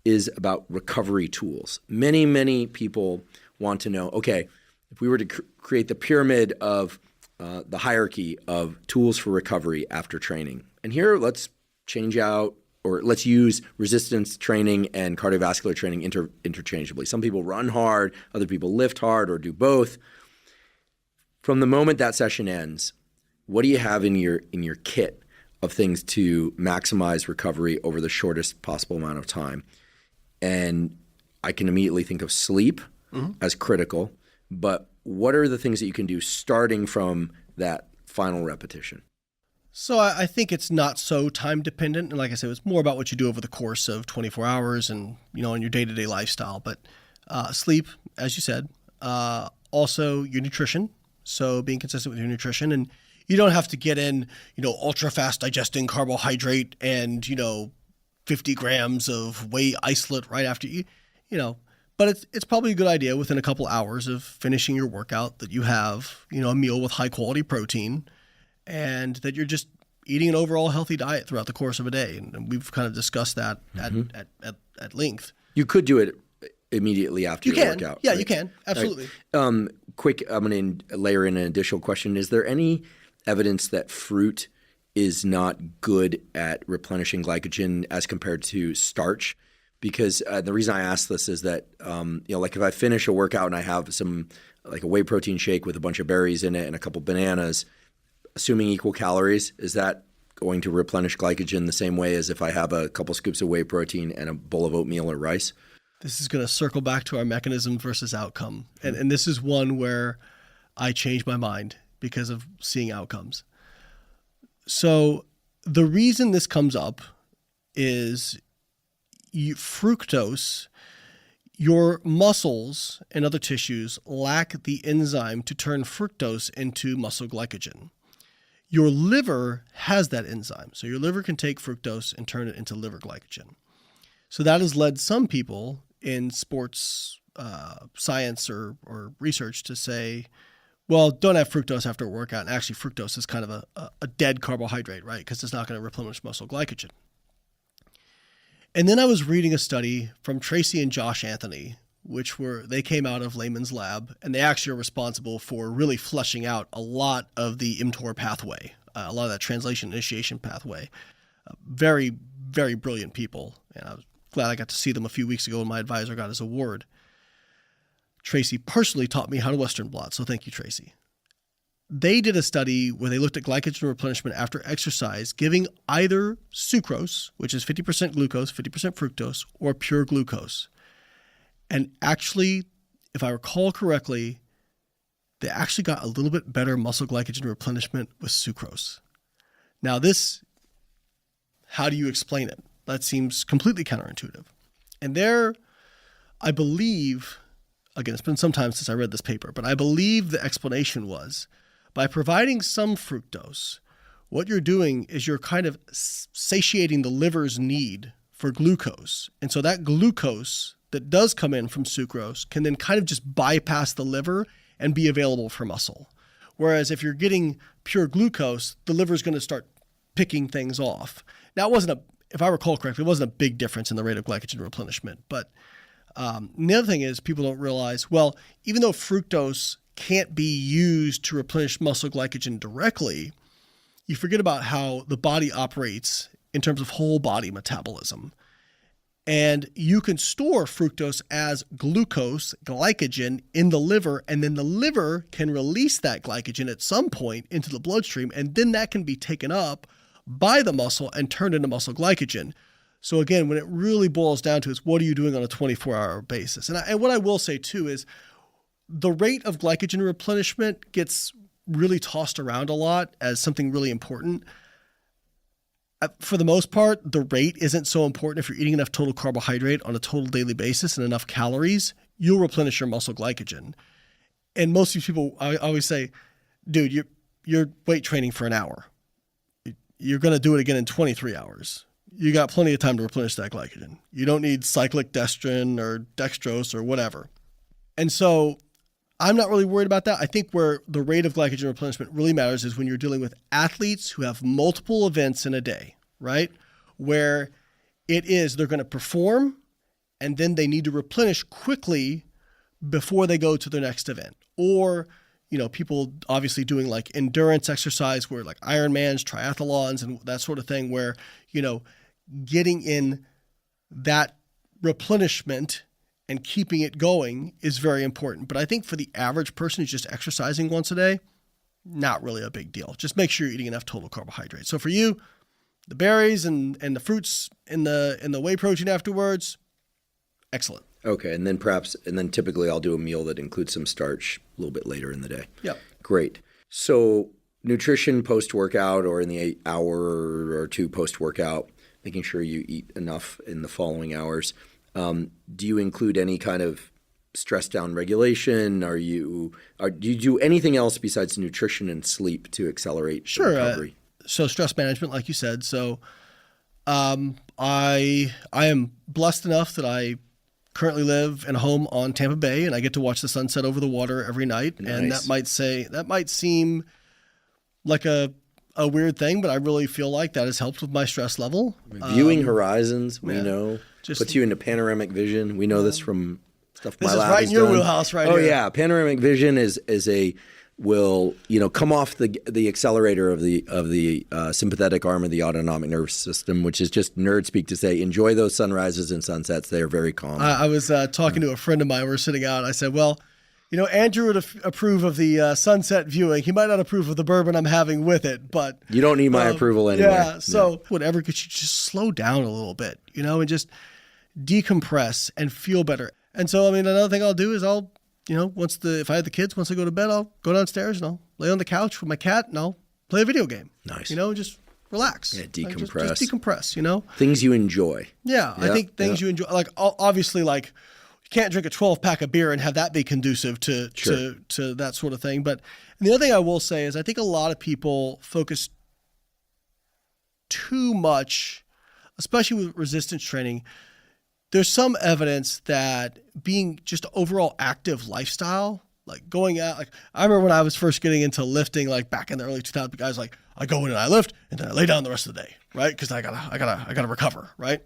is about recovery tools. Many, many people want to know, okay, if we were to create the pyramid of the hierarchy of tools for recovery after training, and here let's change out, or let's use resistance training and cardiovascular training interchangeably. Some people run hard, other people lift hard or do both. From the moment that session ends, what do you have in your kit of things to maximize recovery over the shortest possible amount of time? And I can immediately think of sleep as critical, but what are the things that you can do starting from that final repetition? So I think it's not so time dependent. And like I said, it's more about what you do over the course of 24 hours and, in your day-to-day lifestyle. But sleep, as you said, also your nutrition. So being consistent with your nutrition, and you don't have to get in, ultra fast digesting carbohydrate and, 50 grams of whey isolate right after but it's probably a good idea within a couple hours of finishing your workout that you have, a meal with high quality protein, and that you're just eating an overall healthy diet throughout the course of a day. And we've kind of discussed that at length. You could do it immediately after your workout. Yeah, right? you can. Absolutely. Right. Quick, I'm going to layer in an additional question. Is there any evidence that fruit is not good at replenishing glycogen as compared to starch? Because the reason I ask this is that, like if I finish a workout and I have some, like a whey protein shake with a bunch of berries in it and a couple bananas, assuming equal calories, is that going to replenish glycogen the same way as if I have a couple scoops of whey protein and a bowl of oatmeal or rice? This is going to circle back to our mechanism versus outcome. And this is one where I change my mind because of seeing outcomes. So the reason this comes up is fructose, your muscles and other tissues lack the enzyme to turn fructose into muscle glycogen. Your liver has that enzyme. So your liver can take fructose and turn it into liver glycogen. So that has led some people in sports science or research to say, well, don't have fructose after a workout. And actually, fructose is kind of a dead carbohydrate, right? Because it's not going to replenish muscle glycogen. And then I was reading a study from Tracy and Josh Anthony, they came out of Layman's lab, and they actually are responsible for really fleshing out a lot of the mTOR pathway, a lot of that translation initiation pathway. Very, very brilliant people. And I was glad I got to see them a few weeks ago when my advisor got his award. Tracy personally taught me how to Western blot, so thank you, Tracy. They did a study where they looked at glycogen replenishment after exercise, giving either sucrose, which is 50% glucose, 50% fructose, or pure glucose. And actually, if I recall correctly, they actually got a little bit better muscle glycogen replenishment with sucrose. Now how do you explain it? That seems completely counterintuitive. And there, I believe, again, it's been some time since I read this paper, but I believe the explanation was by providing some fructose, what you're doing is you're kind of satiating the liver's need for glucose. And so that glucose that does come in from sucrose can then kind of just bypass the liver and be available for muscle. Whereas if you're getting pure glucose, the liver is going to start picking things off. Now, if I recall correctly, it wasn't a big difference in the rate of glycogen replenishment. But the other thing is people don't realize, well, even though fructose can't be used to replenish muscle glycogen directly, you forget about how the body operates in terms of whole body metabolism. And you can store fructose as glucose, glycogen in the liver, and then the liver can release that glycogen at some point into the bloodstream, and then that can be taken up by the muscle and turned into muscle glycogen. So again, when it really boils down to is what are you doing on a 24-hour basis? And what I will say too is the rate of glycogen replenishment gets really tossed around a lot as something really important. For the most part, the rate isn't so important. If you're eating enough total carbohydrate on a total daily basis and enough calories, you'll replenish your muscle glycogen. And most of these people, I always say, dude, you're weight training for an hour. You're going to do it again in 23 hours. You got plenty of time to replenish that glycogen. You don't need cyclic dextrin or dextrose or whatever. And so I'm not really worried about that. I think where the rate of glycogen replenishment really matters is when you're dealing with athletes who have multiple events in a day, right? Where they're going to perform and then they need to replenish quickly before they go to their next event. Or, people obviously doing like endurance exercise where like Ironmans, triathlons, and that sort of thing where, getting in that replenishment and keeping it going is very important. But I think for the average person who's just exercising once a day, not really a big deal. Just make sure you're eating enough total carbohydrates. So for you, the berries and the fruits and the whey protein afterwards, excellent. Okay, and then typically I'll do a meal that includes some starch a little bit later in the day. Yep. Great. So nutrition post-workout or in the hour or two post-workout, making sure you eat enough in the following hours. Do you include any kind of stress down regulation? Do you do anything else besides nutrition and sleep to accelerate recovery? So stress management, like you said. So I am blessed enough that I currently live in a home on Tampa Bay, and I get to watch the sunset over the water every night. Nice. And that might seem like a weird thing, but I really feel like that has helped with my stress level. Viewing horizons, we know, puts you into panoramic vision. We know this from stuff my lab has done. This is right in your wheelhouse right here. Oh yeah, panoramic vision will come off the accelerator of the sympathetic arm of the autonomic nervous system, which is just nerd speak to say enjoy those sunrises and sunsets. They are very calm. I was talking to a friend of mine. We were sitting out. And I said, well, Andrew would approve of the sunset viewing. He might not approve of the bourbon I'm having with it, but you don't need my approval anyway. Yeah. So whatever gets you just slow down a little bit, and just decompress and feel better. And so, another thing I'll do is if I had the kids, once I go to bed, I'll go downstairs and I'll lay on the couch with my cat and I'll play a video game. Nice. Just relax. Yeah, decompress. Just decompress, Things you enjoy. Yeah, I think things you enjoy. Like, obviously, like, you can't drink a 12-pack of beer and have that be conducive to that sort of thing. But the other thing I will say is I think a lot of people focus too much, especially with resistance training. There's some evidence that being just overall active lifestyle, like going out, like I remember when I was first getting into lifting, like back in the early 2000s, guys like I go in and I lift and then I lay down the rest of the day, right? Because I gotta recover, right?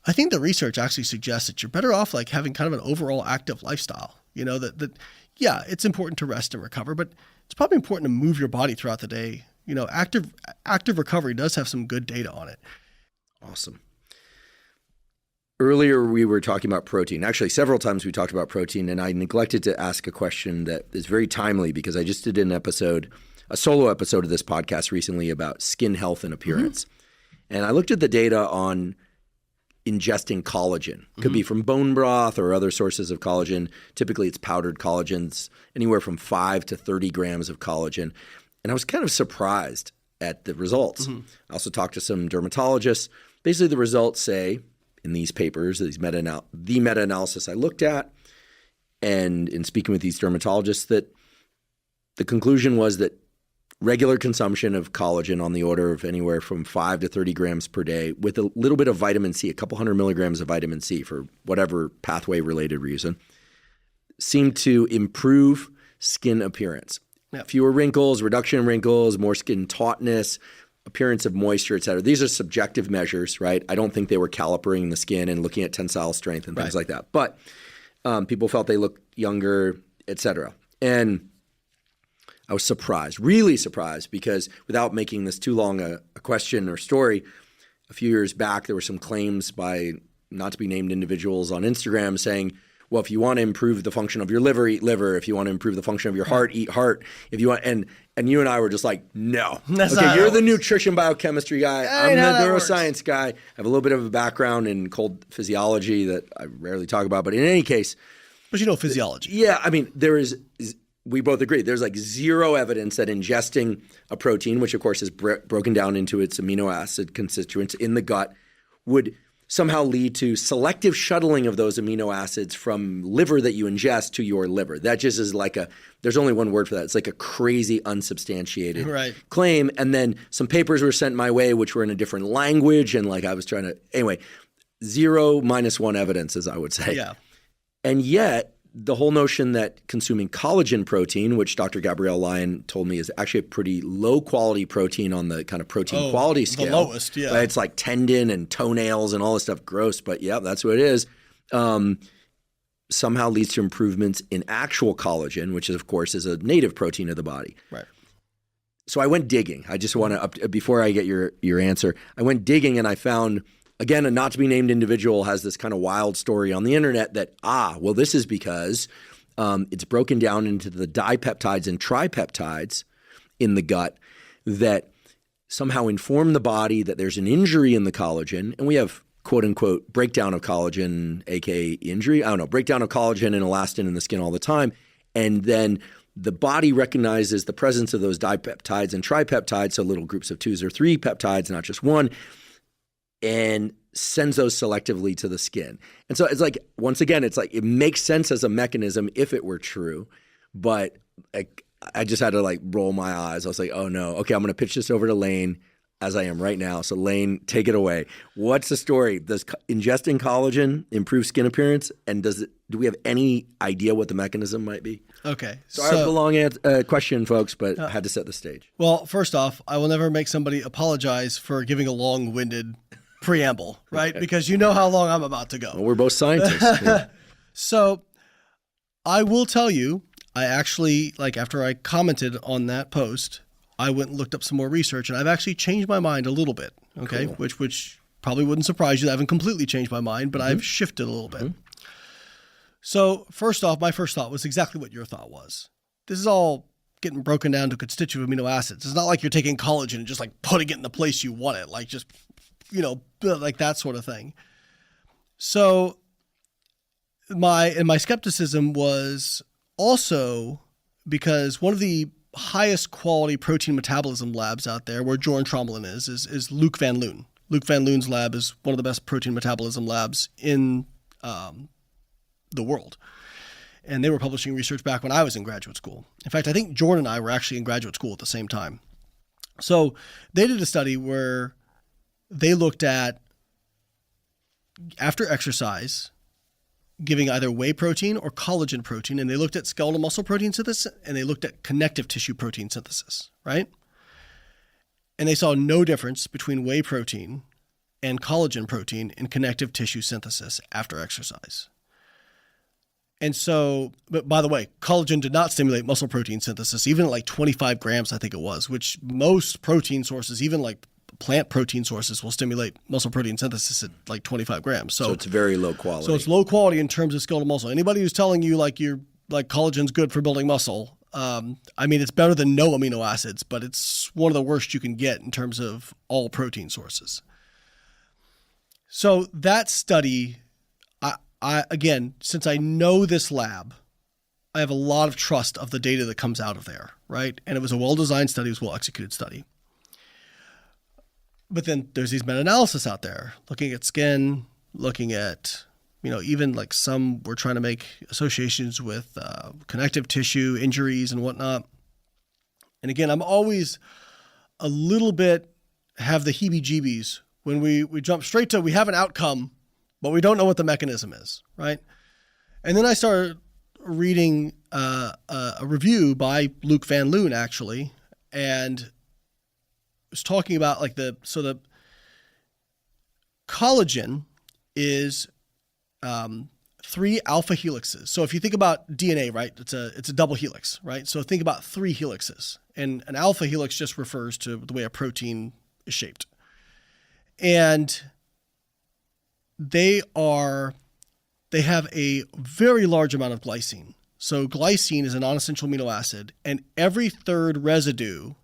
I think the research actually suggests that you're better off like having kind of an overall active lifestyle. Yeah, it's important to rest and recover, but it's probably important to move your body throughout the day. Active recovery does have some good data on it. Awesome. Earlier, we were talking about protein. Actually, several times we talked about protein, and I neglected to ask a question that is very timely because I just did a solo episode of this podcast recently about skin health and appearance. Mm-hmm. And I looked at the data on ingesting collagen. Could be from bone broth or other sources of collagen. Typically, it's powdered collagens, anywhere from 5 to 30 grams of collagen. And I was kind of surprised at the results. Mm-hmm. I also talked to some dermatologists. Basically, the results say, in these papers, the meta-analysis I looked at, and in speaking with these dermatologists, that the conclusion was that regular consumption of collagen on the order of anywhere from 5 to 30 grams per day with a little bit of vitamin C, a couple hundred milligrams of vitamin C for whatever pathway-related reason, seemed to improve skin appearance. Yep. Fewer wrinkles, reduction in wrinkles, more skin tautness, appearance of moisture, et cetera. These are subjective measures, right? I don't think they were calipering the skin and looking at tensile strength and things like that. But people felt they looked younger, et cetera. And I was surprised, really surprised, because without making this too long a question or story, a few years back there were some claims by not to be named individuals on Instagram saying, well, if you want to improve the function of your liver, eat liver. If you want to improve the function of your heart, eat heart. If you want, and you and I were just like, no. Okay, you're the nutrition biochemistry guy. I'm the neuroscience guy. I have a little bit of a background in cold physiology that I rarely talk about, but in any case. But physiology. Yeah, we both agree. There's like zero evidence that ingesting a protein, which of course is broken down into its amino acid constituents in the gut, would somehow lead to selective shuttling of those amino acids from liver that you ingest to your liver. That just is like there's only one word for that. It's like a crazy unsubstantiated claim. And then some papers were sent my way, which were in a different language. And I was trying to, anyway, 0 - 1 evidence, as I would say. Yeah. And yet the whole notion that consuming collagen protein, which Dr. Gabrielle Lyon told me is actually a pretty low quality protein on the kind of protein quality scale. The lowest, yeah. But it's like tendon and toenails and all this stuff. Gross, but yeah, that's what it is. Somehow leads to improvements in actual collagen, which is, of course, is a native protein of the body. Right. So I went digging. I just want to, before I get your answer, I went digging and I found, again, a not to be named individual has this kind of wild story on the internet that, well, this is because it's broken down into the dipeptides and tripeptides in the gut that somehow inform the body that there's an injury in the collagen. And we have, quote unquote, breakdown of collagen, aka injury. I don't know, breakdown of collagen and elastin in the skin all the time. And then the body recognizes the presence of those dipeptides and tripeptides, so little groups of 2 or 3 peptides, not just one, and sends those selectively to the skin. And so it's like, once again, it's like it makes sense as a mechanism if it were true, but I just had to like roll my eyes. I was like, oh no, okay, I'm going to pitch this over to Layne as I am right now. So Layne, take it away. What's the story? Does ingesting collagen improve skin appearance? And do we have any idea what the mechanism might be? Okay. Sorry for the long question, folks, but I had to set the stage. Well, first off, I will never make somebody apologize for giving a long-winded preamble, right? Okay. Because you know how long I'm about to go. Well, we're both scientists. Yeah. So I will tell you, I actually, like after I commented on that post, I went and looked up some more research, and I've actually changed my mind a little bit, okay? Cool. Which probably wouldn't surprise you. I haven't completely changed my mind, but I've shifted a little bit. So first off, my first thought was exactly what your thought was. This is all getting broken down to constituent amino acids. It's not like you're taking collagen and just like putting it in the place you want it, like just, like that sort of thing. So my skepticism was also because one of the highest quality protein metabolism labs out there, where Jorn Tromelin is Luc Van Loon. Luc Van Loon's lab is one of the best protein metabolism labs in the world. And they were publishing research back when I was in graduate school. In fact, I think Jordan and I were actually in graduate school at the same time. So they did a study where they looked at, after exercise, giving either whey protein or collagen protein, and they looked at skeletal muscle protein synthesis, and they looked at connective tissue protein synthesis, right? And they saw no difference between whey protein and collagen protein in connective tissue synthesis after exercise. And so, but by the way, collagen did not stimulate muscle protein synthesis, even at like 25 grams, I think it was, which most protein sources, even like plant protein sources, will stimulate muscle protein synthesis at like 25 grams. So it's very low quality. So it's low quality in terms of skeletal muscle. Anybody who's telling you like collagen's good for building muscle, it's better than no amino acids, but it's one of the worst you can get in terms of all protein sources. So that study, again, since I know this lab, I have a lot of trust of the data that comes out of there, right? And it was a well-designed study, it was a well-executed study. But then there's these meta-analysis out there, looking at skin, looking at, even like some were trying to make associations with connective tissue injuries and whatnot. And again, I'm always a little bit have the heebie-jeebies when we jump straight to, we have an outcome, but we don't know what the mechanism is, right? And then I started reading a review by Luc Van Loon, actually, and was talking about like the collagen is 3 alpha helixes. So if you think about DNA, right, it's a double helix, right? So think about 3 helixes, and an alpha helix just refers to the way a protein is shaped. And they have a very large amount of glycine. So glycine is a non-essential amino acid, and every third residue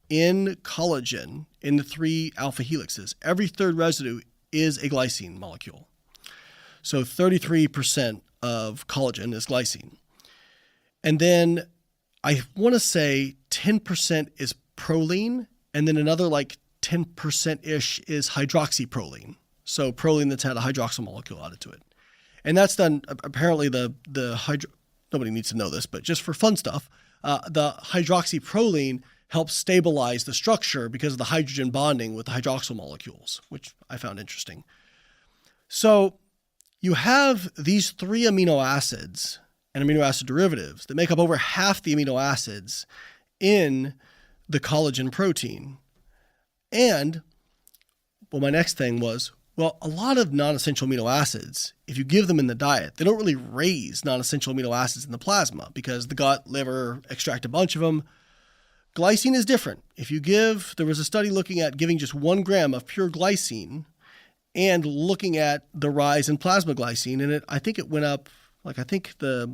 in collagen, in the 3 alpha helixes, every third residue is a glycine molecule. So 33% of collagen is glycine. And then I want to say 10% is proline, and then another like 10%-ish is hydroxyproline. So proline that's had a hydroxyl molecule added to it. And that's done, apparently nobody needs to know this, but just for fun stuff, the hydroxyproline helps stabilize the structure because of the hydrogen bonding with the hydroxyl molecules, which I found interesting. So you have these 3 amino acids and amino acid derivatives that make up over half the amino acids in the collagen protein. And, well, my next thing was, well, a lot of non-essential amino acids, if you give them in the diet, they don't really raise non-essential amino acids in the plasma because the gut, liver extract a bunch of them. Glycine is different. There was a study looking at giving just 1 gram of pure glycine and looking at the rise in plasma glycine, and I think it went up, like I think the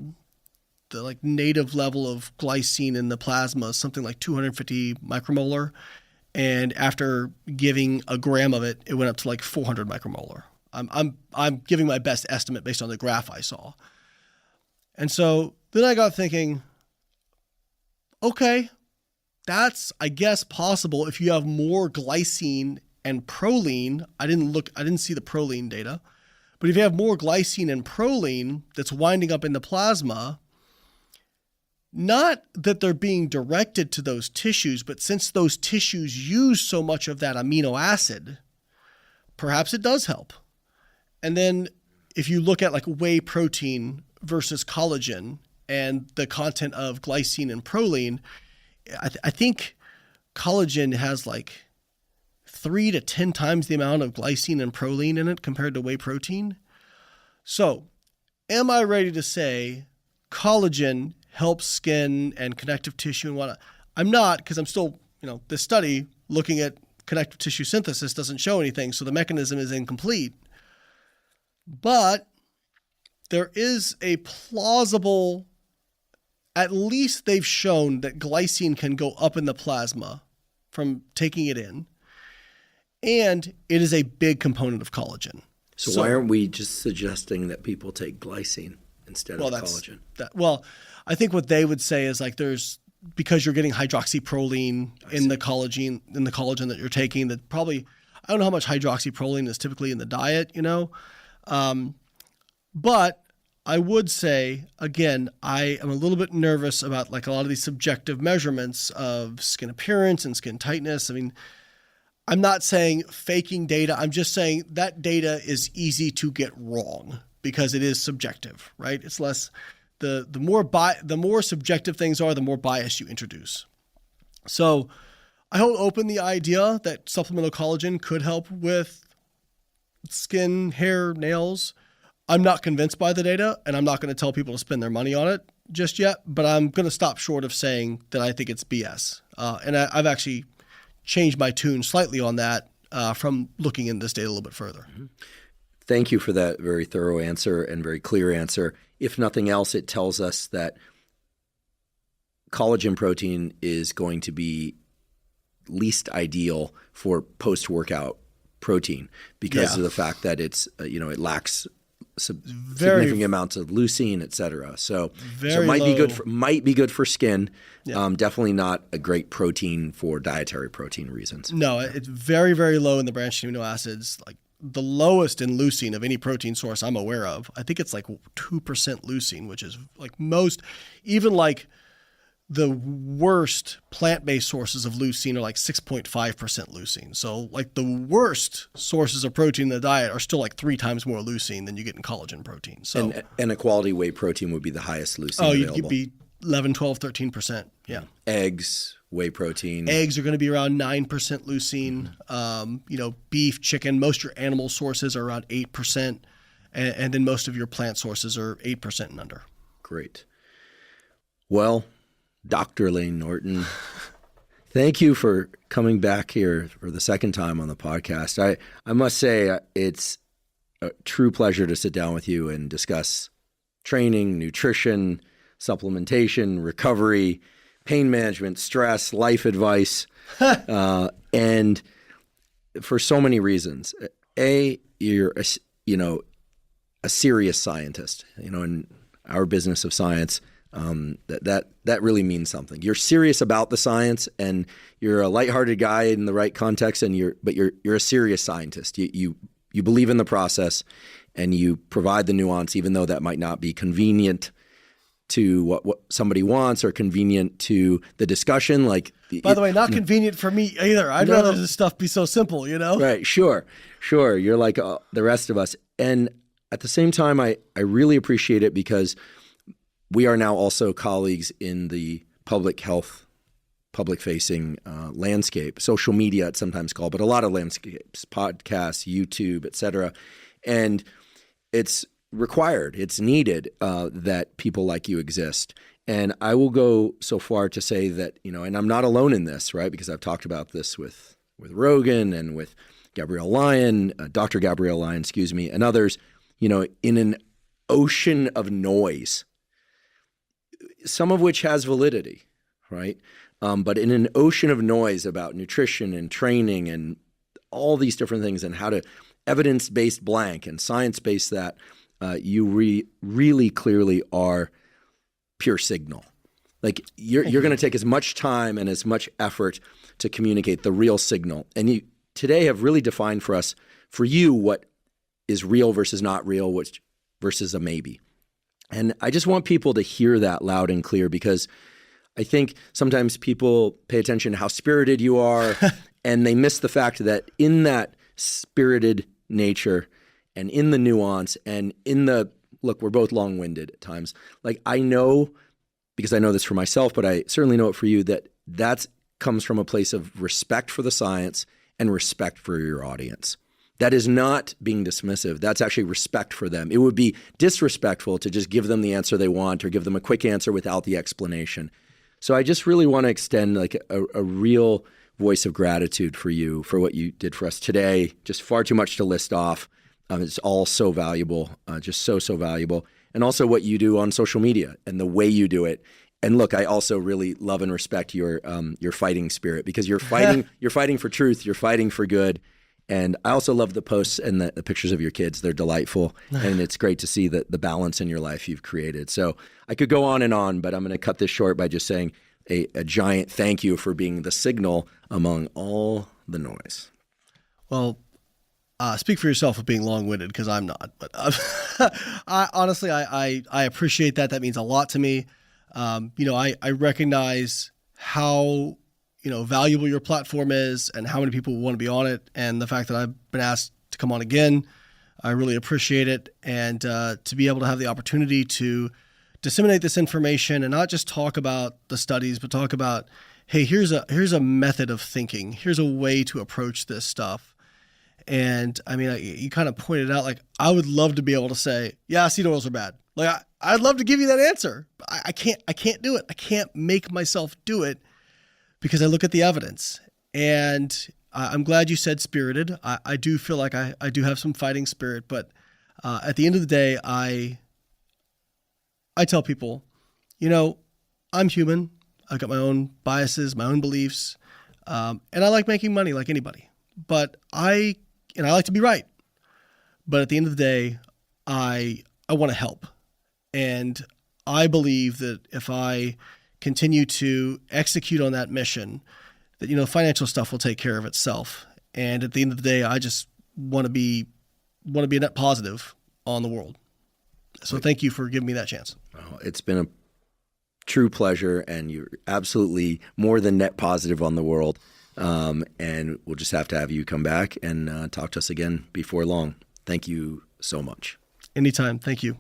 like native level of glycine in the plasma is something like 250 micromolar. And after giving a gram of it, it went up to like 400 micromolar. I'm giving my best estimate based on the graph I saw. And so then I got thinking, okay, that's, I guess, possible if you have more glycine and proline. I didn't see the proline data, but if you have more glycine and proline that's winding up in the plasma, not that they're being directed to those tissues, but since those tissues use so much of that amino acid, perhaps it does help. And then if you look at like whey protein versus collagen and the content of glycine and proline, I think collagen has like 3 to 10 times the amount of glycine and proline in it compared to whey protein. So am I ready to say collagen helps skin and connective tissue and whatnot? I'm not, because I'm still, this study looking at connective tissue synthesis doesn't show anything, so the mechanism is incomplete. But there is a plausible, at least they've shown that glycine can go up in the plasma from taking it in, and it is a big component of collagen. So why aren't we just suggesting that people take glycine instead of collagen? I think what they would say is like because you're getting hydroxyproline in the collagen that you're taking, that probably, I don't know how much hydroxyproline is typically in the diet, but I would say, again, I am a little bit nervous about like a lot of these subjective measurements of skin appearance and skin tightness. I mean, I'm not saying faking data. I'm just saying that data is easy to get wrong because it is subjective, right? It's less, the more subjective things are, the more bias you introduce. So I hold open the idea that supplemental collagen could help with skin, hair, nails. I'm not convinced by the data, and I'm not going to tell people to spend their money on it just yet, but I'm going to stop short of saying that I think it's BS. And I've actually changed my tune slightly on that from looking in this data a little bit further. Mm-hmm. Thank you for that very thorough answer and very clear answer. If nothing else, it tells us that collagen protein is going to be least ideal for post-workout protein because of the fact that it's it lacks significant amounts of leucine, et cetera. So it might be good for skin. Yeah. Definitely not a great protein for dietary protein reasons. No, it's very, very low in the branched amino acids. Like the lowest in leucine of any protein source I'm aware of. I think it's like 2% leucine, which is like most, even like the worst plant-based sources of leucine are like 6.5% leucine. So like the worst sources of protein in the diet are still like 3 times more leucine than you get in collagen protein. So and a quality whey protein would be the highest leucine available. You'd be 11, 12, 13%. Yeah. Eggs, whey protein. Eggs are going to be around 9% leucine. Beef, chicken, most of your animal sources are around 8%. And then most of your plant sources are 8% and under. Great. Well, Dr. Layne Norton, thank you for coming back here for the second time on the podcast. I must say it's a true pleasure to sit down with you and discuss training, nutrition, supplementation, recovery, pain management, stress, life advice, and for so many reasons. You're a serious scientist. In our business of science, that really means something. You're serious about the science, and you're a lighthearted guy in the right context, but you're a serious scientist. You believe in the process, and you provide the nuance, even though that might not be convenient to what somebody wants or convenient to the discussion. By the way, not convenient for me either. I'd rather this stuff be so simple, Right, sure. You're like the rest of us. And at the same time, I really appreciate it because we are now also colleagues in the public health, public-facing landscape, social media it's sometimes called, but a lot of landscapes, podcasts, YouTube, et cetera. And it's required, it's needed that people like you exist. And I will go so far to say that, and I'm not alone in this, right? Because I've talked about this with Rogan and with Gabrielle Lyon, Dr. Gabrielle Lyon, and others, in an ocean of noise, some of which has validity, right? But in an ocean of noise about nutrition and training and all these different things and how to evidence-based blank and science-based that, you really clearly are pure signal. Like you're going to take as much time and as much effort to communicate the real signal. And you today have really defined for you, what is real versus not real, which versus a maybe. And I just want people to hear that loud and clear, because I think sometimes people pay attention to how spirited you are and they miss the fact that in that spirited nature and in the nuance and in the, look, we're both long-winded at times. Like I know, because I know this for myself, but I certainly know it for you, that comes from a place of respect for the science and respect for your audience. That is not being dismissive. That's actually respect for them. It would be disrespectful to just give them the answer they want or give them a quick answer without the explanation. So I just really want to extend like a real voice of gratitude for you for what you did for us today. Just far too much to list off. It's all so valuable, just so valuable. And also what you do on social media and the way you do it. And look, I also really love and respect your fighting spirit, because you're fighting for truth, you're fighting for good. And I also love the posts and the pictures of your kids. They're delightful. And it's great to see the balance in your life you've created. So I could go on, but I'm going to cut this short by just saying a giant thank you for being the signal among all the noise. Well, speak for yourself of being long-winded, because I'm not. But I honestly appreciate that. That means a lot to me. I recognize how valuable your platform is and how many people want to be on it. And the fact that I've been asked to come on again, I really appreciate it. And to be able to have the opportunity to disseminate this information and not just talk about the studies, but talk about, hey, here's a method of thinking. Here's a way to approach this stuff. And I mean, you kind of pointed out, like, I would love to be able to say, yeah, seed oils are bad. Like, I'd love to give you that answer. But I can't do it. I can't make myself do it, because I look at the evidence. And I'm glad you said spirited. I do feel like I do have some fighting spirit, but at the end of the day, I tell people, I'm human. I've got my own biases, my own beliefs, and I like making money like anybody. But I like to be right. But at the end of the day, I want to help. And I believe that if I continue to execute on that mission, that, financial stuff will take care of itself. And at the end of the day, I just want to be a net positive on the world. So thank you for giving me that chance. Oh, it's been a true pleasure, and you're absolutely more than net positive on the world. And we'll just have to have you come back and talk to us again before long. Thank you so much. Anytime. Thank you.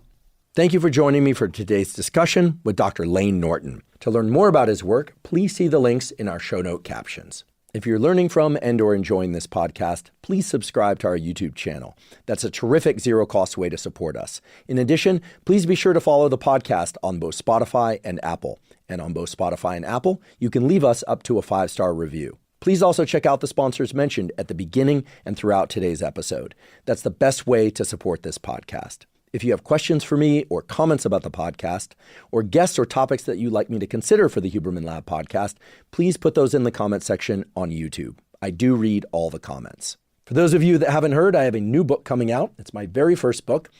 Thank you for joining me for today's discussion with Dr. Layne Norton. To learn more about his work, please see the links in our show note captions. If you're learning from and or enjoying this podcast, please subscribe to our YouTube channel. That's a terrific zero-cost way to support us. In addition, please be sure to follow the podcast on both Spotify and Apple. And on both Spotify and Apple, you can leave us up to a 5-star review. Please also check out the sponsors mentioned at the beginning and throughout today's episode. That's the best way to support this podcast. If you have questions for me or comments about the podcast, or guests or topics that you'd like me to consider for the Huberman Lab podcast, please put those in the comment section on YouTube. I do read all the comments. For those of you that haven't heard, I have a new book coming out. It's my very first book.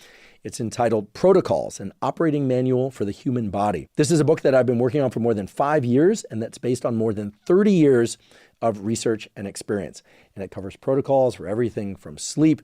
It's entitled Protocols, an Operating Manual for the Human Body. This is a book that I've been working on for more than 5 years, and that's based on more than 30 years of research and experience. And it covers protocols for everything from sleep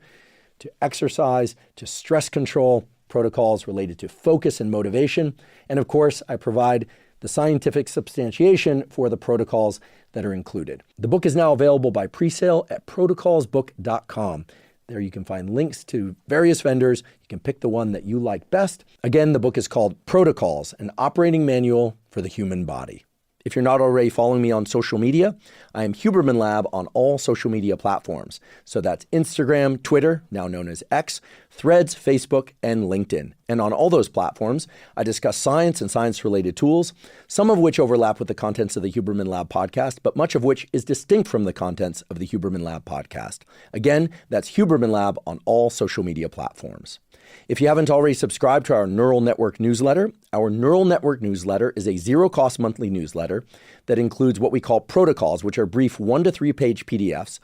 to exercise, to stress control, protocols related to focus and motivation. And of course, I provide the scientific substantiation for the protocols that are included. The book is now available by pre-sale at protocolsbook.com. There you can find links to various vendors. You can pick the one that you like best. Again, the book is called Protocols, an Operating Manual for the Human Body. If you're not already following me on social media, I am Huberman Lab on all social media platforms. So that's Instagram, Twitter, now known as X, Threads, Facebook, and LinkedIn. And on all those platforms, I discuss science and science-related tools, some of which overlap with the contents of the Huberman Lab podcast, but much of which is distinct from the contents of the Huberman Lab podcast. Again, that's Huberman Lab on all social media platforms. If you haven't already subscribed to our Neural Network newsletter, our Neural Network newsletter is a zero-cost monthly newsletter that includes what we call protocols, which are brief 1 to 3 page PDFs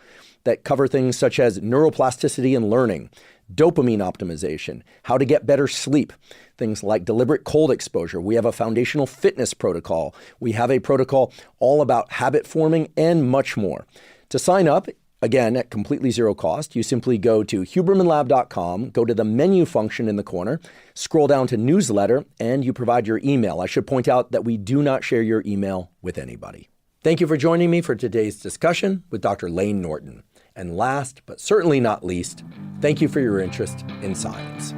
that cover things such as neuroplasticity and learning, dopamine optimization, how to get better sleep, things like deliberate cold exposure. We have a foundational fitness protocol. We have a protocol all about habit forming and much more. To sign up, again, at completely zero cost, you simply go to hubermanlab.com, go to the menu function in the corner, scroll down to newsletter, and you provide your email. I should point out that we do not share your email with anybody. Thank you for joining me for today's discussion with Dr. Layne Norton. And last, but certainly not least, thank you for your interest in science.